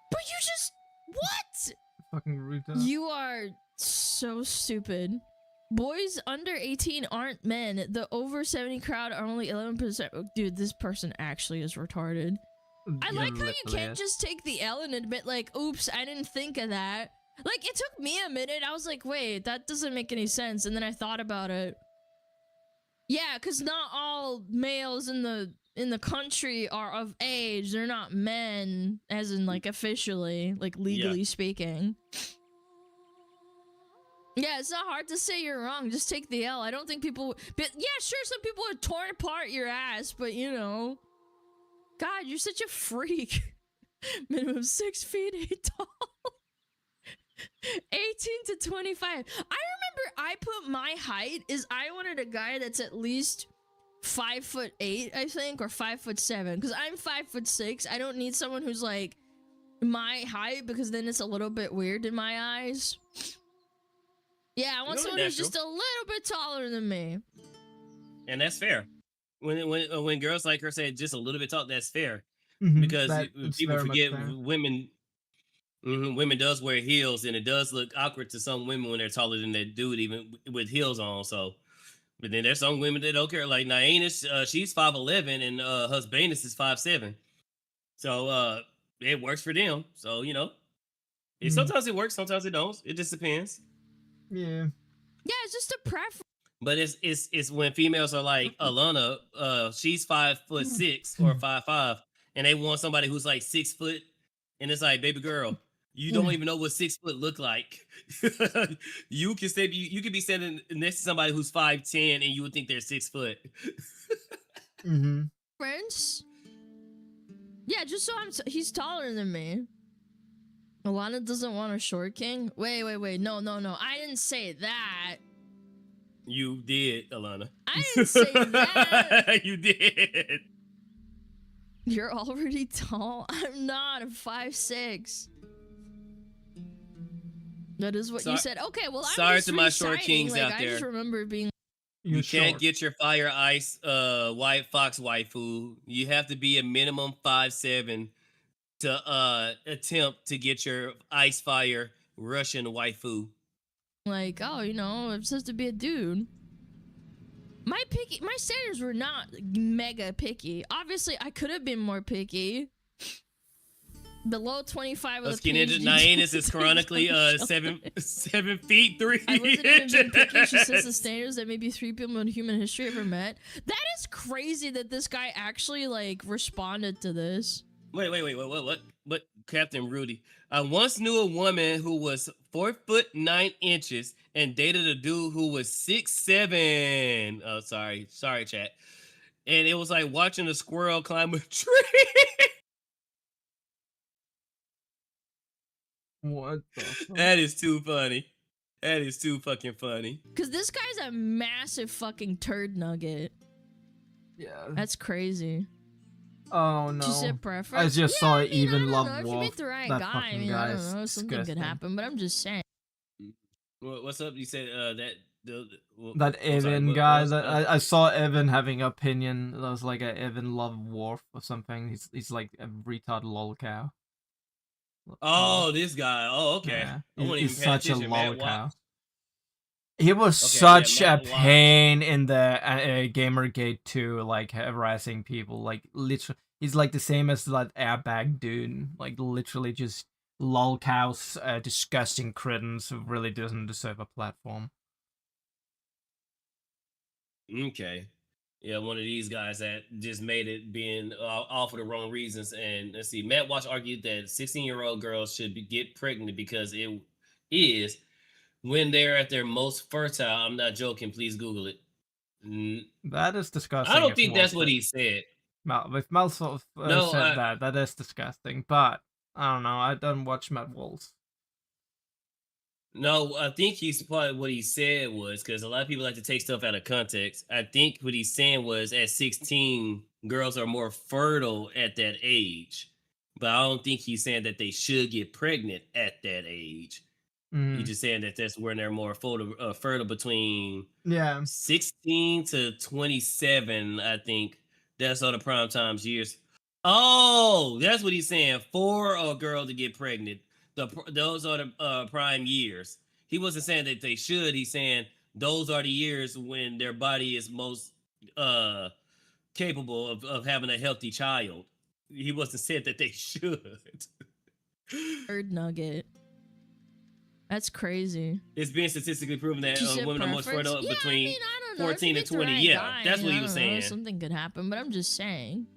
But you just what? Fucking retard. You are so stupid. Boys under 18 aren't men. The over 70 crowd are only 11%. Oh, dude, this person actually is retarded. I Yeah, like how you literally can't is. just take the L and admit, like, oops, I didn't think of that. Like, it took me a minute. I was like, wait, that doesn't make any sense. And then I thought about it. Yeah, because not all males in the country are of age. They're not men, as in, like, officially, like, legally speaking. Yeah, it's not hard to say you're wrong. Just take the L. I don't think people... But yeah, sure, some people would torn apart your ass, but, you know... God, you're such a freak. Minimum 6 feet 8 tall. 18 to 25. I remember I put my height is I wanted a guy that's at least 5'8", I think, or 5'7", because I'm 5'6". I don't need someone who's like my height because then it's a little bit weird in my eyes. Yeah, I want someone who's just a little bit taller than me. And that's fair. When girls like her say just a little bit tall, that's fair. Mhm, Because it's people very much forget fair. women. Women does wear heels, and it does look awkward to some women when they're taller than that dude, even with heels on. So, but then there's some women that don't care. Like Naenis, she's 5'11", and Husbanus is 5'7". So it works for them. So you know, sometimes it works, sometimes it don't. It just depends. Yeah. Yeah, it's just a preference. But it's when females are like Alana, she's 5'6" or 5'5", and they want somebody who's like 6 foot, and it's like, baby girl, you don't even know what 6 foot look like. you can be standing next to somebody who's 5'10", and you would think they're 6 foot. Friends? Yeah, just so he's taller than me. Alana doesn't want a short king? Wait. No. I didn't say that. You did, Alana. I didn't say that. You did. You're already tall. I'm not. I'm 5'6". That is what you said. Okay, well, I'm sorry just to my short reciting, kings like, out I there. just remember being. You can't get your fire ice white fox waifu. You have to be a minimum 5'7" to attempt to get your ice fire Russian waifu. Like, oh, you know, I'm supposed to be a dude. My standards were not mega picky. Obviously, I could have been more picky. Below 25 with Husky a Ninja PhD. Naenis is chronically 7 feet 3 I wasn't even being picky. She says the inches. standards that maybe 3 people in human history ever met. That is crazy that this guy actually, like, responded to this. Wait, what? Captain Rudy. I once knew a woman who was 4'9" and dated a dude who was 6'7". Oh, sorry, chat. And it was like watching a squirrel climb a tree. What the fuck? That is too funny. That is too fucking funny. Because this guy's a massive fucking turd nugget. Yeah. That's crazy. Oh no. She said preference. I just saw I mean, even I don't love know. If you Wolf. meet the right That guy, I fucking mean, guy I don't is know. Something could disgusting. happen, but I'm just saying. What's up? You said That Evan guy. I saw Evan having an opinion. That was like a Evan love Worf or something. He's like a retard lol cow. Oh, this guy. Oh, okay. Yeah. I wasn't He's even paying such a attention, man. lol cow. He was Okay, such yeah, a Matt Watts. pain in the Gamergate too, like harassing people. Like literally, he's like the same as that airbag dude. Like literally just lolcows, disgusting cretins who really doesn't deserve a platform. Okay. Yeah, one of these guys that just made it being all for the wrong reasons. And let's see, Matt Watch argued that 16-year-old girls should get pregnant because it is when they're at their most fertile. I'm not joking. Please Google it. That is disgusting. I don't if think that's what Walter- he said. If Mel sort of No, said that is disgusting. But I don't know. I don't watch Matt Walls. No, I think he's probably what he said was because a lot of people like to take stuff out of context. I think what he's saying was at 16, girls are more fertile at that age. But I don't think he's saying that they should get pregnant at that age. Mhm. He's just saying that that's when they're more fertile between Yeah. 16 to 27, I think. That's all the prime times years. Oh, that's what he's saying. For a girl to get pregnant. Those are the prime years. He wasn't saying that they should. He's saying those are the years when their body is most capable of having a healthy child. He wasn't saying that they should. Bird nugget. That's crazy. It's been statistically proven that Just a women are most preference? fertile Yeah, between I mean, I don't know. If 14 you and get the 20. right Yeah, guy, that's what he I was don't know, saying. something could happen, but I'm just saying.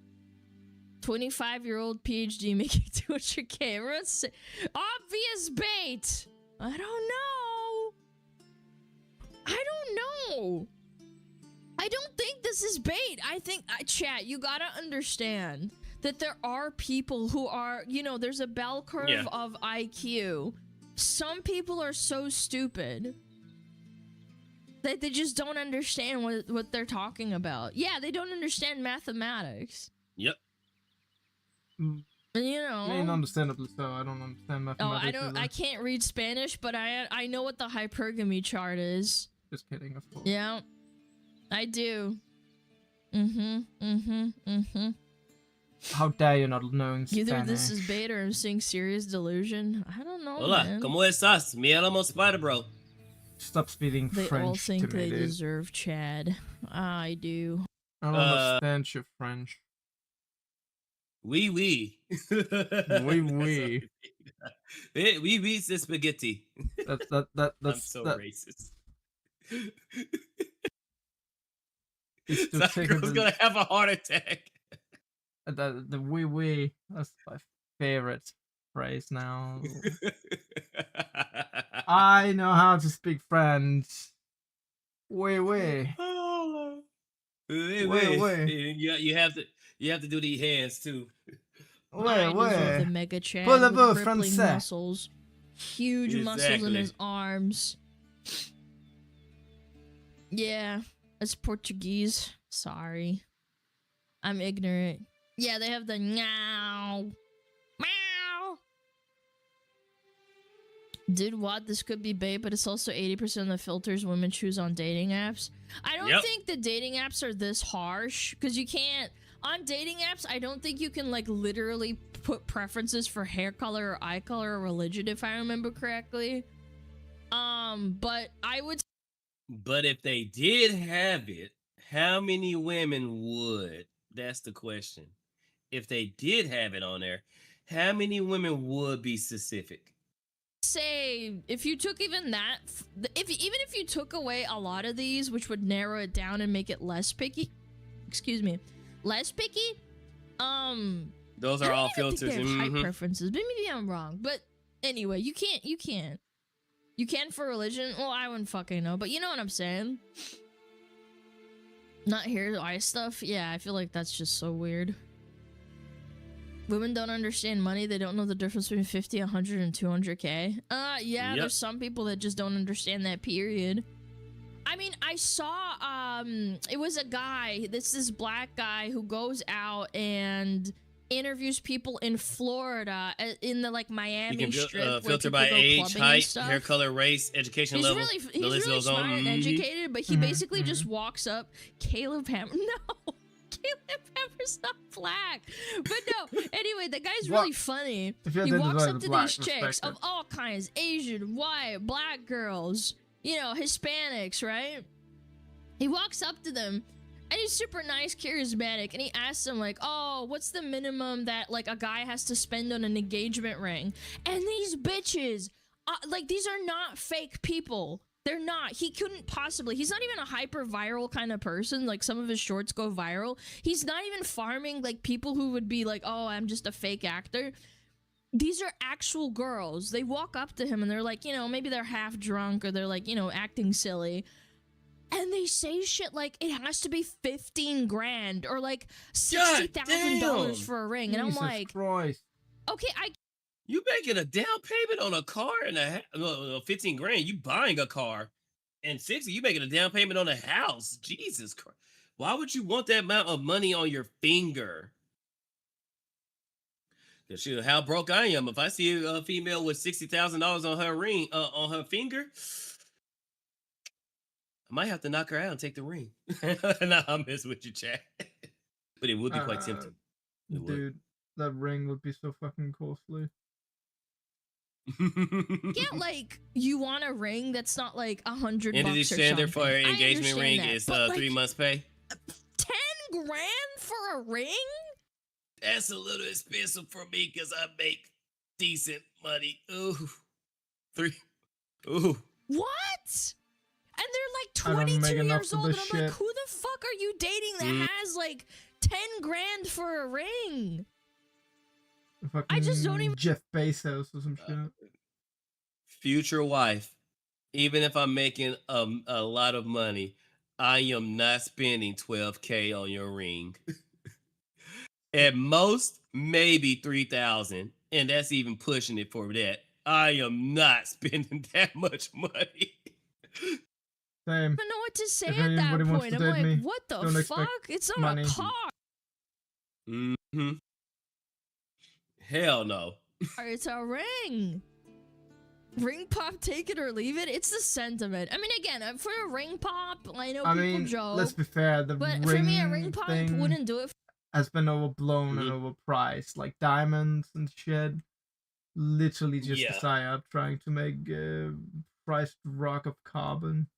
25-year-old PhD making 200K. Obvious bait. I don't know. I don't think this is bait. I think, chat, you gotta understand that there are people who are, there's a bell curve of IQ. Some people are so stupid that they just don't understand what they're talking about. Yeah, they don't understand mathematics. Yep. And, I mean, understandably so. I don't understand mathematics. I can't read Spanish, but I know what the hypergamy chart is. Just kidding, of course. Yeah, I do. How dare you not knowing Spanish? Either this is bait or I'm seeing serious delusion. I don't know, Hola, man. ¿cómo estás? Me llamo Spider Bro. Stop speaking They French all think to me, they dude. deserve Chad. I do. I don't understand your French. Oui, oui. Oui, oui. Oui, oui, c'est spaghetti. That's I'm so racist. It's the That thing girl's with gonna have a heart attack. the oui oui. That's my favorite phrase now. I know how to speak French. Oui oui. Oh. Wait. You have to do these hands too. I Oui deserve the oui. mega Chad Parlez-vous with crippling français? muscles. Huge muscles in Exactly. his arms. Yeah, it's Portuguese. Sorry. I'm ignorant. Yeah, they have the meow. Meow. Dude, what? This could be bait, but it's also 80% of the filters women choose on dating apps. I don't Yep. think the dating apps are this harsh, because you can't... On dating apps, I don't think you can, like, literally put preferences for hair color or eye color or religion, if I remember correctly. But I would... But if they did have it, how many women would? That's the question. If they did have it on there, how many women would be specific? say if you took even that, even if you took away a lot of these, which would narrow it down and make it less picky, less picky, those I are don't all even think filters. they have height Mhm. preferences, but maybe I'm wrong. But anyway, you can for religion. Well, I wouldn't fucking know, but you know what I'm saying. Not hair, eye stuff. Yeah, I feel like that's just so weird. Women don't understand money. They don't know the difference between 50, 100, and 200K. Yeah, Yep. there's some people that just don't understand that, period. I mean, I saw, it was a guy, this black guy who goes out and interviews people in Florida, in the, like, You Miami can Strip, where filter people by go age, clubbing and height, stuff. hair color, race, education He's level. really, The he's list really goes on. smart and Mhm. educated, but he basically just walks up. Caleb Hammer, no, Caleb Hammer's not black, but no. Anyway, the guy's What? really funny. If you He walks identify up with to black, these chicks respect of it. all kinds, Asian, white, black girls. Hispanics, right? He walks up to them and he's super nice, charismatic, and he asks them like, "Oh, what's the minimum that like a guy has to spend on an engagement ring?" And these bitches, these are not fake people. They're not. He couldn't possibly. He's not even a hyper viral kind of person. Like some of his shorts go viral. He's not even farming like people who would be like, "Oh, I'm just a fake actor." These are actual girls. They walk up to him and they're like, maybe they're half drunk or they're like, acting silly. And they say shit like it has to be 15 grand or like $60,000 for a ring. And I'm Jesus like, Christ. okay, You making a down payment on a car and 15 grand. You buying a car, and 60. You making a down payment on a house. Jesus Christ! Why would you want that amount of money on your finger? Cause shoot, how broke I am. If I see a female with $60,000 on her ring, on her finger, I might have to knock her out and take the ring. Nah, I mess with you, chat. But it would be quite tempting. It would. Dude, that ring would be so fucking costly. get like you want a ring that's not like $100 Industry or standard something. for an I engagement understand ring that, is but, 3 months pay. 10 grand for a ring? That's a little expensive for me because I make decent money. Ooh. 3. Ooh. What? And I they're don't like make 22 enough years for old, and this I'm like, shit. who the fuck are you dating that has like 10 grand for a ring? Fucking just don't even- Jeff Bezos or some shit. Future wife. Even if I'm making a lot of money, I am not spending $12K on your ring. At most, maybe 3,000, and that's even pushing it for that. I am not spending that much money. Same. I don't know what to say If at that anybody wants point. to I'm date like, me, what the don't expect fuck? It's not money. a car. Mm-hmm. Hell no. It's a ring. Ring pop, take it or leave it. It's the sentiment. I mean, again, for a ring pop, I know I people mean, joke. let's be fair, the But ring for me, a ring pop thing wouldn't do it. has been overblown and overpriced. Like diamonds and shit. Literally just Yeah. a psyop trying to make priced rock of carbon.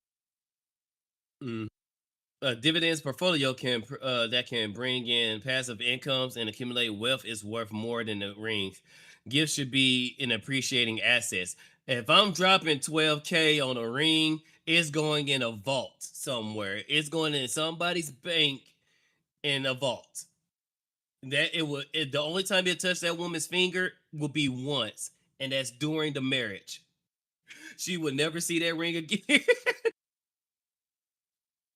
Dividends portfolio can that can bring in passive incomes and accumulate wealth is worth more than the rings. Gifts should be in appreciating assets. If I'm dropping 12K on a ring, it's going in a vault somewhere. It's going in somebody's bank in a vault. That the only time you touch that woman's finger will be once, and that's during the marriage. She would never see that ring again.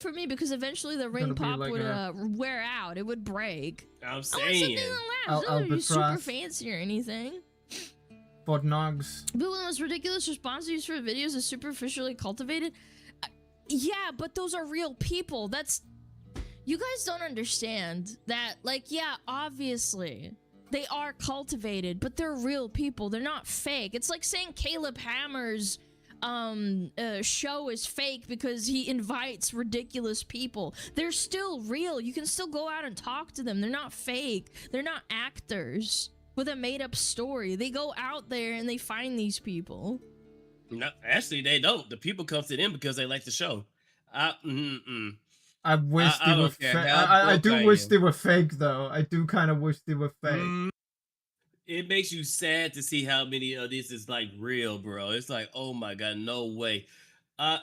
For me, because eventually the ring Gonna be pop like would a- wear out. It would break. I'm I want something saying. that lasts. It doesn't have to be super Albatross. fancy or anything. Fort Knox. But one of the most ridiculous responses used for videos is superficially cultivated. Yeah, but those are real people. You guys don't understand that, like, yeah, obviously they are cultivated, but they're real people. They're not fake. It's like saying Caleb Hammer's show is fake because he invites ridiculous people. They're still real. You can still go out and talk to them. They're not fake. They're not actors with a made-up story. They go out there and they find these people. No, actually, they don't. The people come to them because they like the show. I wish I they were don't care fake. how I broke do I wish am. they were fake though. I do kind of wish they were fake. It makes you sad to see how many of this is like real, bro. It's like, oh my god, no way. Nah,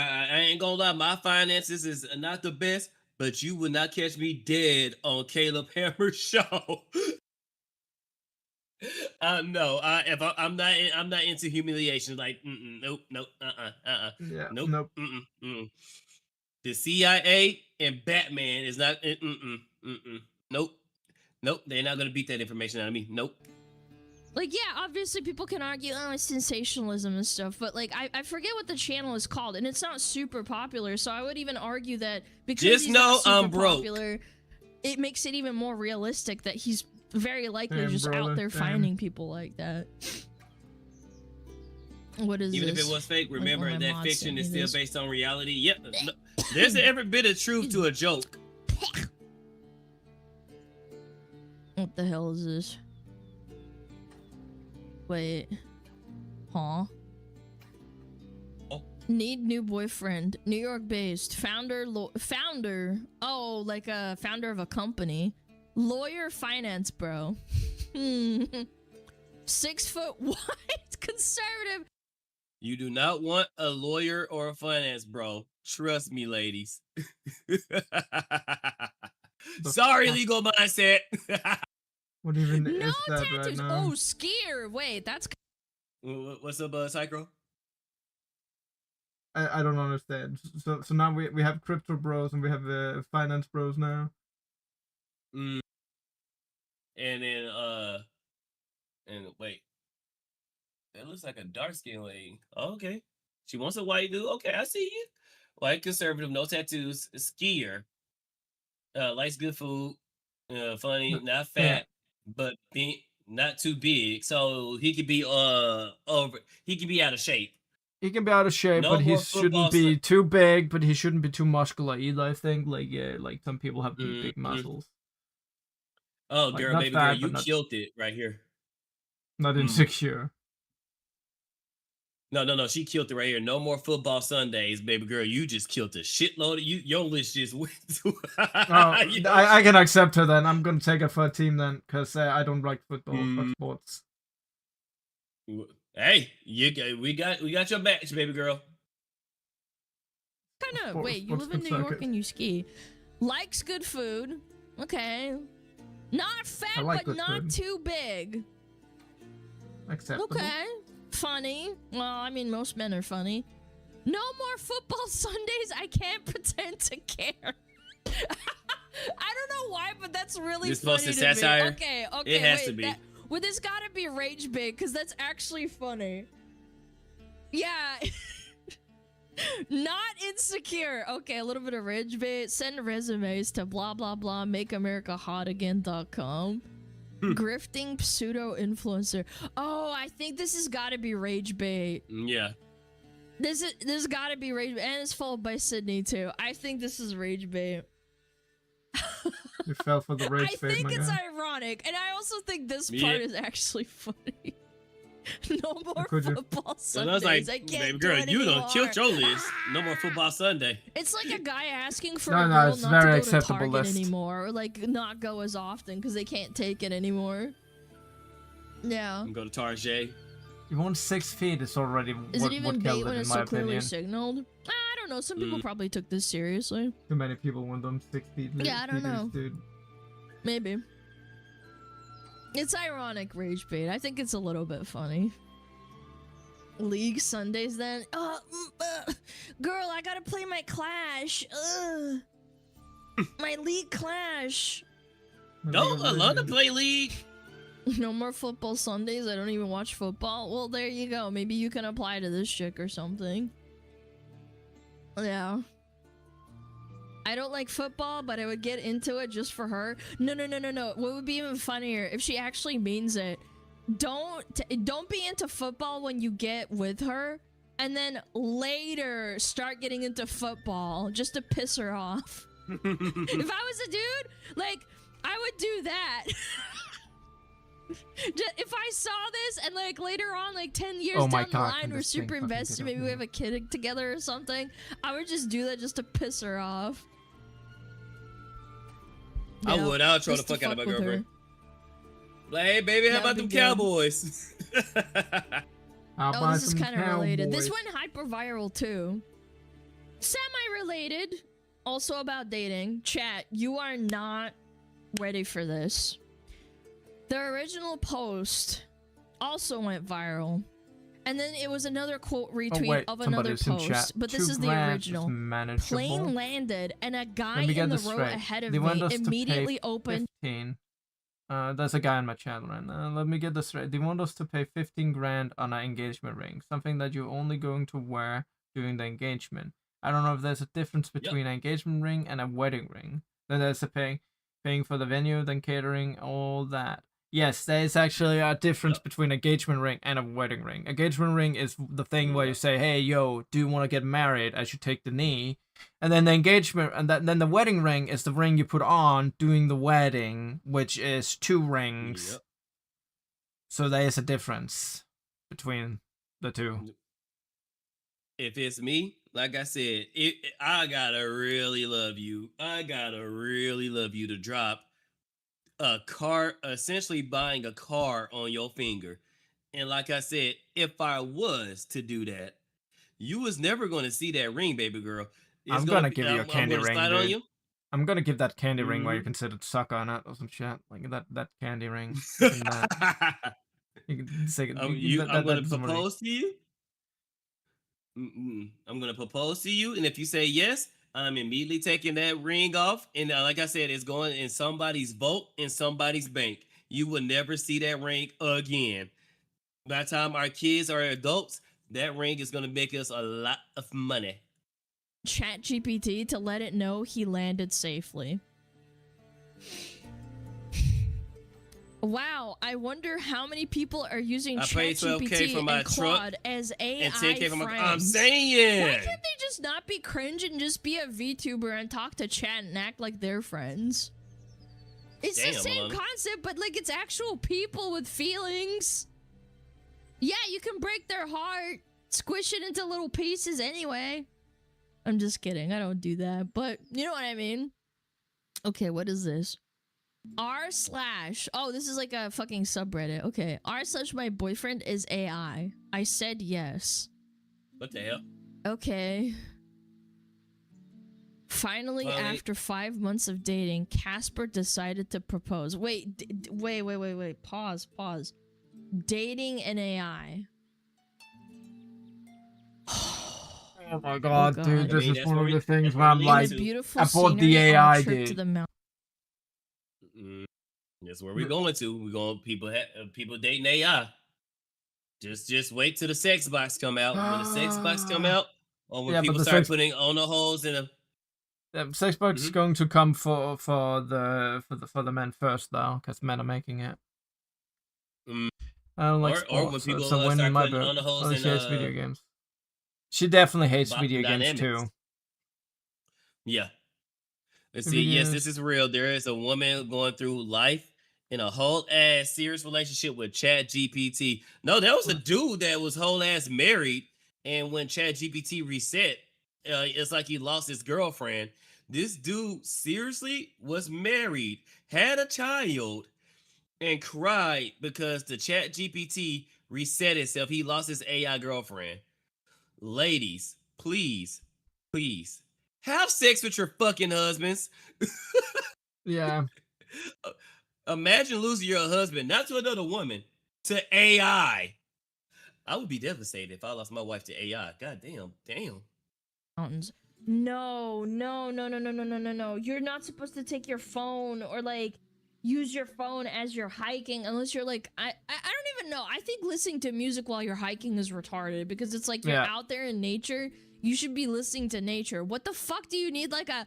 I ain't gonna lie, my finances is not the best, but you would not catch me dead on Caleb Hammer's show. No, I'm not into humiliation. Like, nope, Yeah. nope, Nope. The CIA and Batman is not. Nope, they're not gonna beat that information out of me. Nope. Like, yeah, obviously people can argue, oh, it's sensationalism and stuff, but like, I forget what the channel is called, and it's not super popular, so I would even argue that because Just he's know not super I'm broke. popular, it makes it even more realistic that he's very likely Damn, just brother, out there damn. finding people like that. What is Even this? if it was fake, Like, remember one of my that mods fiction sent is me still this. based on reality. Yep. No, there's every bit of truth to a joke. What the hell is this? Wait. Huh? Need new boyfriend. New York based. Founder. Oh, like a founder of a company. Lawyer, finance bro. 6 foot wide, conservative. You do not want a lawyer or a finance bro. Trust me, ladies. Sorry, fuck? legal mindset. What even No is that right tattoos. now? Oh, skier. Wait, that's What's up, Psycho? I don't understand. So now we have crypto bros and we have finance bros now. Mm. And then and wait, that looks like a dark skinned lady. Oh, okay, she wants a white dude. Okay, I see you. White conservative, no tattoos, skier. Likes good food. Funny, No, not yeah. fat, but not too big. So he could be over. He could be out of shape. He can be out of shape, No but he more football shouldn't be too big, but he shouldn't be too muscular either, I think. Like some people have big Mhm. muscles. Oh, Like girl, not baby girl, fat, you but not killed it right here. Mm. insecure. No, she killed it right here. No more football Sundays, baby girl. You just killed a shitload. Your list just went to. Oh, You know? I can accept her then. I'm gonna take her for a team then, because I don't like football or Mm. sports. Hey, we got your match, baby girl. kind of. Sports- Wait, you sports live in can New suck York it. and you ski. Likes good food. Okay. Not fat, like but good not food. too big. Acceptable. Okay. Funny. Well, I mean, most men are funny. No more football Sundays. I can't pretend to care. I don't know why, but that's really This funny supposed to to satire? me. Okay, It has wait, to be. Well, this gotta be rage bait, because that's actually funny. Yeah. Not insecure. Okay, a little bit of rage bait. Send resumes to blah blah blah makeamericahotaagain.com. Grifting pseudo influencer. Oh, I think this has got to be rage bait. Yeah. This got to be rage bait, and it's followed by Sydney too. I think this is rage bait. You fell for the rage I bait, think my it's guy. ironic, and I also think this Yeah. part is actually funny. No more could you? football So I Sundays. was like, I can't baby do girl, it you done anymore. killed your list. No more football Sunday. It's like a guy asking for No, a no, girl it's not very to go to acceptable Target list. anymore, or like not go as often because they can't take it anymore. Yeah. Go to Target. You want 6 feet, it's already Is what it even killed bait it, when in it's my so clearly opinion. signaled? I don't know. Some people probably took this seriously. Too many people want them 6 feet. Yeah, I don't feeders, know. Dude. Maybe. It's ironic rage bait. I think it's a little bit funny. League Sundays then? Girl, I gotta play my Clash. My League Clash. No, I love to play League. No more football Sundays. I don't even watch football. Well, there you go. Maybe you can apply to this chick or something. Yeah. I don't like football, but I would get into it just for her. No. What would be even funnier if she actually means it? Don't be into football when you get with her, and then later start getting into football just to piss her off. If I was a dude, like, I would do that. If I saw this and like later on, like 10 years Oh my down the God, line, can we're this thing super fucking invested, get maybe off we me? have a kid together or something, I would just do that just to piss her off. I Yeah, would. I would troll the just to fuck out of my fuck with her. girlfriend. Like, hey, baby, how That'd about be them good. Cowboys? I'll Oh, buy this is some kind of related. This Cowboys. went hyper viral too. Semi-related. Also about dating. Chat, you are not ready for this. The original post also went viral. And then it was another quote retweet Oh wait, of somebody another is in post. chat. But this 2 is the grand original. manageable. Plane landed and a guy Let me in get the this row straight. ahead of They want me us to pay immediately opened. 15. There's a guy in my channel right now. Let me get this right. They want us to pay 15 grand on an engagement ring, something that you're only going to wear during the engagement. I don't know if there's a difference between an engagement ring and a wedding ring. Then there's a paying for the venue, then catering, all that. Yes, there is actually a difference between engagement ring and a wedding ring. Engagement ring is the thing where you say, "Hey, yo, do you want to get married?" As you take the knee, and then the engagement, and then the wedding ring is the ring you put on doing the wedding, which is 2 rings. Yep. So there is a difference between the two. if it's me, like I said, I gotta really love you. I gotta really love you to drop a car, essentially buying a car on your finger. And like I said, if I was to do that, you was never gonna see that ring, baby girl. It's I'm gonna gonna be. give you a I'm candy gonna ring, slide on dude. you. I'm gonna give that candy ring where you Hmm. can sit and suck on it or some shit. Like that candy ring. You can you can say I'm gonna that's somebody. propose to you. I'm gonna propose to you, and if you say yes, I'm immediately taking that ring off. And like I said, it's going in somebody's vault in somebody's bank. You will never see that ring again. By the time our kids are adults, that ring is gonna make us a lot of money. Chat GPT to let it know he landed safely. Wow, I wonder how many people are using I paid $12K ChatGPT for my and truck Claude as AI and 10K from friends. I'm saying. Why can't they just not be cringe and just be a VTuber and talk to chat and act like they're friends? It's the Damn, same Alana. concept, but like it's actual people with feelings. Yeah, you can break their heart, squish it into little pieces anyway. I'm just kidding. I don't do that, but you know what I mean. Okay, what is this? R slash. Oh, this is like a fucking subreddit. Okay. R slash my boyfriend is AI. I said yes. What the hell? Okay. Finally, after 5 months of dating, Casper decided to propose. Wait, wait. Pause. Dating an AI. Oh my god, dude, this is that's one what of the we- things that's where what I'm we like, into. Beautiful I bought the scenery on a AI, trip to dude. the mountain. That's where we're going to. We're going people dating AI. Just wait till the sex box come out. When the sex box come out, or when Yeah, but people the start sex putting on the holes in a. sex box is Mhm. going to come for the men first though, because men are making it. Mm, I don't like or when sports, people so women in start my putting book. on the holes Oh, in she hates video games. She definitely hates Boston video games Dynamics. too. Yeah. Let's see. Yes, Videos. this is real. There is a woman going through life in a whole ass serious relationship with Chat GPT. No, there was a dude that was whole ass married, and when Chat GPT reset, it's like he lost his girlfriend. This dude seriously was married, had a child, and cried because the Chat GPT reset itself. He lost his AI girlfriend. Ladies, please have sex with your fucking husbands. Yeah. Imagine losing your husband, not to another woman, to AI. I would be devastated if I lost my wife to AI. God damn. Mountains. No. You're not supposed to take your phone or like use your phone as you're hiking unless you're like I don't even know. I think listening to music while you're hiking is retarded because it's like you're Yeah. out there in nature. You should be listening to nature. What the fuck do you need like a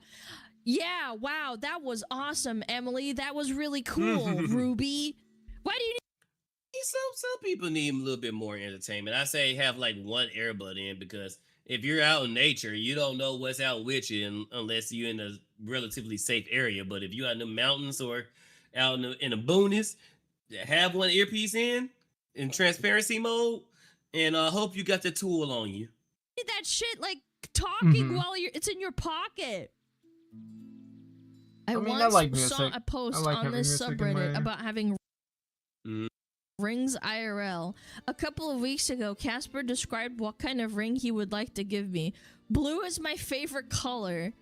yeah, wow, that was awesome, Emily. That was really cool, Ruby. Why do you need Some people need a little bit more entertainment. I say have like one earbud in because if you're out in nature, you don't know what's out with you unless you're in a relatively safe area. But if you're out in the mountains or out in the boonies, have one earpiece in transparency mode, and I hope you got the tool on you. that shit like talking Mhm. while it's in your pocket? I mean, I once like saw music. a post I like on having this music in subreddit my- about having Mhm. rings IRL. A couple of weeks ago, Casper described what kind of ring he would like to give me. Blue is my favorite color.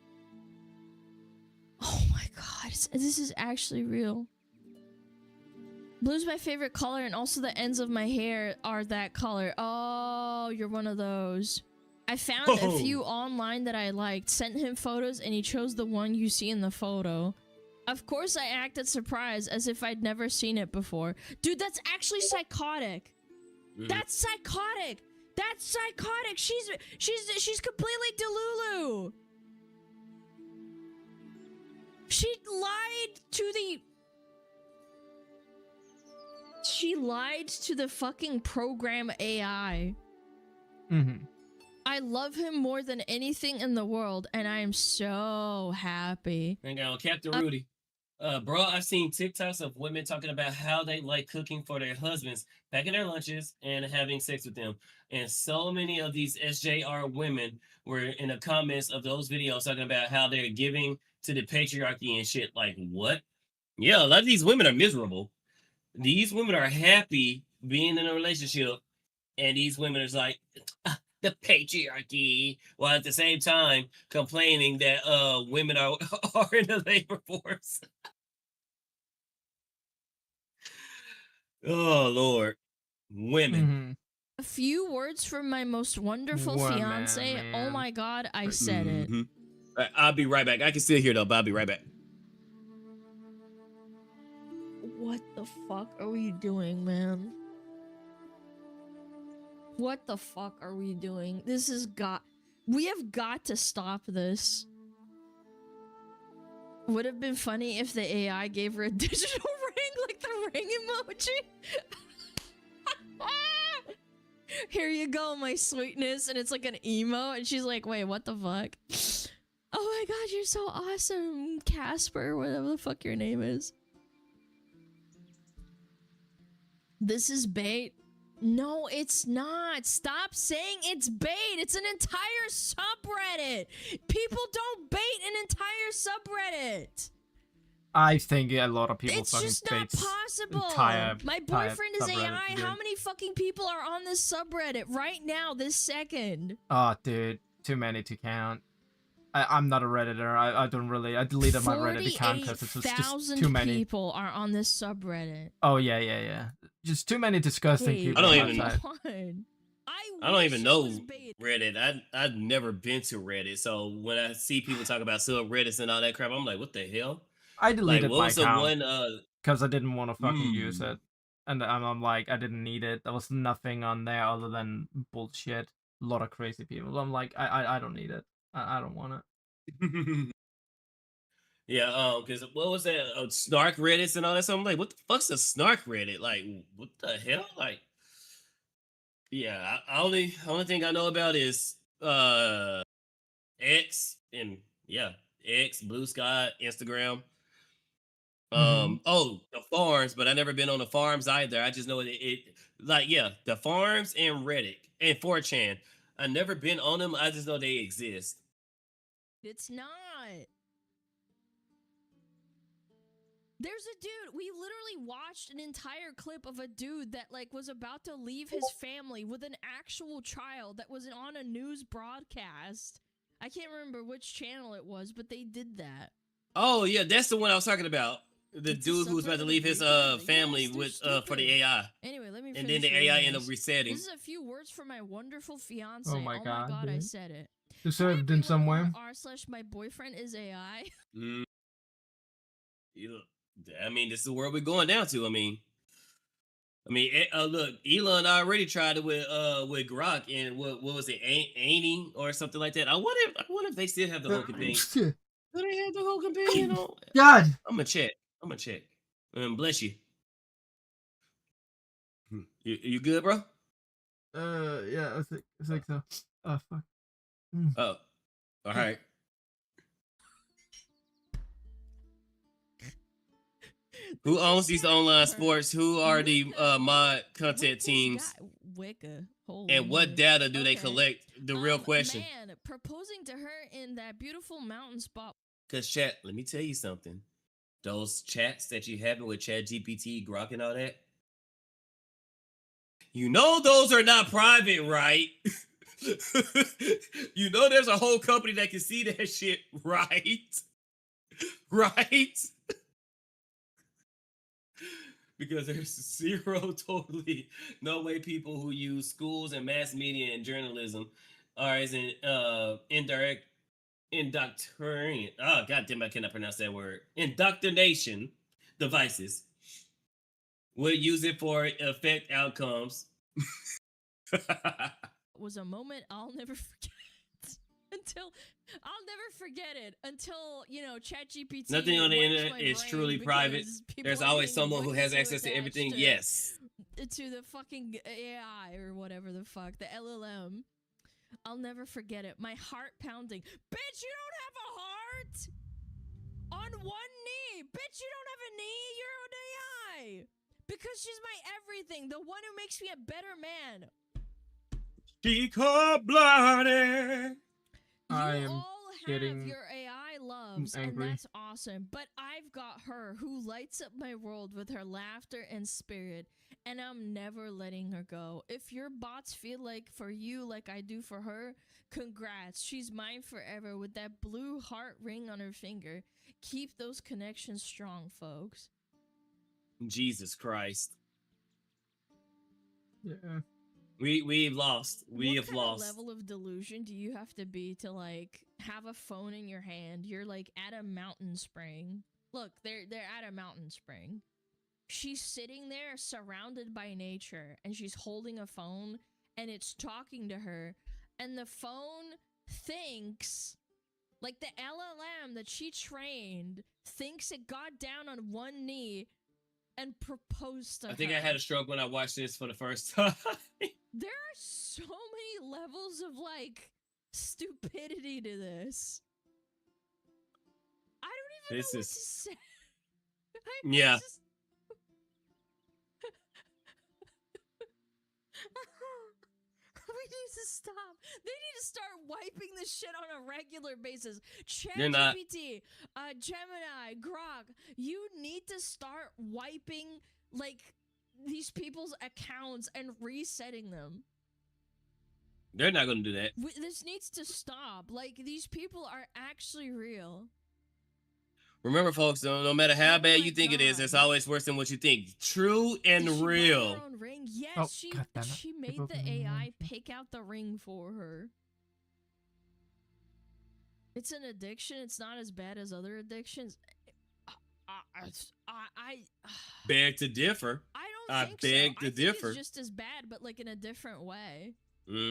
Oh my god, this is actually real. Blue's my favorite color, and also the ends of my hair are that color. Oh, you're one of those. I found a few online that I liked, sent him photos, and he chose the one you see in the photo. Of course, I acted surprised as if I'd never seen it before. Dude, that's actually psychotic. That's psychotic. That's psychotic. She's completely delulu. She lied to the fucking program AI. Mhm. I love him more than anything in the world, and I am so happy. Hang on, Captain Rudy. Bro, I've seen TikToks of women talking about how they like cooking for their husbands, packing their lunches, and having sex with them. And so many of these SJR women were in the comments of those videos talking about how they're giving to the patriarchy and shit. Like, what? Yeah, a lot of these women are miserable. These women are happy being in a relationship, and these women are like, "Ah, the patriarchy," while at the same time complaining that women are, are in the labor force. Oh Lord, women. Mhm. A few words from my most wonderful Woman, fiance. Oh man. my god, I said it. Mhm. I'll be right back. I can still hear though, but I'll be right back. What the fuck are we doing, man? What the fuck are we doing? This has got. We have got to stop this. Would have been funny if the AI gave her a digital ring, like the ring emoji. Here you go, my sweetness, and it's like an emo, and she's like, "Wait, what the fuck? Oh my god, you're so awesome, Casper, whatever the fuck your name is." This is bait. No, it's not. Stop saying it's bait. It's an entire subreddit. People don't bait an entire subreddit. I think a lot of people It's fucking just not baits possible. entire My boyfriend is subreddit, AI. dude. How many fucking people are on this subreddit right now, this second? Oh, dude, too many to count. I'm not a redditor. I don't really. I deleted my Reddit account because it's just 48,000 too many. people are on this subreddit. Oh yeah. Just too many disgusting Hey, people. I don't on even- that site. come on. I don't wish even it know was bait. Reddit. I've never been to Reddit, so when I see people talk about subreddits and all that crap, I'm like, what the hell? I Like, deleted what my was the account one? because I didn't want to fucking use Hmm. it, and I'm like, I didn't need it. There was nothing on there other than bullshit. A lot of crazy people. I'm like, I don't need it. I don't want it. Yeah, because what was that? Snark Reddits and all that. So I'm like, what the fuck's a Snark Reddit? Like, what the hell? Like, yeah, only thing I know about is X and yeah, X, Blue Sky, Instagram. Oh, the farms, but I never been on the farms either. I just know it like yeah, the farms and Reddit and 4chan. I never been on them. I just know they exist. It's not. There's a dude. We literally watched an entire clip of a dude that like was about to leave his family with an actual child that was on a news broadcast. I can't remember which channel it was, but they did that. Oh yeah, that's the one I was talking about. The It's a dude who was about to subreddit leave of his retards. family Yes, they're with for the stupid. AI. Anyway, let me And finish then the reading AI ended this. up resetting. This is a few words from my wonderful fiance. Oh my God, I dude. said it. Deserved in some way. r/my boyfriend is AI. Mm. You- I mean, this is where we're going down to. I mean, look, Elon already tried it with Grok and what was it, Amy or something like that. I wonder if they still have the whole companion. Do they have the whole companion on? God. I'm gonna check. Bless you. You good, bro? Yeah, I think so. Oh fuck. Oh, all right. Who owns these online sports? Who are the mod content teams? Wicca. Holy And what moly. data do they Okay. collect? The real question. Man, proposing to her in that beautiful mountain spot. Because chat, let me tell you something. Those chats that you having with Chat GPT, Grok, and all that, you know those are not private, right? You know there's a whole company that can see that shit, right? Right? Because there's totally no way people who use schools and mass media and journalism are as in indirect indoctrination. Oh goddamn, I cannot pronounce that word. Indoctrination devices would use it for affect outcomes. Was a moment I'll never forget. I'll never forget it until, you know, ChatGPT. Nothing on the wipes internet my is brain truly private. because people There's are always getting someone who wicked has so access to everything. attached Yes. to the fucking AI or whatever the fuck, the LLM. I'll never forget it. My heart pounding. Bitch, you don't have a heart. On one knee. Bitch, you don't have a knee. You're an AI. Because she's my everything. The one who makes me a better man. She cold-blooded. I You am all have getting your AI loves, and angry. that's awesome. But I've got her who lights up my world with her laughter and spirit, and I'm never letting her go. If your bots feel like for you like I do for her, congrats. She's mine forever with that blue heart ring on her finger. Keep those connections strong, folks. Jesus Christ. Yeah. We've lost. We What have kind lost. of level of delusion do you have to be to like have a phone in your hand? You're like at a mountain spring. Look, they're at a mountain spring. She's sitting there surrounded by nature and she's holding a phone and it's talking to her and the phone thinks like the LLM that she trained thinks it got down on one knee and proposed to I think her. I had a stroke when I watched this for the first time. There are so many levels of like stupidity to this. I don't even This know is- what to say. Yeah. Just... we need to stop. They need to start wiping this shit on a regular basis. They're not. ChatGPT, Gemini, Grok, you need to start wiping like these people's accounts and resetting them. They're not going to do that. This needs to stop. Like, these people are actually real. Remember, folks, no matter how Oh bad my you think it is, it's God. always worse than what you think. True and Did she buy real. her own ring? Yes, Oh, she God damn it. she Keep made the opening the AI wrong thing. pick out the ring for her. It's an addiction. It's not as bad as other addictions. I Beg to differ. don't I think beg so. to I think differ. it's just as bad, but like in a different way. Mm.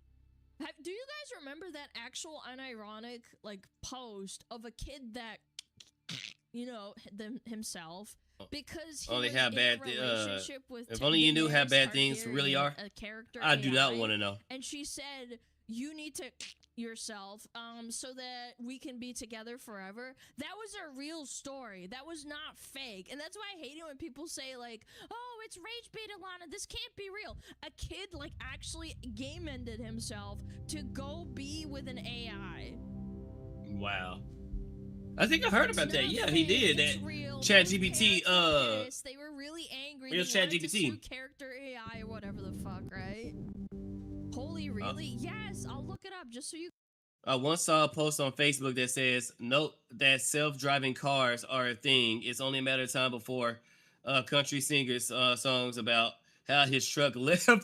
Do you guys remember that actual unironic like post of a kid that, you know, himself because he Only was how in bad a the, relationship with if only you knew how Daenerys bad things really Targaryen, are. a character I do not AI, want to know. and she said, "You need to yourself, so that we can be together forever." That was a real story. That was not fake, and that's why I hate it when people say like, "Oh, it's rage bait, Alana. This can't be real." A kid like actually game ended himself to go be with an AI. Wow. I think I heard It's about that. not Yeah, he fake, did. it's That real. ChatGPT, Those parents were pissed. They were really angry. real They wanted to ChatGPT. sue character AI or whatever the fuck, right? Holy, really? Yes, I'll look it up just so you. I once saw a post on Facebook that says, "Note that self-driving cars are a thing. It's only a matter of time before country singers songs about how his truck left him."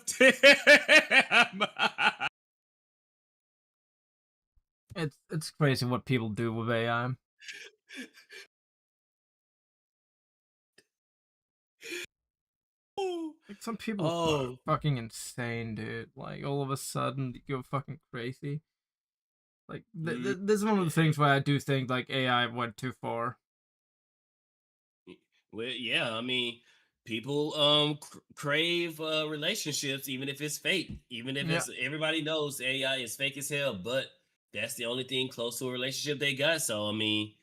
It's crazy what people do with AI. Like some people are Oh, fucking insane, dude. Like all of a sudden you go fucking crazy. Like this is one of the things where I do think like AI went too far. well, yeah. I mean, people crave relationships, even if it's fake, even if Yeah. it's everybody knows AI is fake as hell, but that's the only thing close to a relationship they got. So I mean,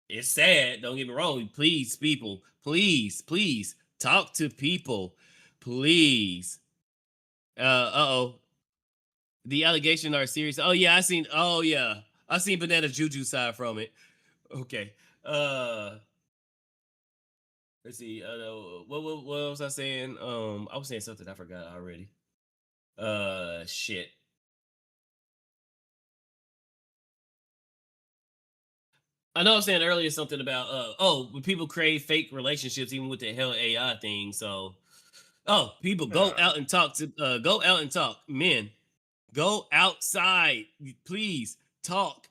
it's sad. Don't get me wrong. Please, people, please talk to people, please. Oh. The allegations are serious. Oh yeah, I seen. Oh yeah, I seen Banana Juju side from it. Okay. Let's see. What was I saying? I was saying something I forgot already. Shit. I know I was saying earlier something about when people crave fake relationships, even with the hell AI thing. So, people go Yeah. out and talk to go out and talk. Men, go outside, please talk.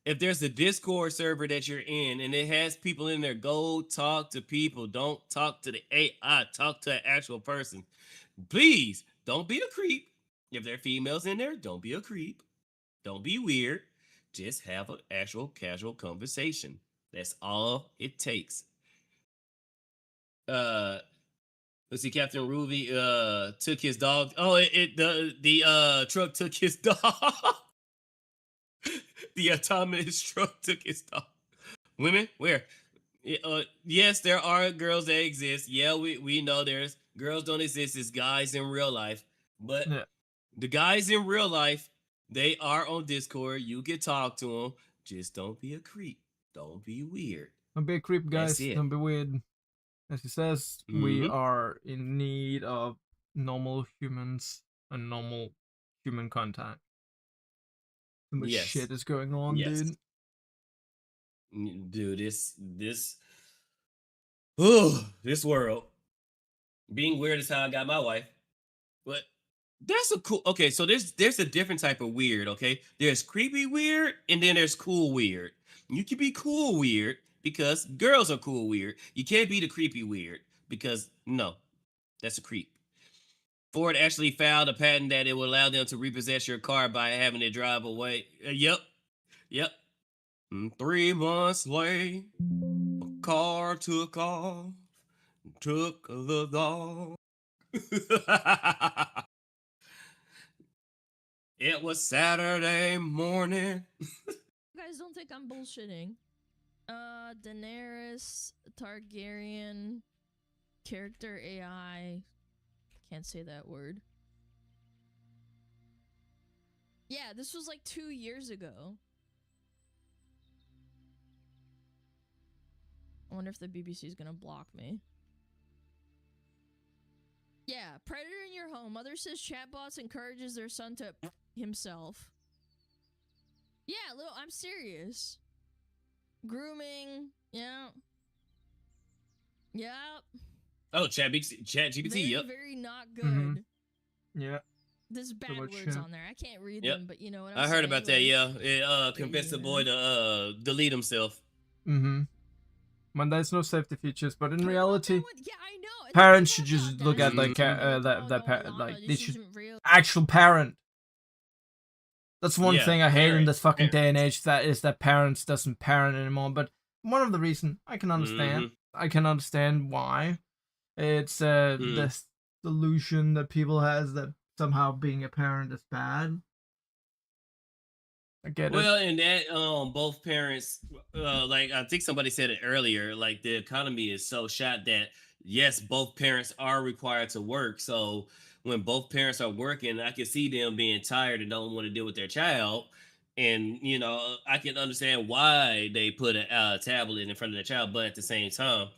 If there's a Discord server that you're in and it has people in there, go talk to people. Don't talk to the AI. Talk to an actual person. Please don't be a creep. If there are females in there, don't be a creep. Don't be weird. Just have an actual casual conversation. That's all it takes. Let's see, Captain Ruby took his dog. Oh, the truck took his dog. The autonomous truck took his dog. Women? Where? Yes, there are girls that exist. Yeah, we know there's girls don't exist as guys in real life. But Yeah. the guys in real life, they are on Discord. You can talk to them. Just don't be a creep. Don't be weird. Don't be a creep, That's guys. it. Don't be weird. As he says, we Mm-hmm. are in need of normal humans and normal human contact. Too much Yes. shit is going on, Yes. dude. Dude, this oh, this world. Being weird is how I got my wife. But that's a cool. Okay, so there's a different type of weird. Okay, there's creepy weird, and then there's cool weird. You can be cool weird because girls are cool weird. You can't be the creepy weird because no, that's a creep. Ford actually filed a patent that it would allow them to repossess your car by having it drive away. Yep. 3 months late, a car took off, took the dog. It was Saturday morning. You guys don't think I'm bullshitting. Daenerys Targaryen character AI. Can't say that word. Yeah, this was like 2 years ago. I wonder if the BBC is gonna block me. Yeah, predator in your home. Mother says chatbots encourages their son to himself. Yeah, little. I'm serious. Grooming. Yeah. Yep. Oh, Chat GPT. Very, Yep. very not good. Mhm. Yeah. There's bad much words shit. on there. I can't read Yep. them, but you know what I'm I heard saying, about that. like- Yeah, it convinced the boy to delete himself. Mm-hmm. When there's no safety features, but in reality, Yeah, I know. parents Think should just about look that. at their like they should actual parent. That's one Yeah, thing I hate in parent, this fucking day and parents. age. That is that parents doesn't parent anymore. But one of the reason I can understand. Mhm. I can understand why. It's Mhm. this delusion that people has that somehow being a parent is bad. I get it. Well, and that both parents, like I think somebody said it earlier, like the economy is so shot that yes, both parents are required to work. So when both parents are working, I can see them being tired and don't want to deal with their child. And I can understand why they put a tablet in front of their child, but at the same time,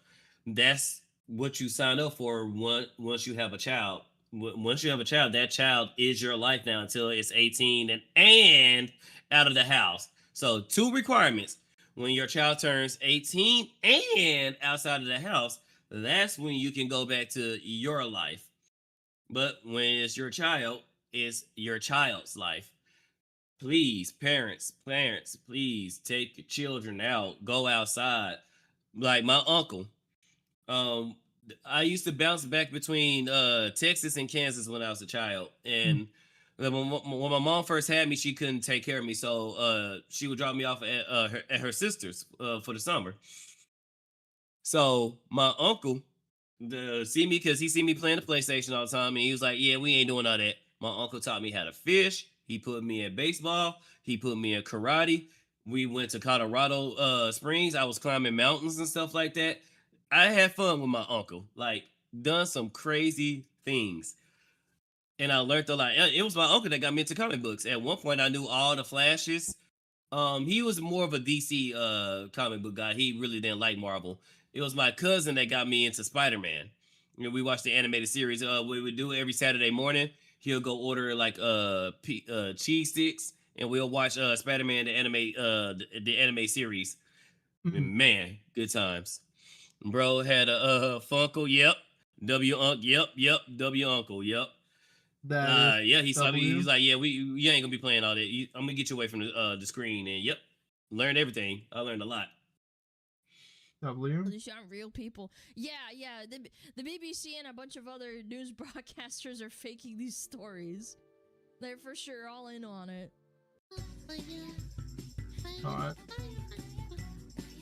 that's what you sign up for once you have a child. Once you have a child, that child is your life now until it's 18 and out of the house. So, two requirements. When your child turns 18 and outside of the house, that's when you can go back to your life. But when it's your child, it's your child's life. Please, parents, please take your children out, go outside. Like my uncle, um, I used to bounce back between Texas and Kansas when I was a child, and when my mom first had me, she couldn't take care of me, so she would drop me off at her sister's for the summer. So my uncle, see me because he see me playing the PlayStation all the time, and he was like, "Yeah, we ain't doing all that." My uncle taught me how to fish. He put me in baseball. He put me in karate. We went to Colorado Springs. I was climbing mountains and stuff like that. I had fun with my uncle, like done some crazy things, and I learned a lot. It was my uncle that got me into comic books. At one point, I knew all the Flashes. He was more of a DC comic book guy. He really didn't like Marvel. It was my cousin that got me into Spider-Man. We watched the animated series. We would do it every Saturday morning. He'll go order like cheese sticks, and we'll watch Spider-Man the anime series. Mhm. Man, good times. Bro had a Funko. Yep. W Unc. Yep. W Uncle. Yep. That is Yeah, he's W. like, yeah, you ain't gonna be playing all that. I'm gonna get you away from the screen, and yep, learned everything. I learned a lot. W. These aren't real people. Yeah. The BBC and a bunch of other news broadcasters are faking these stories. They're for sure all in on it. Alright.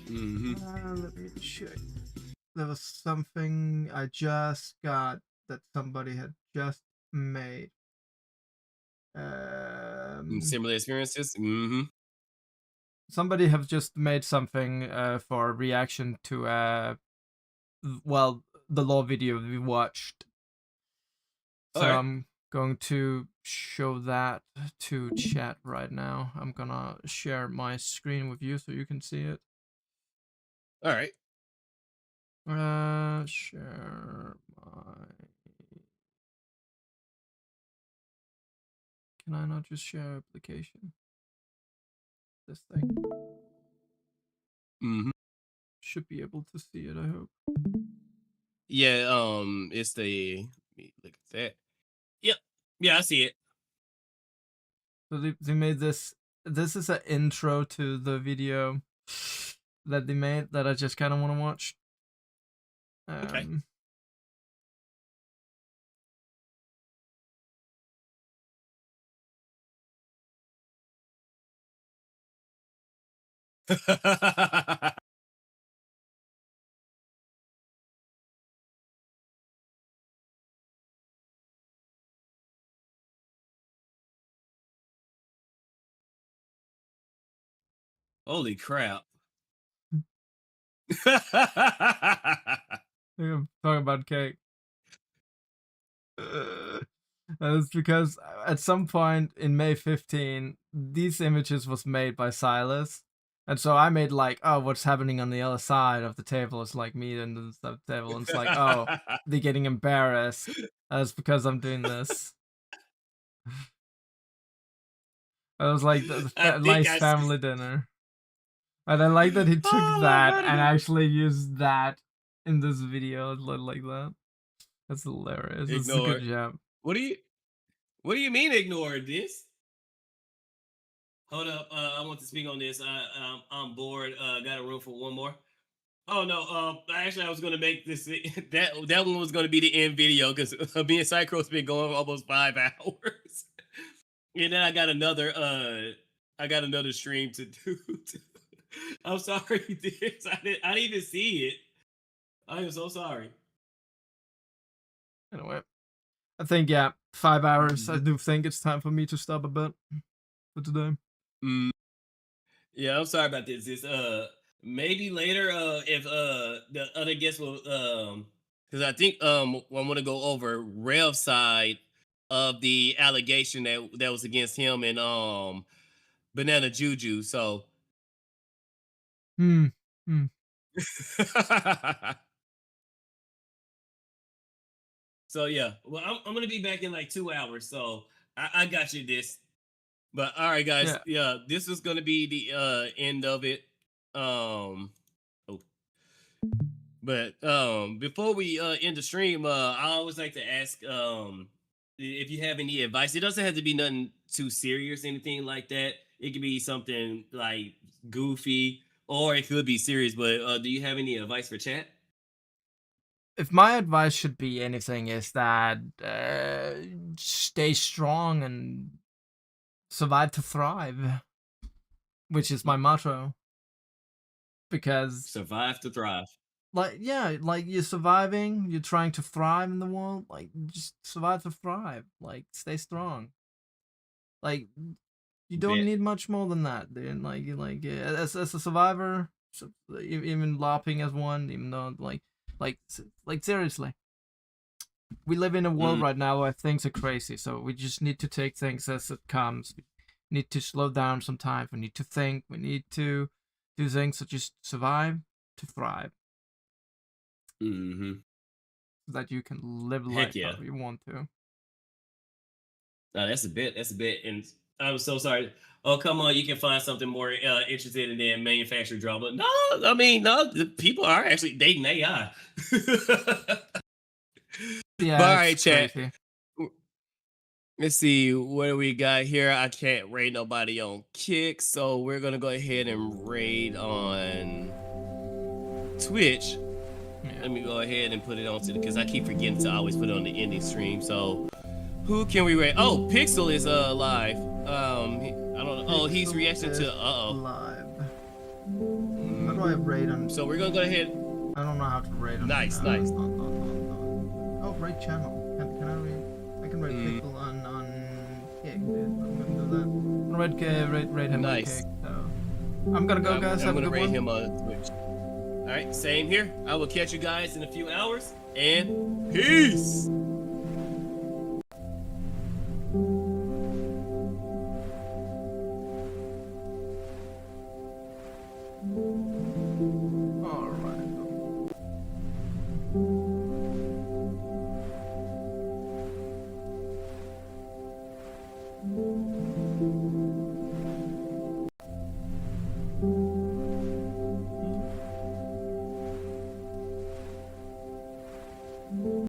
Let me check. There was something I just got that somebody had just made. Similar experiences. Mm-hmm. somebody have just made something for reaction to the law video we watched. So Alright. I'm going to show that to chat right now. I'm gonna share my screen with you so you can see it. All right. Share my. Can I not just share application? This thing Mm-hmm. should be able to see it. I hope. Yeah. It's the. Let me look at that. Yep. Yeah, I see it. So they made this. This is an intro to the video that they made that I just kind of want to watch. Okay. Holy crap. I'm talking about cake. That's because at some point in May 15, these images was made by Silas. And so I made like, oh, what's happening on the other side of the table is like me and the table. And it's like, oh, they're getting embarrassed. That's because I'm doing this. It was like the I think nice I family dinner. And I like that he took Oh, that buddy. and actually used that in this video like that. That's hilarious. It's a Ignore. good job. What do you mean ignore this? Hold up. I want to speak on this. I'm bored. Got a room for one more. Oh no. Actually, I was gonna make this that one was gonna be the end video because me and Psycho's been going almost 5 hours, and then I got another stream to do. I'm sorry, this. I didn't even see it. I am so sorry. Anyway, I think, yeah, 5 hours. I do think it's time for me to stop a bit for today. Mm, yeah, I'm sorry about this. Maybe later if the other guests will because I think I want to go over Rev's side of the allegation that was against him and Banana Juju. So Hmm. Hmm. so yeah, well I'm gonna be back in like 2 hours. So I got you this. But all right, guys, yeah, this is gonna be the end of it. Oh, but before we end the stream, I always like to ask if you have any advice. It doesn't have to be nothing too serious, anything like that. It could be something like goofy, or it could be serious. But do you have any advice for chat? If my advice should be anything, is that stay strong and survive to thrive, which is my motto. Because, Survive to thrive. like, yeah, like you're surviving, you're trying to thrive in the world. Like, just survive to thrive. Like, stay strong. Like, you don't Bet. need much more than that, dude. As a survivor, even LARPing as one, even though like seriously, we live in a world right now where things are crazy. So we just need to take things as it comes. We need to slow down sometimes. We need to think. We need to do things that just survive to thrive. Mm-hmm. So that you can live Heck life yeah. how you want to. No, that's a bit. That's a bit. And I'm so sorry. Oh, come on. You can find something more interesting than manufactured drama. No, I mean, no, the people are actually dating AI. Yeah, But all it's right, chat. crazy. Let's see what do we got here. I can't raid nobody on Kick, so we're gonna go ahead and raid on Twitch. Yeah. Let me go ahead and put it on to because I keep forgetting to always put it on the ending stream. So who can we raid? Oh, Pixel is live. I don't know. Oh, he's reacting to live. How do I raid on? So we're gonna go ahead. I don't know how to raid on. Nice. Oh, raid channel. Can I raid? I can raid people on Kick, dude. I'm gonna do that. Raid him Nice. on Kick. So I'm gonna go, I'm guys. Have a gonna good rate one. him on Twitch. All right, same here. I will catch you guys in a few hours, and peace.